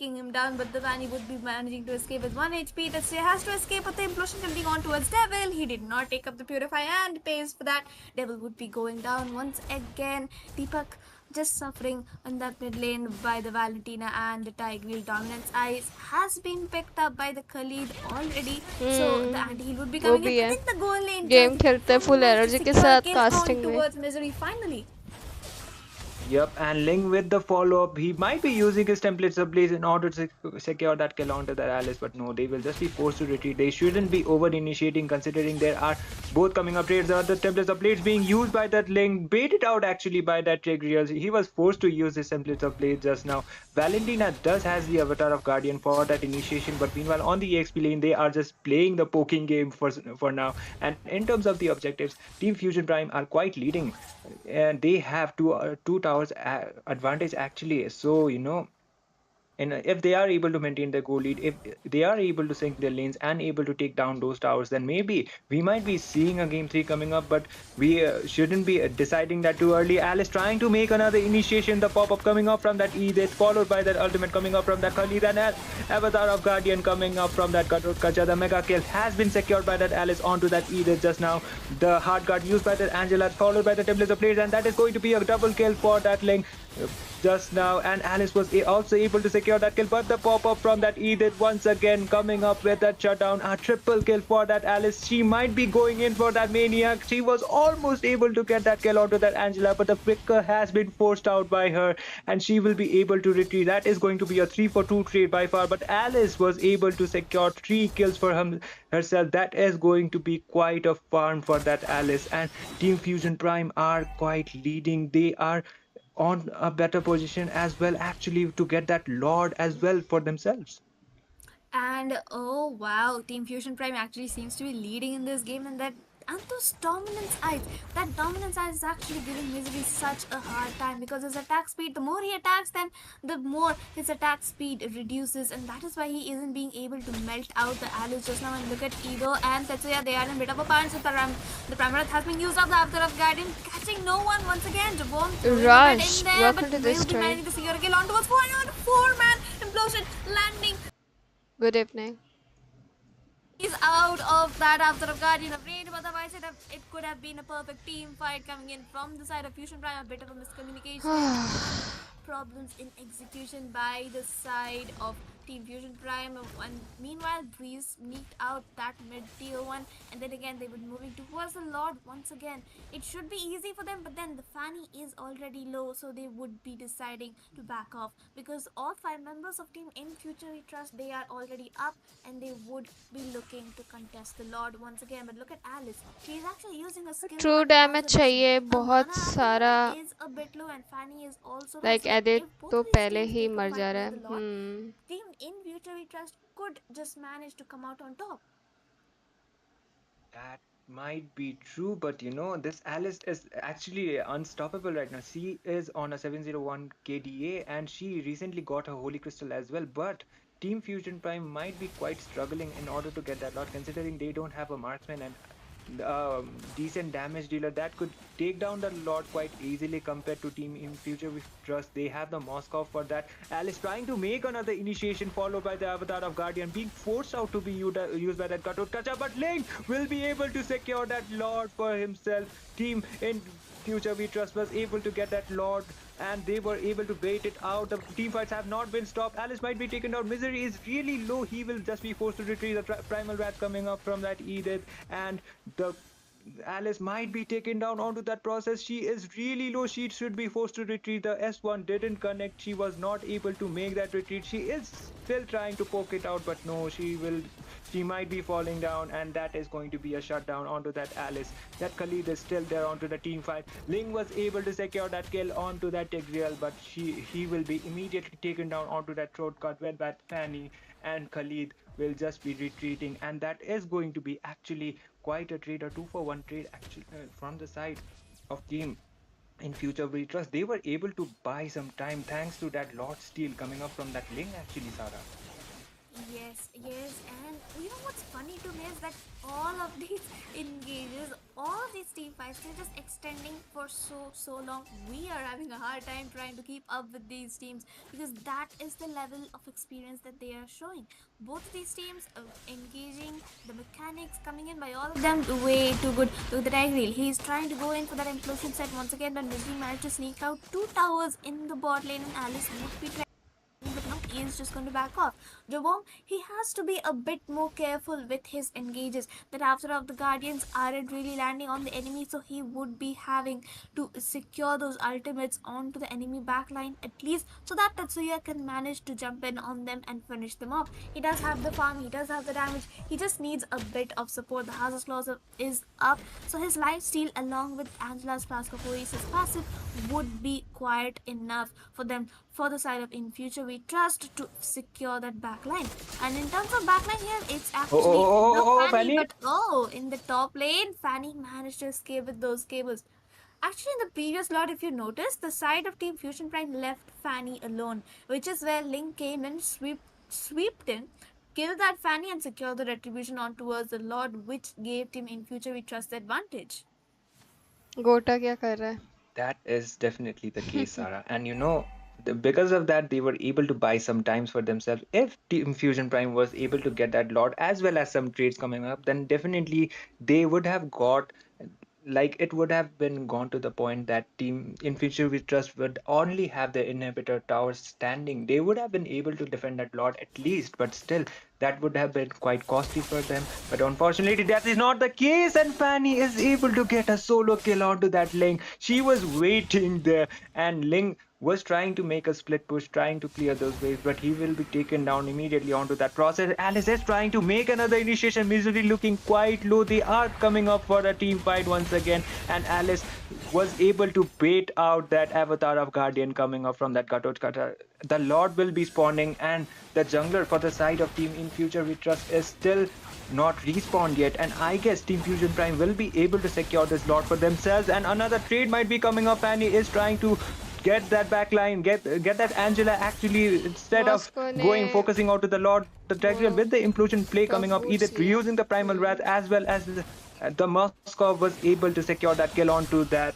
Speaker 8: Taking him down, but the Vanny would be managing to escape with 1 HP. That she has to escape, but the implosion coming on towards Devil. He did not take up the Purify and pays for that. Devil would be going down once again. Deepak just suffering in that mid lane by the Valentina, and the Tigreal dominance ice has been picked up by the Khalid already. So the anti-heal would be
Speaker 1: वो
Speaker 8: coming
Speaker 1: भी
Speaker 8: in.
Speaker 1: है
Speaker 8: And then the goal lane
Speaker 1: game खेलते हैं full energy के साथ casting में
Speaker 8: towards Misery finally.
Speaker 17: Yep, and Ling with the follow-up. He might be using his templates ablaze in order to secure that kill onto that Alice, but no, they will just be forced to retreat. They shouldn't be over-initiating, considering there are both coming up trades. The templates ablaze being used by that Ling, baited out actually by that Tigreal. He was forced to use his templates ablaze just now. Valentina does has the Avatar of Guardian for that initiation, but meanwhile on the EXP lane, they are just playing the poking game for now. And in terms of the objectives, Team Fusion Prime are quite leading, and they have two towers advantage actually. So and if they are able to maintain their goal lead, if they are able to sync their lanes and able to take down those towers, then maybe we might be seeing a game 3 coming up. But we shouldn't be deciding that too early. Alice trying to make another initiation, the pop-up coming up from that Edith, followed by that ultimate coming up from that Khalid, and Avatar of Guardian coming up from that Kacha. The mega kill has been secured by that Alice onto that Edith just now. The hard guard used by that Angela, followed by the Templates of Players, and that is going to be a double kill for that Link just now, and Alice was also able to secure that kill, but the pop-up from that Edith once again coming up with that shutdown. A triple kill for that Alice. She might be going in for that Maniac. She was almost able to get that kill onto that Angela, but the flicker has been forced out by her, and she will be able to retreat. That is going to be a 3-for-2 trade by far, but Alice was able to secure 3 kills for herself. That is going to be quite a farm for that Alice, and Team Fusion Prime are quite leading. They are on a better position as well, actually, to get that Lord as well for themselves.
Speaker 8: And oh wow, Team Fusion Prime actually seems to be leading in this game, and those dominance eyes is actually giving Misery such a hard time, because his attack speed, the more he attacks, then the more his attack speed reduces, and that is why he isn't being able to melt out the allies just now. And look at Edo and Tetsuya, they are in a bit of a punch. The Pramath has been used up, the Avatar of Guardian catching no one once again. Javon
Speaker 1: Rush,
Speaker 8: in there,
Speaker 1: welcome
Speaker 8: but
Speaker 1: to this
Speaker 8: will be
Speaker 1: stream.
Speaker 8: managing to secure a kill on towards 4-man implosion landing.
Speaker 1: Good evening.
Speaker 8: He's out of that Avatar of Guardian of Raid, but otherwise it could have been a perfect team fight coming in from the side of Fusion Prime. A bit of a miscommunication. Problems in execution by the side of Team Fusion Prime, and meanwhile Breeze sneaked out that mid tier 1, and then again they were moving towards the Lord once again. It should be easy for them, but then the Fanny is already low, so they would be deciding to back off, because all 5 members of Team In Future We Trust, they are already up, and they would be looking to contest the Lord once again. But look at Alice, she's actually using a skill
Speaker 1: true damage चाहिए बहुत सारा,
Speaker 8: is a bit low, and Fanny is also
Speaker 1: like
Speaker 8: low. So
Speaker 1: edit
Speaker 8: if both
Speaker 1: तो
Speaker 8: of these
Speaker 1: पहले
Speaker 8: teams
Speaker 1: he
Speaker 8: take a
Speaker 1: मर
Speaker 8: fight
Speaker 1: जा
Speaker 8: for
Speaker 1: रहा है.
Speaker 8: the Lord, Team In Future We Trust could just manage to come out on top.
Speaker 17: That might be true, but this Alice is actually unstoppable right now. She is on a 701 KDA, and she recently got her Holy Crystal as well. But Team Fusion Prime might be quite struggling in order to get that lot, considering they don't have a marksman, and decent damage dealer that could take down the Lord quite easily compared to team in future with trust. They have the Moscow for that. Alice trying to make another initiation followed by the Avatar of Guardian being forced out to be used by that Katot Kacha, but Ling will be able to secure that Lord for himself. Team in future we trust was able to get that Lord and they were able to bait it out. The team fights have not been stopped. Alice might be taken down. Misery is really low. He will just be forced to retrieve the primal rat coming up from that Edith, and the Alice might be taken down onto that process. She is really low. She should be forced to retreat. The S1 didn't connect. She was not able to make that retreat. She is still trying to poke it out, but no, she will. She might be falling down, and that is going to be a shutdown onto that Alice. That Khalid is still there onto the team fight. Ling was able to secure that kill onto that Tigreal, but he will be immediately taken down onto that throat cut with that Fanny, and Khalid will just be retreating, and that is going to be actually quite a trade, a 2-for-1 trade actually from the side of team in future we trust. They were able to buy some time thanks to that Lord Steel coming up from that Ling actually, Sarah.
Speaker 8: Yes, yes, and you know what's funny to me is that all of these engages, all of these team fights, they're just extending for so long. We are having a hard time trying to keep up with these teams because that is the level of experience that they are showing. Both of these teams engaging, the mechanics coming in by all of them way too good. Look at the Tigreal. He's trying to go in for that implosion set once again, but Misery managed to sneak out two towers in the bot lane, and Alice would be trying, but no, he is just going to back off. Jobom, he has to be a bit more careful with his engages. That after all, the Guardians aren't really landing on the enemy, so he would be having to secure those ultimates onto the enemy backline at least, so that Tatsuya can manage to jump in on them and finish them off. He does have the farm, he does have the damage, he just needs a bit of support. The Hazard's Clause is up, so his life steal along with Angela's Flask of Oasis passive would be quite enough for them for the side of in future we trust to secure that backline. And in terms of backline here, it's actually not Fanny,
Speaker 17: Fanny.
Speaker 8: but in the top lane, Fanny managed to escape with those cables. Actually, in the previous lot, if you notice, the side of Team Fusion Prime left Fanny alone, which is where Link came and swept in, killed that Fanny, and secured the retribution on towards the Lord, which gave Team in future we trust the advantage.
Speaker 1: गोटा क्या कर रहा है?
Speaker 17: That is definitely the case, Sarah. And because of that, they were able to buy some times for themselves. If Team Fusion Prime was able to get that lot as well as some trades coming up, then definitely they would have got, like, it would have been gone to the point that Team in future we trust would only have the inhibitor towers standing. They would have been able to defend that lot at least, but still that would have been quite costly for them. But unfortunately that is not the case, and Fanny is able to get a solo kill onto that Ling. She was waiting there, and Ling was trying to make a split push, trying to clear those waves, but he will be taken down immediately onto that process. Alice is trying to make another initiation, Misery looking quite low. They are coming up for a team fight once again, and Alice was able to bait out that Avatar of Guardian coming up from that Katot Kata. The Lord will be spawning, and the jungler for the side of Team in future we trust is still not respawned yet, and I guess Team Fusion Prime will be able to secure this Lord for themselves, and another trade might be coming up. Fanny is trying to get that backline, get that Angela actually, instead of
Speaker 1: Moscow
Speaker 17: going
Speaker 1: ने
Speaker 17: focusing out to the Lord, the Tigreal with the implosion play
Speaker 1: tough
Speaker 17: coming up,
Speaker 1: boots
Speaker 17: either
Speaker 1: लिए.
Speaker 17: reusing the primal wrath as well as the Moscow was able to secure that kill onto that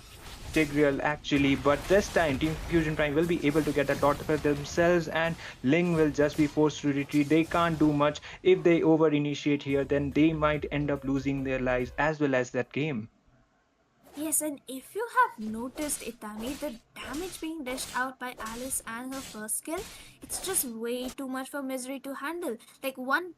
Speaker 17: Tigreal actually, but this time Team Fusion Prime will be able to get that lot for themselves, and Ling will just be forced to retreat. They can't do much. If they over initiate here, then they might end up losing their lives as well as that game.
Speaker 8: Yes, and if you have noticed, Itami, the damage being dished out by Alice and her first skill, it's just way too much for Misery to handle. Like one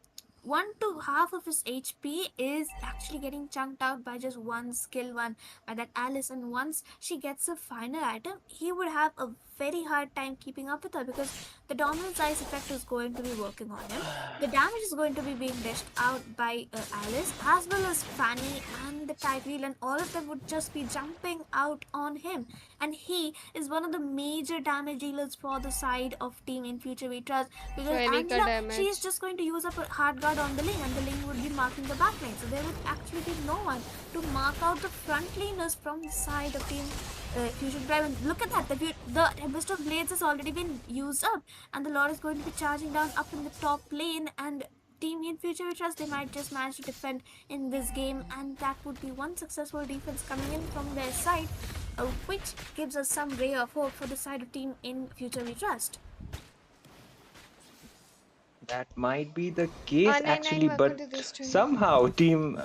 Speaker 8: to half of his HP is actually getting chunked out by just one skill one by that Alice, and once she gets a final item, he would have a very hard time keeping up with her because the dominant size effect is going to be working on him. The damage is going to be being dished out by Alice as well as Fanny and the Tigreal, and all of them would just be jumping out on him. And he is one of the major damage dealers for the side of Team in future we trust because
Speaker 1: Fanny का
Speaker 8: Angela, she is
Speaker 1: damage.
Speaker 8: just going to use up her hard guard on the lane, and the lane would be marking the back lane. So there would actually be no one to mark out the front laners from the side of Team Fusion Prime. And look at that, the Tempest of Blades has already been used up, and the Lord is going to be charging down up in the top lane, and Team in Future We Trust, they might just manage to defend in this game, and that would be one successful defense coming in from their side, which gives us some ray of hope for the side of Team in Future We Trust.
Speaker 17: That might be the case
Speaker 1: Nine nine,
Speaker 17: actually,
Speaker 1: welcome
Speaker 17: but
Speaker 1: to the stream.
Speaker 17: somehow team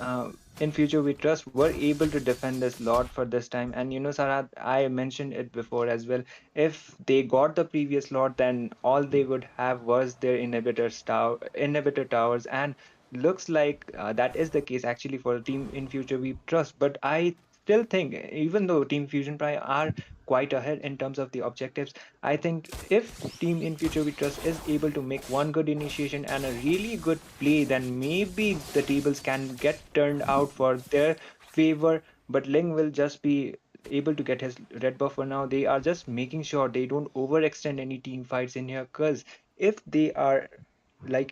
Speaker 17: in future we trust were able to defend this lot for this time. And Sarah, I mentioned it before as well. If they got the previous lot, then all they would have was their inhibitor towers, and looks like that is the case actually for team in future we trust. But I still think, even though Team Fusion Prime are quite ahead in terms of the objectives, I think if Team in Future We Trust is able to make one good initiation and a really good play, then maybe the tables can get turned out for their favor. But Ling will just be able to get his red buff for now. They are just making sure they don't overextend any team fights in here, because if they are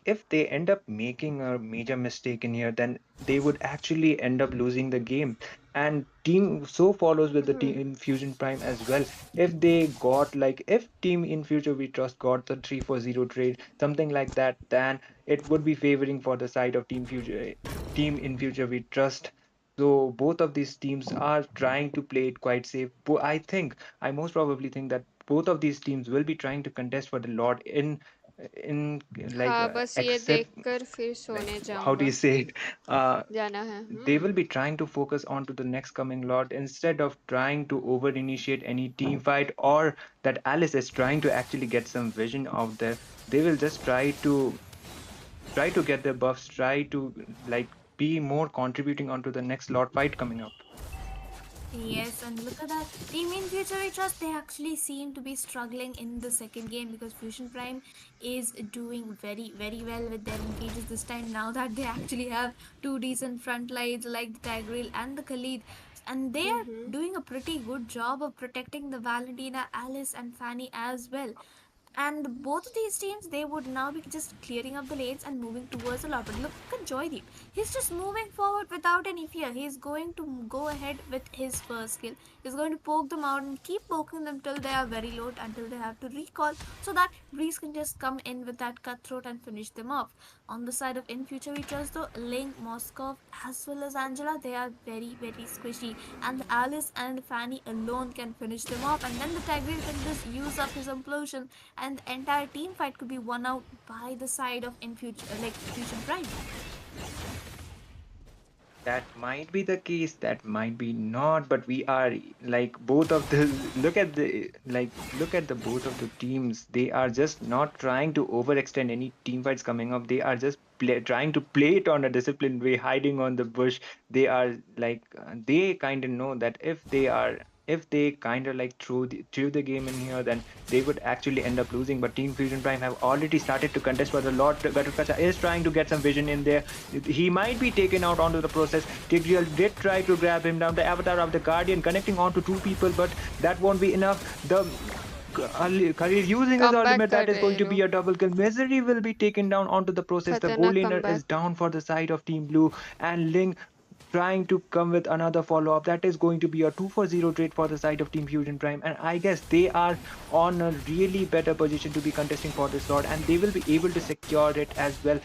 Speaker 17: if they end up making a major mistake in here, then they would actually end up losing the game. And team so follows with the team
Speaker 1: Hmm.
Speaker 17: in Fusion Prime as well. If they got if team in future we trust got the 3-4-0 trade, something like that, then it would be favoring for the side of team in future we trust. So both of these teams are trying to play it quite safe. I most probably think that both of these teams will be trying to contest for the Lord in
Speaker 1: हाँ बस ये
Speaker 17: accept,
Speaker 1: देखकर फिर सोने
Speaker 17: how do you
Speaker 1: जाऊंगा.
Speaker 17: say it, uh,
Speaker 1: जाना है.
Speaker 17: they will be trying to focus on to the next coming lot instead of trying to over initiate any team fight, or that Alice is trying to actually get some vision out there. They will just try to get their buffs, try to be more contributing onto the next lot fight coming up.
Speaker 8: Yes, and look at that. Team in Future We Trust, they actually seem to be struggling in the second game because Fusion Prime is doing very, very well with their engages this time. Now that they actually have two decent front lines like the Tigril and the Khalid, and they are
Speaker 1: Mm-hmm.
Speaker 8: doing a pretty good job of protecting the Valentina, Alice, and Fanny as well. And both of these teams, they would now be just clearing up the lanes and moving towards the lot. But look at Joydeep. He's just moving forward without any fear. He's going to go ahead with his first skill. He's going to poke them out and keep poking them till they are very low, until they have to recall, so that Breeze can just come in with that cutthroat and finish them off. On the side of In Future We Trust though, Ling, Moskov as well as Angela, they are very, very squishy, and Alice and Fanny alone can finish them off, and then the Tigreal can just use up his implosion, and the entire team fight could be won out by the side of In Future, Fusion Prime.
Speaker 17: That might be the case, that might be not, but we are both of the look at the both of the teams. They are just not trying to overextend any team fights coming up. They are just trying to play it on a disciplined way, hiding on the bush. They are they kind of know that if they kind of threw the game in here, then they would actually end up losing. But Team Fusion Prime have already started to contest for the lot. Gatukacha is trying to get some vision in there. He might be taken out onto the process. Tigreal did try to grab him down. The avatar of the Guardian connecting onto two people, but that won't be enough. The Khalil using his
Speaker 1: Come back
Speaker 17: ultimate,
Speaker 1: कर
Speaker 17: that is
Speaker 1: रहे
Speaker 17: going
Speaker 1: हैं
Speaker 17: to
Speaker 1: लोग.
Speaker 17: be a double kill. Misery will be taken down onto the process. The gold
Speaker 1: खतरनाक
Speaker 17: laner
Speaker 1: comeback.
Speaker 17: is down for the side of Team Blue, and Ling trying to come with another follow up. That is going to be a 2-for-0 trade for the side of Team Fusion Prime. And I guess they are on a really better position to be contesting for this slot, and they will be able to secure it as well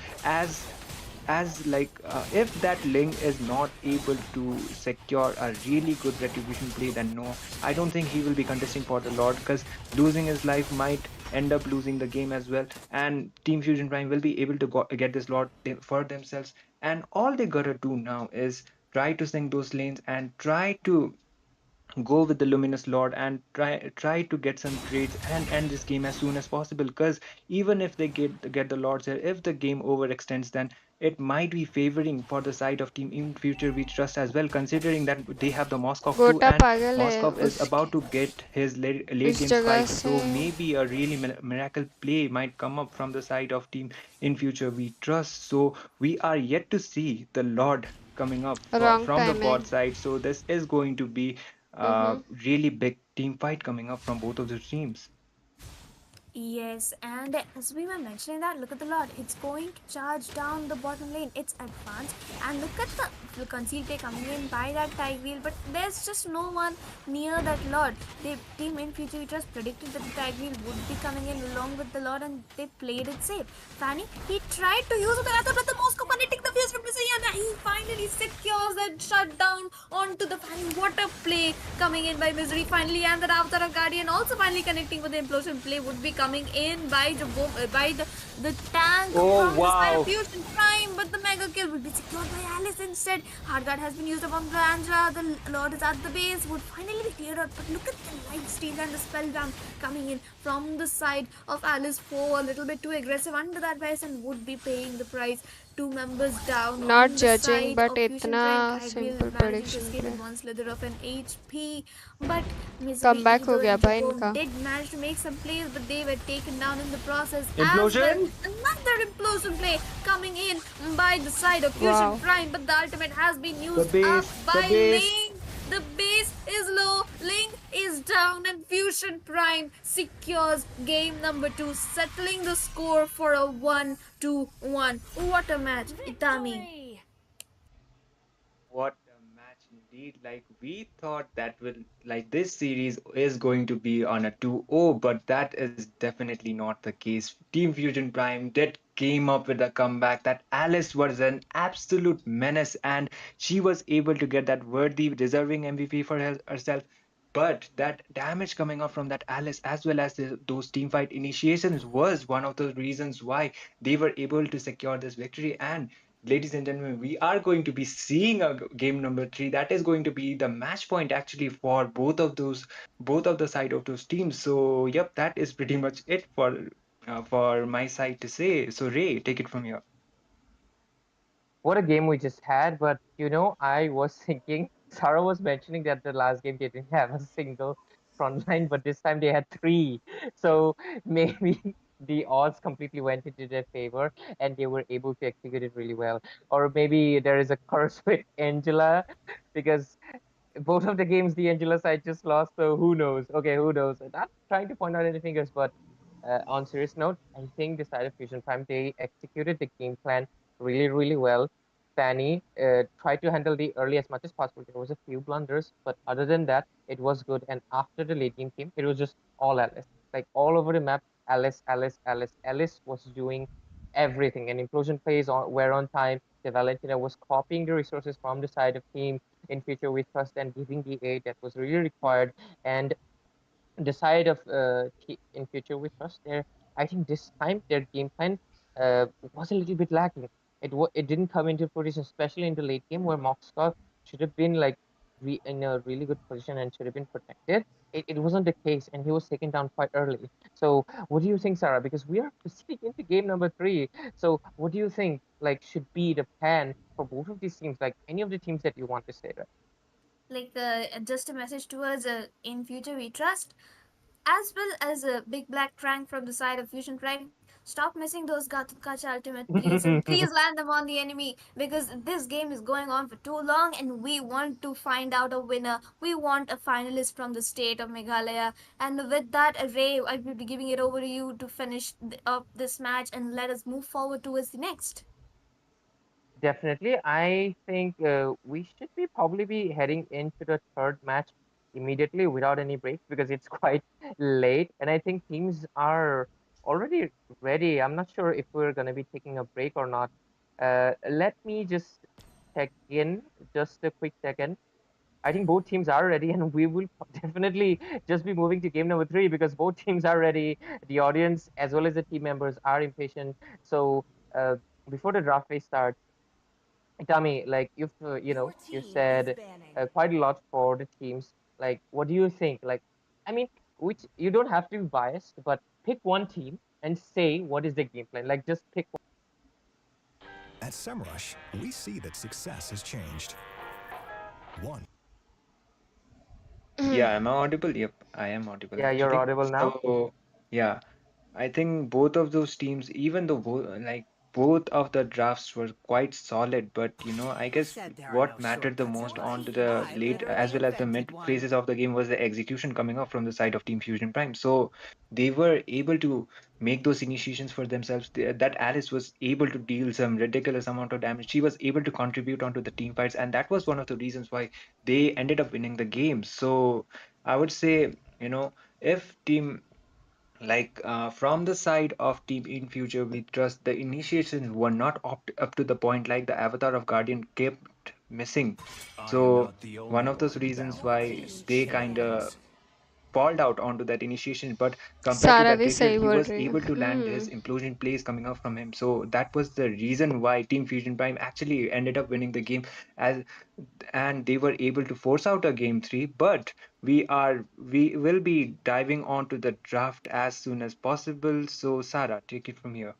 Speaker 17: if that Ling is not able to secure a really good retribution play, then no, I don't think he will be contesting for the Lord, because losing his life might end up losing the game as well. And Team Fusion Prime will be able to get this Lord for themselves. And all they gotta do now is try to sink those lanes and try to go with the Luminous Lord and try to get some trades and end this game as soon as possible, because even if they get the lords here, if the game overextends, then it might be favoring for the side of Team in Future We Trust as well, considering that they have the Moskov too,
Speaker 1: गोटा
Speaker 17: and
Speaker 1: पागल है
Speaker 17: Moskov is
Speaker 1: उसकी
Speaker 17: about to get his late
Speaker 1: इस
Speaker 17: game
Speaker 1: जगह
Speaker 17: spike.
Speaker 1: से.
Speaker 17: So maybe a really miracle play might come up from the side of Team in Future We Trust. So we are yet to see the Lord coming up
Speaker 1: Wrong
Speaker 17: from the
Speaker 1: timing.
Speaker 17: bot side. So this is going to be
Speaker 1: Mm-hmm.
Speaker 17: really big team fight coming up from both of the teams.
Speaker 8: Yes, and as we were mentioning that, look at the Lord. It's going to charge down the bottom lane. It's advanced, and look at the concealed play coming in by that Tigreal. But there's just no one near that Lord. The team in future it was predicted that the Tigreal would be coming in along with the Lord, and they played it safe. Fanny, he tried to use the Ratha, but the Moscow connecting the fuse from Missy, and he finally secures that shutdown onto the Fanny. What a play coming in by Misery finally, and the Avatar of Guardian also finally connecting with the implosion play would be coming in by the tank
Speaker 15: Oh
Speaker 8: from the side of
Speaker 15: wow.
Speaker 8: Fusion Prime, but the mega kill will be secured by Alice instead. Hardguard has been used upon the Angela, the Lord is at the base, would finally be cleared out, but look at the light steal and the spell down coming in from the side of Alice 4, a little bit too aggressive under that base and would be paying the price. Two members down
Speaker 1: Not
Speaker 8: on the
Speaker 1: judging,
Speaker 8: side
Speaker 1: but
Speaker 8: of Fusion Prime.
Speaker 1: itna
Speaker 8: Tigreal
Speaker 1: simple
Speaker 8: managing to
Speaker 1: prediction
Speaker 8: escape with
Speaker 1: play.
Speaker 8: one slither of an HP, but Misery
Speaker 1: Comeback हो
Speaker 8: Eagle
Speaker 1: गया
Speaker 8: and
Speaker 1: भाई
Speaker 8: Jabom
Speaker 1: इनका.
Speaker 8: did manage to make some plays, but they were taken down in the process as well.
Speaker 15: Implosion?
Speaker 8: Another implosion play coming in by the side of Fusion
Speaker 1: Wow.
Speaker 8: Prime, but the ultimate has been
Speaker 15: The
Speaker 8: used up
Speaker 15: base, the
Speaker 8: by
Speaker 15: base.
Speaker 8: Ling. The base is low, Ling is down, and Fusion Prime secures game number 2, settling the score for a 1-1. What a match, Itami.
Speaker 17: What a match indeed. Like we thought that will like this series is going to be on a 2-0, but that is definitely not the case. Team Fusion Prime did came up with a comeback that Alice was an absolute menace and she was able to get that worthy deserving MVP for herself. But that damage coming up from that Alice as well as those team fight initiations was one of the reasons why they were able to secure this victory. And ladies and gentlemen, we are going to be seeing a game number three. That is going to be the match point actually for both of the side of those teams. So, yep, that is pretty much it for my side to say. So, Ray, take it from here.
Speaker 15: What a game we just had. But I was thinking, Sarah was mentioning that the last game they didn't have a single front line, but this time they had three. So maybe the odds completely went into their favor and they were able to execute it really well. Or maybe there is a curse with Angela because both of the games the Angela side just lost, so who knows? Okay, who knows? Not trying to point out any fingers, but on serious note, I think the side of Fusion Prime they executed the game plan really, really well. Fanny tried to handle the early as much as possible. There was a few blunders, but other than that, it was good. And after the late game came, it was just all Alice, like all over the map. Alice, Alice, Alice, Alice was doing everything. And implosion plays were on time. The Valentina was copying the resources from the side of team in future with trust and giving the aid that was really required. And the side of in future with trust there, I think this time their game plan was a little bit lacking. It didn't come into fruition, especially in the late game where Moxcott should have been like in a really good position and should have been protected. It wasn't the case, and he was taken down quite early. So, what do you think, Sarah? Because we are proceeding into game number three. So, what do you think like should be the plan for both of these teams? Like any of the teams that you want to say, right?
Speaker 8: Like just a message towards in future we trust, as well as a big black crank from the side of Fusion Prime. Stop missing those Gacha ultimate, please, and please land them on the enemy because this game is going on for too long and we want to find out a winner. We want a finalist from the state of Meghalaya. And with that, Ray, I will be giving it over to you to finish up this match and let us move forward towards the next.
Speaker 15: Definitely. I think we should be probably be heading into the third match immediately without any breaks because it's quite late. And I think teams are already ready. I'm not sure if we're going to be taking a break or not. Let me just check in, just a quick second. I think both teams are ready, and we will definitely just be moving to game number three because both teams are ready. The audience, as well as the team members, are impatient. So, before the draft phase starts, Tommy, like you said quite a lot for the teams. Like, what do you think? Like, I mean, which you don't have to be biased, but pick one team and say what is the game plan. Like, just pick one.
Speaker 12: At SEMrush, we see that success has changed. One.
Speaker 17: Yeah, am I audible? Yep, I am audible
Speaker 15: Yeah, you're
Speaker 17: actually.
Speaker 15: audible now.
Speaker 17: So, yeah, I think both of those teams, even though like both of the drafts were quite solid, but I guess what mattered the most on to the late as well as the mid phases of the game was the execution coming up from the side of Team Fusion Prime. So they were able to make those initiations for themselves. That Alice was able to deal some ridiculous amount of damage. She was able to contribute onto the team fights, and that was one of the reasons why they ended up winning the game. So I would say, if team from the side of Team in Future We Trust, the initiations were not up to the point, like the avatar of Guardian kept missing. So one of those reasons why they kind of falled out onto that initiation, but compared to
Speaker 1: सारा
Speaker 17: that
Speaker 1: भी
Speaker 17: Tyrael,
Speaker 1: सही
Speaker 17: he
Speaker 1: बोल
Speaker 17: was
Speaker 1: रही है
Speaker 17: able to land his implosion plays coming up from him. So that was the reason why Team Fusion Prime actually ended up winning the game, as and they were able to force out a game three. But we will be diving onto the draft as soon as possible. So Sarah, take it from here.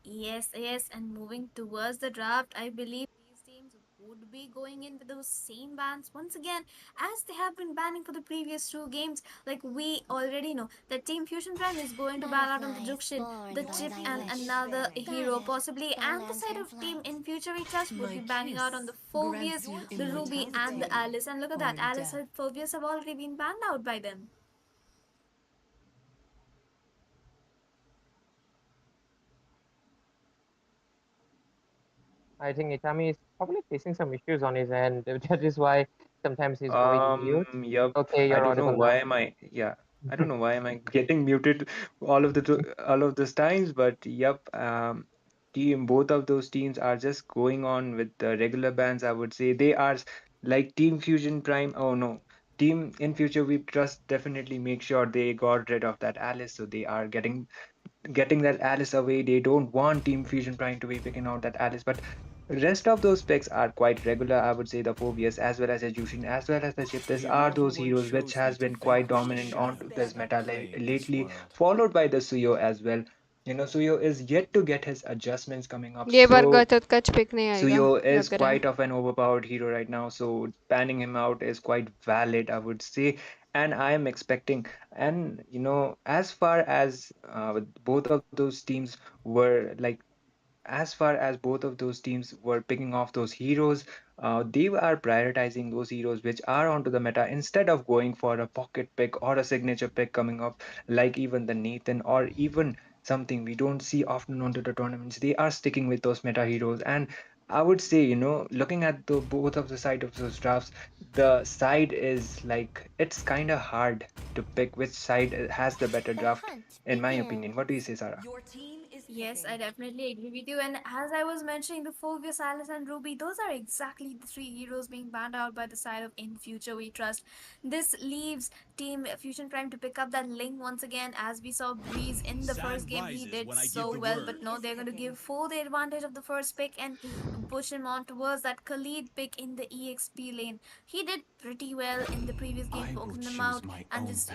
Speaker 8: Yes, yes, and moving towards the draft, I believe these teams would be going in with those same bans once again, as they have been banning for the previous two games. Like we already know that Team Fusion Prime is going to ban out on the Jukshin, the Chip, and another hero possibly, and the side of Team in Future We Trust would be banning out on the Phobius, the Ruby, and the Alice. And look at that, Alice and Phobius have already been banned out by them.
Speaker 15: I think Itami is probably facing some issues on his end. That is why sometimes he's going mute.
Speaker 17: Yep.
Speaker 15: Okay,
Speaker 17: I
Speaker 15: you're
Speaker 17: don't know
Speaker 15: audible
Speaker 17: why
Speaker 15: now.
Speaker 17: am I, yeah, I don't know why am I getting muted all of those times, but yep, both of those teams are just going on with the regular bans. I would say they are like Team Fusion Prime. Oh no, Team in Future We Trust definitely make sure they got rid of that Alice, so they are getting that Alice away. They don't want Team Fusion Prime to be picking out that Alice, but rest of those picks are quite regular. I would say the Phobius as well as the Jushin as well as the Chip. These are those heroes which has been quite dominant on this meta lately, followed by the Suyo as well. Suyo is yet to get his adjustments coming up.
Speaker 1: ये बार
Speaker 17: So
Speaker 1: गटत कच pick नहीं आएगा
Speaker 17: Suyo is
Speaker 1: लग रहा है
Speaker 17: quite of an overpowered hero right now, so banning him out is quite valid, I would say. And I am expecting, and as far as both of those teams were as far as both of those teams were picking off those heroes, they are prioritizing those heroes which are onto the meta instead of going for a pocket pick or a signature pick coming up, like even the Nathan or even something we don't see often onto the tournaments. They are sticking with those meta heroes. And I would say, looking at the both of the side of those drafts, the side is like it's kind of hard to pick which side has the better draft, in my opinion. What do you say, Sarah?
Speaker 8: Yes, I definitely agree with you. And as I was mentioning, the Phobius, Alice, and Ruby, those are exactly the three heroes being banned out by the side of In Future We Trust. This leaves Team Fusion Prime to pick up that link once again. As we saw Breeze in the first game, he did so well. But no, they're going to give full the advantage of the first pick and push him on towards that Khalid pick in the EXP lane. He did pretty well in the previous game, poking them out and just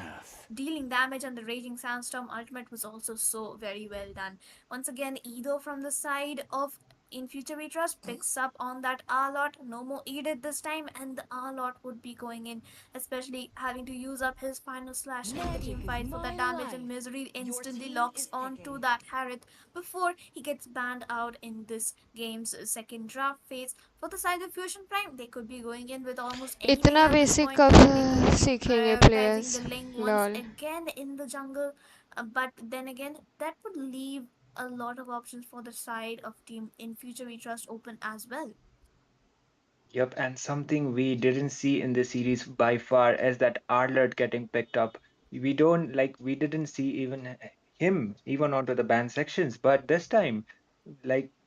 Speaker 8: dealing damage, and the Raging Sandstorm ultimate was also so very well done. Once again, either from the side of In Future We Trust picks up on that R lot. No more Edith this time, and the R lot would be going in, especially having to use up his final slash in the team fight for that damage, and Misery instantly locks onto that Harith before he gets banned out in this game's second draft phase. For the side of Fusion Prime, they could be going in with almost anything
Speaker 1: इतना
Speaker 8: at this
Speaker 1: basic
Speaker 8: point.
Speaker 1: कब
Speaker 8: They could be
Speaker 1: सीखेंगे
Speaker 8: prioritizing
Speaker 1: players
Speaker 8: the link once
Speaker 1: lol
Speaker 8: again in the jungle, but then again, that would leave a lot of options for the side of Team In Future We Trust open as well.
Speaker 17: Yep, and something we didn't see in this series by far is that Arlert getting picked up. We didn't see even him even onto the band sections, but this time,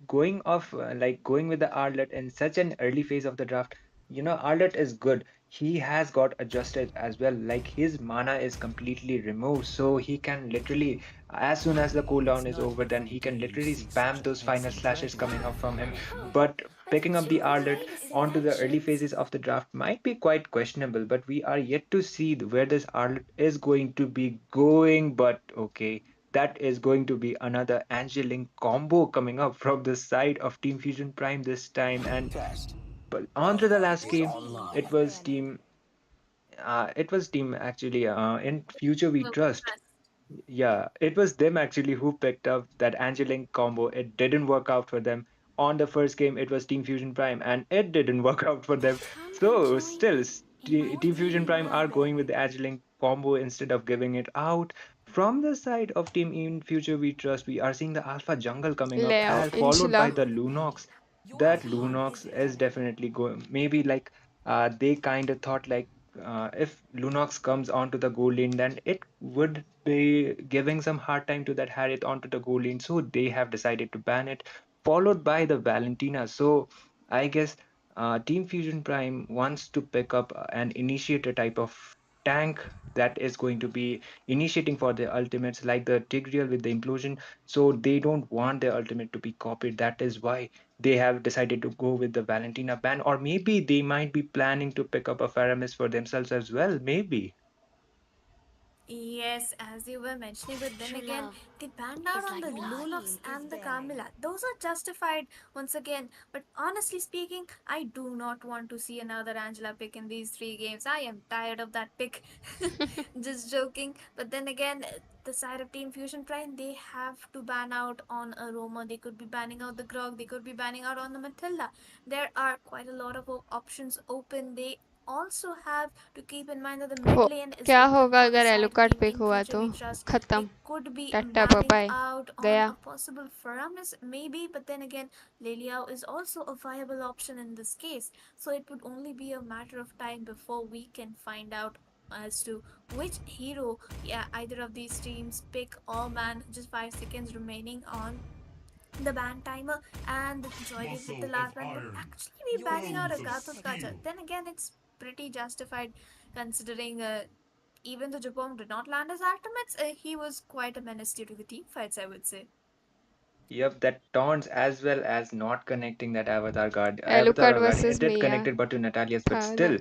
Speaker 17: going with the Arlert in such an early phase of the draft, Arlert is good. He has got adjusted as well. Like his mana is completely removed, so he can literally, as soon as the cooldown is over, then he can literally spam those final slashes coming up from him. But picking up the Arlert onto the early phases of the draft might be quite questionable, but we are yet to see where this Arlet is going to be going. But okay, that is going to be another Angeling combo coming up from the side of Team Fusion Prime this time. And but on to the last game, it was team. It was team actually. In Future We
Speaker 8: So we
Speaker 17: Trust.
Speaker 8: trust.
Speaker 17: Yeah, it was them actually who picked up that Angelink combo. It didn't work out for them. On the first game, it was Team Fusion Prime, and it didn't work out for them. So, still, Team Fusion Prime are going with the Angelink combo instead of giving it out. From the side of Team In Future We Trust, we are seeing the Alpha Jungle coming up,
Speaker 1: Leo,
Speaker 17: and followed by
Speaker 1: inshallah.
Speaker 17: the Lunox. That Lunox is definitely going. Maybe like they kind of thought like if Lunox comes onto the goal lane, then it would be giving some hard time to that Harith onto the goal lane. So they have decided to ban it, followed by the Valentina. So I guess Team Fusion Prime wants to pick up an initiator type of tank that is going to be initiating for the ultimates like the Tigreal with the implosion. So they don't want their ultimate to be copied. That is why they have decided to go with the Valentina ban, or maybe they might be planning to pick up a Faramis for themselves as well. Maybe.
Speaker 8: Yes, as you were mentioning, but then again, they banned out on the Lunox and the Carmilla. Those are justified once again. But honestly speaking, I do not want to see another Angela pick in these three games. I am tired of that pick. Just joking. But then again, the side of Team Fusion Prime, they have to ban out on Aroma. They could be banning out the Grog. They could be banning out on the Matilda. There are quite a lot of options open. They also have to keep in mind that the mid
Speaker 1: हो
Speaker 8: lane is
Speaker 1: क्या
Speaker 8: open
Speaker 1: होगा
Speaker 8: for the
Speaker 1: अगर
Speaker 8: side of
Speaker 1: Alucard
Speaker 8: Team
Speaker 1: pick
Speaker 8: In
Speaker 1: हुआ
Speaker 8: Future
Speaker 1: तो?
Speaker 8: We Trust. They
Speaker 1: खत्म.
Speaker 8: could be
Speaker 1: Tata
Speaker 8: banning
Speaker 1: by.
Speaker 8: out on
Speaker 1: गया.
Speaker 8: a possible Faramis, maybe, but then again, Leliao is also a viable option in this case. So it would only be a matter of time before we can find out as to which hero, yeah, either of these teams pick or ban. Just 5 seconds remaining on the ban timer, and the Joy with the last ban would actually be banning out a Gatos Gacha. Then again, it's pretty justified considering even though Japong did not land his ultimates, he was quite a menace during the team fights, I would say.
Speaker 17: Yep, that taunts as well as not connecting that Avatar
Speaker 1: Alucard
Speaker 17: or Guardian. It
Speaker 1: versus
Speaker 17: did
Speaker 1: मिया
Speaker 17: connect it, but to Natalia's, but
Speaker 1: था ना.
Speaker 17: still,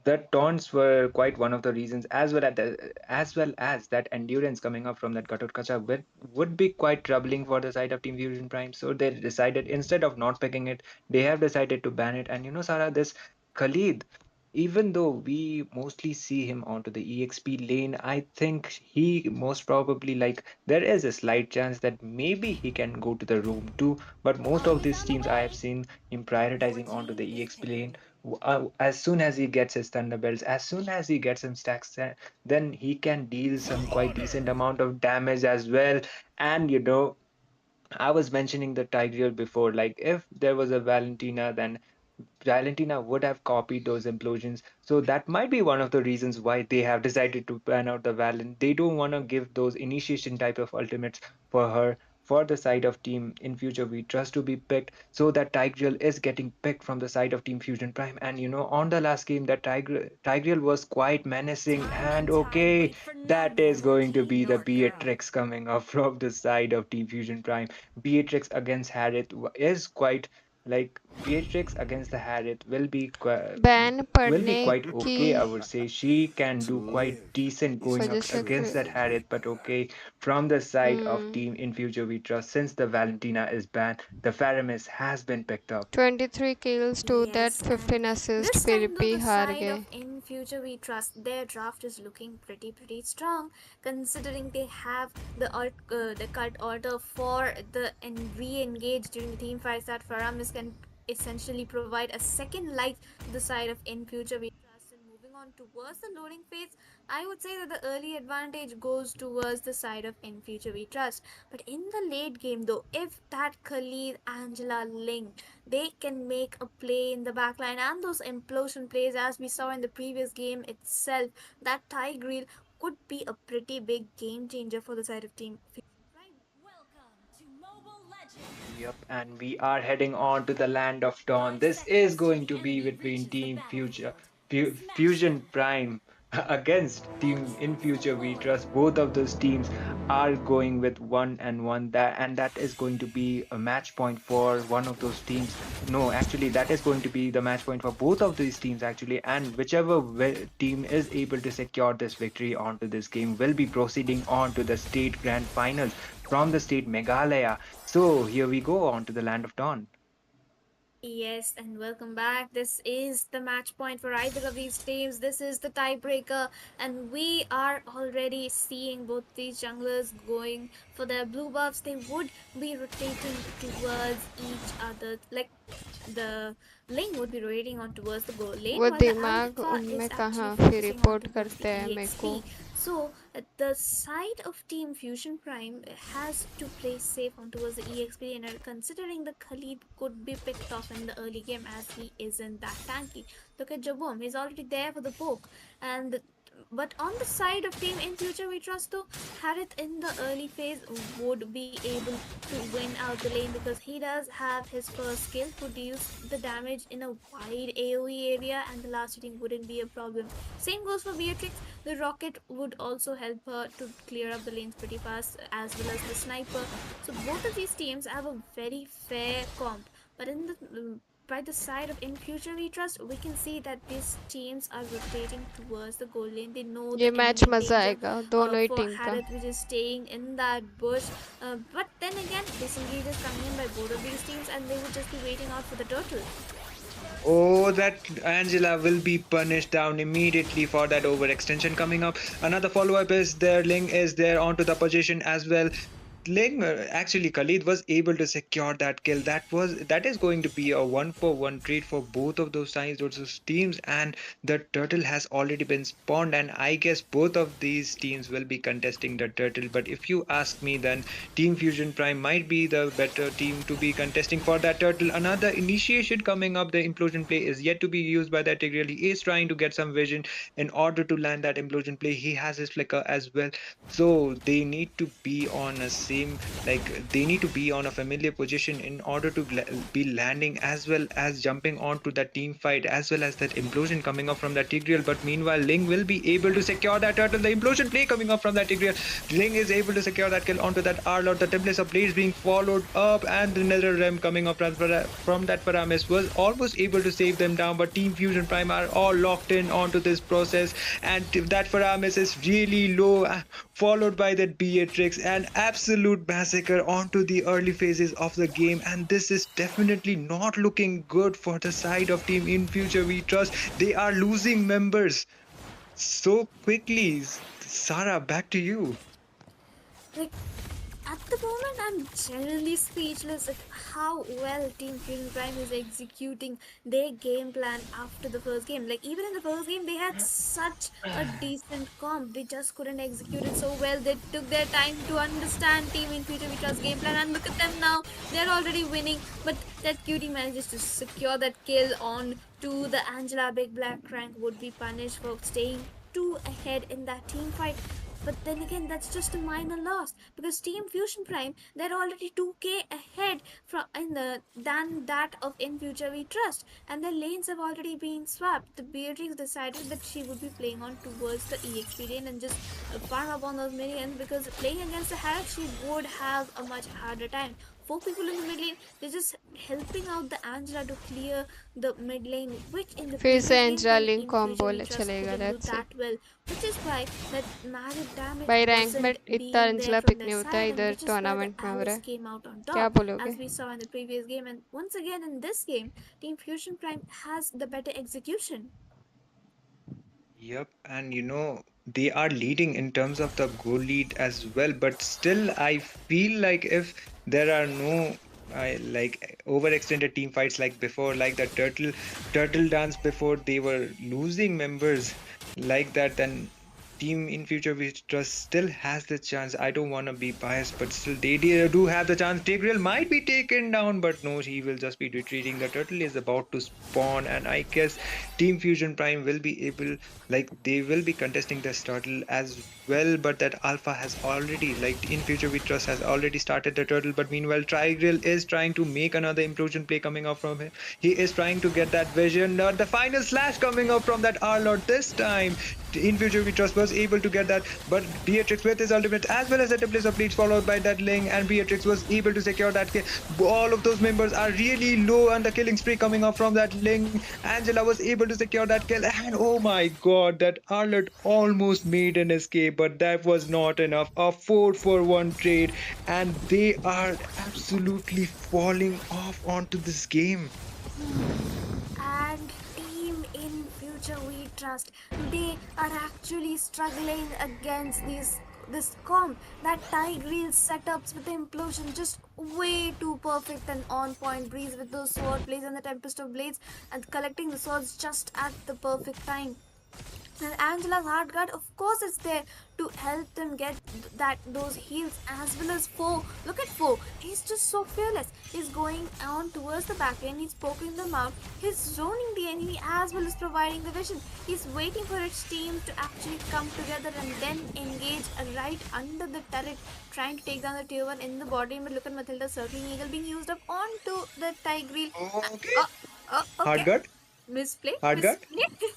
Speaker 17: the taunts were quite one of the reasons, as well as that endurance coming up from that Gatot would be quite troubling for the side of Team Fusion Prime. So they decided instead of not picking it, they have decided to ban it. And you know, Sarah, this Khalid, even though we mostly see him onto the EXP lane, I think he most probably like there is a slight chance that maybe he can go to the room too. But most of these teams I have seen him prioritizing onto the EXP lane. As soon as he gets his Thunderbelts, as soon as he gets some stacks, then he can deal some quite decent amount of damage as well. And you know, I was mentioning the Tigreal before, like if there was a Valentina, then Valentina would have copied those implosions. So that might be one of the reasons why they have decided to ban out the Valen. They don't want to give those initiation type of ultimates for her. For the side of team in future, we trust to be picked so that Tigreal is getting picked from the side of Team Fusion Prime. And you know, on the last game, that Tigreal was quite menacing. And okay, that is going to be the Beatrix coming up from the side of Team Fusion Prime. Beatrix against Harith is quite like Beatrix against the Harriet
Speaker 1: ban
Speaker 17: will be
Speaker 1: पढ़ने
Speaker 17: quite
Speaker 1: की
Speaker 17: okay. I would say she can do quite decent going up
Speaker 1: suggestion
Speaker 17: against that Harriet, but okay. From the side of
Speaker 1: hmm
Speaker 17: team in future we trust, since the Valentina is banned, the Faramis has been picked up.
Speaker 1: 23 kills to that
Speaker 8: Yes, and
Speaker 1: 15 assist
Speaker 8: this
Speaker 1: फिर
Speaker 8: time though
Speaker 1: भी
Speaker 8: the
Speaker 1: हार
Speaker 8: side
Speaker 1: गए.
Speaker 8: of In Future We Trust, their draft is looking pretty strong, considering they have the cult order for the re-engage during the team fights that Faramis can essentially provide a second life to the side of In Future We Trust. And moving on towards the loading phase, I would say that the early advantage goes towards the side of In Future We Trust. But in the late game though, if that Khalid Angela link, they can make a play in the backline, and those implosion plays as we saw in the previous game itself, that Tigreal could be a pretty big game changer for the side of Team Fusion Prime.
Speaker 17: Yep, and we are heading on to the land of dawn. This is going to be between Fusion Prime against Team in Future We Trust. Both of those teams are going with 1-1. That is going to be a match point for one of those teams. No, actually, that is going to be the match point for both of these teams actually. And whichever team is able to secure this victory onto this game will be proceeding on to the state grand finals from the state Meghalaya. So here we go on to the land of dawn.
Speaker 8: Yes, and welcome back. This is the match point for either of these teams. This is the tiebreaker, and we are already seeing both these junglers going for their blue buffs. They would be rotating towards each other, like the lane would be rotating on towards the goal lane,
Speaker 1: वो
Speaker 8: while the
Speaker 1: दिमाग
Speaker 8: alpha
Speaker 1: उनमें
Speaker 8: is actually
Speaker 1: कहाँ फिर
Speaker 8: focusing on
Speaker 1: report
Speaker 8: towards the
Speaker 1: करते हैं मेरे को.
Speaker 8: EXP. So the side of Team Fusion Prime has to play safe on towards the EXP, and considering the Khalid could be picked off in the early game as he isn't that tanky. Look at Jaboom, he's already there for the poke. And but on the side of Team In Future We Trust though, Harith in the early phase would be able to win out the lane because he does have his first skill, could use the damage in a wide AoE area, and the last hitting wouldn't be a problem. Same goes for Beatrix. The rocket would also help her to clear up the lanes pretty fast, as well as the sniper. So both of these teams have a very fair comp. But in the by the side of In Future We Trust, we can see that these teams are rotating towards the goal lane. They know
Speaker 1: ये
Speaker 8: the
Speaker 1: match
Speaker 8: imminent
Speaker 1: मजा
Speaker 8: danger
Speaker 1: आएगा दोनों ही
Speaker 8: for
Speaker 1: team का.
Speaker 8: Harith, which is staying in that bush. But then again, disengages coming in by both of these teams, and they would just be waiting out for the turtle.
Speaker 17: Oh, that Angela will be punished down immediately for that overextension coming up. Another follow-up is there. Ling is there onto the position as well. Ling, actually, Khalid was able to secure that kill. That is going to be a 1-for-1 trade for both of those sides, those teams, and the turtle has already been spawned. And I guess both of these teams will be contesting the turtle. But if you ask me, then Team Fusion Prime might be the better team to be contesting for that turtle. Another initiation coming up. The implosion play is yet to be used by that Tigreal. He is trying to get some vision in order to land that implosion play. He has his flicker as well. So they need to be on a same, like they need to be on a familiar position in order to be landing as well as jumping onto that team fight, as well as that implosion coming up from that Tigreal. But meanwhile, Ling will be able to secure that turtle. The implosion play coming up from that Tigreal. Ling is able to secure that kill onto that Arlord. The templates of blades being followed up, and the Nether Realm coming up from that Paramis was almost able to save them down. But Team Fusion Prime are all locked in onto this process, and that Paramis is really low, followed by that Beatrix, an absolute massacre onto the early phases of the game. And this is definitely not looking good for the side of Team In Future We Trust. They are losing members so quickly. Sarah, back to you.
Speaker 8: Like, at the moment, I'm genuinely speechless at how well Team Fusion Prime is executing their game plan after the first game. Like, even in the first game, they had such a decent comp. They just couldn't execute it so well. They took their time to understand Team In Future Vitra's game plan, and look at them now. They're already winning. But that cutie manages to secure that kill on to the Angela. Big Black Crank would be punished for staying too ahead in that team fight. But then again, that's just a minor loss because Team Fusion Prime, they're already 2k ahead from in the than that of In Future We Trust, and their lanes have already been swapped. The Beatrix decided that she would be playing on towards the EXP lane and just farm up on those minions, because playing against the Harriet, she would have a much harder time. 4 people in the mid lane, they're just helping out the Angela to clear the mid lane, which in the
Speaker 1: फिर
Speaker 8: previous
Speaker 1: से
Speaker 8: game
Speaker 1: Angela
Speaker 8: Team
Speaker 1: link
Speaker 8: In Future
Speaker 1: combo
Speaker 8: We Trust
Speaker 1: चलेगा.
Speaker 8: couldn't do
Speaker 1: That's it.
Speaker 8: that well, which is why that magic damage
Speaker 1: भाई rank में
Speaker 8: wasn't
Speaker 1: इतना
Speaker 8: being there
Speaker 1: Angela
Speaker 8: from
Speaker 1: pick
Speaker 8: their
Speaker 1: नहीं होता है,
Speaker 8: side, and
Speaker 1: इधर
Speaker 8: which is why the
Speaker 1: tournament में हो रहा
Speaker 8: Alice
Speaker 1: है.
Speaker 8: came out on
Speaker 1: क्या
Speaker 8: top,
Speaker 1: बोलोगे?
Speaker 8: as we saw in the previous game. And once again in this game, Team Fusion Prime has the better execution.
Speaker 17: Yep, and they are leading in terms of the goal lead as well, but still, I feel like if there are no like overextended team fights like before, like the turtle dance before, they were losing members like that, then Team In Future We Trust still has the chance. I don't want to be biased, but still they do have the chance. Tigreal might be taken down, but no, he will just be retreating. The turtle is about to spawn, and I guess Team Fusion Prime will be able, like they will be contesting this turtle as well. But that alpha has already, like In Future We Trust has already started the turtle. But meanwhile, Tigreal is trying to make another implosion play coming up from him. He is trying to get that vision. The final slash coming up from that Arlord this time. In Future We Trust was able to get that, but Beatrix with his ultimate as well as the templates of leads followed by that Ling, and Beatrix was able to secure that kill. All of those members are really low, and the killing spree coming up from that Ling. Angela was able to secure that kill, and oh my god, that Arlott almost made an escape, but that was not enough. A 4-for-1 trade, and they are absolutely falling off onto this game.
Speaker 8: And team in future we trust, they are actually struggling against this comp. That Tigreal setups with the implosion just way too perfect and on point. Breeze with those sword plays and the tempest of blades and collecting the swords just at the perfect time. And Angela's hard guard, of course, is there to help them get that those heals as well as Foe. Look at Foe. He's just so fearless. He's going on towards the back end. He's poking them out. He's zoning the enemy as well as providing the vision. He's waiting for his team to actually come together and then engage right under the turret, trying to take down the tier 1 in the body. But look at Matilda circling eagle being used up onto the Tigreal.
Speaker 17: Okay.
Speaker 8: Okay.
Speaker 17: Hard guard.
Speaker 8: Misplay,
Speaker 17: Hard guard.
Speaker 8: misplay.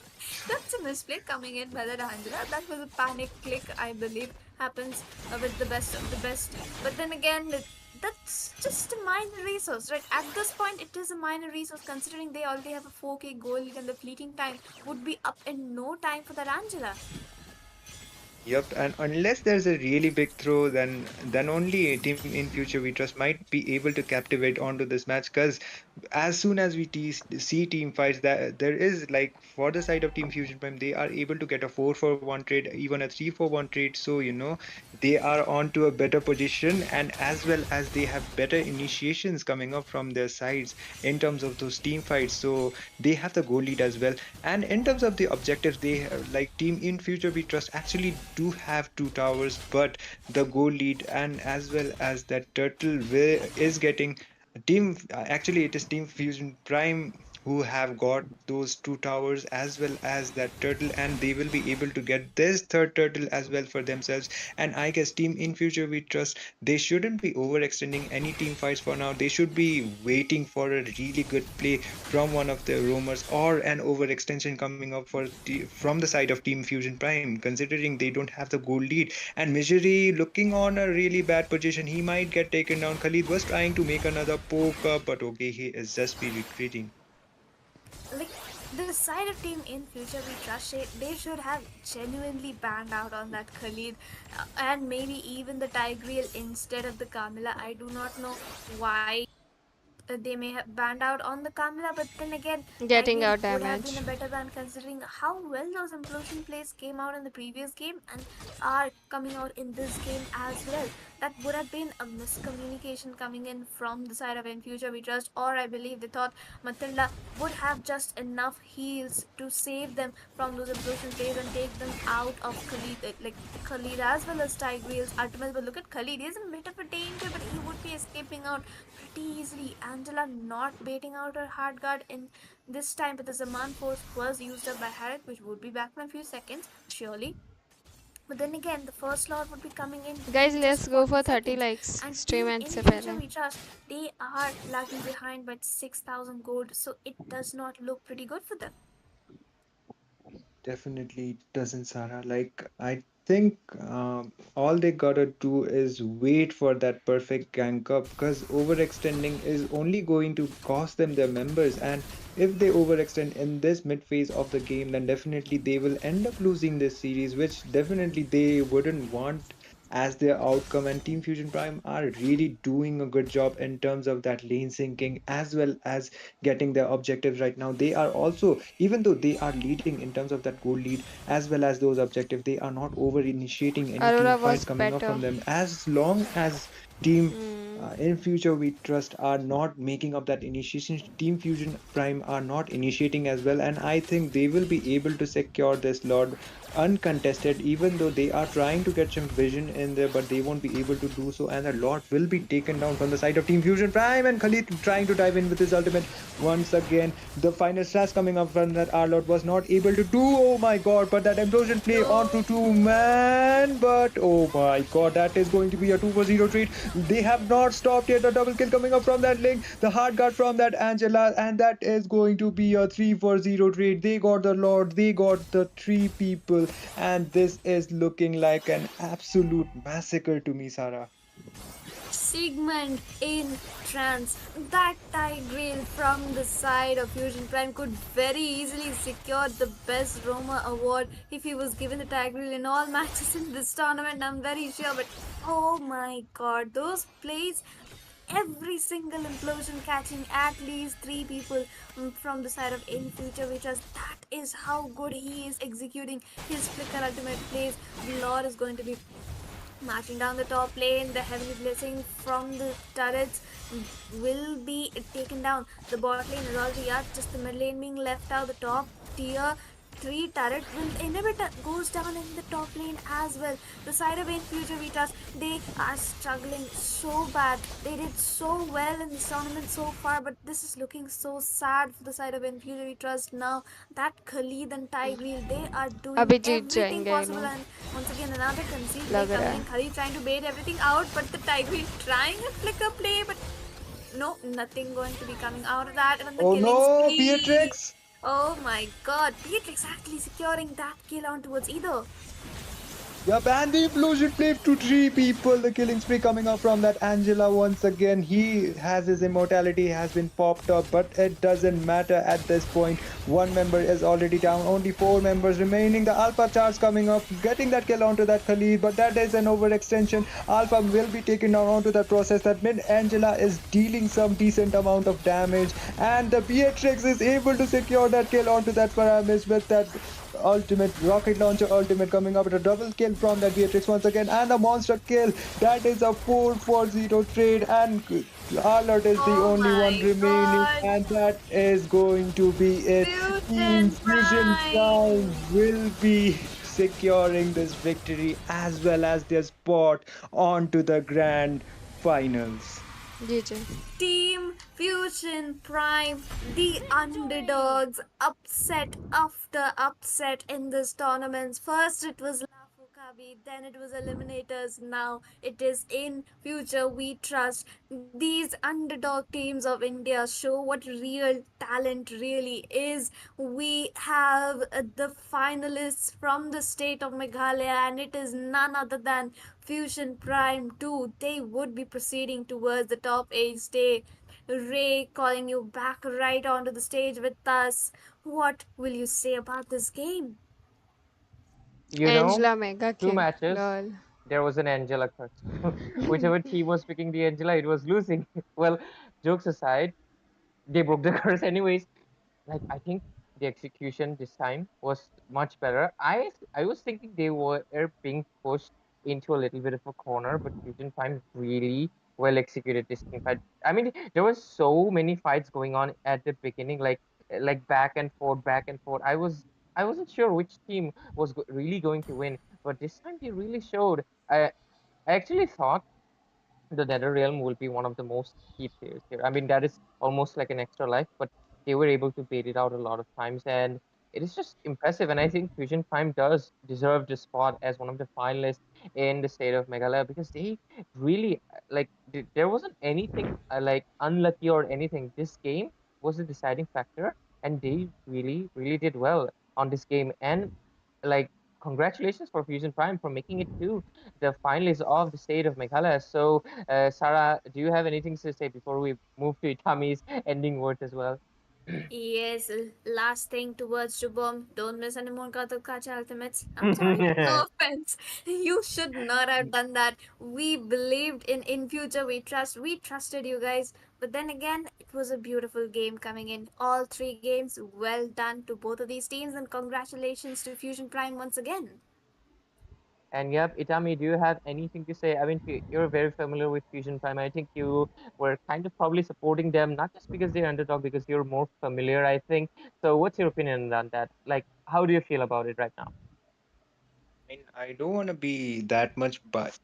Speaker 8: That's a misplay coming in by the Angela. That was a panic click, I believe, happens with the best of the best. But then again, that's just a minor resource, right? At this point, it is a minor resource considering they already have a 4K goal lead and the fleeting time would be up in no time for that Angela.
Speaker 17: Yep, and unless there's a really big throw, then only a team in future we trust might be able to captivate onto this match. Because as soon as we see team fights, that there is like for the side of Team Fusion Prime, they are able to get a 4-for-1 trade, even a 3-for-1 trade. So they are on to a better position, and as well as they have better initiations coming up from their sides in terms of those team fights. So they have the goal lead as well. And in terms of the objectives, they like Team in Future We Trust actually do have 2 towers, but the goal lead and as well as that turtle is getting team actually it is Team Fusion Prime who have got those 2 towers as well as that turtle, and they will be able to get this third turtle as well for themselves. And I guess Team in Future We Trust, they shouldn't be overextending any team fights for now. They should be waiting for a really good play from one of their roamers or an overextension coming up from the side of Team Fusion Prime, considering they don't have the goal lead. And Misery looking on a really bad position, he might get taken down. Khalid was trying to make another poke up, but okay, he is just be retreating.
Speaker 8: Like the side of team in future we trust, they should have genuinely banned out on that Khalid and maybe even the Tigreal instead of the Camilla. I do not know why they may have banned out on the Camilla, but then again,
Speaker 1: Getting
Speaker 8: Tigreal
Speaker 1: out
Speaker 8: would have been a
Speaker 1: damage.
Speaker 8: better ban considering how well those implosion plays came out in the previous game and are coming out in this game as well. That would have been a miscommunication coming in from the side of In Future We Trust, or I believe they thought Matilda would have just enough heals to save them from those implosion plays and take them out of Khalid, like Khalid as well as Tigreal's ultimate. But look at Khalid, he's in a bit of a danger, but he would be escaping out pretty easily. Angela not baiting out her hard guard in this time, but the Zaman force was used up by Harriet, which would be back in a few seconds, surely. But then again, the first slot would be coming
Speaker 1: Guys,
Speaker 8: in just
Speaker 1: let's go
Speaker 8: 40
Speaker 1: for 30
Speaker 8: seconds.
Speaker 1: likes.
Speaker 8: And
Speaker 1: Stream
Speaker 8: Team
Speaker 1: end
Speaker 8: in
Speaker 1: se
Speaker 8: future
Speaker 1: pehle.
Speaker 8: we trust, they are lagging behind by 6,000 gold, so it does not look pretty good for them.
Speaker 17: Definitely doesn't, Sarah. Like, I think all they gotta do is wait for that perfect gank up, because overextending is only going to cost them their members. And if they overextend in this mid phase of the game, then definitely they will end up losing this series, which definitely they wouldn't want as their outcome. And Team Fusion Prime are really doing a good job in terms of that lane syncing as well as getting their objectives right now. They are also, even though they are leading in terms of that goal lead as well as those objectives, they are not over initiating any team
Speaker 1: Aurora
Speaker 17: fights
Speaker 1: was
Speaker 17: coming up
Speaker 1: better.
Speaker 17: from them. As long as team
Speaker 1: Hmm.
Speaker 17: in future we trust are not making up that initiation, Team Fusion Prime are not initiating as well, and I think they will be able to secure this lord uncontested, even though they are trying to get some vision in there, but they won't be able to do so, and a lot will be taken down from the side of Team Fusion Prime. And Khalid trying to dive in with his ultimate once again. The final slash coming up from that Arlot was not able to do. Oh my god, but that implosion play onto two man. But oh my god, that is going to be a 2-for-0 treat. They have not stopped yet. A double kill coming up from that Link. The hard guard from that Angela, and that is going to be a 3-for-0 treat. They got the Lord, they got the three people, and this is looking like an absolute massacre to me, Sarah.
Speaker 8: Sigmund in trance. That Tigreal from the side of Fusion Prime could very easily secure the best Roma award if he was given the Tigreal in all matches in this tournament. I'm very sure, but oh my god, those plays every single implosion catching at least three people from the side of In Future We Trust. That is how good he is executing his flicker ultimate plays. Lord is going to be marching down the top lane. The heavenly blessing from the turrets will be taken down. The bot lane is already up, just the mid lane being left out. The top tier 3 turret will inhibitor goes down in the top lane as well. The side of In Future We Trust, they are struggling so bad. They did so well in this tournament so far, but this is looking so sad for the side of In Future We Trust now. That Khalid and Tidewheel, they are doing
Speaker 1: अभी जीत
Speaker 8: everything
Speaker 1: जाएंगे
Speaker 8: possible, and once again another concede play
Speaker 1: लग रहा
Speaker 8: coming in.
Speaker 1: है.
Speaker 8: Khalid trying to bait everything out, but the Tidewheel trying a flicker play, but no, nothing going to be coming out of that. And the
Speaker 18: Oh
Speaker 8: killing
Speaker 18: no,
Speaker 8: spree.
Speaker 18: Beatrix!
Speaker 8: Oh my god, Beatrix actually securing that kill on towards either.
Speaker 18: Yup, and the implosion flame to three people. The killing spree coming up from that Angela once again. He has his immortality has been popped up, but it doesn't matter at this point. One member is already down. Only four members remaining. The Alpha charge coming up, getting that kill onto that Khalid, but that is an overextension. Alpha will be taken down onto that process. That mid Angela is dealing some decent amount of damage, and the Beatrix is able to secure that kill onto that Paramis with that ultimate rocket launcher ultimate coming up with a double kill from that Beatrix once again, and a monster kill. That is a 4-4-0 trade, and Alert is the
Speaker 8: Oh
Speaker 18: only one
Speaker 8: my
Speaker 18: remaining,
Speaker 8: god,
Speaker 18: and that is going to be it. Team
Speaker 8: Fusion
Speaker 18: Fusion Prime
Speaker 8: Prime!
Speaker 18: will be securing this victory as well as their spot onto the grand finals.
Speaker 1: Ji ji.
Speaker 8: Team Fusion Prime, the underdogs, upset after upset in this tournament. First it was Lafukabi, then it was Eliminators, now it is In Future We Trust. These underdog teams of India show what real talent really is. We have the finalists from the state of Meghalaya, and it is none other than Fusion Prime 2. They would be proceeding towards the top 8 stage. Ray calling you back right onto the stage with us. What will you say about this game?
Speaker 15: You know,
Speaker 1: Angela Mega
Speaker 15: two
Speaker 1: King.
Speaker 15: matches,
Speaker 1: Lol.
Speaker 15: there was an Angela curse. Whichever team was picking the Angela, it was losing. Well, jokes aside, they broke the curse anyways. Like, I think the execution this time was much better. I was thinking they were being pushed into a little bit of a corner, but Fusion Prime really well executed this team fight. I mean, there were so many fights going on at the beginning, like back and forth, back and forth. I wasn't sure which team was really going to win, but this time they really showed. I actually thought the Nether Realm will be one of the most key players here. I mean, that is almost like an extra life, but they were able to bait it out a lot of times, and it is just impressive. And I think Fusion Prime does deserve the spot as one of the finalists in the state of Meghalaya, because they really there wasn't anything like unlucky or anything. This game was the deciding factor, and they really, really did well on this game. And like, congratulations for Fusion Prime for making it to the finalists of the state of Meghalaya. So, Sarah, do you have anything to say before we move to Itami's ending words as well?
Speaker 8: Yes, last thing towards Shubham. Don't miss any more Kato Kacha ultimates. I'm sorry. No offense. You should not have done that. We believed in future. We trust. We trusted you guys. But then again, it was a beautiful game coming in. All three games, well done to both of these teams, and congratulations to Fusion Prime once again.
Speaker 15: And yep, Itami, do you have anything to say? I mean, you're very familiar with Fusion Prime. I think you were kind of probably supporting them, not just because they're underdog, because you're more familiar, I think. So, what's your opinion on that? Like, how do you feel about it right now?
Speaker 17: I mean, I don't want to be that much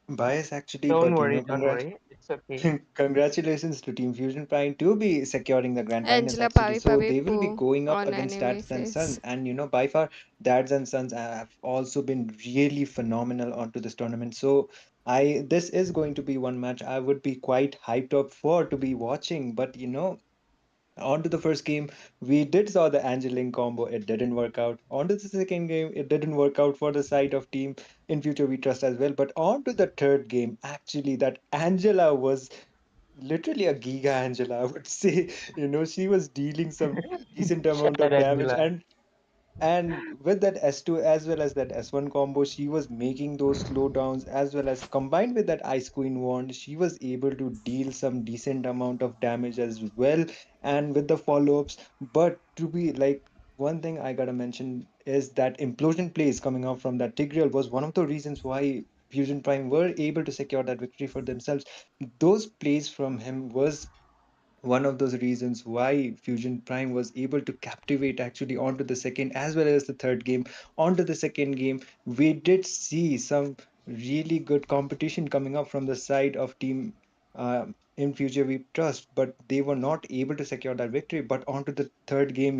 Speaker 17: biased actually,
Speaker 15: Don't
Speaker 17: but
Speaker 15: worry, don't worry. It's okay.
Speaker 17: congratulations to Team Fusion Prime to be securing the grand finals
Speaker 1: Angela
Speaker 17: actually.
Speaker 1: Pavi
Speaker 17: So
Speaker 1: Pavi
Speaker 17: they will be
Speaker 1: Poo
Speaker 17: going up
Speaker 1: on
Speaker 17: against
Speaker 1: enemy
Speaker 17: Dads and
Speaker 1: face.
Speaker 17: Sons, and by far Dads and Sons have also been really phenomenal onto this tournament. So this is going to be one match I would be quite hyped up for to be watching. But on to the first game, we did saw the Angeling combo. It didn't work out. On to the second game, it didn't work out for the side of team In Future We Trust as well. But on to the third game, actually, that Angela was literally a Giga Angela, I would say. She was dealing some decent amount
Speaker 15: Sad
Speaker 17: of damage,
Speaker 15: Angela.
Speaker 17: and
Speaker 18: And with that S2 as well as that S1 combo, she was making those slowdowns, as well as combined with that Ice Queen wand, she was able to deal some decent amount of damage as well, and with the follow-ups. But to be like, one thing I gotta mention is that implosion plays coming out from that Tigreal was one of the reasons why Fusion Prime were able to secure that victory for themselves. Those plays from him was one of those reasons why Fusion Prime was able to captivate actually onto the second as well as the third game. Onto the second game, we did see some really good competition coming up from the side of team in Future We Trust, but they were not able to secure that victory. But onto the third game,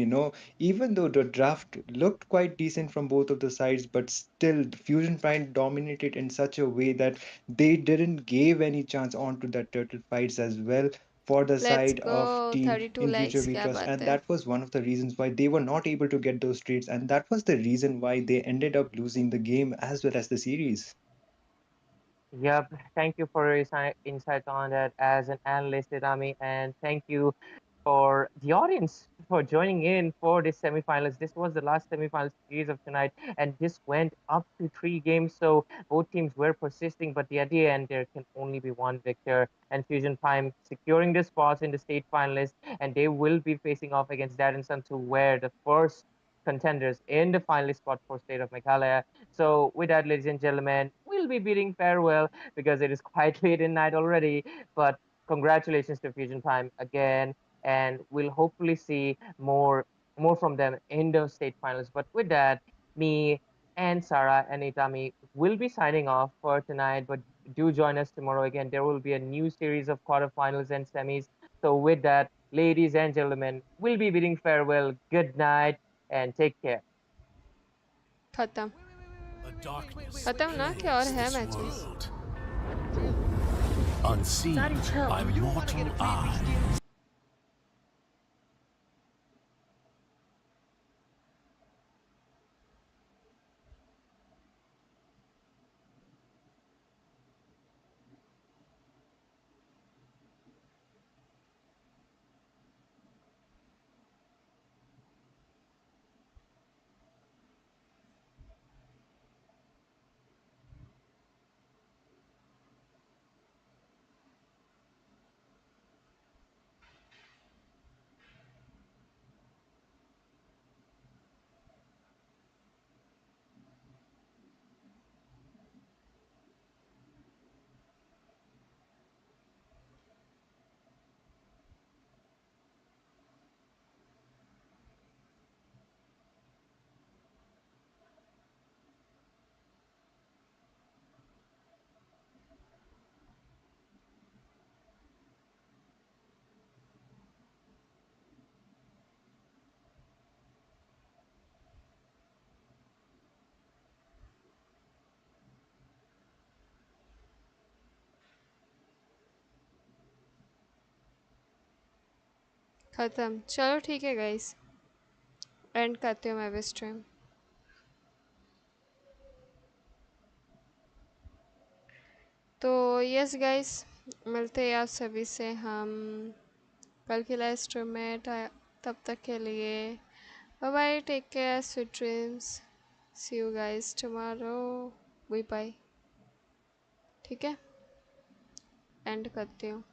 Speaker 18: even though the draft looked quite decent from both of the sides, but still Fusion Prime dominated in such a way that they didn't give any chance onto that turtle fights as well for the
Speaker 1: Let's
Speaker 18: side of
Speaker 1: go.
Speaker 18: team
Speaker 1: 32
Speaker 18: in future
Speaker 1: likes.
Speaker 18: we
Speaker 1: क्या
Speaker 18: trust,
Speaker 1: बात
Speaker 18: and
Speaker 1: है?
Speaker 18: that was one of the reasons why they were not able to get those trades, and that was the reason why they ended up losing the game as well as the series.
Speaker 15: Yep, thank you for your insight on that as an analyst, Rami, and thank you for the audience for joining in for this semifinals. This was the last semifinal series of tonight, and this went up to 3 games. So both teams were persisting, but at the end, there can only be one victor. And Fusion Prime securing the spots in the state finalists, and they will be facing off against Dad and Sons, who were the first contenders in the finalist spot for State of Meghalaya. So with that, ladies and gentlemen, we'll be bidding farewell because it is quite late in night already. But congratulations to Fusion Prime again, and we'll hopefully see more from them in the state finals. But with that, me and Sarah and Itami will be signing off for tonight. But do join us tomorrow again. There will be a new series of quarterfinals and semis. So with that, ladies and gentlemen, we'll be bidding farewell. Good night and take care.
Speaker 1: खत्म खत्म ना क्या और है matches
Speaker 12: Unseen by mortal eye.
Speaker 1: खत्म चलो ठीक है गाइस एंड करती हूँ मैं भी स्ट्रीम तो यस गाइस मिलते हैं आप सभी से हम कल की लाइव स्ट्रीम में तब तक के लिए bye bye take care sweet dreams see you guys tomorrow bye bye ठीक है एंड करती हूँ